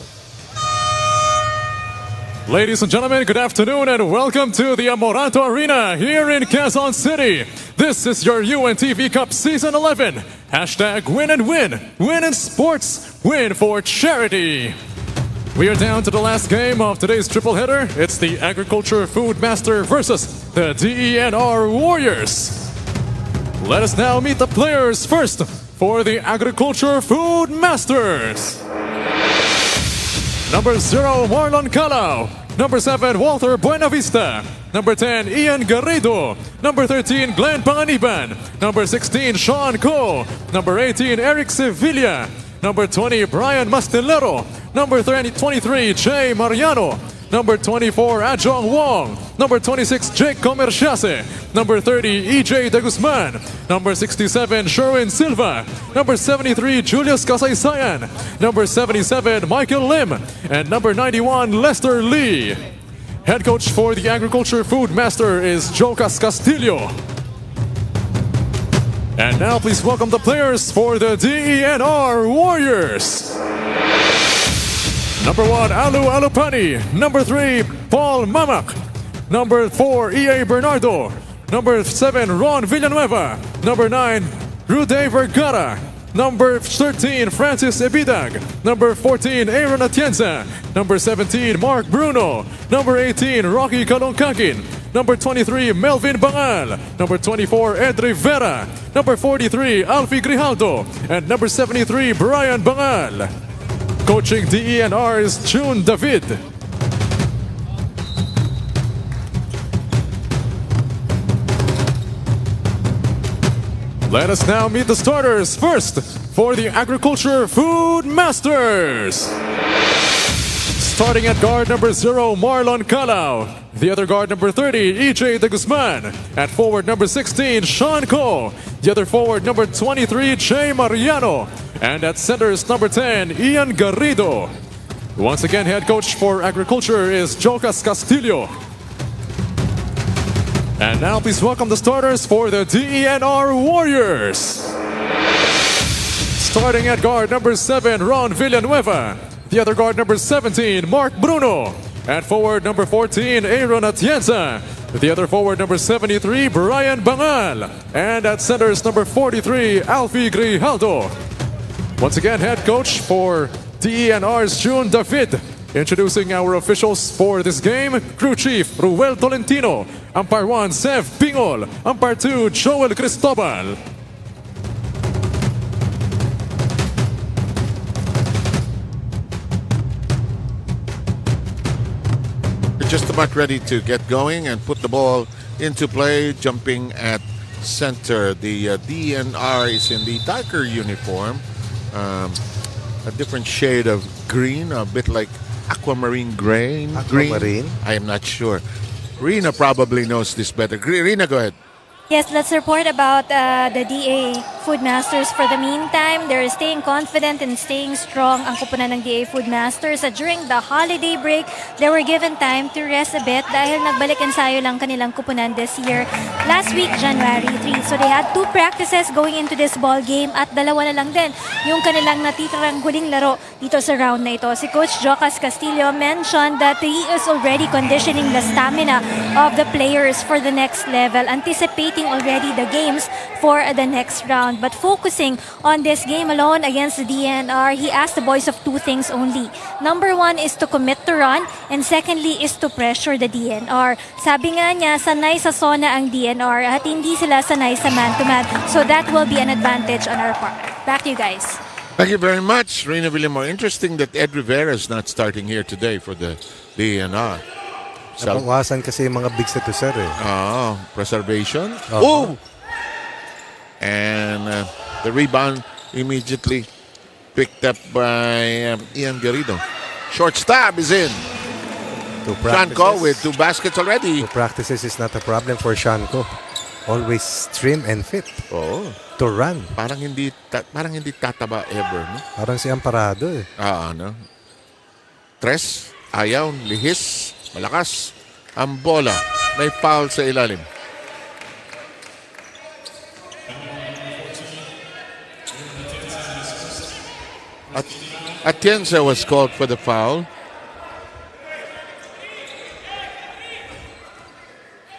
Ladies and gentlemen, good afternoon and welcome to the Amoranto Arena here in Quezon City. This is your UNTV Cup Season 11. Hashtag win and win. Win in sports. Win for charity. We are down to the last game of today's triple header. It's the Agriculture Food Master versus the DENR Warriors. Let us now meet the players first for the Agriculture Food Masters. Number 0, Marlon Calao. Number 7, Walter Buenavista. Number 10, Ian Garrido. Number 13, Glenn Panganiban. Number 16, Sean Ko. Number 18, Eric Sevilla. Number 20, Brian Mastelero. Number 23, Jay Mariano. Number 24, Ajong Wong. Number 26, Jake Comerciase. Number 30, EJ De Guzman. Number 67, Sherwin Silva. Number 73, Julius Kasaysayan. Number 77, Michael Lim. And number 91, Lester Lee. Head coach for the Agriculture Food Master is Jocas Castillo. And now please welcome the players for the DENR Warriors. Number 1, Alu Alupani. Number 3, Paul Mamak. Number 4, E.A. Bernardo. Number 7, Ron Villanueva. Number 9, Rude Vergara. Number 13, Francis Ebidag. Number 14, Aaron Atienza. Number 17, Mark Bruno. Number 18, Rocky Kalongkakin. Number 23, Melvin Bangal. Number 24, Ed Rivera. Number 43, Alfie Grijaldo. And number 73, Brian Bangal. Coaching DENR is June David. Let us now meet the starters. First, for the Agriculture Food Masters. Starting at guard number 0, Marlon Calao. The other guard number 30, EJ De Guzman. At forward number 16, Sean Ko. The other forward number 23, Jay Mariano. And at centers number 10, Ian Garrido. Once again, head coach for agriculture is Jocas Castillo. And now please welcome the starters for the DENR Warriors. Starting at guard number 7, Ron Villanueva. The other guard number 17, Mark Bruno. At forward number 14, Aaron Atienza. The other forward number 73, Brian Bangal. And at centers number 43, Alfie Grijaldo. Once again, head coach for DENR's June David. Introducing our officials for this game, Crew Chief Ruel Tolentino. Umpire 1, Sev Pingol. Umpire 2, Joel Cristobal. Just about ready to get going and put the ball into play, jumping at center. The DNR is in the darker uniform, a different shade of green, a bit like aquamarine green. Aquamarine? I am not sure. Rina probably knows this better. Rina, go ahead. Yes, let's report about the DA Foodmasters. For the meantime, they're staying confident and staying strong ang kupunan ng DA Foodmasters. During the holiday break, they were given time to rest a bit dahil nagbalik ensayo lang kanilang kupunan this year. Last week, January 3. So they had 2 practices going into this ball game at dalawa na lang din yung kanilang natitirang huling laro dito sa round na ito. Si Coach Jocas Castillo mentioned that he is already conditioning the stamina of the players for the next level, anticipating already the games for the next round. But focusing on this game alone against the DNR, he asked the boys of 2 things only. Number 1 is to commit to run, and secondly is to pressure the DNR. Sabi nga niya, sanay sa zona ang DNR at hindi sila sanay sa man-to-man. So that will be an advantage on our part. Back to you guys. Thank you very much, Rina Villamor. Interesting that Ed Rivera is not starting here today for the DNR. Nabawasan kasi yung mga big set to sir eh. Preservation. Oh! And the rebound immediately picked up by Ian Garrido. Short stab is in. Shanko with 2 baskets already. 2 practices is not a problem for Shanko. Always trim and fit. Oh. To run. Parang hindi tataba ever, no? Parang si Amparado eh. No? Tres, ayaw, lihis, malakas. Ang bola, may foul sa ilalim. Atienza was called for the foul.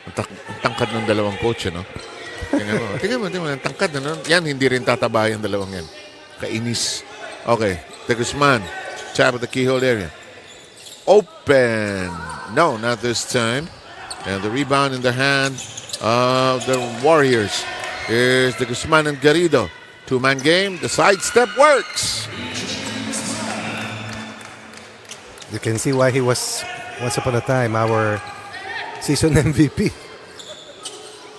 Ang tangkad ng dalawang coach, no? Tingnan mo, ang tangkad na, no? Yan, hindi rin tataba yung dalawang yan. Kainis. Okay, De Guzman, tap of the keyhole area. Open. No, not this time. And the rebound in the hand of the Warriors. Here's the Guzman and Garrido. 2-man game. The sidestep works. You can see why he was, once upon a time, our season MVP.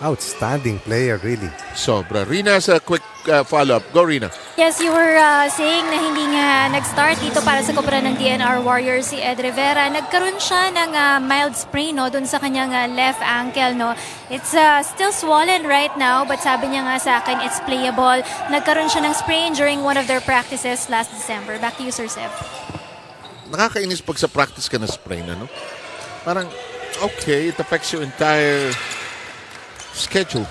Outstanding player, really. Sobra. Rina has a quick follow-up. Go, Rina. Yes, you were saying na hindi nga nag-start dito para sa kupunan ng DNR Warriors si Ed Rivera. Nagkaroon siya ng mild sprain, no, dun sa kanyang left ankle, no. It's still swollen right now, but sabi niya nga sa akin, it's playable. Nagkaroon siya ng sprain during one of their practices last December. Back to you, Sir Sev. Nakakainis pag sa practice ka na sprain, ano? Parang, okay, it affects your entire schedule.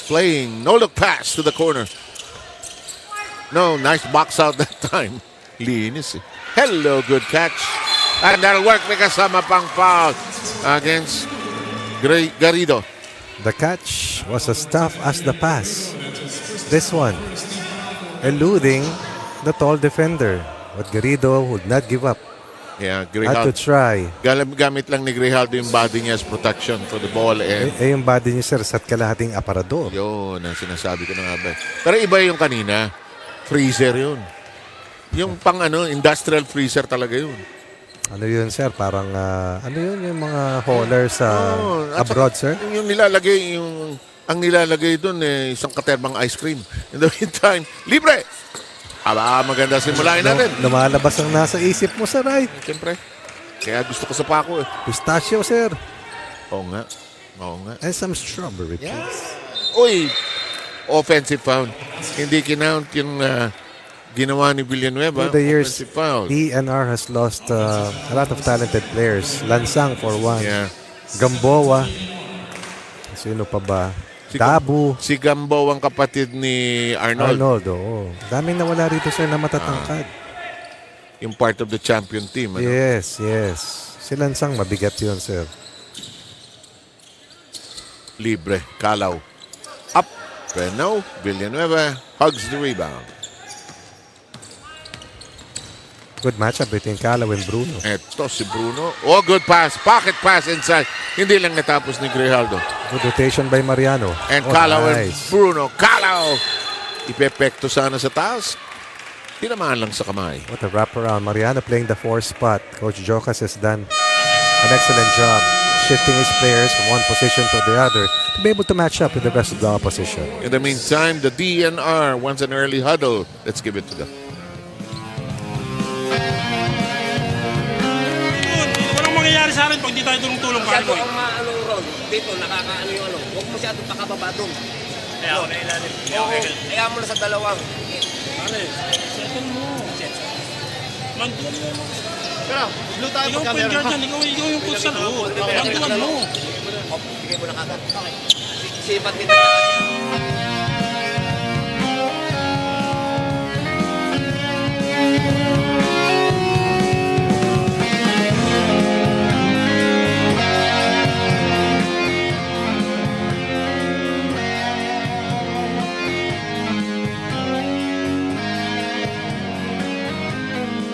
Playing, no look pass to the corner. No, nice box out that time. Linis eh. Hello, good catch. And that'll work because kasama pang foul against Garrido. The catch was as tough as the pass. This one, eluding the tall defender. But Garrido would not give up. Yeah, Had to try. Gamit lang ni Grijaldo yung body niya as protection for the ball. Yung body niya, sir, sa kalahating aparador. Yun, ang sinasabi ko na nga ba. Pero iba yung kanina. Freezer yun. Yung pang industrial freezer talaga yun. Ano yun, sir? Parang, ano yun yung mga hauler sa abroad, sir? Yung nilalagay, ang nilalagay dun isang katerbang ice cream. In the meantime, libre! Maganda simulain natin. Lumalabas ang nasa isip mo, sir, ay. Siyempre. Kaya gusto ko sa pako eh. Pistachio, sir. Oo nga. And some strawberry, please. Uy! Offensive foul. Hindi kinount yung ginawa ni Villanueva. Through the years, Offensive foul. DENR has lost a lot of talented players. Lansang for one. Yeah. Gamboa. Sino pa ba? Dabu. Si Gambo ang kapatid ni Arnold. Oo. Daming nawala rito, sir, na matatangkad. Yung part of the champion team. Ano? Yes. Si Lansang, mabigat yun, sir. Libre. Kalaw. Up. Pero Villanueva hugs the rebound. Good matchup between Kalaw and Bruno. Eto si Bruno. Oh, good pass. Pocket pass inside. Hindi lang natapos ni Grijaldo. Good rotation by Mariano. And Kalaw nice. and Bruno. Kalaw! Ipepekto sana sa taas. Tinamaan lang sa kamay. What a wraparound. Mariano playing the 4 spot. Coach Jocas has done an excellent job shifting his players from one position to the other to be able to match up with the rest of the opposition. In the meantime, the DENR wants an early huddle. Let's give it to them. Walang mangyayari sa akin pag di tayo tulong-tulong para Masyado ang maano ron. Dito, nakakaano yung ano. Huwag mo masyadong pakababa doon. Kaya ako nailalim. Kaya mo na sa dalawang. Ano eh? Settle mo. Mantuan mo. Pero, blue tayo Ikaw pagka point guard yan. Ikaw yung coach sa loob. Mantuan mo. Bigay mo na kagad. Sipat kita.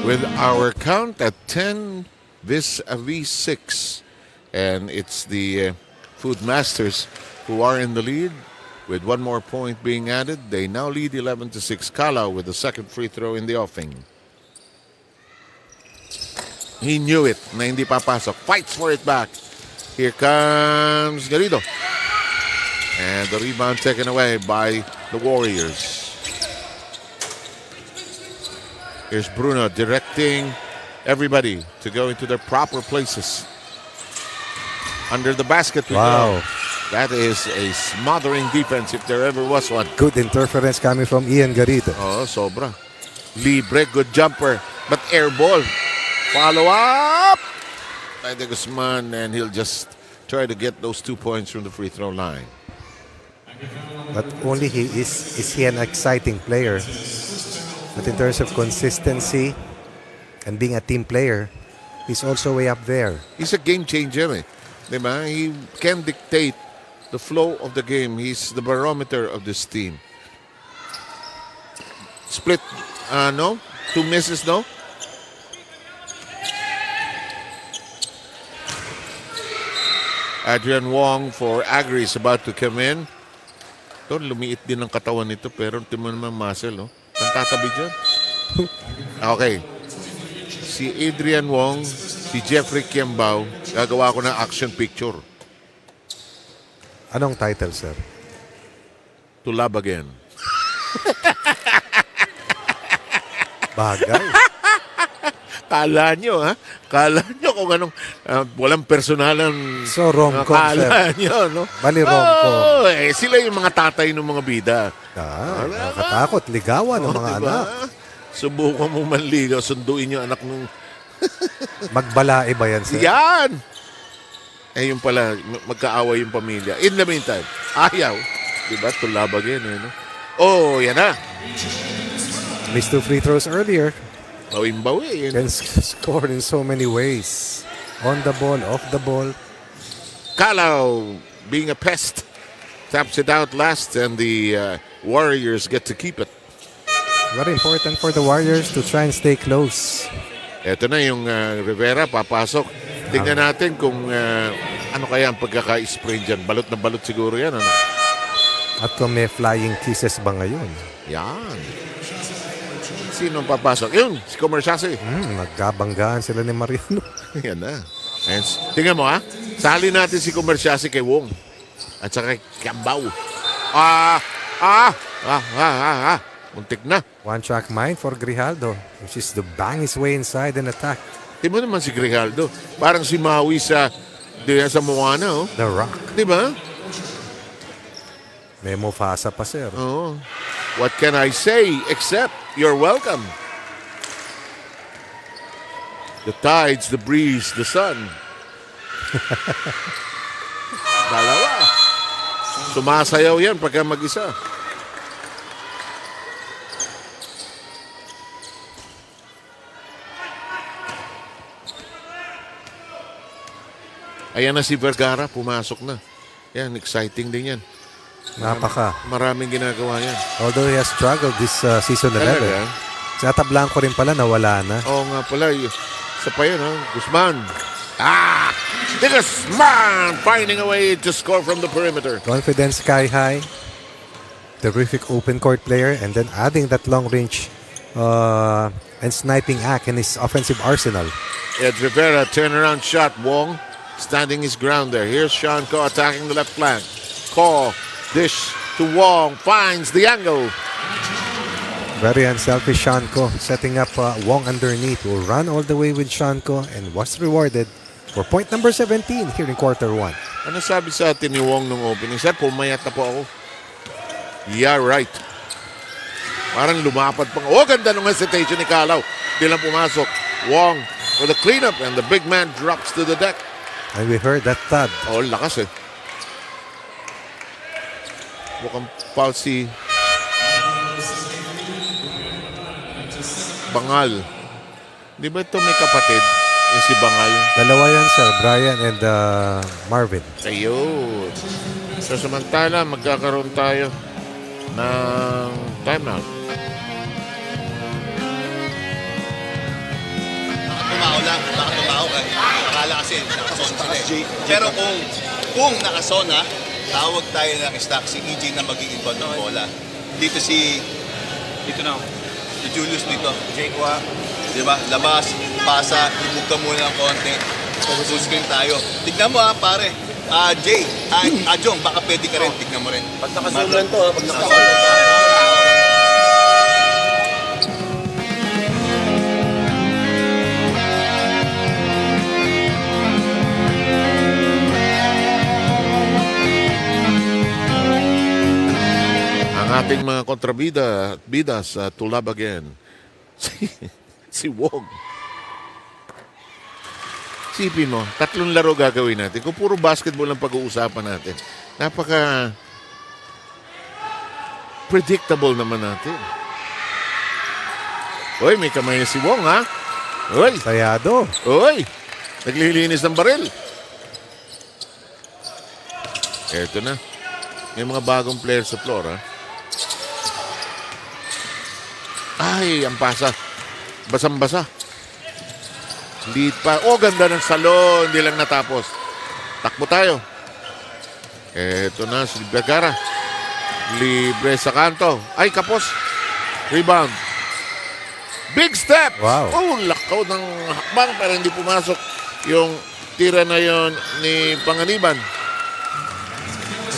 With our count at 10 vis-a-vis 6. And it's the Food Masters who are in the lead. With one more point being added, they now lead 11-6. Kalaw with the second free throw in the offing. He knew it na hindi papasok. Fights for it back. Here comes Garrido. And the rebound taken away by the Warriors. Here's Bruno directing everybody to go into their proper places. Under the basket. Wow. That is a smothering defense if there ever was one. Good interference coming from Ian Garrido. Oh, sobra. Libre, good jumper. But air ball. Follow up by the Guzman, and he'll just try to get those 2 points from the free throw line. But only is he an exciting player. But in terms of consistency and being a team player, he's also way up there. He's a game changer, eh? Diba? He can dictate the flow of the game. He's the barometer of this team. Split, no? 2 misses, no? Adrian Wong for Agri is about to come in. Lumiit din ang katawan nito, pero timo naman muscle, no? Ang tatabi dyan. Okay. Si Adrian Wong, si Jeffrey Kiambao, gagawa ko ng action picture. Anong title, sir? To Love Again. Bagay. Kala nyo, ha? Kala nyo kung anong walang personalan. So, rom-com, kala sir. nyo, no? Bali rom-com. Sila yung mga tatay ng mga bida. Nakatakot. Ligawan ng mga diba? anak. Subukan mo manligaw, sunduin yung anak ng... Magbalae ba yan, sir? Yan! Yung pala, magkaaway yung pamilya. In the meantime, ayaw. Diba? To Love Again, no? Oh, yan na. Missed 2 free throws earlier. Bawing-bawi. Can score in so many ways. On the ball, off the ball. Kalaw, being a pest, taps it out last, and the Warriors get to keep it. Very important for the Warriors to try and stay close. Ito na yung Rivera, papasok. Tingnan natin kung ano kaya ang pagkaka-spray dyan. Balot na balot siguro yan. Ano? At kung may flying kisses ba ngayon? Yan. Sino papasok? Yun, si Comerciasi. Nagkabanggaan sila ni Mariano. Yan na. And, tingnan mo, ha? Sali natin si Comerciasi kay Wong. At saka kay Kiambao. Muntik na. One-track mind for Grijaldo, which is to bang his way inside and attack. Di mo naman si Grijaldo. Parang si Maui sa Moana, oh. The Rock. Di ba? May Mufasa pa, sir. Oo. What can I say except you're welcome? The tides, the breeze, the sun. Dalawa. Sumasayaw yan pagka mag-isa. Ayan na si Vergara, pumasok na. Yan, exciting din yan. Maraming ginagawa yan. Although he has struggled this season 11. Talaga? Si Ata Blanco rin pala, nawala na. Oo nga pala. Isa pa yun, ha? Guzman. The Guzman finding a way to score from the perimeter. Confidence sky high. Terrific open court player. And then adding that long range and sniping act in his offensive arsenal. Ed Rivera, turnaround shot. Wong standing his ground there. Here's Sean Ko attacking the left flank. Ko, dish to Wong, finds the angle. Very unselfish Shanko, setting up Wong underneath. Will run all the way with Shanko and was rewarded for point number 17 here in quarter 1. Ano sabi sa atin ni Wong nung opening? Sir, pumayat na po ako. Yeah, right. Parang lumapad pa. Oh, ganda nung hesitation ni Kalaw. Di lang pumasok. Wong for the cleanup and the big man drops to the deck. And we heard that thud. Oh, lakas eh. Mukhang foul si Bangal. Di ba ito may kapatid? Yung si Bangal. Dalawa yan, sir. Brian and Marvin. Ayun. So samantala, magkakaroon tayo ng timeout. Tumaw lang. Baka tumaw ka. Akala kasi nakasona sila eh. Pero kung nakasona, tawag tayo ng stock si EJ na mag-i-inbound ng bola. Dito na. Si Julius dito. Jekwa. Diba? Labas, pasa, ibug ka muna ng konti. Screen tayo. Tignan mo pare. Jay, Jong, baka pwede ka rin. Tignan mo rin. Pag nakasulan to, pag nakasulan to. Ating mga kontrabidas tulab again. Si Wong. Sipin mo, 3 laro gagawin natin. Kung puro basketball ang pag-uusapan natin, napaka predictable naman natin. Uy, may kamay na si Wong, ha? Uy. Sayado. Uy. Naglilinis ng baril. Eto na. May mga bagong player sa floor, ha? Ay, ang pasa. Basang-basa. Lead pa. Oh, ganda ng salon. Hindi lang natapos. Takbo tayo. Eto na, si Vergara. Libre sa kanto. Ay, kapos. Rebound. Big step. Wow. Oh, lakaw ng hakbang pero hindi pumasok yung tira na yon ni Panganiban.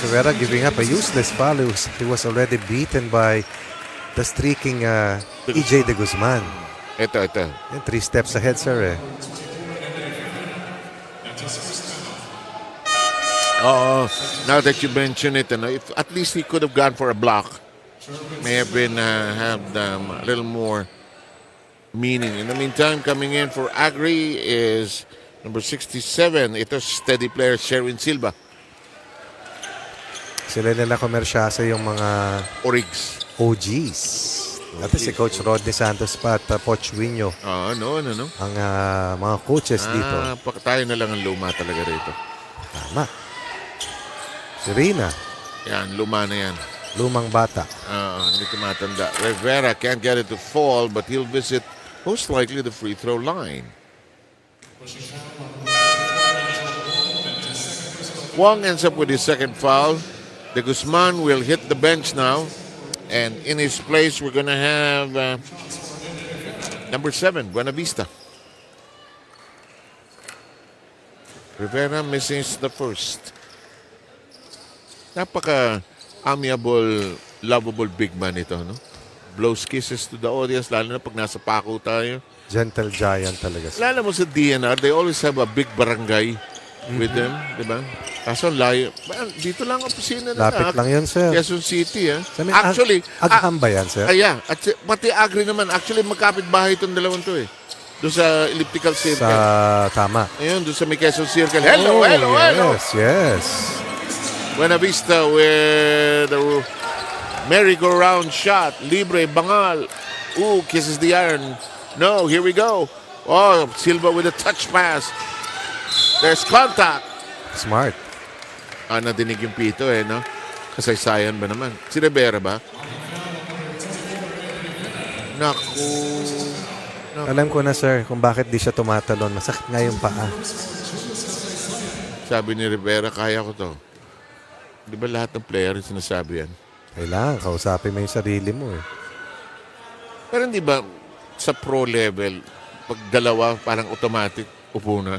Rivera giving up a useless foul. He was already beaten by the streaking EJ de Guzman. Ito. And 3 steps ahead, sir. Now that you mention it, if at least he could have gone for a block, may have been have a little more meaning. In the meantime, coming in for Agri is number 67. Ito steady player Sherwin Silva. Sila nila komersyasa yung mga Origs. OGs. Dati si Coach Rodney Santos pa at Poch Winyo. No. Ang mga coaches dito. Tayo na lang ang luma talaga rito. Tama. Si Rina. Yan, luma na yan. Lumang bata. Hindi tumatanda. Rivera can't get it to fall but he'll visit most likely the free throw line. Wong ends up with his second foul. De Guzman will hit the bench now. And in his place, we're going to have number 7, Buena Vista. Rivera misses the first. Napaka-amiable, lovable big man ito, no? blows kisses to the audience, lalo na pag nasa pako tayo. Gentle giant talaga siya. Lalo mo sa DNR, they always have a big barangay with them, di ba? Kaso layo. Dito lang ang opisina na. Lapit lang yun, sir. Quezon City, Sa Actually, Agham ba yan, sir? yeah. At pati Agri naman. Actually, magkapit bahay itong dalawang to eh. Doon sa elliptical circle. Tama. Ayun, doon sa may Quezon Circle. Hello. Yes. Buena Vista with the merry-go-round shot. Libre, Bangal. Ooh, kisses the iron. No, here we go. Oh, Silva with a touch pass. There's contact. Smart. Nadinig yung pito no? Kasaysayan ba naman? Si Rivera ba? Naku. Alam ko na, sir, kung bakit di siya tumatalon. Masakit nga yung paa. Sabi ni Rivera, kaya ko to. Di ba lahat ng player sinasabi yan? Kailangan, kausapin mo yung sarili mo eh. Pero hindi ba sa pro level, pag dalawa parang automatic, upo na?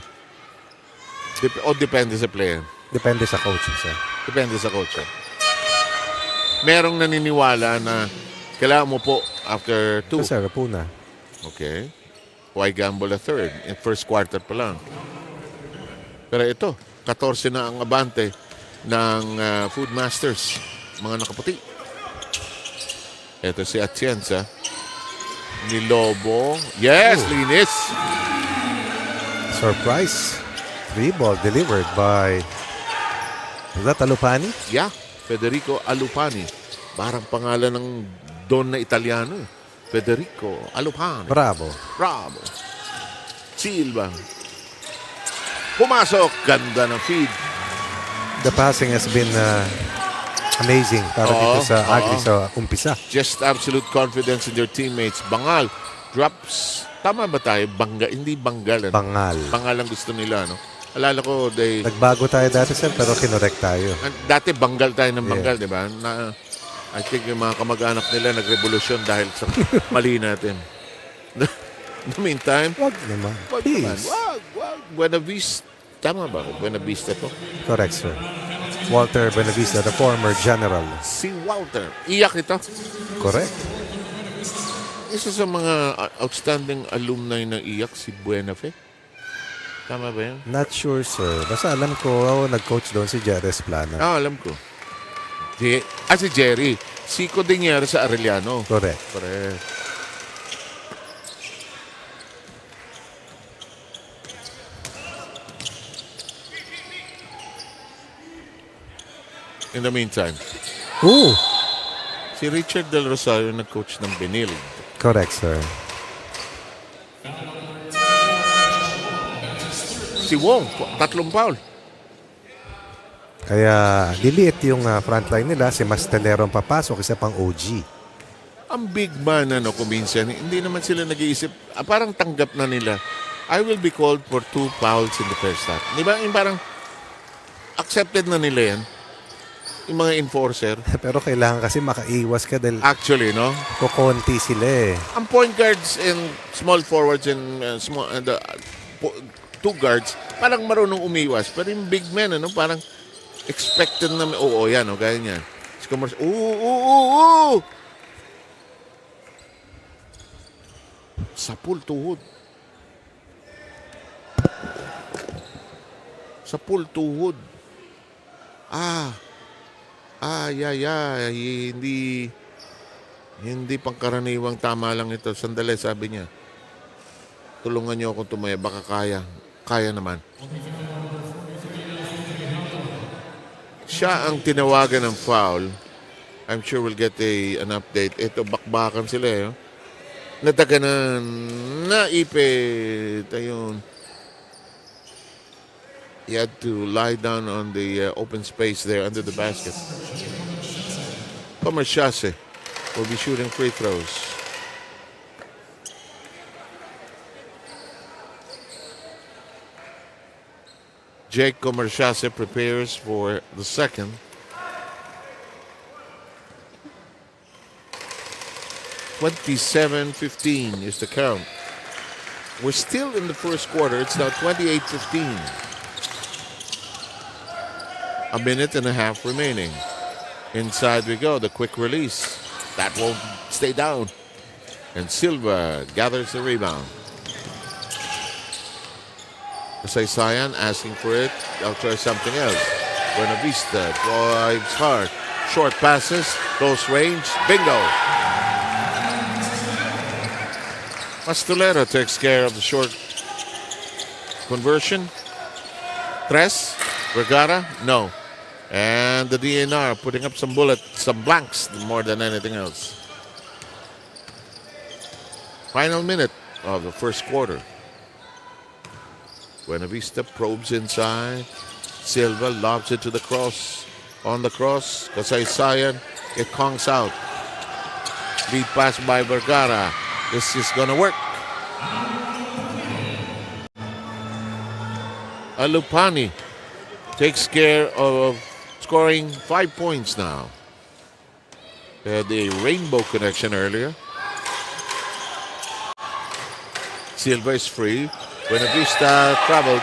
O depende sa player? Depende sa coach, sir. Depende sa coach. Merong naniniwala na kailangan mo po after 2. Sir, upo na. Okay. Why gamble a third? In first quarter pa lang. Pero ito, 14 na ang abante ng Food Masters. Mga nakaputi. Ito si Atienza. Ni Lobo. Yes, linis. Surprise. 3 ball delivered by... Is that Alupani? Yeah, Federico Alupani. Parang pangalan ng Don na Italiano. Federico Alupani. Bravo. Silva. Pumasok. Ganda ng feed. The passing has been amazing para dito sa Agri sa umpisa. Just absolute confidence in their teammates. Bangal drops. Tama ba tayo? Hindi Bangal. Bangal. Bangal ang gusto nila, no? Alala ko, nagbago tayo dati, sir, pero kinorek tayo. Dati Bangal tayo ng Bangal, di ba? I think yung mga kamag-anak nila nagrevolusyon dahil sa mali natin. In the meantime, wag naman. Wag. Buena Vista. Tama ba? Buena Vista to? Correct, sir. Walter Buenavista, the former general. Si Walter. Iyak ito. Correct. Isa sa mga outstanding alumni ng iyak, si Buenafe. Tama ba yan? Not sure, sir. Basta alam ko, nag-coach doon si Jerry Esplana. Alam ko. Si Jerry. Si Codinier sa Arellano. Correct. In the meantime. Si Richard Del Rosario nag-coach ng Benil. Correct, sir. Si Wong, 3 foul. Kaya liliit yung frontline nila. Si Mastelero ang papasok, isa pang OG. Ang big man, kuminsan, hindi naman sila nag-iisip. Parang tanggap na nila. I will be called for 2 fouls in the first half. Di ba? Yung parang accepted na nila yan. Yung mga enforcer. Pero kailangan kasi makaiwas ka dahil... Actually, no? Kukunti sila eh. Ang point guards and small forwards and two guards, parang marunong umiwas. Pero yung big men, parang expected na, yan, gaya niyan. Sapul tuhod. Hindi pangkaraniwang tama lang ito. Sandali, sabi niya. Tulungan niyo akong tumaya. Baka kaya. Kaya naman. Siya ang tinawagan ng foul. I'm sure we'll get an update. Ito, bakbakan sila eh. Nadaganan. Naipit. Ayun. He had to lie down on the open space there under the basket. Comerciase will be shooting free throws. Jake Comerciase prepares for the second. (27-15) is the count. We're still in the first quarter. It's now 28-15. A minute and a half remaining. Inside we go. The quick release. That won't stay down. And Silva gathers the rebound. Saysayan asking for it. I'll try something else. Buena Vista drives hard. Short passes, close range, bingo. Pastolero takes care of the short conversion. Tres, Vergara, no. And the DENR putting up some blanks more than anything else. Final minute of the first quarter. Buena Vista probes inside. Silva lobs it to the cross. On the cross, Kasaysayan, it conks out. Lead pass by Vergara. This is gonna work. Alupani takes care of scoring 5 points now. They had a rainbow connection earlier. Silva is free. Buena Vista traveled.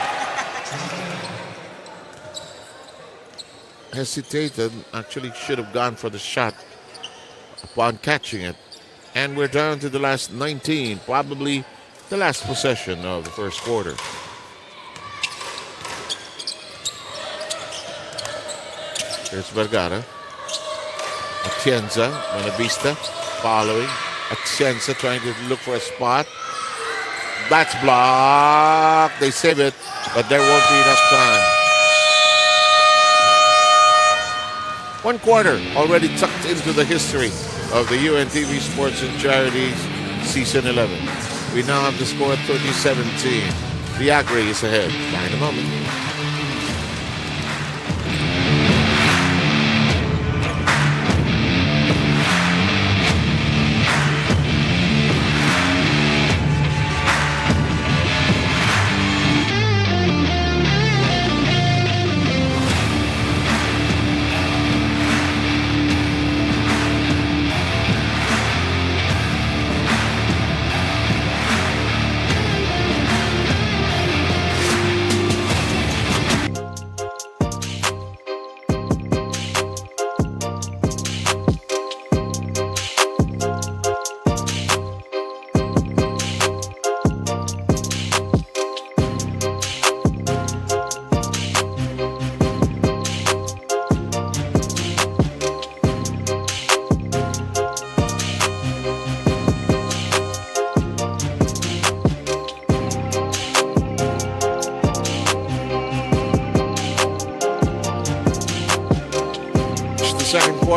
Hesitated. Actually should have gone for the shot upon catching it. And we're down to the last 19. Probably the last possession of the first quarter. Here's Vergara. Atienza, Buena Vista following. Atienza trying to look for a spot. That's blocked. They save it, but there won't be enough time. 1 quarter already tucked into the history of the UNTV Sports and Charities Season 11. We now have the score at 30-17. The Agri is ahead. Back in a moment.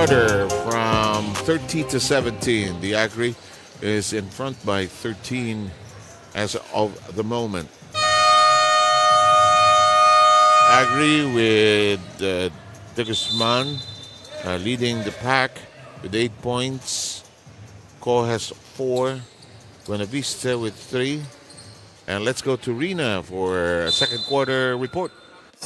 From 30-17. The Agri is in front by 13 as of the moment. Agri with De Guzman leading the pack with 8 points. Co has 4. Buena Vista with 3. And let's go to Rina for a second quarter report.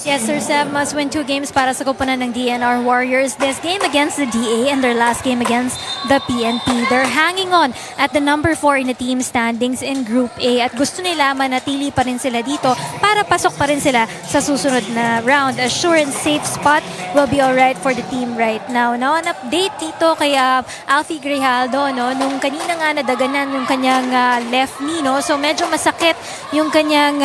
Yes, Sir Sev must win 2 games para sa koponan ng DENR Warriors. This game against the DA and their last game against the PNP. They're hanging on at the number 4 in the team standings in Group A at gusto nila manatili pa rin sila dito para pasok pa rin sila sa susunod na round. A sure and safe spot will be alright for the team right now. Now, an update dito kay Alfie Grijaldo, no? Nung kanina nga nadaganan yung kanyang left knee, no? So medyo masakit yung kanyang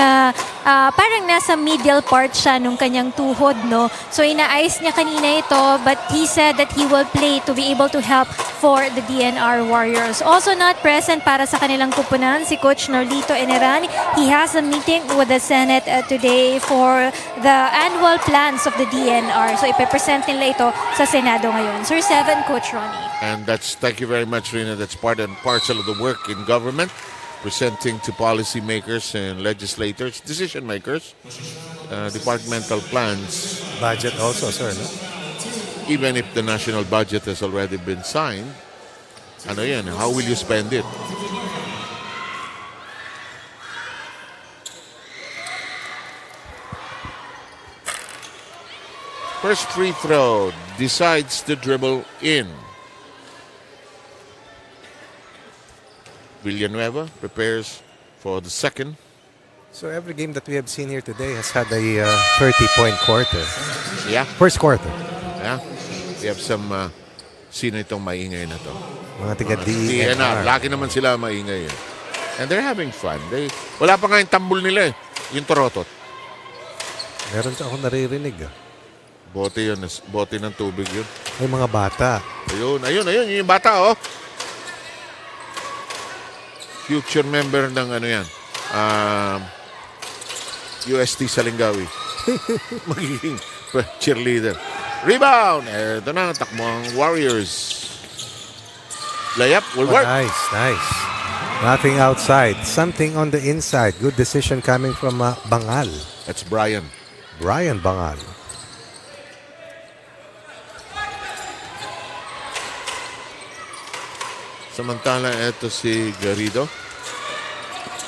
parang nasa medial part siya nung kanyang tuhod, no? So ina-ice niya kanina ito, but he said that he will play to be able to help for the DENR Warriors. Also not present para sa kanilang kupunan si Coach Norlito Eneran. He has a meeting with the Senate today for the annual plans of the DENR. So ipepresent nila ito sa Senado ngayon. Sir 7, Coach Ronnie. And thank you very much, Rina. That's part and parcel of the work in government, presenting to policymakers and legislators, decision makers, departmental plans. Budget also, sir, no? Even if the national budget has already been signed, ano yan, how will you spend it? First free throw, decides to dribble in. Villanueva prepares for the second. So every game that we have seen here today has had a 30-point quarter. Yeah. First quarter. Yeah. We have some sino itong maingay na to. Mga tiga DENR. DENR. Laki naman sila maingay. And they're having fun. Wala pa nga yung tambol nila yung torotot. Meron ako naririnig. Bote yun. Bote ng tubig yun. Ay, mga bata. Ayun. Yung bata, oh. Future member ng UST Salingawi. Magiging cheerleader. Rebound! Ito na, takbo ang Warriors. Layup will work. Nice. Nothing outside. Something on the inside. Good decision coming from Bangal. That's Brian. Brian Bangal. Samantala, ito si Garrido.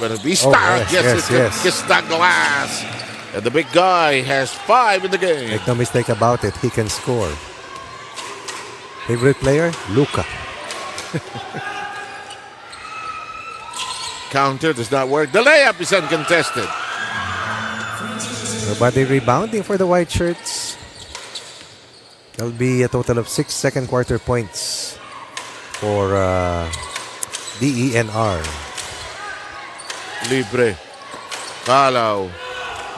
Buenavista. Yes. Kista glass. And the big guy has 5 in the game. Make no mistake about it. He can score. Favorite player? Luka. Counter does not work. The layup is uncontested. Nobody rebounding for the white shirts. There'll be a total of 6 second quarter points for DENR. Libre. Kalaw.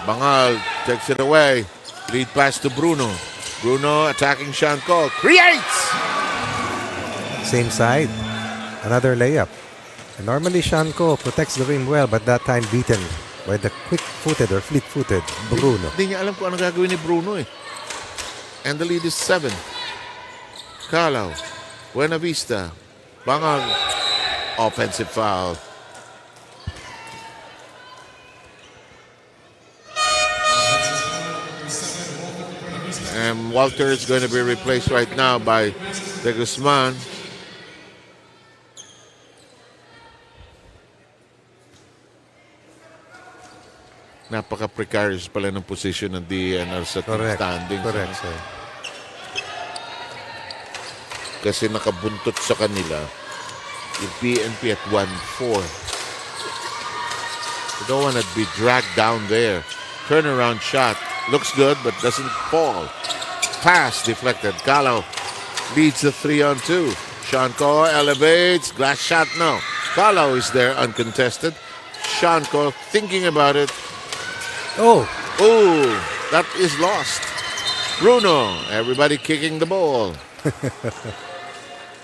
Bangal takes it away. Lead pass to Bruno. Bruno attacking Shanko. Creates! Same side. Another layup. And normally Shanko protects the rim well, but that time beaten by the quick-footed or fleet-footed Bruno. Hindi niya alam kung ano gagawin ni Bruno eh. And the lead is 7. Kalaw. Buenavista. Bangal. Offensive foul. And Walter is going to be replaced right now by De Guzman. Napaka-precarious pala ng position ng DENR sa team standings. Correct, sir. Kasi nakabuntot sa kanila yung PNP at 1-4. You don't want to be dragged down there. Turnaround shot. Looks good but doesn't fall. Pass deflected. Kalaw leads the 3-on-2. Shanko elevates. Glass shot, no. Kalaw is there uncontested. Shanko thinking about it. Oh, that is lost. Bruno, everybody kicking the ball.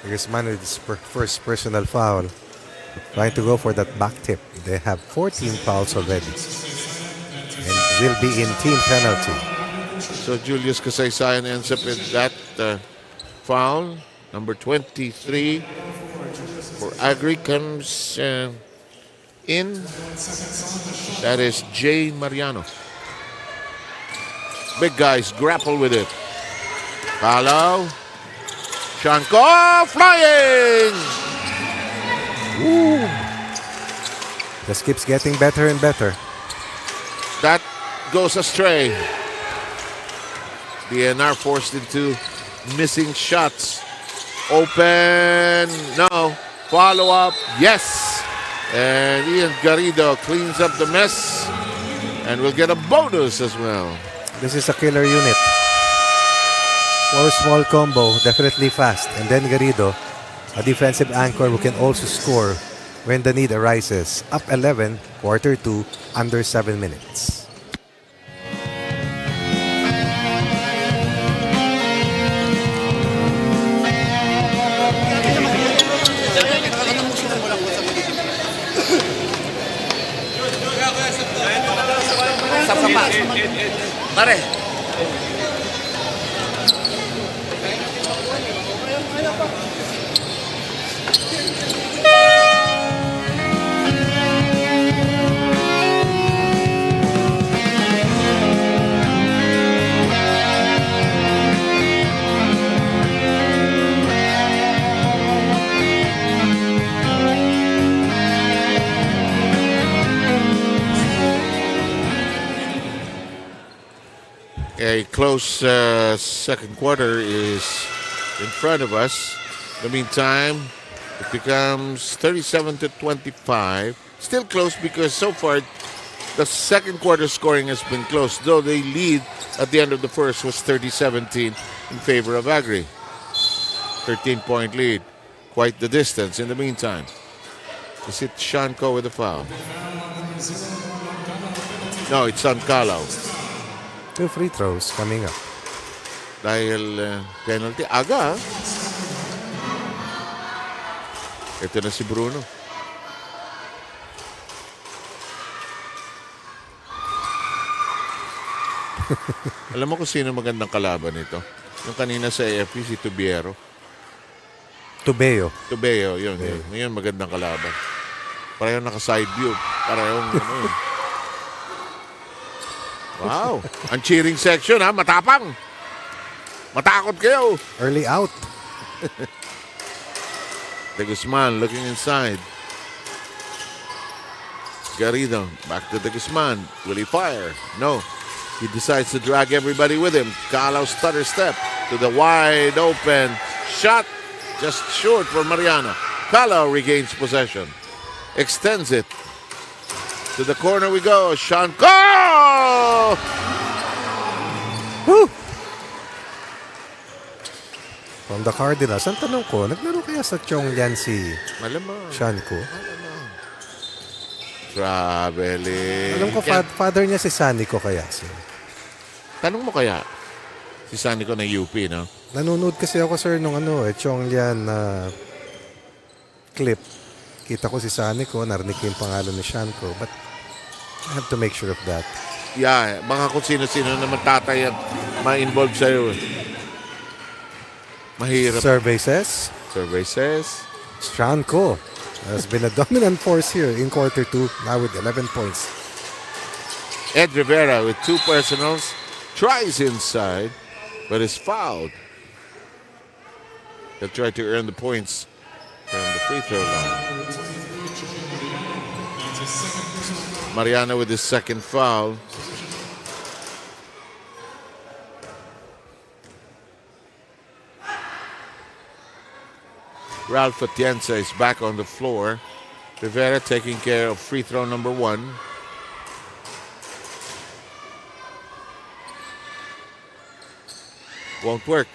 Guzman with his first personal foul. Trying to go for that back tip. They have 14 fouls already. And will be in team penalty. So Julius Kasaysayan ends up with that foul. Number 23 for Agri comes in. That is Jay Mariano. Big guys grapple with it. Kalaw. Shanko flying. Woo. Just keeps getting better and better. That goes astray. DENR forced into missing shots. Open. No. Follow up. Yes. And Ian Garrido cleans up the mess and will get a bonus as well. This is a killer unit. 4 small combo, definitely fast. And then Garrido, a defensive anchor who can also score when the need arises. Up 11, quarter 2, under 7 minutes. Pare. A close second quarter is in front of us. In the meantime, it becomes 37-25. Still close because so far the second quarter scoring has been close, though the lead at the end of the first was 30-17 in favor of Agri. 13-point lead. Quite the distance in the meantime. Is it Shanko with the foul? No, it's Sancalo. 2 free throws coming up. Dahil penalty. Aga. Ito na si Bruno. Alam mo kung sino magandang kalaban nito? Yung kanina sa AFP, si Tubiero. Tubeo, yun. Ngayon magandang kalaban. Parehong naka-side view. Parehong ano. Wow. Ang cheering section ha. Matapang. Matakot kayo. Early out. De Guzman looking inside. Garrido back to De Guzman. Will he fire? No. He decides to drag everybody with him. Calao stutter step to the wide open shot. Just short for Mariana. Calao regains possession. Extends it. To the corner we go. Shanko! Woo! From the Cardinals. Ang tanong ko, naglaro kaya sa Chonglian si Malamang. Shanko? Traveling. Alam ko, father niya si Sanico kaya. Tanong mo kaya, si Sanico na UP, no? Nanonood kasi ako, sir, nung Chonglian na clip. Kita ko si Sanico, narinig ko yung pangalan ni Shanko. But I have to make sure of that. Yeah, baka kung sino-sino naman tatay at ma-involve sa'yo. Mahirap. Survey says Shanko has been a dominant force here in quarter 2, now with 11 points. Ed Rivera with 2 personals, tries inside, but is fouled. He'll try to earn the points from the free throw line. Mariana with his second foul. Ralph Atienza is back on the floor. Rivera taking care of free throw number 1. Won't work.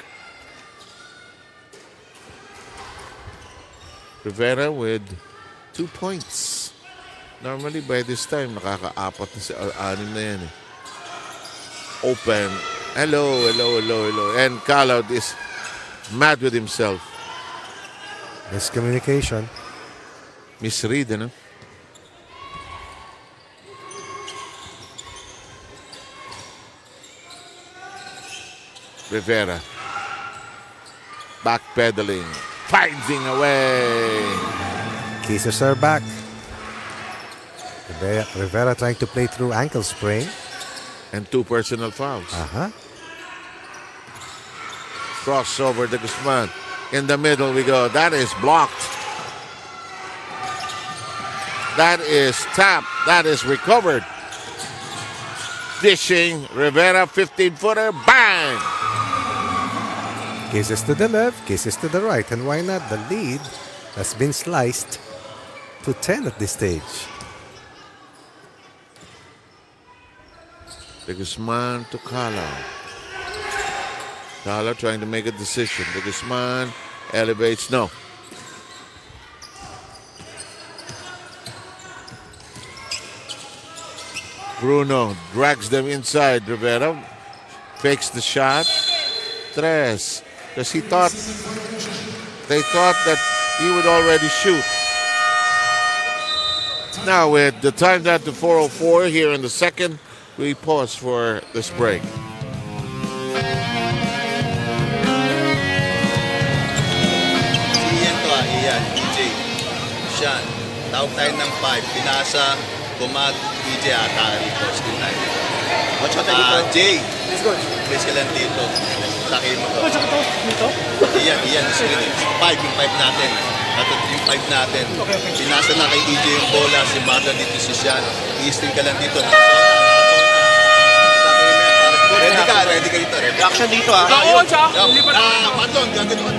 Rivera with 2 points. Normally by this time, nakaka-4 na si 6 na yan. Open. Hello. And Calao is mad with himself. Miscommunication. Misread, ano? Rivera. Backpedaling. Finding away. Cases are back. Rivera trying to play through ankle sprain. And 2 personal fouls. Crossover to Guzman. In the middle we go. That is blocked. That is tapped. That is recovered. Dishing. Rivera, 15-footer. Bang! Cases to the left, cases to the right. And why not? The lead has been sliced to 10 at this stage. De Guzman to Calao. Calao trying to make a decision. De Guzman elevates. No. Bruno drags them inside. Rivera fakes the shot. Tres. Because they thought that he would already shoot. Now with the time down to 4:04 here in the second, we pause for this break. Ian, EJ, Sean, tawag tayo ng 5, pinasa, Kumat, EJ, Atari, Austin tayo. Watch out dito. Jay, please ka lang dito. Takin mo to. Watch out dito? Iyan, screen. 5, yung 5 natin. At yung 5 natin. Pinasa na kay EJ yung bola, si Marlon dito si Sean. I-screen ka lang dito. Ready ka dito. Action dito ah. Oo, Chuck. Marlon, gagawin.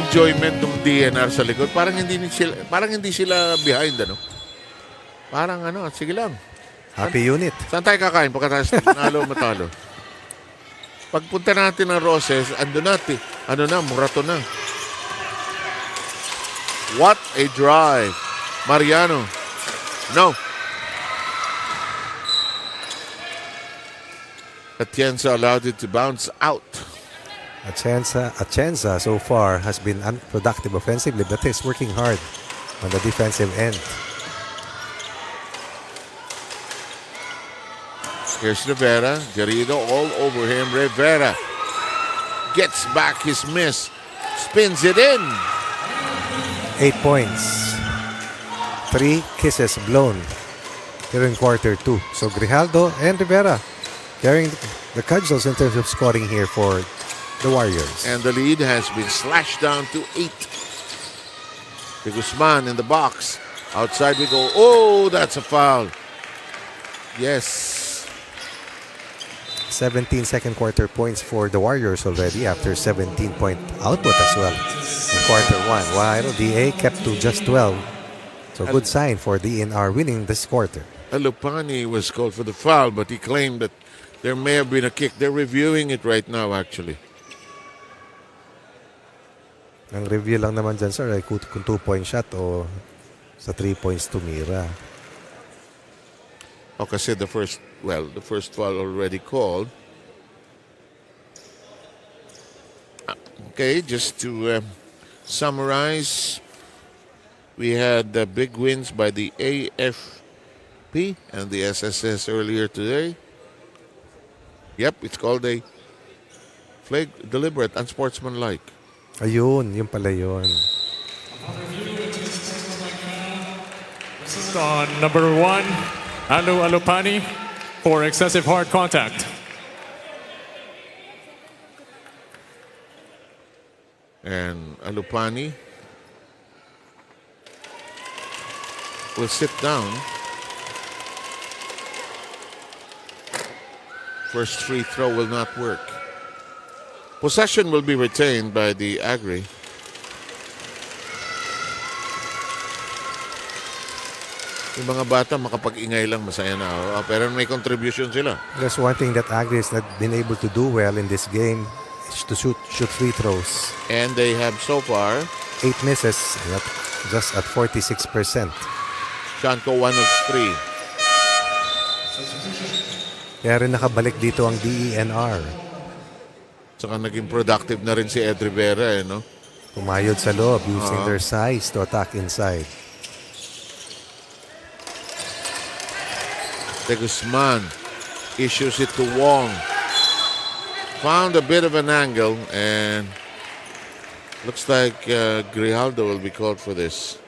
enjoyment ng DNR sa likod. Parang hindi sila behind, ano? Parang sige lang. Happy unit. Saan tayo kakain pagkatapos nanalo o matalo? Pagpunta natin ng Roses, ando natin. Murato na. What a drive. Mariano. No. Atienza allowed it to bounce out. Atienza so far has been unproductive offensively, but is working hard on the defensive end. Here's Rivera. Garrido all over him. Rivera gets back his miss. Spins it in. 8 points. 3 kisses blown here in quarter 2. So Grijaldo and Rivera carrying the cudgels in terms of scoring here for the Warriors. And the lead has been slashed down to 8. De Guzman in the box. Outside we go. Oh, that's a foul. Yes. 17 second quarter points for the Warriors already after 17-point output as well in quarter 1, while DA kept to just 12. So good sign for DNR winning this quarter. Alupani was called for the foul, but he claimed that there may have been a kick. They're reviewing it right now, actually. Ang review lang naman dyan, sir, ay kung 2-point shot o sa 3 points tumira. O kasi the first foul already called. Okay, just to summarize, we had the big wins by the AFP and the SSS earlier today. Yep, it's called a deliberate, unsportsmanlike. Ayun, yun pala yun. On number 1, Anu Alupani for excessive hard contact. And Alupani will sit down. First free throw will not work. Possession will be retained by the Agri. Yung mga bata makapag-ingay lang, masaya na. Pero may contribution sila. There's one thing that Agri has not been able to do well in this game is to shoot free throws. And they have so far 8 misses, just at 46%. Shanko 1 of 3. Kaya rin nakabalik dito ang DENR. Saka naging productive na rin si Ed Rivera, no? Pumayod sa loob using their size to attack inside. De Guzman issues it to Wong. Found a bit of an angle and looks like Grijaldo will be called for this.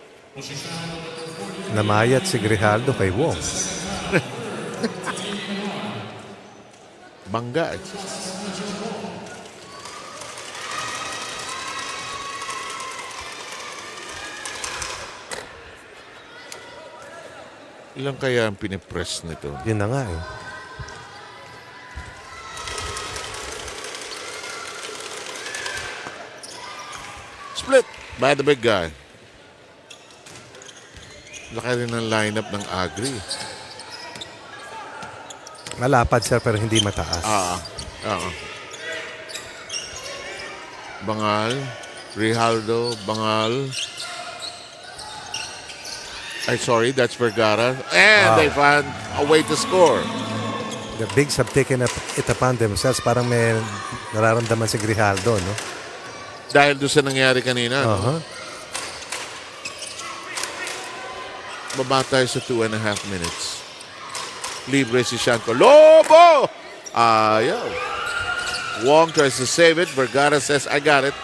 Namayat si Grijaldo kay Wong. Bangga. Ilang kaya ang pinipress nito? Yun na nga eh. Split by the big guy. Laki rin ang lineup ng Agri. Malapad sir pero hindi mataas. Bangal, Grijaldo, Bangal. That's Vergara. And they found a way to score. The Bigs have taken it upon themselves. Parang may nararamdaman si Grijaldo, no? Dahil doon sa nangyari kanina. No? Baba tayo sa 2.5 minutes. Libre si Shanko. Lobo! Ayaw. Wong tries to save it. Vergara says, I got it.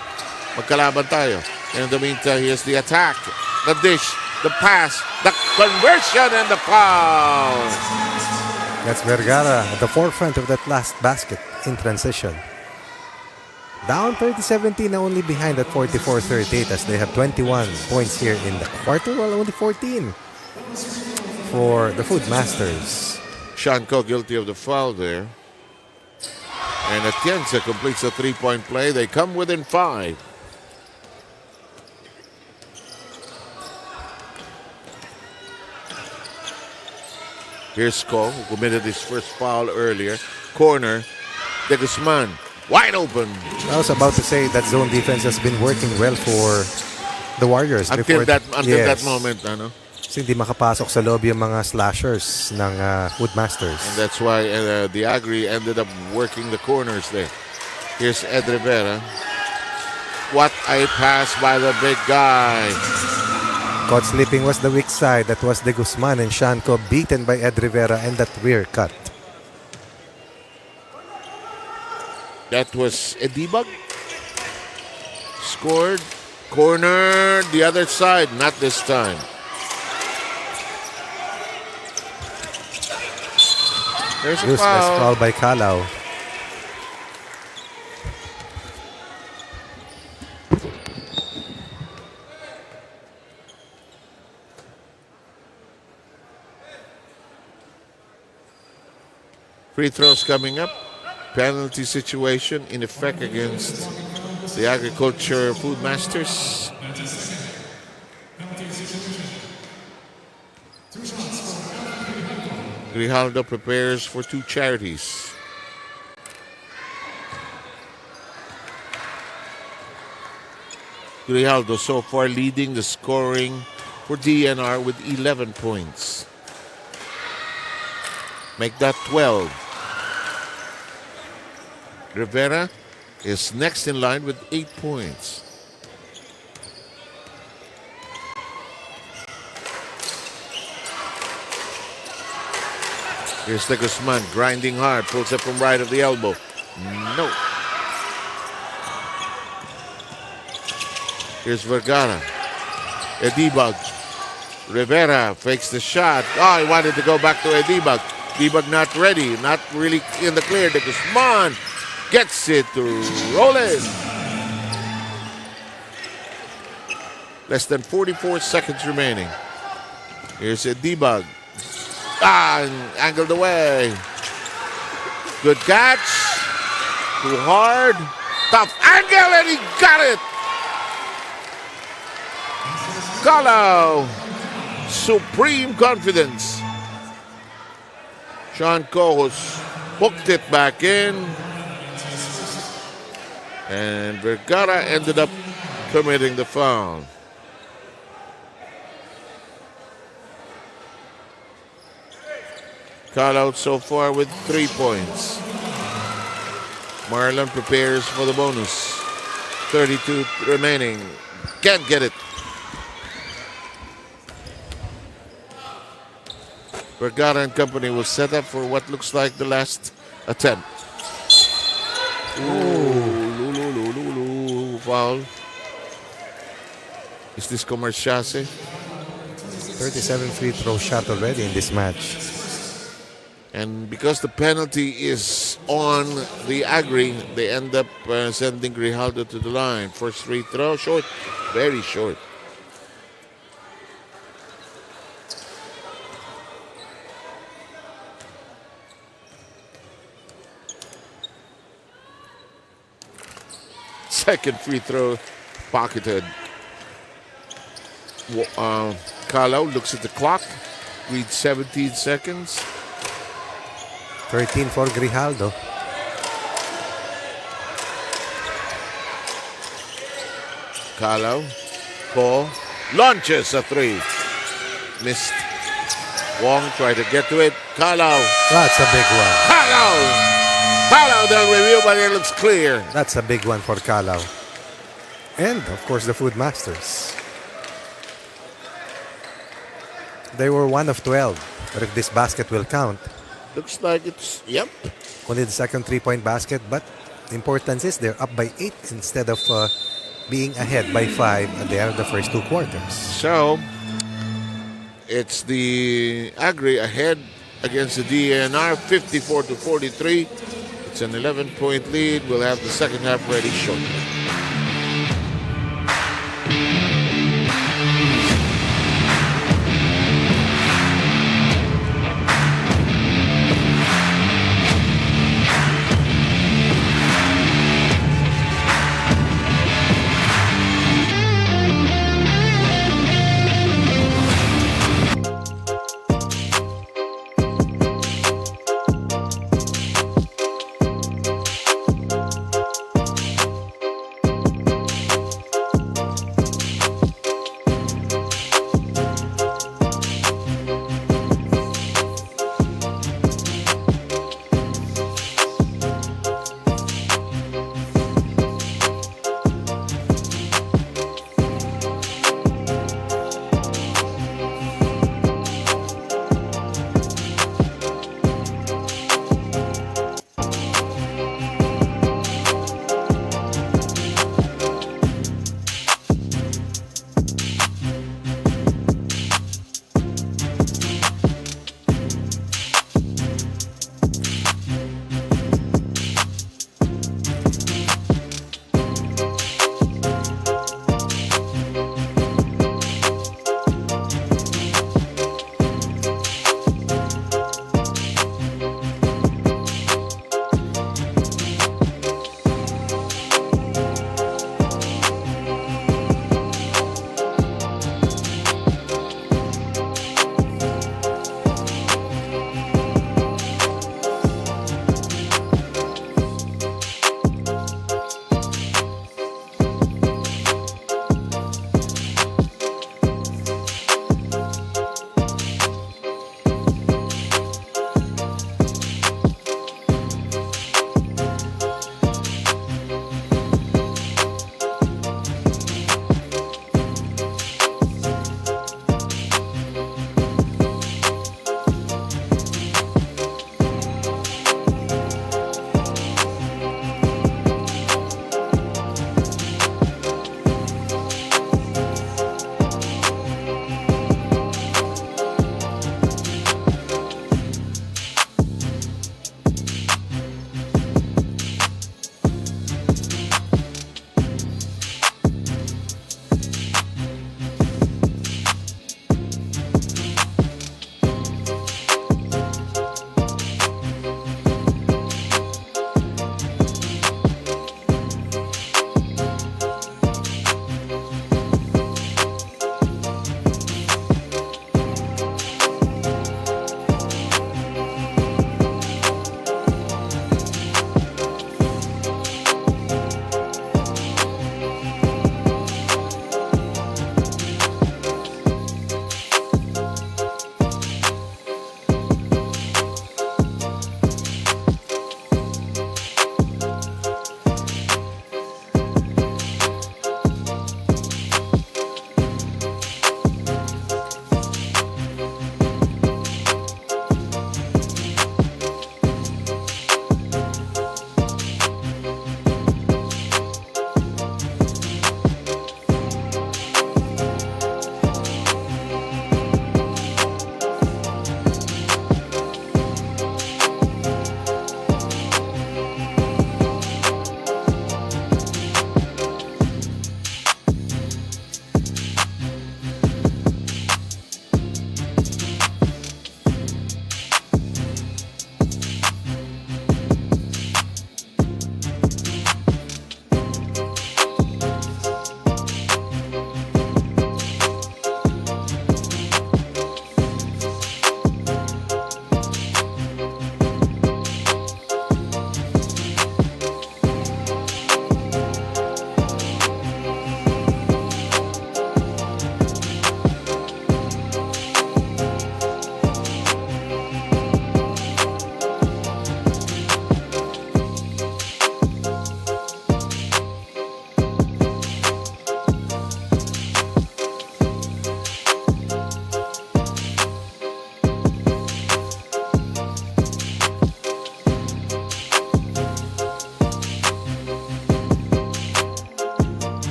Magkalaban tayo. And in the meantime, here's the attack. The dish. The pass, the conversion, and the foul. That's Vergara at the forefront of that last basket in transition. Down 30-17 na only behind at 44-38 as they have 21 points here in the quarter, while only 14 for the Food Masters. Shanko guilty of the foul there. And Atienza completes a 3-point play. They come within 5. Here's Ko, who committed his first foul earlier. Corner, De Guzman, wide open. I was about to say that zone defense has been working well for the Warriors. Until that moment, ano? Kasi hindi makapasok sa loob yung mga slashers ng Woodmasters. And that's why the Agri ended up working the corners there. Here's Ed Rivera. What a pass by the big guy. Caught sleeping was the weak side. That was De Guzman, and Shanko beaten by Ed Rivera and that rear cut. That was a debug. Scored. Corner, the other side. Not this time. There's a Useless foul by Kalau. Free throws coming up. Penalty situation in effect against the Agriculture Food Masters. Grijaldo prepares for two charities. Grijaldo so far leading the scoring for DNR with 11 points. Make that 12. Rivera is next in line with 8 points. Here's De Guzman grinding hard, pulls up from right of the elbow. No. Here's Vergara. Edibag. Rivera fakes the shot. Oh, he wanted to go back to Edibag. Edibag not ready, not really in the clear. De Guzman gets it to roll in. Less than 44 seconds remaining. Here's a debug. Angled away. Good catch. Too hard. Tough angle, and he got it. Kalau. Supreme confidence. Sean Kohos hooked it back in. And Vergara ended up committing the foul. Call out so far with 3 points. Marlon prepares for the bonus. 32 remaining. Can't get it. Vergara and company will set up for what looks like the last attempt. Foul. Is this Comerciase? 37 free throw shot already in this match. And because the penalty is on the Agri, they end up sending Grijaldo to the line. First free throw, short, very short. Second free throw pocketed. Kalau looks at the clock, reads 17 seconds. 13 for Grijaldo. Kalau, Ko, launches a three. Missed. Wong tried to get to it. Kalau. That's a big one. Kalau! Kalau, they'll review, but it looks clear. That's a big one for Kalau. And, of course, the Food Masters. They were 1 of 12. But if this basket will count. Looks like it's, yep. Only the second 3-point basket. But the importance is they're up by 8 instead of being ahead by 5 at the end of the first 2 quarters. So, it's the Agri ahead against the DENR, 54-43. It's an 11-point lead. We'll have the second half ready shortly.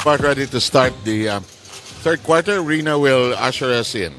About ready to start the third quarter. Rina will usher us in.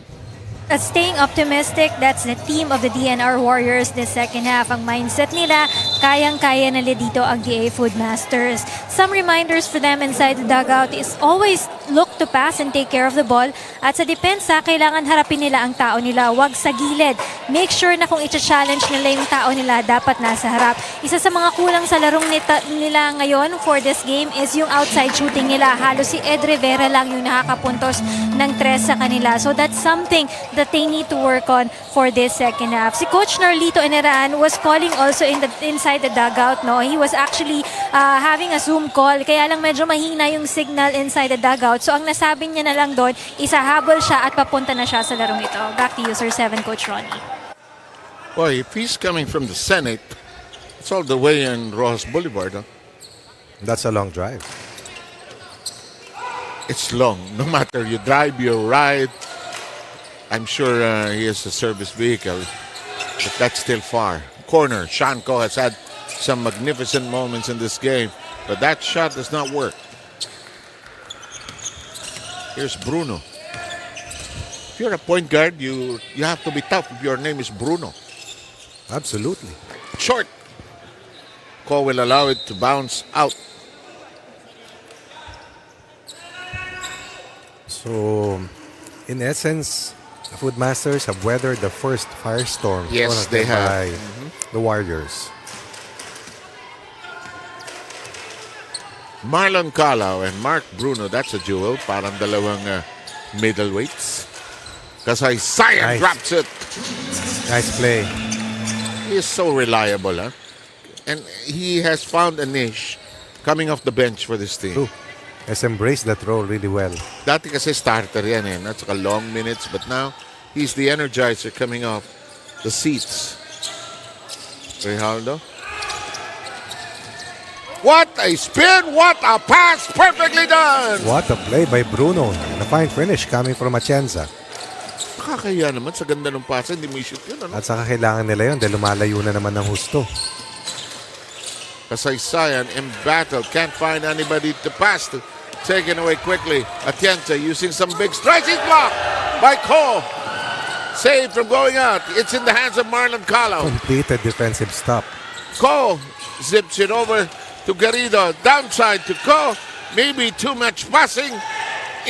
Staying optimistic, that's the team of the DNR Warriors this second half. Ang mindset nila, kayang-kaya nila dito ang DA Foodmasters. Some reminders for them inside the dugout is always look to pass and take care of the ball. At sa depensa, kailangan harapin nila ang tao nila, wag sa gilid. Make sure na kung i-challenge nila yung tao nila, dapat nasa harap. Isa sa mga kulang sa larong nila ngayon for this game is yung outside shooting nila. Halos si Ed Rivera lang yung nakakapuntos ng 3 sa kanila. So that's something that they need to work on for this second half. Si Coach Narlito Eneran was calling also inside the dugout. No, he was actually having a Zoom call. Kaya lang medyo mahina yung signal inside the dugout. So ang nasabi niya na lang doon, isahabol siya at papunta na siya sa larong ito. Back to you, Sir 7, Coach Ronnie. Boy, if he's coming from the Senate, it's all the way in Rojas Boulevard. Huh? That's a long drive. It's long. No matter you drive, you ride. I'm sure he has a service vehicle, but that's still far. Corner. Shanko has had some magnificent moments in this game, but that shot does not work. Here's Bruno. If you're a point guard, you have to be tough if your name is Bruno. Absolutely. Short. Cole will allow it to bounce out. So, in essence, the Foodmasters have weathered the first firestorm. Yes, they have. By the Warriors. Marlon Calao and Mark Bruno, that's a duel. Parang dalawang middleweights. Kasay Sayan drops it. Nice play. He is so reliable. Huh? And he has found a niche coming off the bench for this team. True. Has embraced that role really well. Dati kasi starter yan eh. That's a long minutes. But now, he's the energizer coming off the seats. Rijaldo. What a spin! What a pass! Perfectly done! What a play by Bruno. And a fine finish coming from Atienza. Nakakaya naman sa ganda ng pass. Hindi mo i-shoot yun. Ano? At saka kailangan nila yun dahil lumalayo na naman ng husto. Kasaysayan embattled. Can't find anybody to pass to. Taken away quickly. Atienza using some big strikes. He's blocked by Cole. Saved from going out. It's in the hands of Marlon Calao. Completed defensive stop. Cole zips it over to Garrido. Downside to Cole. Maybe too much passing.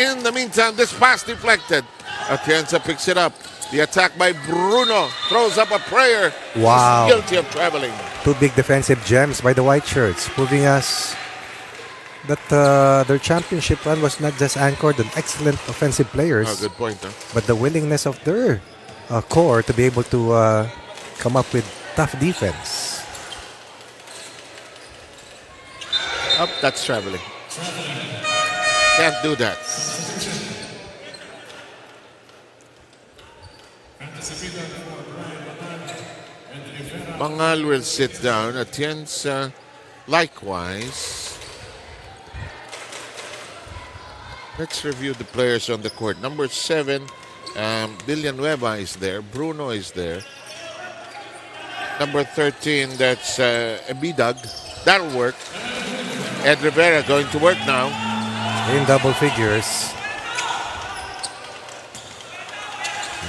In the meantime, this pass deflected. Atienza picks it up. The attack by Bruno throws up a prayer. Wow. He's guilty of traveling. 2 big defensive gems by the White Shirts, proving us that their championship run was not just anchored on excellent offensive players. Oh, good point, huh? But the willingness of their core to be able to come up with tough defense. Up, that's traveling. Can't do that. Bangal will sit down. Atienza likewise. Let's review the players on the court. Number 7, Villanueva is there. Bruno is there. Number 13, that's Ebidag. That'll work. Ed Rivera going to work now. In double figures.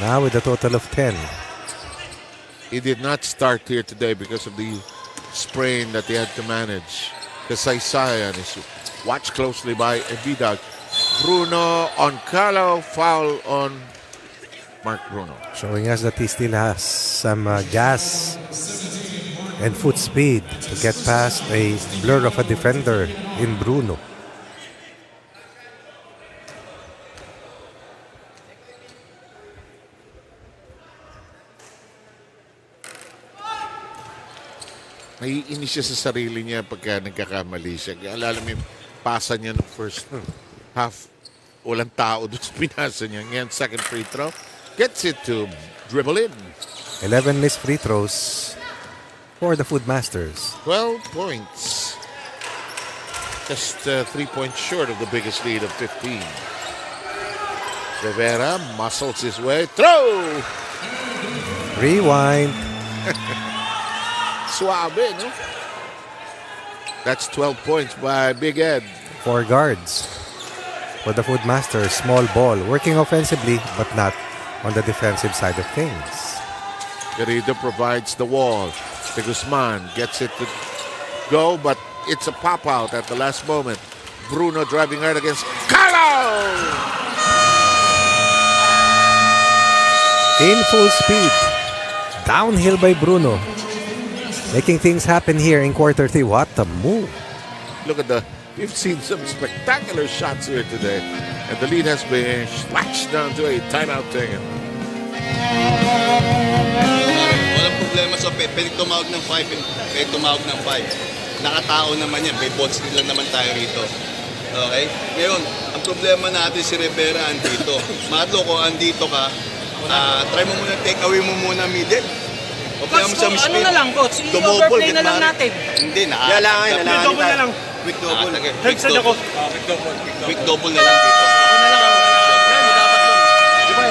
Now with a total of 10. He did not start here today because of the sprain that he had to manage. Kasaysayan is watched closely by Ebidag. Bruno on Calao, foul on Mark Bruno. Showing us that he still has some gas and foot speed to get past a blur of a defender in Bruno. Naiinis siya sa sarili niya pagka nagkakamali siya. Alala mo yung pasa niya ng first half. Walang tao doon sa pinasa niya. Ngayon, second free throw. Gets it to dribble in. 11 missed free throws for the Foodmasters. 12 points. Just 3 points short of the biggest lead of 15. Rivera muscles his way. Throw! Rewind. Suave, no? That's 12 points by Big Ed. 4 guards. for the Foodmaster. Small ball, working offensively but not on the defensive side of things. Garrido provides the wall. De Guzman gets it to go, but it's a pop out at the last moment. Bruno driving hard against Carlo! In full speed. Downhill by Bruno. Making things happen here in quarter 3. What a move. Look at we've seen some spectacular shots here today. And the lead has been slashed down to a timeout taken. Walang problema sa pwede tumawag ng 5. Pwede tumawag ng 5. Nakatao naman yan. May balls lang naman tayo rito. Okay? Ngayon, ang problema natin si Rivera andito. Matlo ko, andito ka. Try mo muna, take away mo muna middle. O kaya mo sa Coach, ano na lang, Coach? I-overplay na lang natin. Hindi, Quick double na lang. Quick double. Headset ako. Quick double na lang dito. Ako na lang. Yan, dapat lang. Di ba,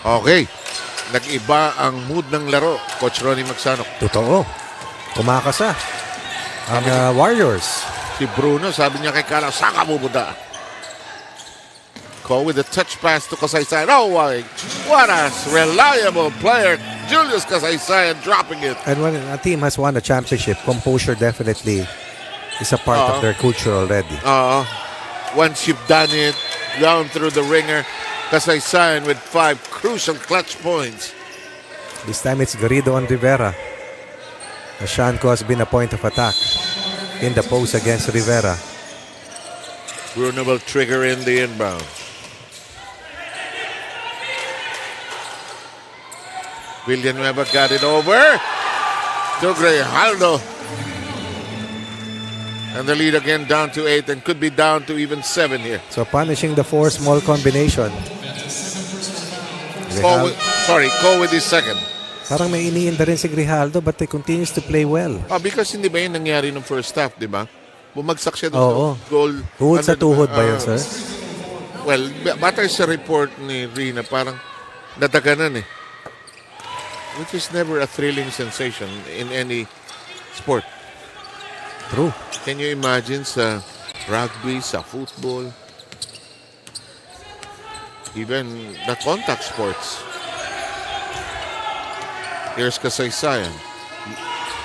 Okay. Nag-iba ang mood ng laro, Coach Ronnie Magsanok. Totoo. Kumakasa ang Warriors. Si Bruno, sabi niya kay Carlo, saan ka pupunta? Cole with a touch pass to Kasaysayan. Oh, what a reliable player. Julius Kasaysayan dropping it. And when a team has won a championship, composure definitely is a part of their culture already. Once you've done it, down through the ringer, Kasaysayan with 5 crucial clutch points. This time it's Garrido on Rivera. Ashanko has been a point of attack in the post against Rivera. Bruno will trigger in the inbound. Villanueva got it over to Grijaldo. And the lead again down to 8 and could be down to even 7 here. So punishing the 4 small combination. Cole with his second. Parang may iniinda rin si Grijaldo but he continues to play well. Because hindi ba yun nangyari ng first half, di ba? Bumagsak siya doon sa goal. Tuhod sa tuhod ba yun, sir? Well, batay sa report ni Rina, parang nataganan eh. Which is never a thrilling sensation in any sport. True. Can you imagine sa rugby, sa football, even the contact sports? Here's Kasaysayan.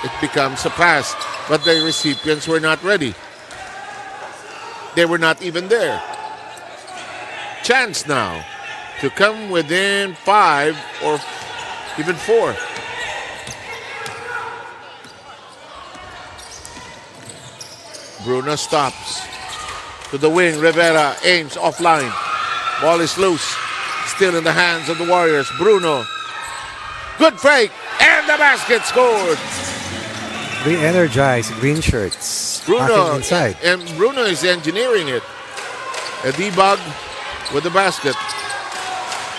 It becomes a pass, but the recipients were not ready. They were not even there. Chance now to come within 5 or even 4. Bruno stops. To the wing, Rivera aims offline. Ball is loose. Still in the hands of the Warriors. Bruno. Good fake. And the basket scored. Re-energized green shirts. Bruno inside. And Bruno is engineering it. A debug with the basket.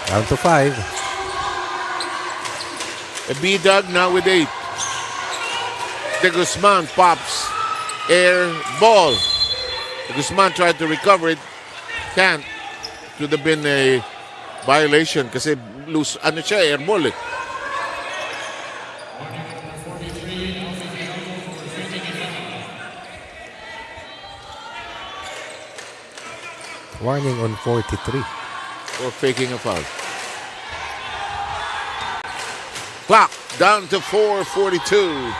Down to 5. A B-Dug now with 8. De Guzman pops. Air ball. De Guzman tried to recover it. Can't. Could have been a violation kasi loose, air ball eh. Warning on 43. For faking a foul. Clock down to 4:42.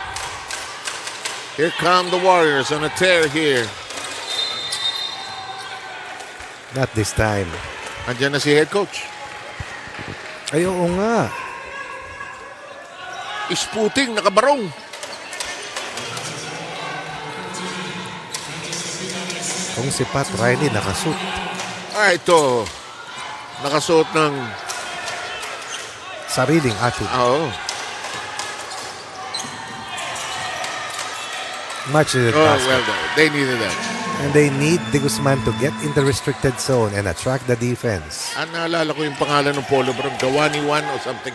Here come the Warriors on a tear here. Not this time. Andiyan na si head coach. Ay, oo nga. Isputing, nakabarong. Kung si Pat Riley nakasuot. Ito. Nakasuot ng sariling atin. Oo. Much needed basket. Well, they needed that. And they need De Guzman to get in the restricted zone and attract the defense. Naalala ko yung pangalan ng polo bro, Gawani 1 or something.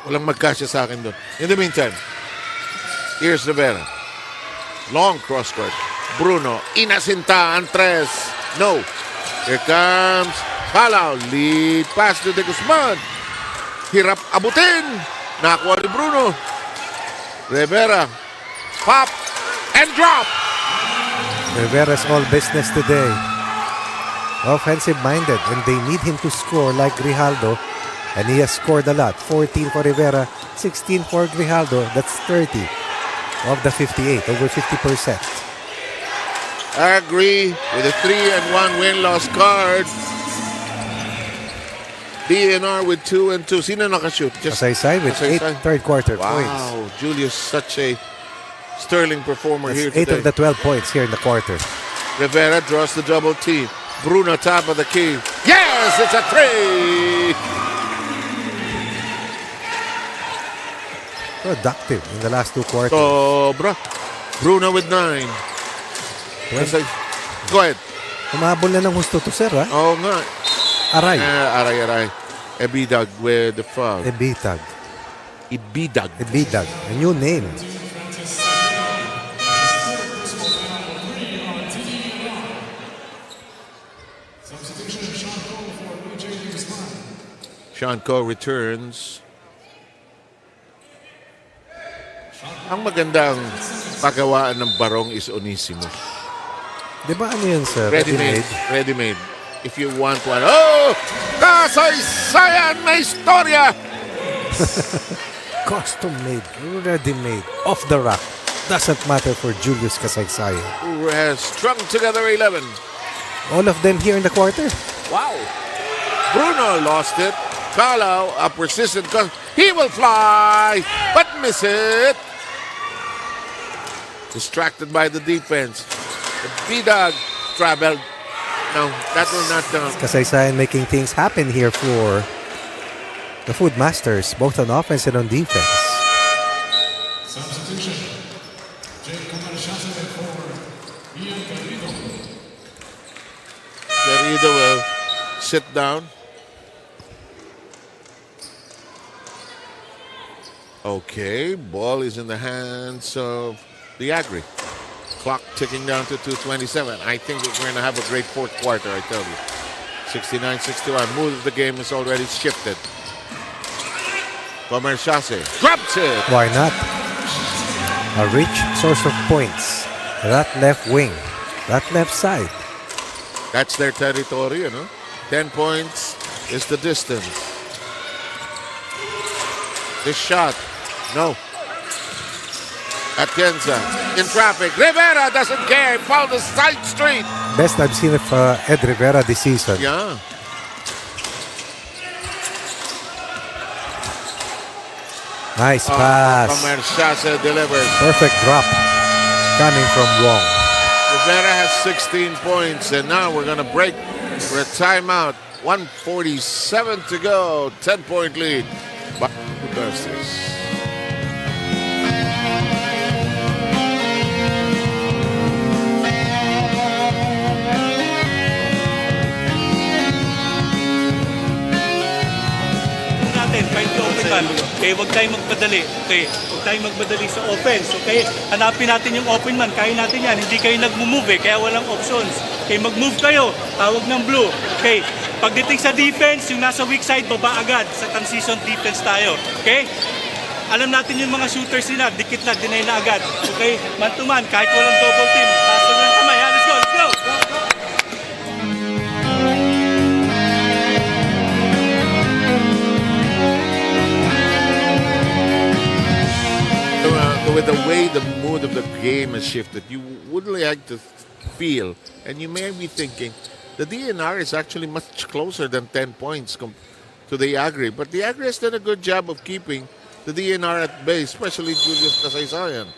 Walang magkasya sa akin doon. In the meantime, here's Rivera. Long cross court. Bruno, inasinta, Andres. No. Here comes Palau. Lead pass to De Guzman. Hirap abutin. Nakuha ni Bruno. Rivera. Pop and drop. Rivera's all business today. Offensive-minded, and they need him to score like Grijaldo. And he has scored a lot. 14 for Rivera, 16 for Grijaldo. That's 30 of the 58, over 50%. I agree with a 3-1 win-loss card. DENR with 2 and 2. Sino nakashoot? Kasaysay with 8 third quarter points. Wow, Julius, such a sterling performer here That's 8 today. of the 12 points here in the quarter. Rivera draws the double team. Bruno top of the key. Yes, it's a 3! Productive in the last 2 quarters. Sobra. Bruno with 9. Go ahead. Umabol na ng gusto to, sir, ha? Oo nga. Aray. Aray. Ebidag with the foul. Ebidag. Ebidag. A new name. Sean Coe returns. Ang magandang pagawaan ng barong is Onisimo. Di ba ano yun, sir? Ready-made. If you want one. Oh! Kasaysayan na istorya! Custom-made, ready-made, off the rack. Doesn't matter for Julius Kasaysayan. Who has strung together 11. All of them here in the quarter. Wow! Bruno lost it. Palau, a persistent. He will fly, but miss it. Distracted by the defense. The B-Dog traveled. No, that will not count. Kasaysayan making things happen here for the Food Masters, both on offense and on defense. Substitution. Garrido will sit down. Okay, ball is in the hands of the Agri. Clock ticking down to 2:27. I think we're going to have a great fourth quarter, I tell you. 69-61. Mood of the game is already shifted. Comerciase drops it. Why not? A rich source of points. That left wing. That left side. That's their territory, 10 points is the distance. This shot. No. Atienza in traffic. Rivera doesn't care. Found the side street. Best I've seen of Ed Rivera this season. Yeah. Nice pass. Comerciase delivers. Perfect drop coming from Wong. Rivera has 16 points, and now we're going to break for a timeout. 1:47 to go. 10-point lead by the Busters. Okay, huwag tayong magmadali. Okay, huwag tayong magmadali sa offense. Okay, hanapin natin yung open man. Kaya natin yan. Hindi kayo nag-move kaya walang options. Okay, mag-move kayo. Tawag ng blue. Okay, pagdating sa defense, yung nasa weak side, baba agad. Sa transition defense tayo. Okay? Alam natin yung mga shooters nila, dikit na, deny na agad. Okay? Man to man, kahit walang double team. Taas na ng kamay. Let's go, let's go! With the way the mood of the game has shifted, you would like to feel, and you may be thinking, the DENR is actually much closer than 10 points to the Agri. But the Agri has done a good job of keeping the DENR at bay, especially Julius Kasaysayan.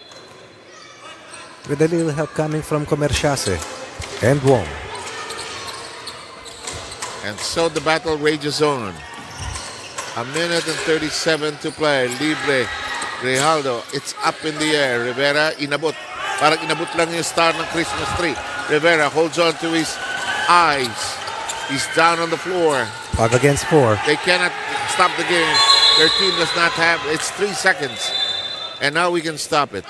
With a little help coming from Comerciase and Wong. And so the battle rages on. 1 minute and 37 to play. Libre. Grijaldo, it's up in the air. Rivera, inabot. Parang inabot lang yung star ng Christmas tree. Rivera holds on to his eyes. He's down on the floor. 5 against 4. They cannot stop the game. Their team does not have, it's 3 seconds. And now we can stop it.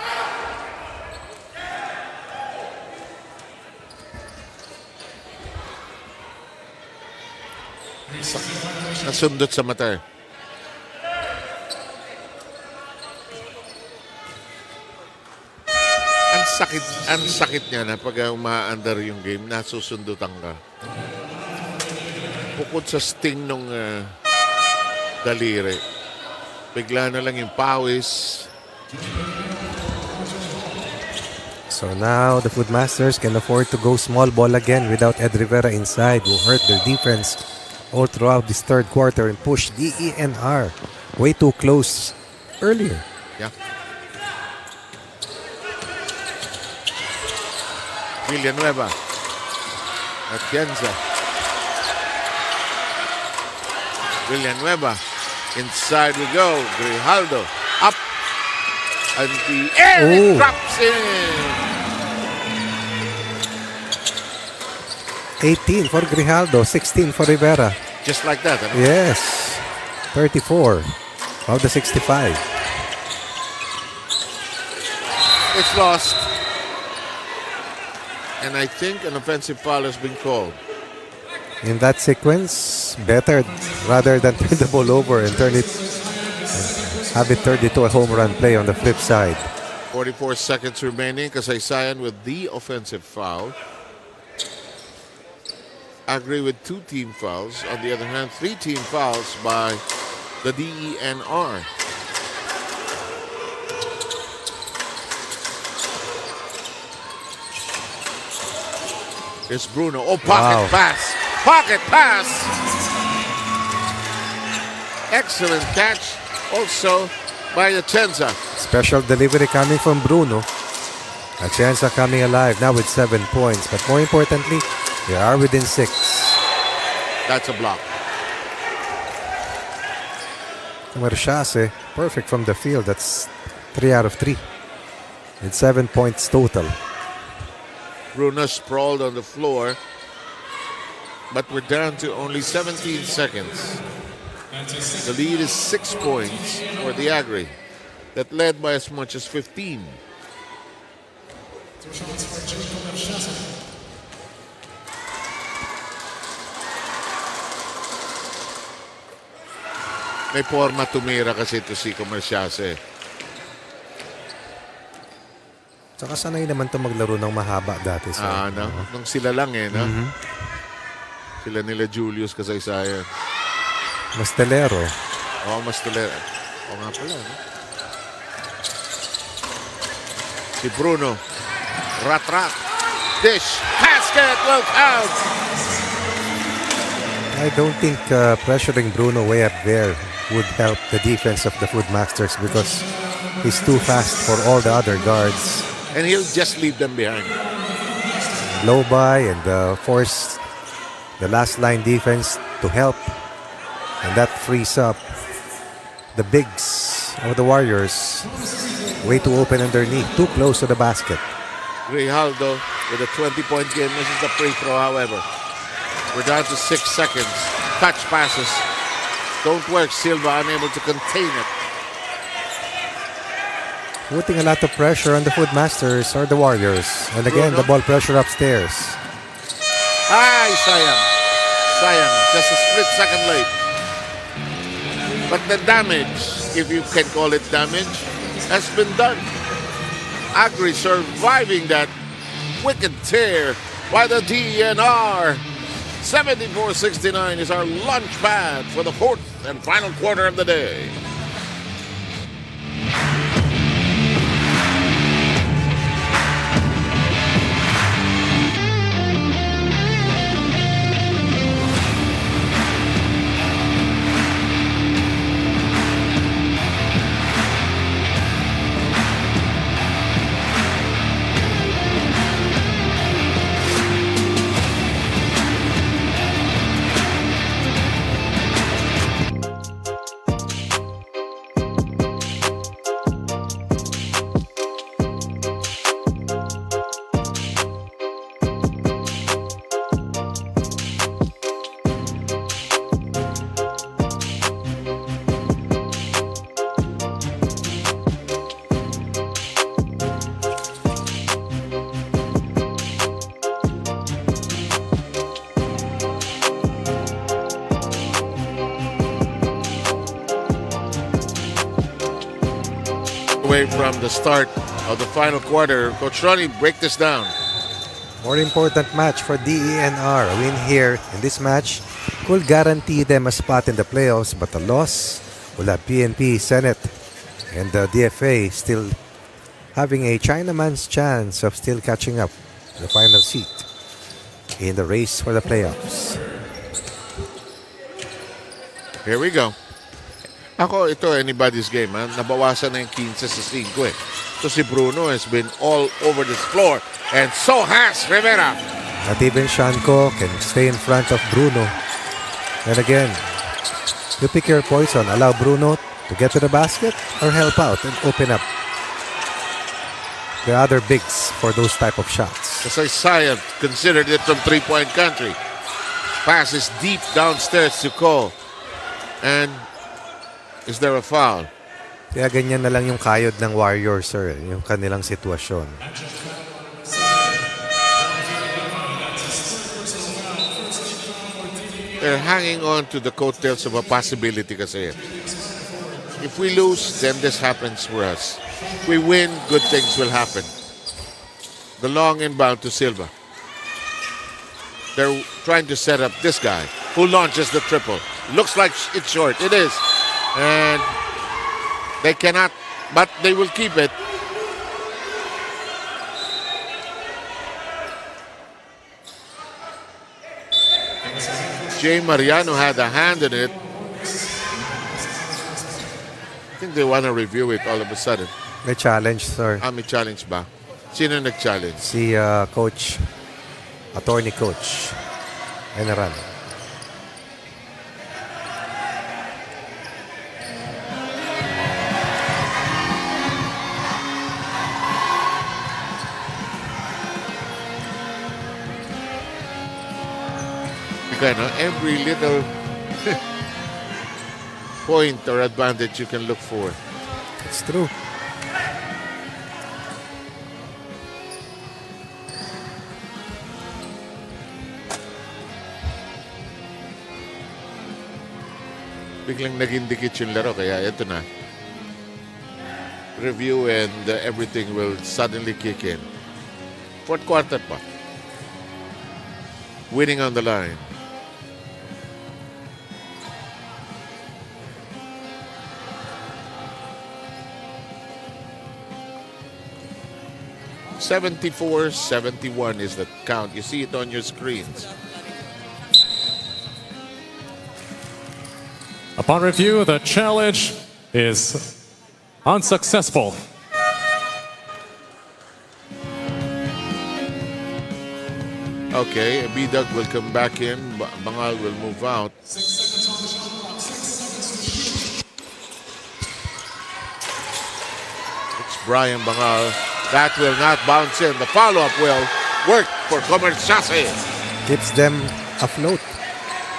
Nasundot sa mata. Ang sakit niya na pag uma-under yung game, nasusundutan ka. Bukod sa sting nung daliri, bigla na lang yung pawis. So now the Foodmasters can afford to go small ball again without Ed Rivera inside, who hurt their defense all throughout this third quarter and pushed DENR way too close earlier. Yeah. Villanueva. Atienza. Villanueva. Inside we go. Grijaldo. Up. And the air it drops in. 18 for Grijaldo, 16 for Rivera. Just like that. Yes. 34 of the 65. It's lost. And I think an offensive foul has been called. In that sequence, better rather than turn the ball over and have it turned into a home run play on the flip side. 44 seconds remaining. Kasaysayan with the offensive foul. Agree with 2 team fouls. On the other hand, 3 team fouls by the DENR. It's Bruno. Oh, pocket pass. Pocket pass. Excellent catch. Also by Atienza. Special delivery coming from Bruno. Atienza coming alive now with 7 points. But more importantly, they are within 6. That's a block. Marchase, perfect from the field. That's 3 out of 3. And 7 points total. Bruno sprawled on the floor. But we're down to only 17 seconds. The lead is 6 points for the Agri that led by as much as 15. May forma tumira kasi ito si Comerciase. Saka sanay naman ito maglaro ng mahaba dati. So, no? Nung sila lang no? Sila nila Julius Kasaysayan. Mastelero. Oo, Mastelero. Oo nga pala, no? Si Bruno. Rat. Dish. Basket will count. I don't think pressuring Bruno way up there would help the defense of the Foodmasters because he's too fast for all the other guards. And he'll just leave them behind. Low by and force the last line defense to help. And that frees up the bigs of the Warriors. Way too open underneath. Too close to the basket. Grijaldo with a 20-point game. Misses the free throw, however. We're down to 6 seconds. Touch passes. Don't work. Silva unable to contain it. Putting a lot of pressure on the Foodmasters or the Warriors. And again, the ball pressure upstairs. Ay, sayang. Just a split second late. But the damage, if you can call it damage, has been done. Agri surviving that wicked tear by the DENR. 74-69 is our launch pad for the 4th and final quarter of the day. away from the start of the final quarter. Coach Ronnie, break this down. More important match for DENR. A win here in this match could guarantee them a spot in the playoffs, but a loss will have PNP, Senate, and the DFA still having a Chinaman's chance of still catching up the final seat in the race for the playoffs. Here we go. Ako, ito anybody's game. Ha? Nabawasan na yung 15 sa 5 eh. So si Bruno has been all over this floor. And so has Rivera. Not even Shanko can stay in front of Bruno. And again, you pick your poison. Allow Bruno to get to the basket or help out and open up the other bigs for those type of shots. Kasi Sayat considered it from three-point country. Passes deep downstairs to Cole. And is there a foul? Kaya ganyan na lang yung kayod ng Warriors, sir. Yung kanilang sitwasyon. They're hanging on to the coattails of a possibility kasi. If we lose, then this happens for us. If we win, good things will happen. The long inbound to Silva. They're trying to set up this guy who launches the triple. Looks like it's short. It is. And they cannot, but they will keep it. Jay Mariano had a hand in it. I think they want to review it all of a sudden. May challenge, sir. May challenge ba? Sino nag-challenge? Si coach, attorney coach, General. Every little point or advantage you can look for. It's true. Biglang naging dikit yung laro, kaya ito na. Review and everything will suddenly kick in. Fourth quarter pa. Winning on the line. $74-71 is the count. You see it on your screens. Upon review, the challenge is unsuccessful. Okay, B-Dug will come back in. Bangal will move out. It's Brian Bangal. That will not bounce in. The follow-up will work for Comerciase. Keeps them afloat.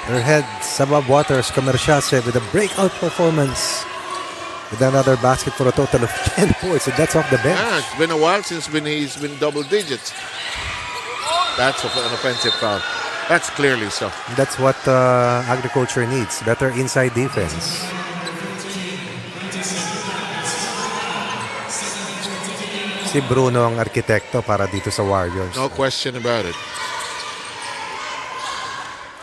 Their heads above water. Comerciase with a breakout performance. With another basket for a total of 10 points. And that's off the bench. Yeah, it's been a while since he's been double digits. That's an offensive foul. That's clearly so. That's what agriculture needs. Better inside defense. Si Bruno ang arkitekto para dito sa Warriors. No question about it.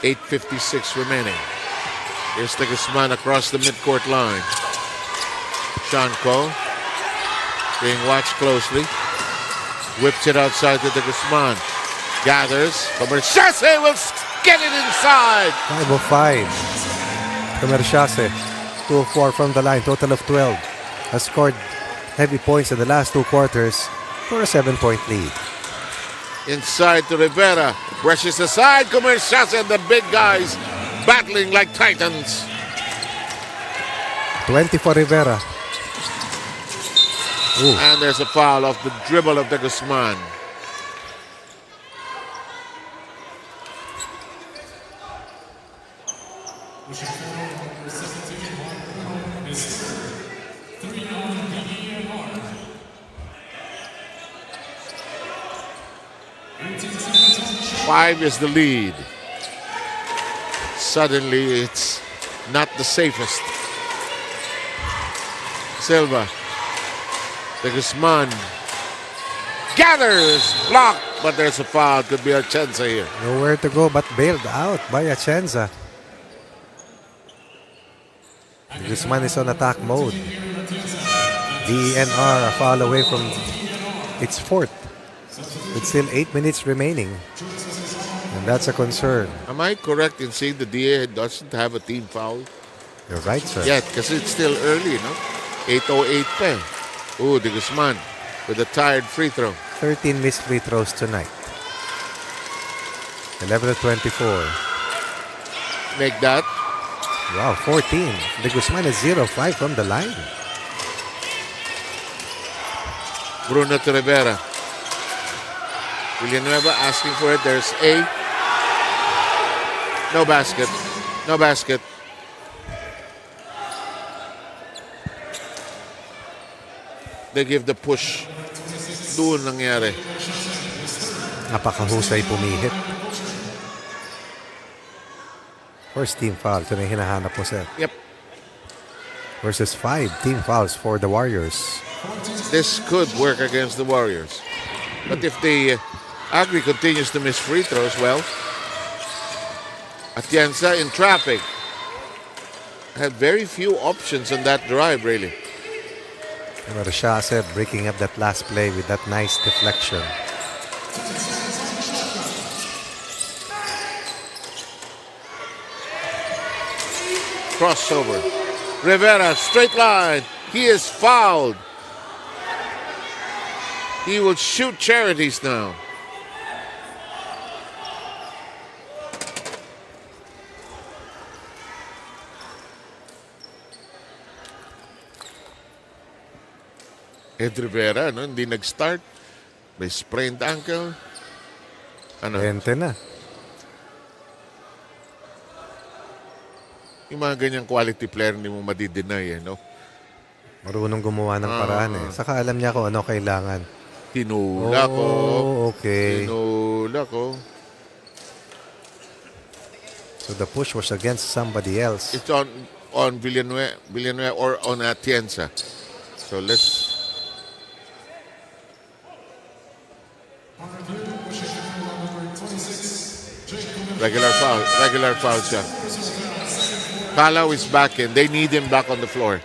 8:56 remaining. Here's the Guzman across the midcourt line. Shanko being watched closely. Whips it outside to the Guzman. Gathers. Comerciase will get it inside. 5 of 5. Comerciase. 2 of 4 from the line. Total of 12. Has scored heavy points in the last 2 quarters for a 7-point lead. Inside to Rivera. Brushes aside. Comerciase and the big guys battling like titans. 20 for Rivera. Ooh. And there's a foul off the dribble of the Guzman. Five is the lead. Suddenly, it's not the safest. Silva De Guzman gathers, blocked, but there's a foul. Could be Atienza here. Nowhere to go but bailed out by Atienza. Guzman is on attack mode. DENR a foul away from its fourth. With still 8 minutes remaining. And that's a concern. Am I correct in saying the DA doesn't have a team foul? You're right, sir. Yeah, because it's still early, no? 8:08 pa eh. Ooh, De Guzman with a tired free throw. 13 missed free throws tonight. 11-24. Make that. Wow, 14. De Guzman is 0-5 from the line. Bruno to Rivera. Villanueva asking for it. There's A. No basket. No basket. They give the push. Doon nangyari. Napakahusay pumihit. First team foul. Ito na yung hinahanap mo, sir. Yep. Versus 5 team fouls for the Warriors. This could work against the Warriors. But if the Agri continues to miss free throws, well, Atienza in traffic. Had very few options on that drive, really. Rasha said breaking up that last play with that nice deflection. Crossover. Rivera, straight line. He is fouled. He will shoot Charities now. Ed Rivera, no? Hindi nag-start. May sprained ankle. Ano? Ente na. Yung mga ganyang quality player, hindi mo madideny, no? Marunong gumawa ng paraan eh. Saka alam niya kung ano kailangan. Tinula ko. Okay. Tinula ko. So the push was against somebody else. It's on Villanueva or on Atienza. So let's... Regular foul shot. Palau is back in. They need him back on the floor.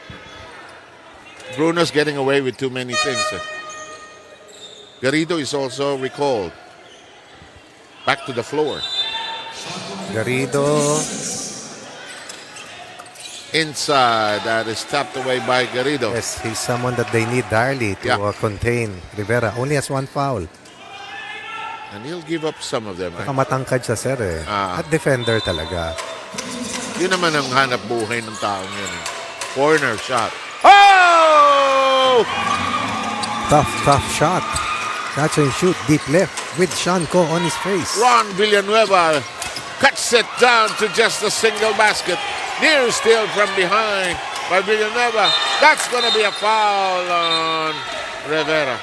Bruno's getting away with too many things. Garrido is also recalled. Back to the floor. Garrido. Inside. That is tapped away by Garrido. Yes, he's someone that they need direly to contain. Rivera only has 1 foul. And he'll give up some of them. Nakamatangkad siya, sir eh. At defender talaga. Yun naman ang hanap buhay ng taong yun. Corner shot. Oh! Tough shot. Catch and shoot deep left with Shanko on his face. Ron Villanueva cuts it down to just a single basket. Near steal from behind by Villanueva. That's going to be a foul on Rivera.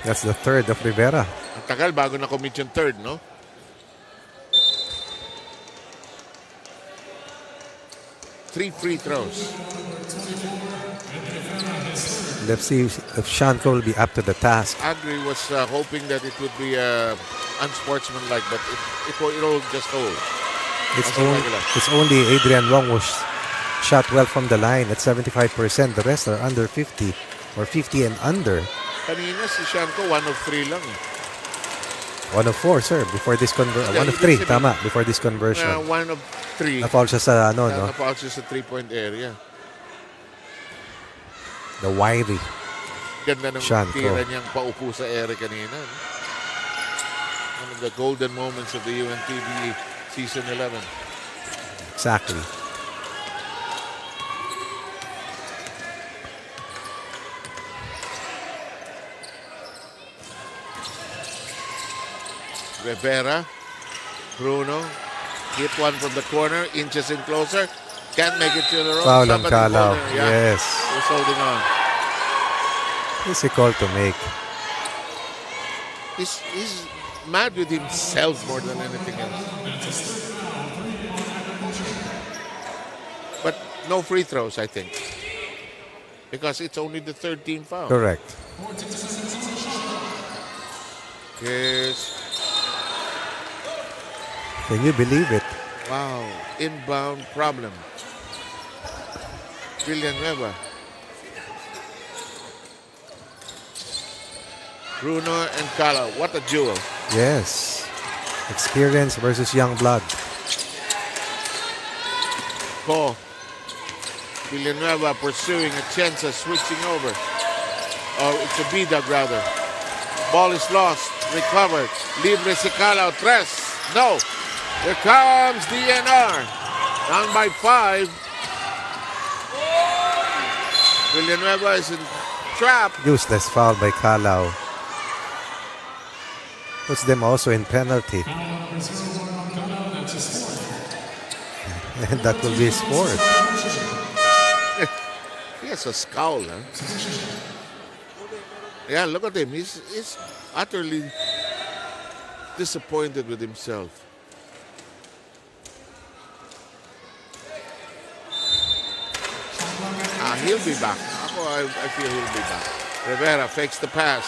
That's the third of Rivera. Ang tagal bago na-commit yung third, no? Three free throws. Let's see if Shanko will be up to the task. Agri was hoping that it would be unsportsmanlike, but it'll just hold. It's only Adrian Wong who shot well from the line at 75%. The rest are under 50 or 50 and under. Kanina si Shanko, 1 of 3 lang. 1 of 4, sir, before this conversion. 1 of 3, tama, before this conversion. 1 of 3. Na-foul siya sa, no? Na-foul siya sa 3-point area. The wiry Ganda ng Shanko. tira niyang paupo sa ere kanina. No? One of the golden moments of the UNTV Season 11. Exactly. Rivera, Bruno, hit one from the corner, inches in closer, can't make it to the road. Foul on Calao. Yes. He's holding on. Easy call to make. He's mad with himself more than anything else. But no free throws, I think. Because it's only the 13th foul. Correct. Yes. Can you believe it? Wow. Inbound problem. Villanueva. Bruno and Kala. What a duel. Yes. Experience versus young blood. Ko. Villanueva pursuing Atienza, switching over. Oh, it's a B-Dog rather. Ball is lost. Recovered. Libre si Kala. Tres. No. Here comes DNR. Down by 5. Villanueva is in trap. Useless foul by Calao. Puts them also in penalty. And that will be his fourth. He has a scowl, huh? Yeah, look at him. He's utterly disappointed with himself. He'll be back. I feel he'll be back. Rivera fakes the pass.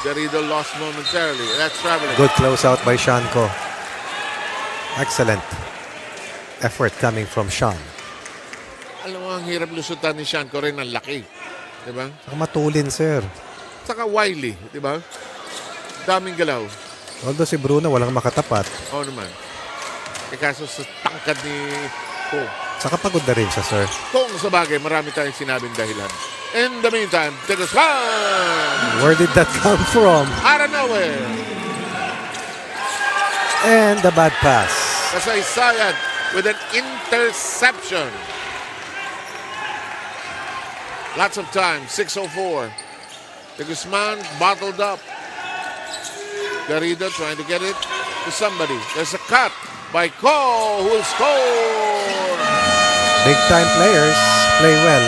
Garrido lost momentarily. That's traveling. Good closeout by Shanko. Excellent effort coming from Sean. Alam mo, ang hirap lusutan ni Shanko rin ang laki. Diba? Saka matulin, sir. Saka wily. Diba? Daming galaw. Although si Bruno walang makatapat. Oo naman. E kaso sa tangkad ni Ko. Saka pagod na rin siya, sir. Kung sa bagay, marami tayong sinabing dahilan. In the meantime, take us one! Where did that come from? Out of nowhere! And the bad pass. Kasaysayan with an interception. Lots of time, 6:04. De Guzman bottled up. Garrido trying to get it to somebody. There's a cut by Ko, who will score. Big-time players play well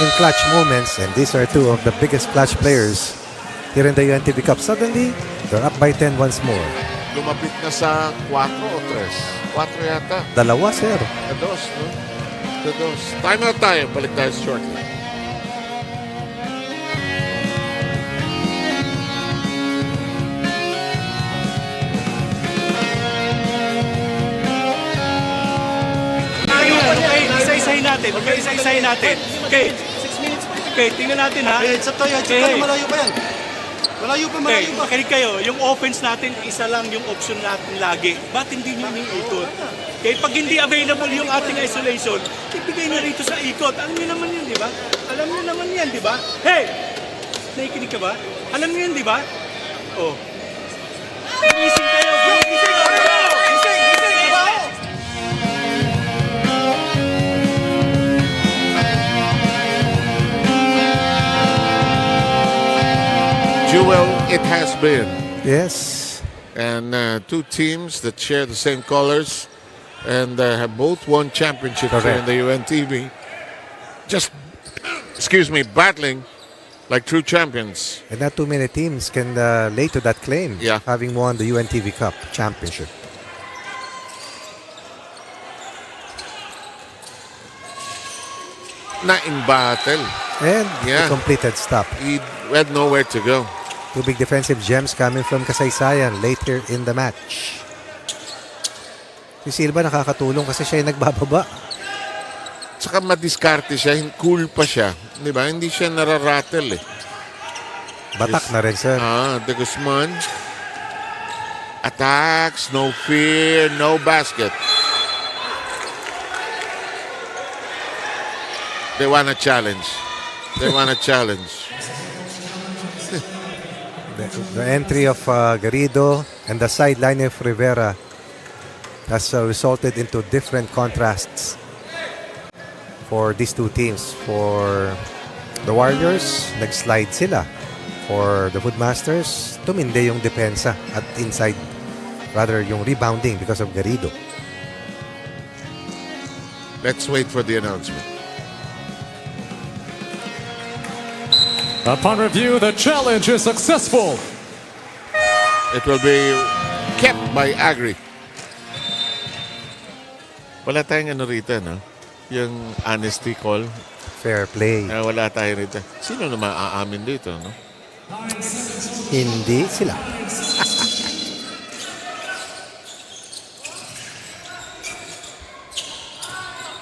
in clutch moments, and these are two of the biggest clutch players here in the UNTV Cup. Suddenly, they're up by 10 once more. Lumapit na sa 4 o 3. 4 yata. Dalawa, sir. Dos, no? Dos. Time out tayo. Balik tayo shortly. Isa-isahin natin. Okay. 6 minutes pa. Okay, tingnan natin ha. Sa toya, malayo pa yan. Malayo pa. Makinig kayo, yung offense natin, isa lang yung option natin lagi. Ba't hindi nyo iniikot? Okay, pag hindi available yung ating isolation, ibigay na rito sa ikot. Alam nyo naman yun, di ba? Alam nyo naman yan, di ba? Hey! Nakikinig ka ba? Alam nyo yun, di ba? Oh. Gising kayo! Gising kayo! Duel it has been. Yes. And two teams that share the same colors and have both won championships here in the UNTV. Just, battling like true champions. And not too many teams can lay to that claim, having won the UNTV Cup championship. Na in battle. And a completed stop. He had nowhere to go. Two big defensive gems coming from Kasaysayan later in the match. Si Silva nakakatulong kasi siya yung nagbababa. Saka madiskarte siya, cool pa siya. Di ba? Hindi siya nararattle eh. Batak na rin, sir. De Guzman. Attacks, no fear, no basket. They want a challenge. The entry of Garrido and the sideline of Rivera has resulted into different contrasts for these two teams. For the Warriors, nag-slide sila. For the Footmasters, tumindi yung depensa at inside, rather yung rebounding because of Garrido. Let's wait for the announcement. Upon review, the challenge is successful. It will be kept by Agri. Wala tayong ano rito, no? Yung honesty call. Fair play. Wala tayo rito. Sino na maaamin dito, no? Hindi sila.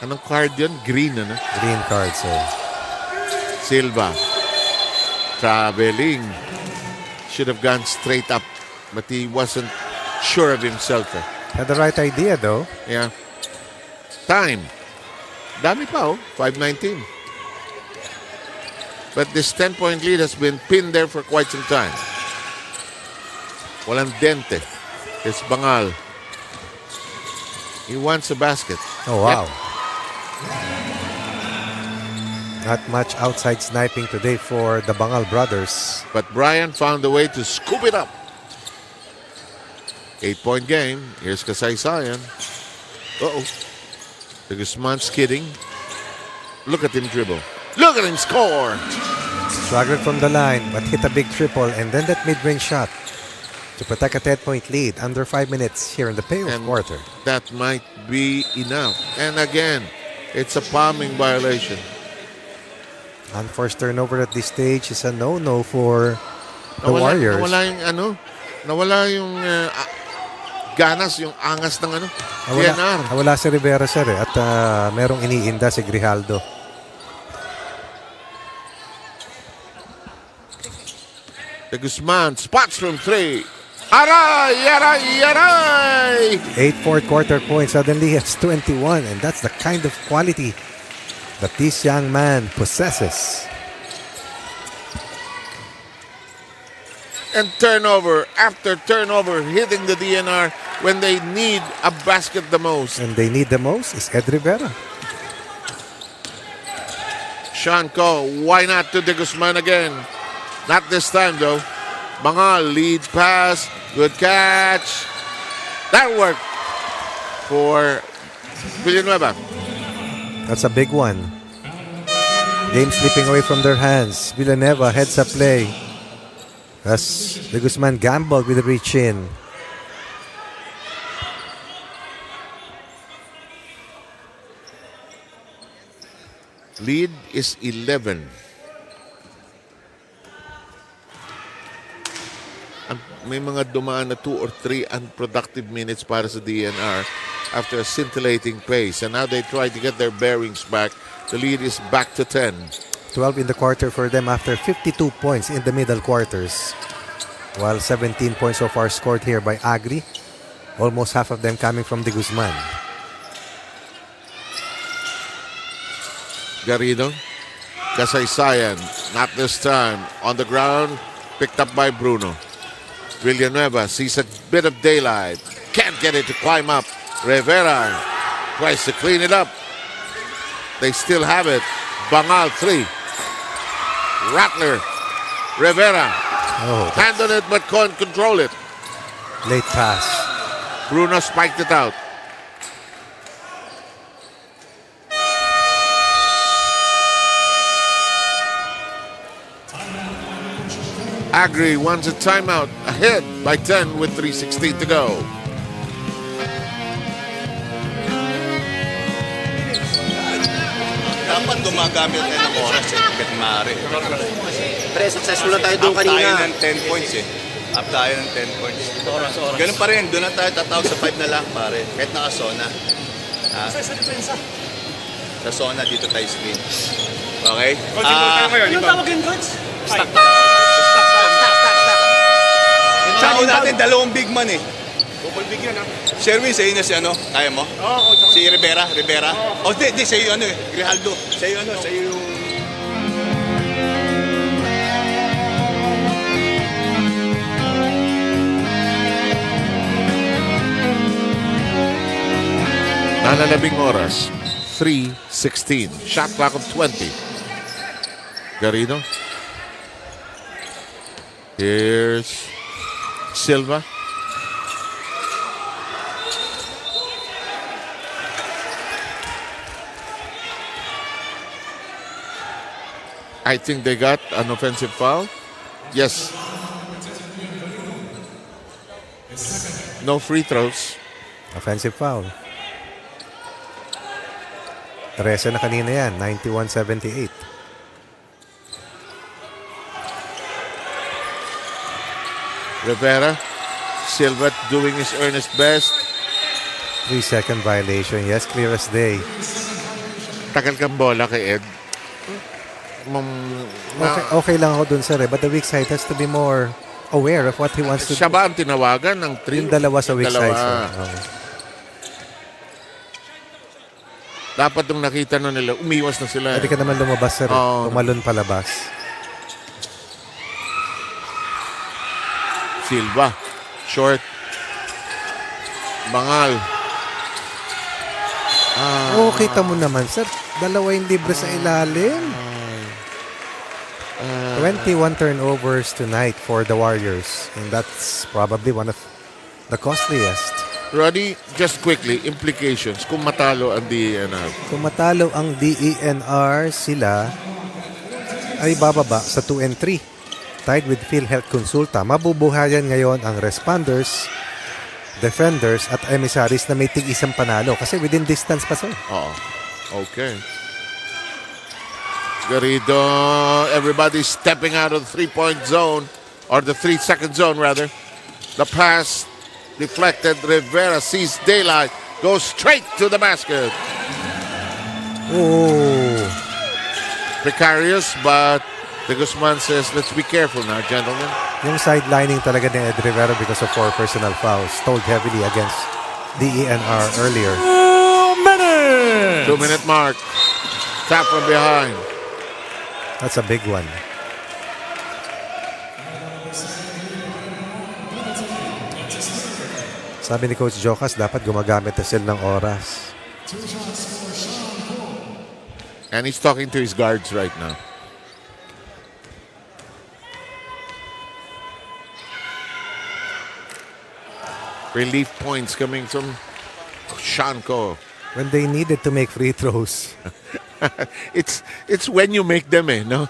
Anong card yun? Green, ano? Green card, sir. Silva. Traveling. Should have gone straight up, but he wasn't sure of himself. Had the right idea, though. Yeah. Time. Dami pa, 5:19. But this 10-point lead has been pinned there for quite some time. Walang dente. It's Bangal. He wants a basket. Oh, wow. Not much outside sniping today for the Bangal brothers. But Brian found a way to scoop it up. 8-point game. Here's Kasaysayan. Uh-oh. The Guzman skidding. Look at him dribble. Look at him score. Struggled from the line, but hit a big triple and then that mid-range shot to protect a 10-point lead under 5 minutes here in the payoff quarter. That might be enough. And again, it's a palming violation. Unforced turnover at this stage is a no-no for the Warriors. Nawala yung ganas, yung angas ng DNR. Nawala si Rivera, sir, at merong iniinda si Grijaldo. The Guzman spots from 3. Aray! Aray! Aray! 8 fourth quarter points suddenly has 21, and that's the kind of quality that this young man possesses. And turnover after turnover hitting the DNR when they need a basket the most. And they need the most is Ed Rivera. Sean Ko, why not to De Guzman again? Not this time though. Bangal lead pass, good catch. That worked for Villanueva. That's a big one. Game slipping away from their hands. Villanueva heads up play. As De Guzman gambled with the reach in. Lead is 11. May mga dumaan na 2 or 3 unproductive minutes para sa DNR after a scintillating pace. And now they try to get their bearings back. The lead is back to 10. 12 in the quarter for them after 52 points in the middle quarters. While 17 points so far scored here by Agri. Almost half of them coming from De Guzman. Garrido. Kasaysayan. Not this time. On the ground. Picked up by Bruno. Villanueva sees a bit of daylight. Can't get it to climb up. Rivera tries to clean it up. They still have it. Bangal 3. Rattler. Rivera. Handle it but can't control it. Late pass. Bruno spiked it out. Agri wants a timeout, ahead by 10 with 3:16 to go. Dapat gumagamit tayo ng oras kahit maaari. Pre, successful na tayo doon kanina. Up tayo ng 10 points Up tayo ng 10 points. Oras. Ganun pa rin, doon na tayo tatawag sa 5 na lang pare. Kahit naka-zona. Sa zona, dito tayo screen. Okay? Anong tawag yun, coach? Stack. Sa natin, dalawang big man Bukol big yan, ha? Sherwin, sa'yo na si kaya mo? Oo, si Rivera. Di, sa'yo Grijaldo. Sa'yo yung... Nananabing oras, 3:16. Shot clock of 20. Garrido. Here's Silva. I think they got an offensive foul. Yes. no free throws. Offensive foul. 13 na kanina yan. 91-78. Rivera. Silva doing his earnest best. 3-second violation. Yes, clear as day. Tagal kang bola kay Ed. Okay lang ako dun, sir. But the weak side has to be more aware of what he wants to Siya do. ba ang tinawagan ng 3? Yung dalawa sa weak side, sir. Dapat nung nakita na nila, umiwas na sila. Pwede ka naman lumabas, sir. Tumalon palabas. Silva. Short. Bangal. Kita mo naman, sir. Dalawa yung libre sa ilalim. 21 turnovers tonight for the Warriors. And that's probably one of the costliest. Roddy, just quickly, implications kung matalo ang DENR. Kung matalo ang DENR, sila ay bababa sa 2 and 3. Tied with PhilHealth Consulta. Mabubuhayan ngayon ang responders, defenders at emissaries na may tig-isang panalo kasi within distance pa, sir. Oo. Okay. Garrido, everybody stepping out of the 3-point zone or the 3-second zone rather. The pass deflected. Rivera sees daylight, goes straight to the basket. Oh. Precarious, but De Guzman says, let's be careful now, gentlemen. Yung sidelining talaga ni Ed Rivera because of 4 personal fouls told heavily against DENR earlier. 2-minute mark. Tap from behind. That's a big one. Sabi ni Coach Jocas, dapat gumagamit na sila ng oras. And he's talking to his guards right now. Relief points coming from Shanko. When they needed to make free throws. It's when you make them, no?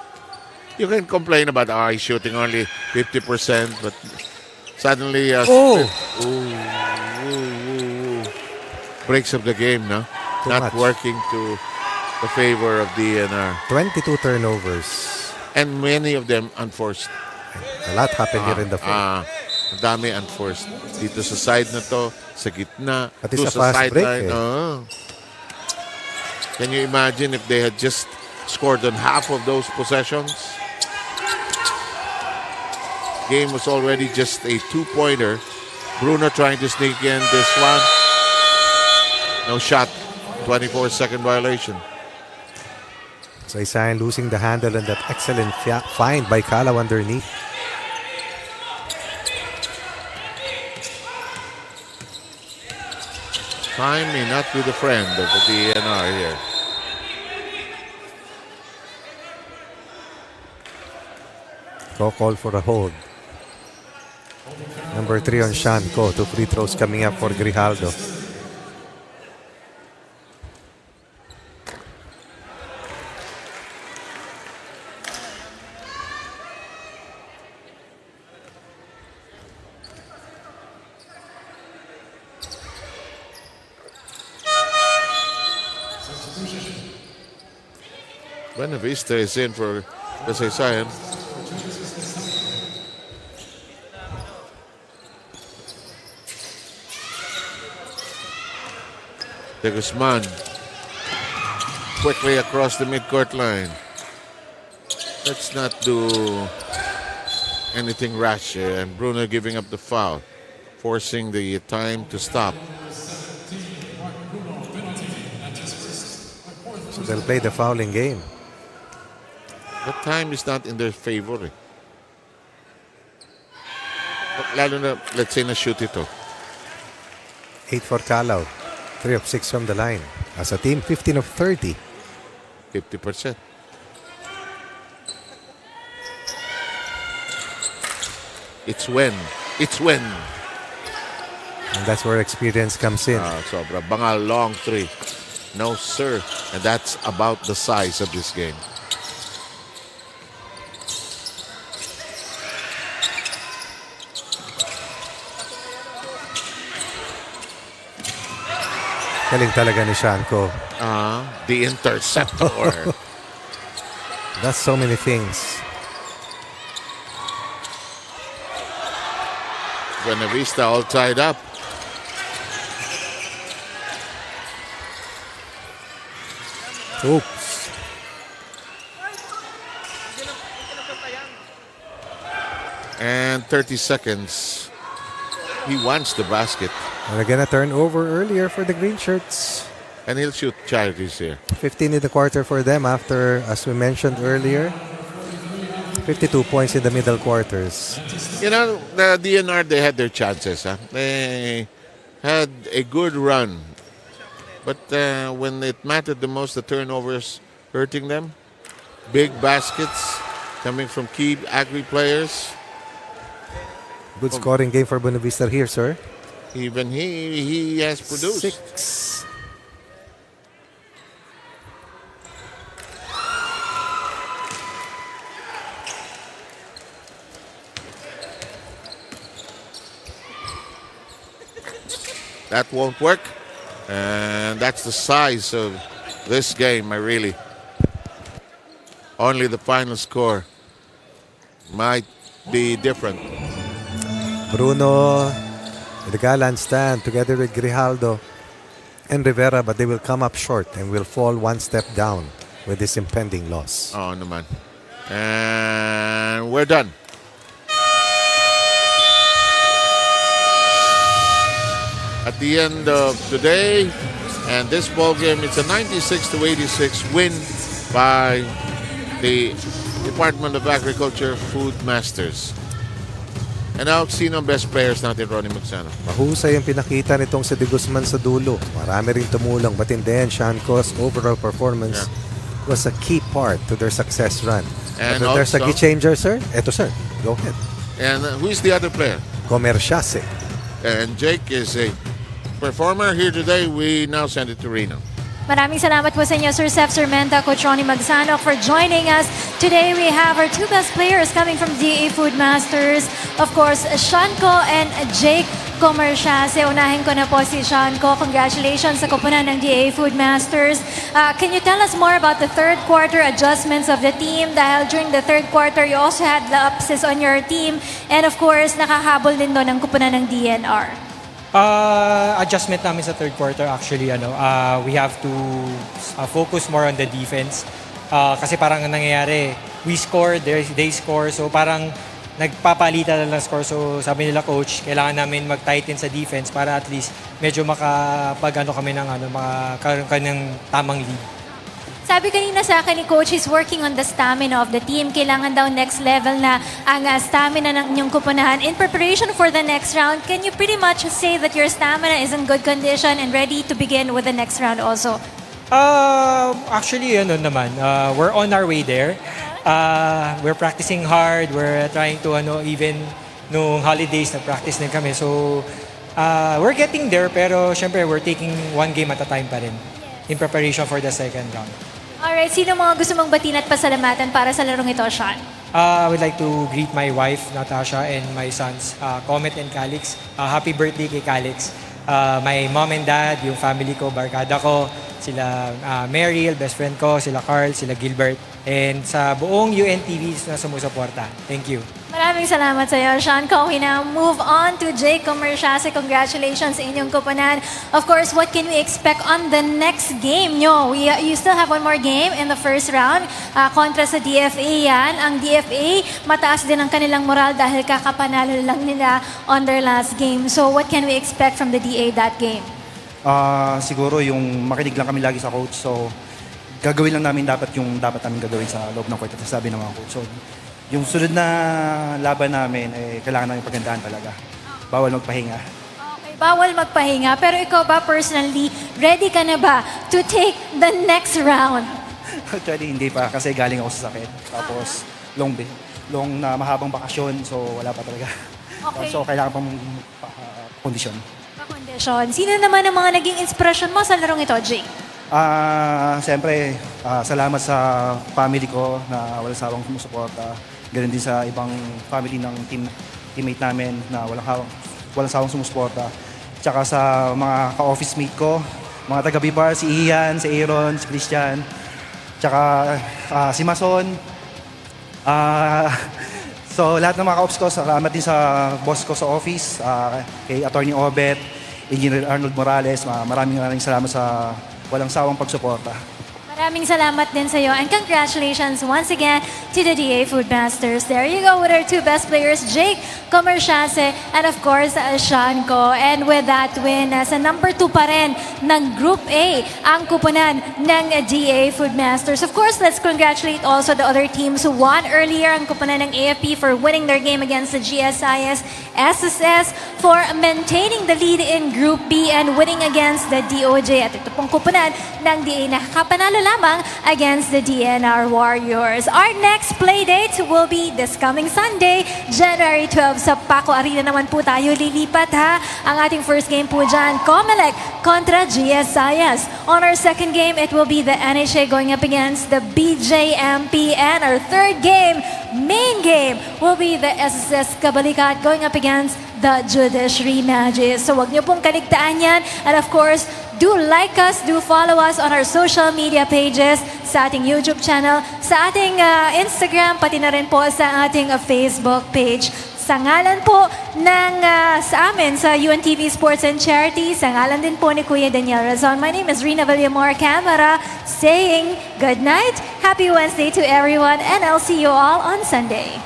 You can complain about, he's shooting only 50%, but suddenly, breaks up the game, no? Too Not much. working to the favor of DENR. 22 turnovers. And many of them unforced. A lot happened here in the fourth. Ang dami unforced. Dito sa side na to, sa gitna, Pati to sa sa fast break, sideline. Can you imagine if they had just scored on half of those possessions? Game was already just a 2-pointer. Bruno trying to sneak in this one. No shot. 24-second violation. So Isayan losing the handle on that excellent find by Kalaw underneath. Time may not be the friend of the DENR here. Call for a hold. Number 3 on Shanko. 2 free throws coming up for Grijaldo. Buena Vista is in for Isayan. De Guzman quickly across the midcourt line. Let's not do anything rash here. And Bruno giving up the foul, forcing the time to stop. So they'll play the fouling game. The time is not in their favor. Lalo na, let's say, na-shoot ito. 8 for Kalaw. 3 of 6 from the line. As a team, 15 of 30. 50%. It's when. And that's where experience comes in. Sobra. Bangal, long 3. No, sir. And that's about the size of this game. Galing talaga ni Shanko. The interceptor. That's so many things. Buena Vista all tied up. Oops. And 30 seconds. He wants the basket. And again, a turnover earlier for the green shirts. And he'll shoot charities here. 15 in the quarter for them after, as we mentioned earlier, 52 points in the middle quarters. You know, the DNR, they had their chances. They had a good run. But when it mattered the most, the turnovers hurting them. Big baskets coming from key agri players. Good scoring game for Buena Vista here, sir. Even he has produced. 6. That won't work. And that's the size of this game, only the final score might be different. Bruno, the Galan stand together with Grijaldo and Rivera, but they will come up short and will fall one step down with this impending loss. Oh, no man. And we're done. At the end of today, and this ball game, it's a 96-86 win by the Department of Agriculture Food Masters. And now, sino ang best players natin, Ronnie Magsano? Mahusay ang pinakita nitong si De Guzman sa dulo. Marami rin tumulong, but in the end, Shanko's overall performance was a key part to their success run. And but there's a also, key changer, sir. Eto, sir. Go ahead. And who's the other player? Comerciase. And Jake is a performer here today. We now send it to Reno. Maraming salamat po sa inyo, Sir Seth Sermenta, Coach Ronnie Magsano, for joining us. Today, we have our two best players coming from DA Food Masters. Of course, Shanko and Jake Comerciase. Unahin ko na po si Shanko. Congratulations sa koponan ng DA Food Masters. Can you tell us more about the third quarter adjustments of the team? Dahil during the third quarter, you also had lapses on your team. And of course, nakahabol din doon ang koponan ng DNR. Adjustment namin sa third quarter actually we have to focus more on the defense kasi parang nangyayari we score, they score, so parang nagpapalitan lang ng score. So sabi nila coach, kailangan namin mag-tighten sa defense para at least medyo kami ng makaroon ng tamang lead. Sabi kanina sa akin ni Coach, is working on the stamina of the team. Kailangan daw next level na ang stamina ng inyong kupunahan. In preparation for the next round, can you pretty much say that your stamina is in good condition and ready to begin with the next round also? Actually, we're on our way there. We're practicing hard. We're trying to, even nung holidays, nag-practice din kami. So, we're getting there, pero syempre, we're taking one game at a time pa rin in preparation for the second round. Alright, sino mga gusto mong batiin at pasalamatan para sa larong ito, Sean? I would like to greet my wife, Natasha, and my sons, Comet and Calix. Happy birthday kay Calix. My mom and dad, yung family ko, barkada ko, sila Meryl, best friend ko, sila Carl, sila Gilbert, and sa buong UNTV na sumusuporta. Thank you. Maraming salamat sa iyo, Sean. Kung we now move on to Jake Comerciase. Congratulations sa inyong koponan. Of course, what can we expect on the next game nyo? You still have one more game in the first round. Kontra sa DFA yan. Ang DFA, mataas din ang kanilang moral dahil kakapanalo lang nila on their last game. So what can we expect from the DA that game? Siguro yung makinig lang kami lagi sa coach. So gagawin lang namin dapat yung dapat namin gagawin sa loob ng court at sabi ng mga coach. So yung sunod na laban namin, kailangan namin pagandaan talaga. Bawal magpahinga. Okay, bawal magpahinga. Pero ikaw ba personally, ready ka na ba to take the next round? Actually, hindi pa kasi galing ako sa sakit. Tapos, long na mahabang bakasyon, so wala pa talaga. Okay. So, kailangan pang kondisyon. Kondisyon. Sino naman ang mga naging inspirasyon mo sa larong ito, Jake? Siyempre, salamat sa family ko na walang sawang sumusuporta. Ganun din sa ibang family ng teammate namin na walang sawang sumusuporta. Tsaka sa mga ka-office mate ko, mga taga-Bibar, si Ian, si Aaron, si Christian, tsaka si Mason. So lahat ng mga ka-ops ko, salamat din sa boss ko sa office, kay Attorney Obet, Engineer Arnold Morales. Maraming salamat sa walang sawang pagsuporta. Maraming salamat din sa iyo and congratulations once again to the DA Foodmasters. There you go with our two best players, Jake Comerciase and of course, Sean Ko. And with that win, sa number 2 pa rin ng Group A ang kupunan ng DA Foodmasters. Of course, let's congratulate also the other teams who won earlier ang kupunan ng AFP for winning their game against the GSIS, SSS for maintaining the lead in Group B and winning against the DOJ. At ito pong kupunan ng DA na kapanalo lamang against the DNR Warriors. Our next play date will be this coming Sunday, January 12 sa Paco Arena naman po tayo lilipat ha. Ang ating first game po dyan, Comelec kontra GSIS. On our second game, it will be the NHA going up against the BJMP. And our third game, main game, will be the SSS Kabalikat going up against the Judiciary Magis. So wag niyo pong kaligtaan yan. And of course, do like us, do follow us on our social media pages, sa ating YouTube channel, sa ating Instagram, pati na rin po sa ating Facebook page. Sa ngalan po ng sa amin sa UNTV Sports and Charity, sa ngalan din po ni Kuya Daniel Razon. My name is Rina Villamor Camara, saying good night, happy Wednesday to everyone, and I'll see you all on Sunday.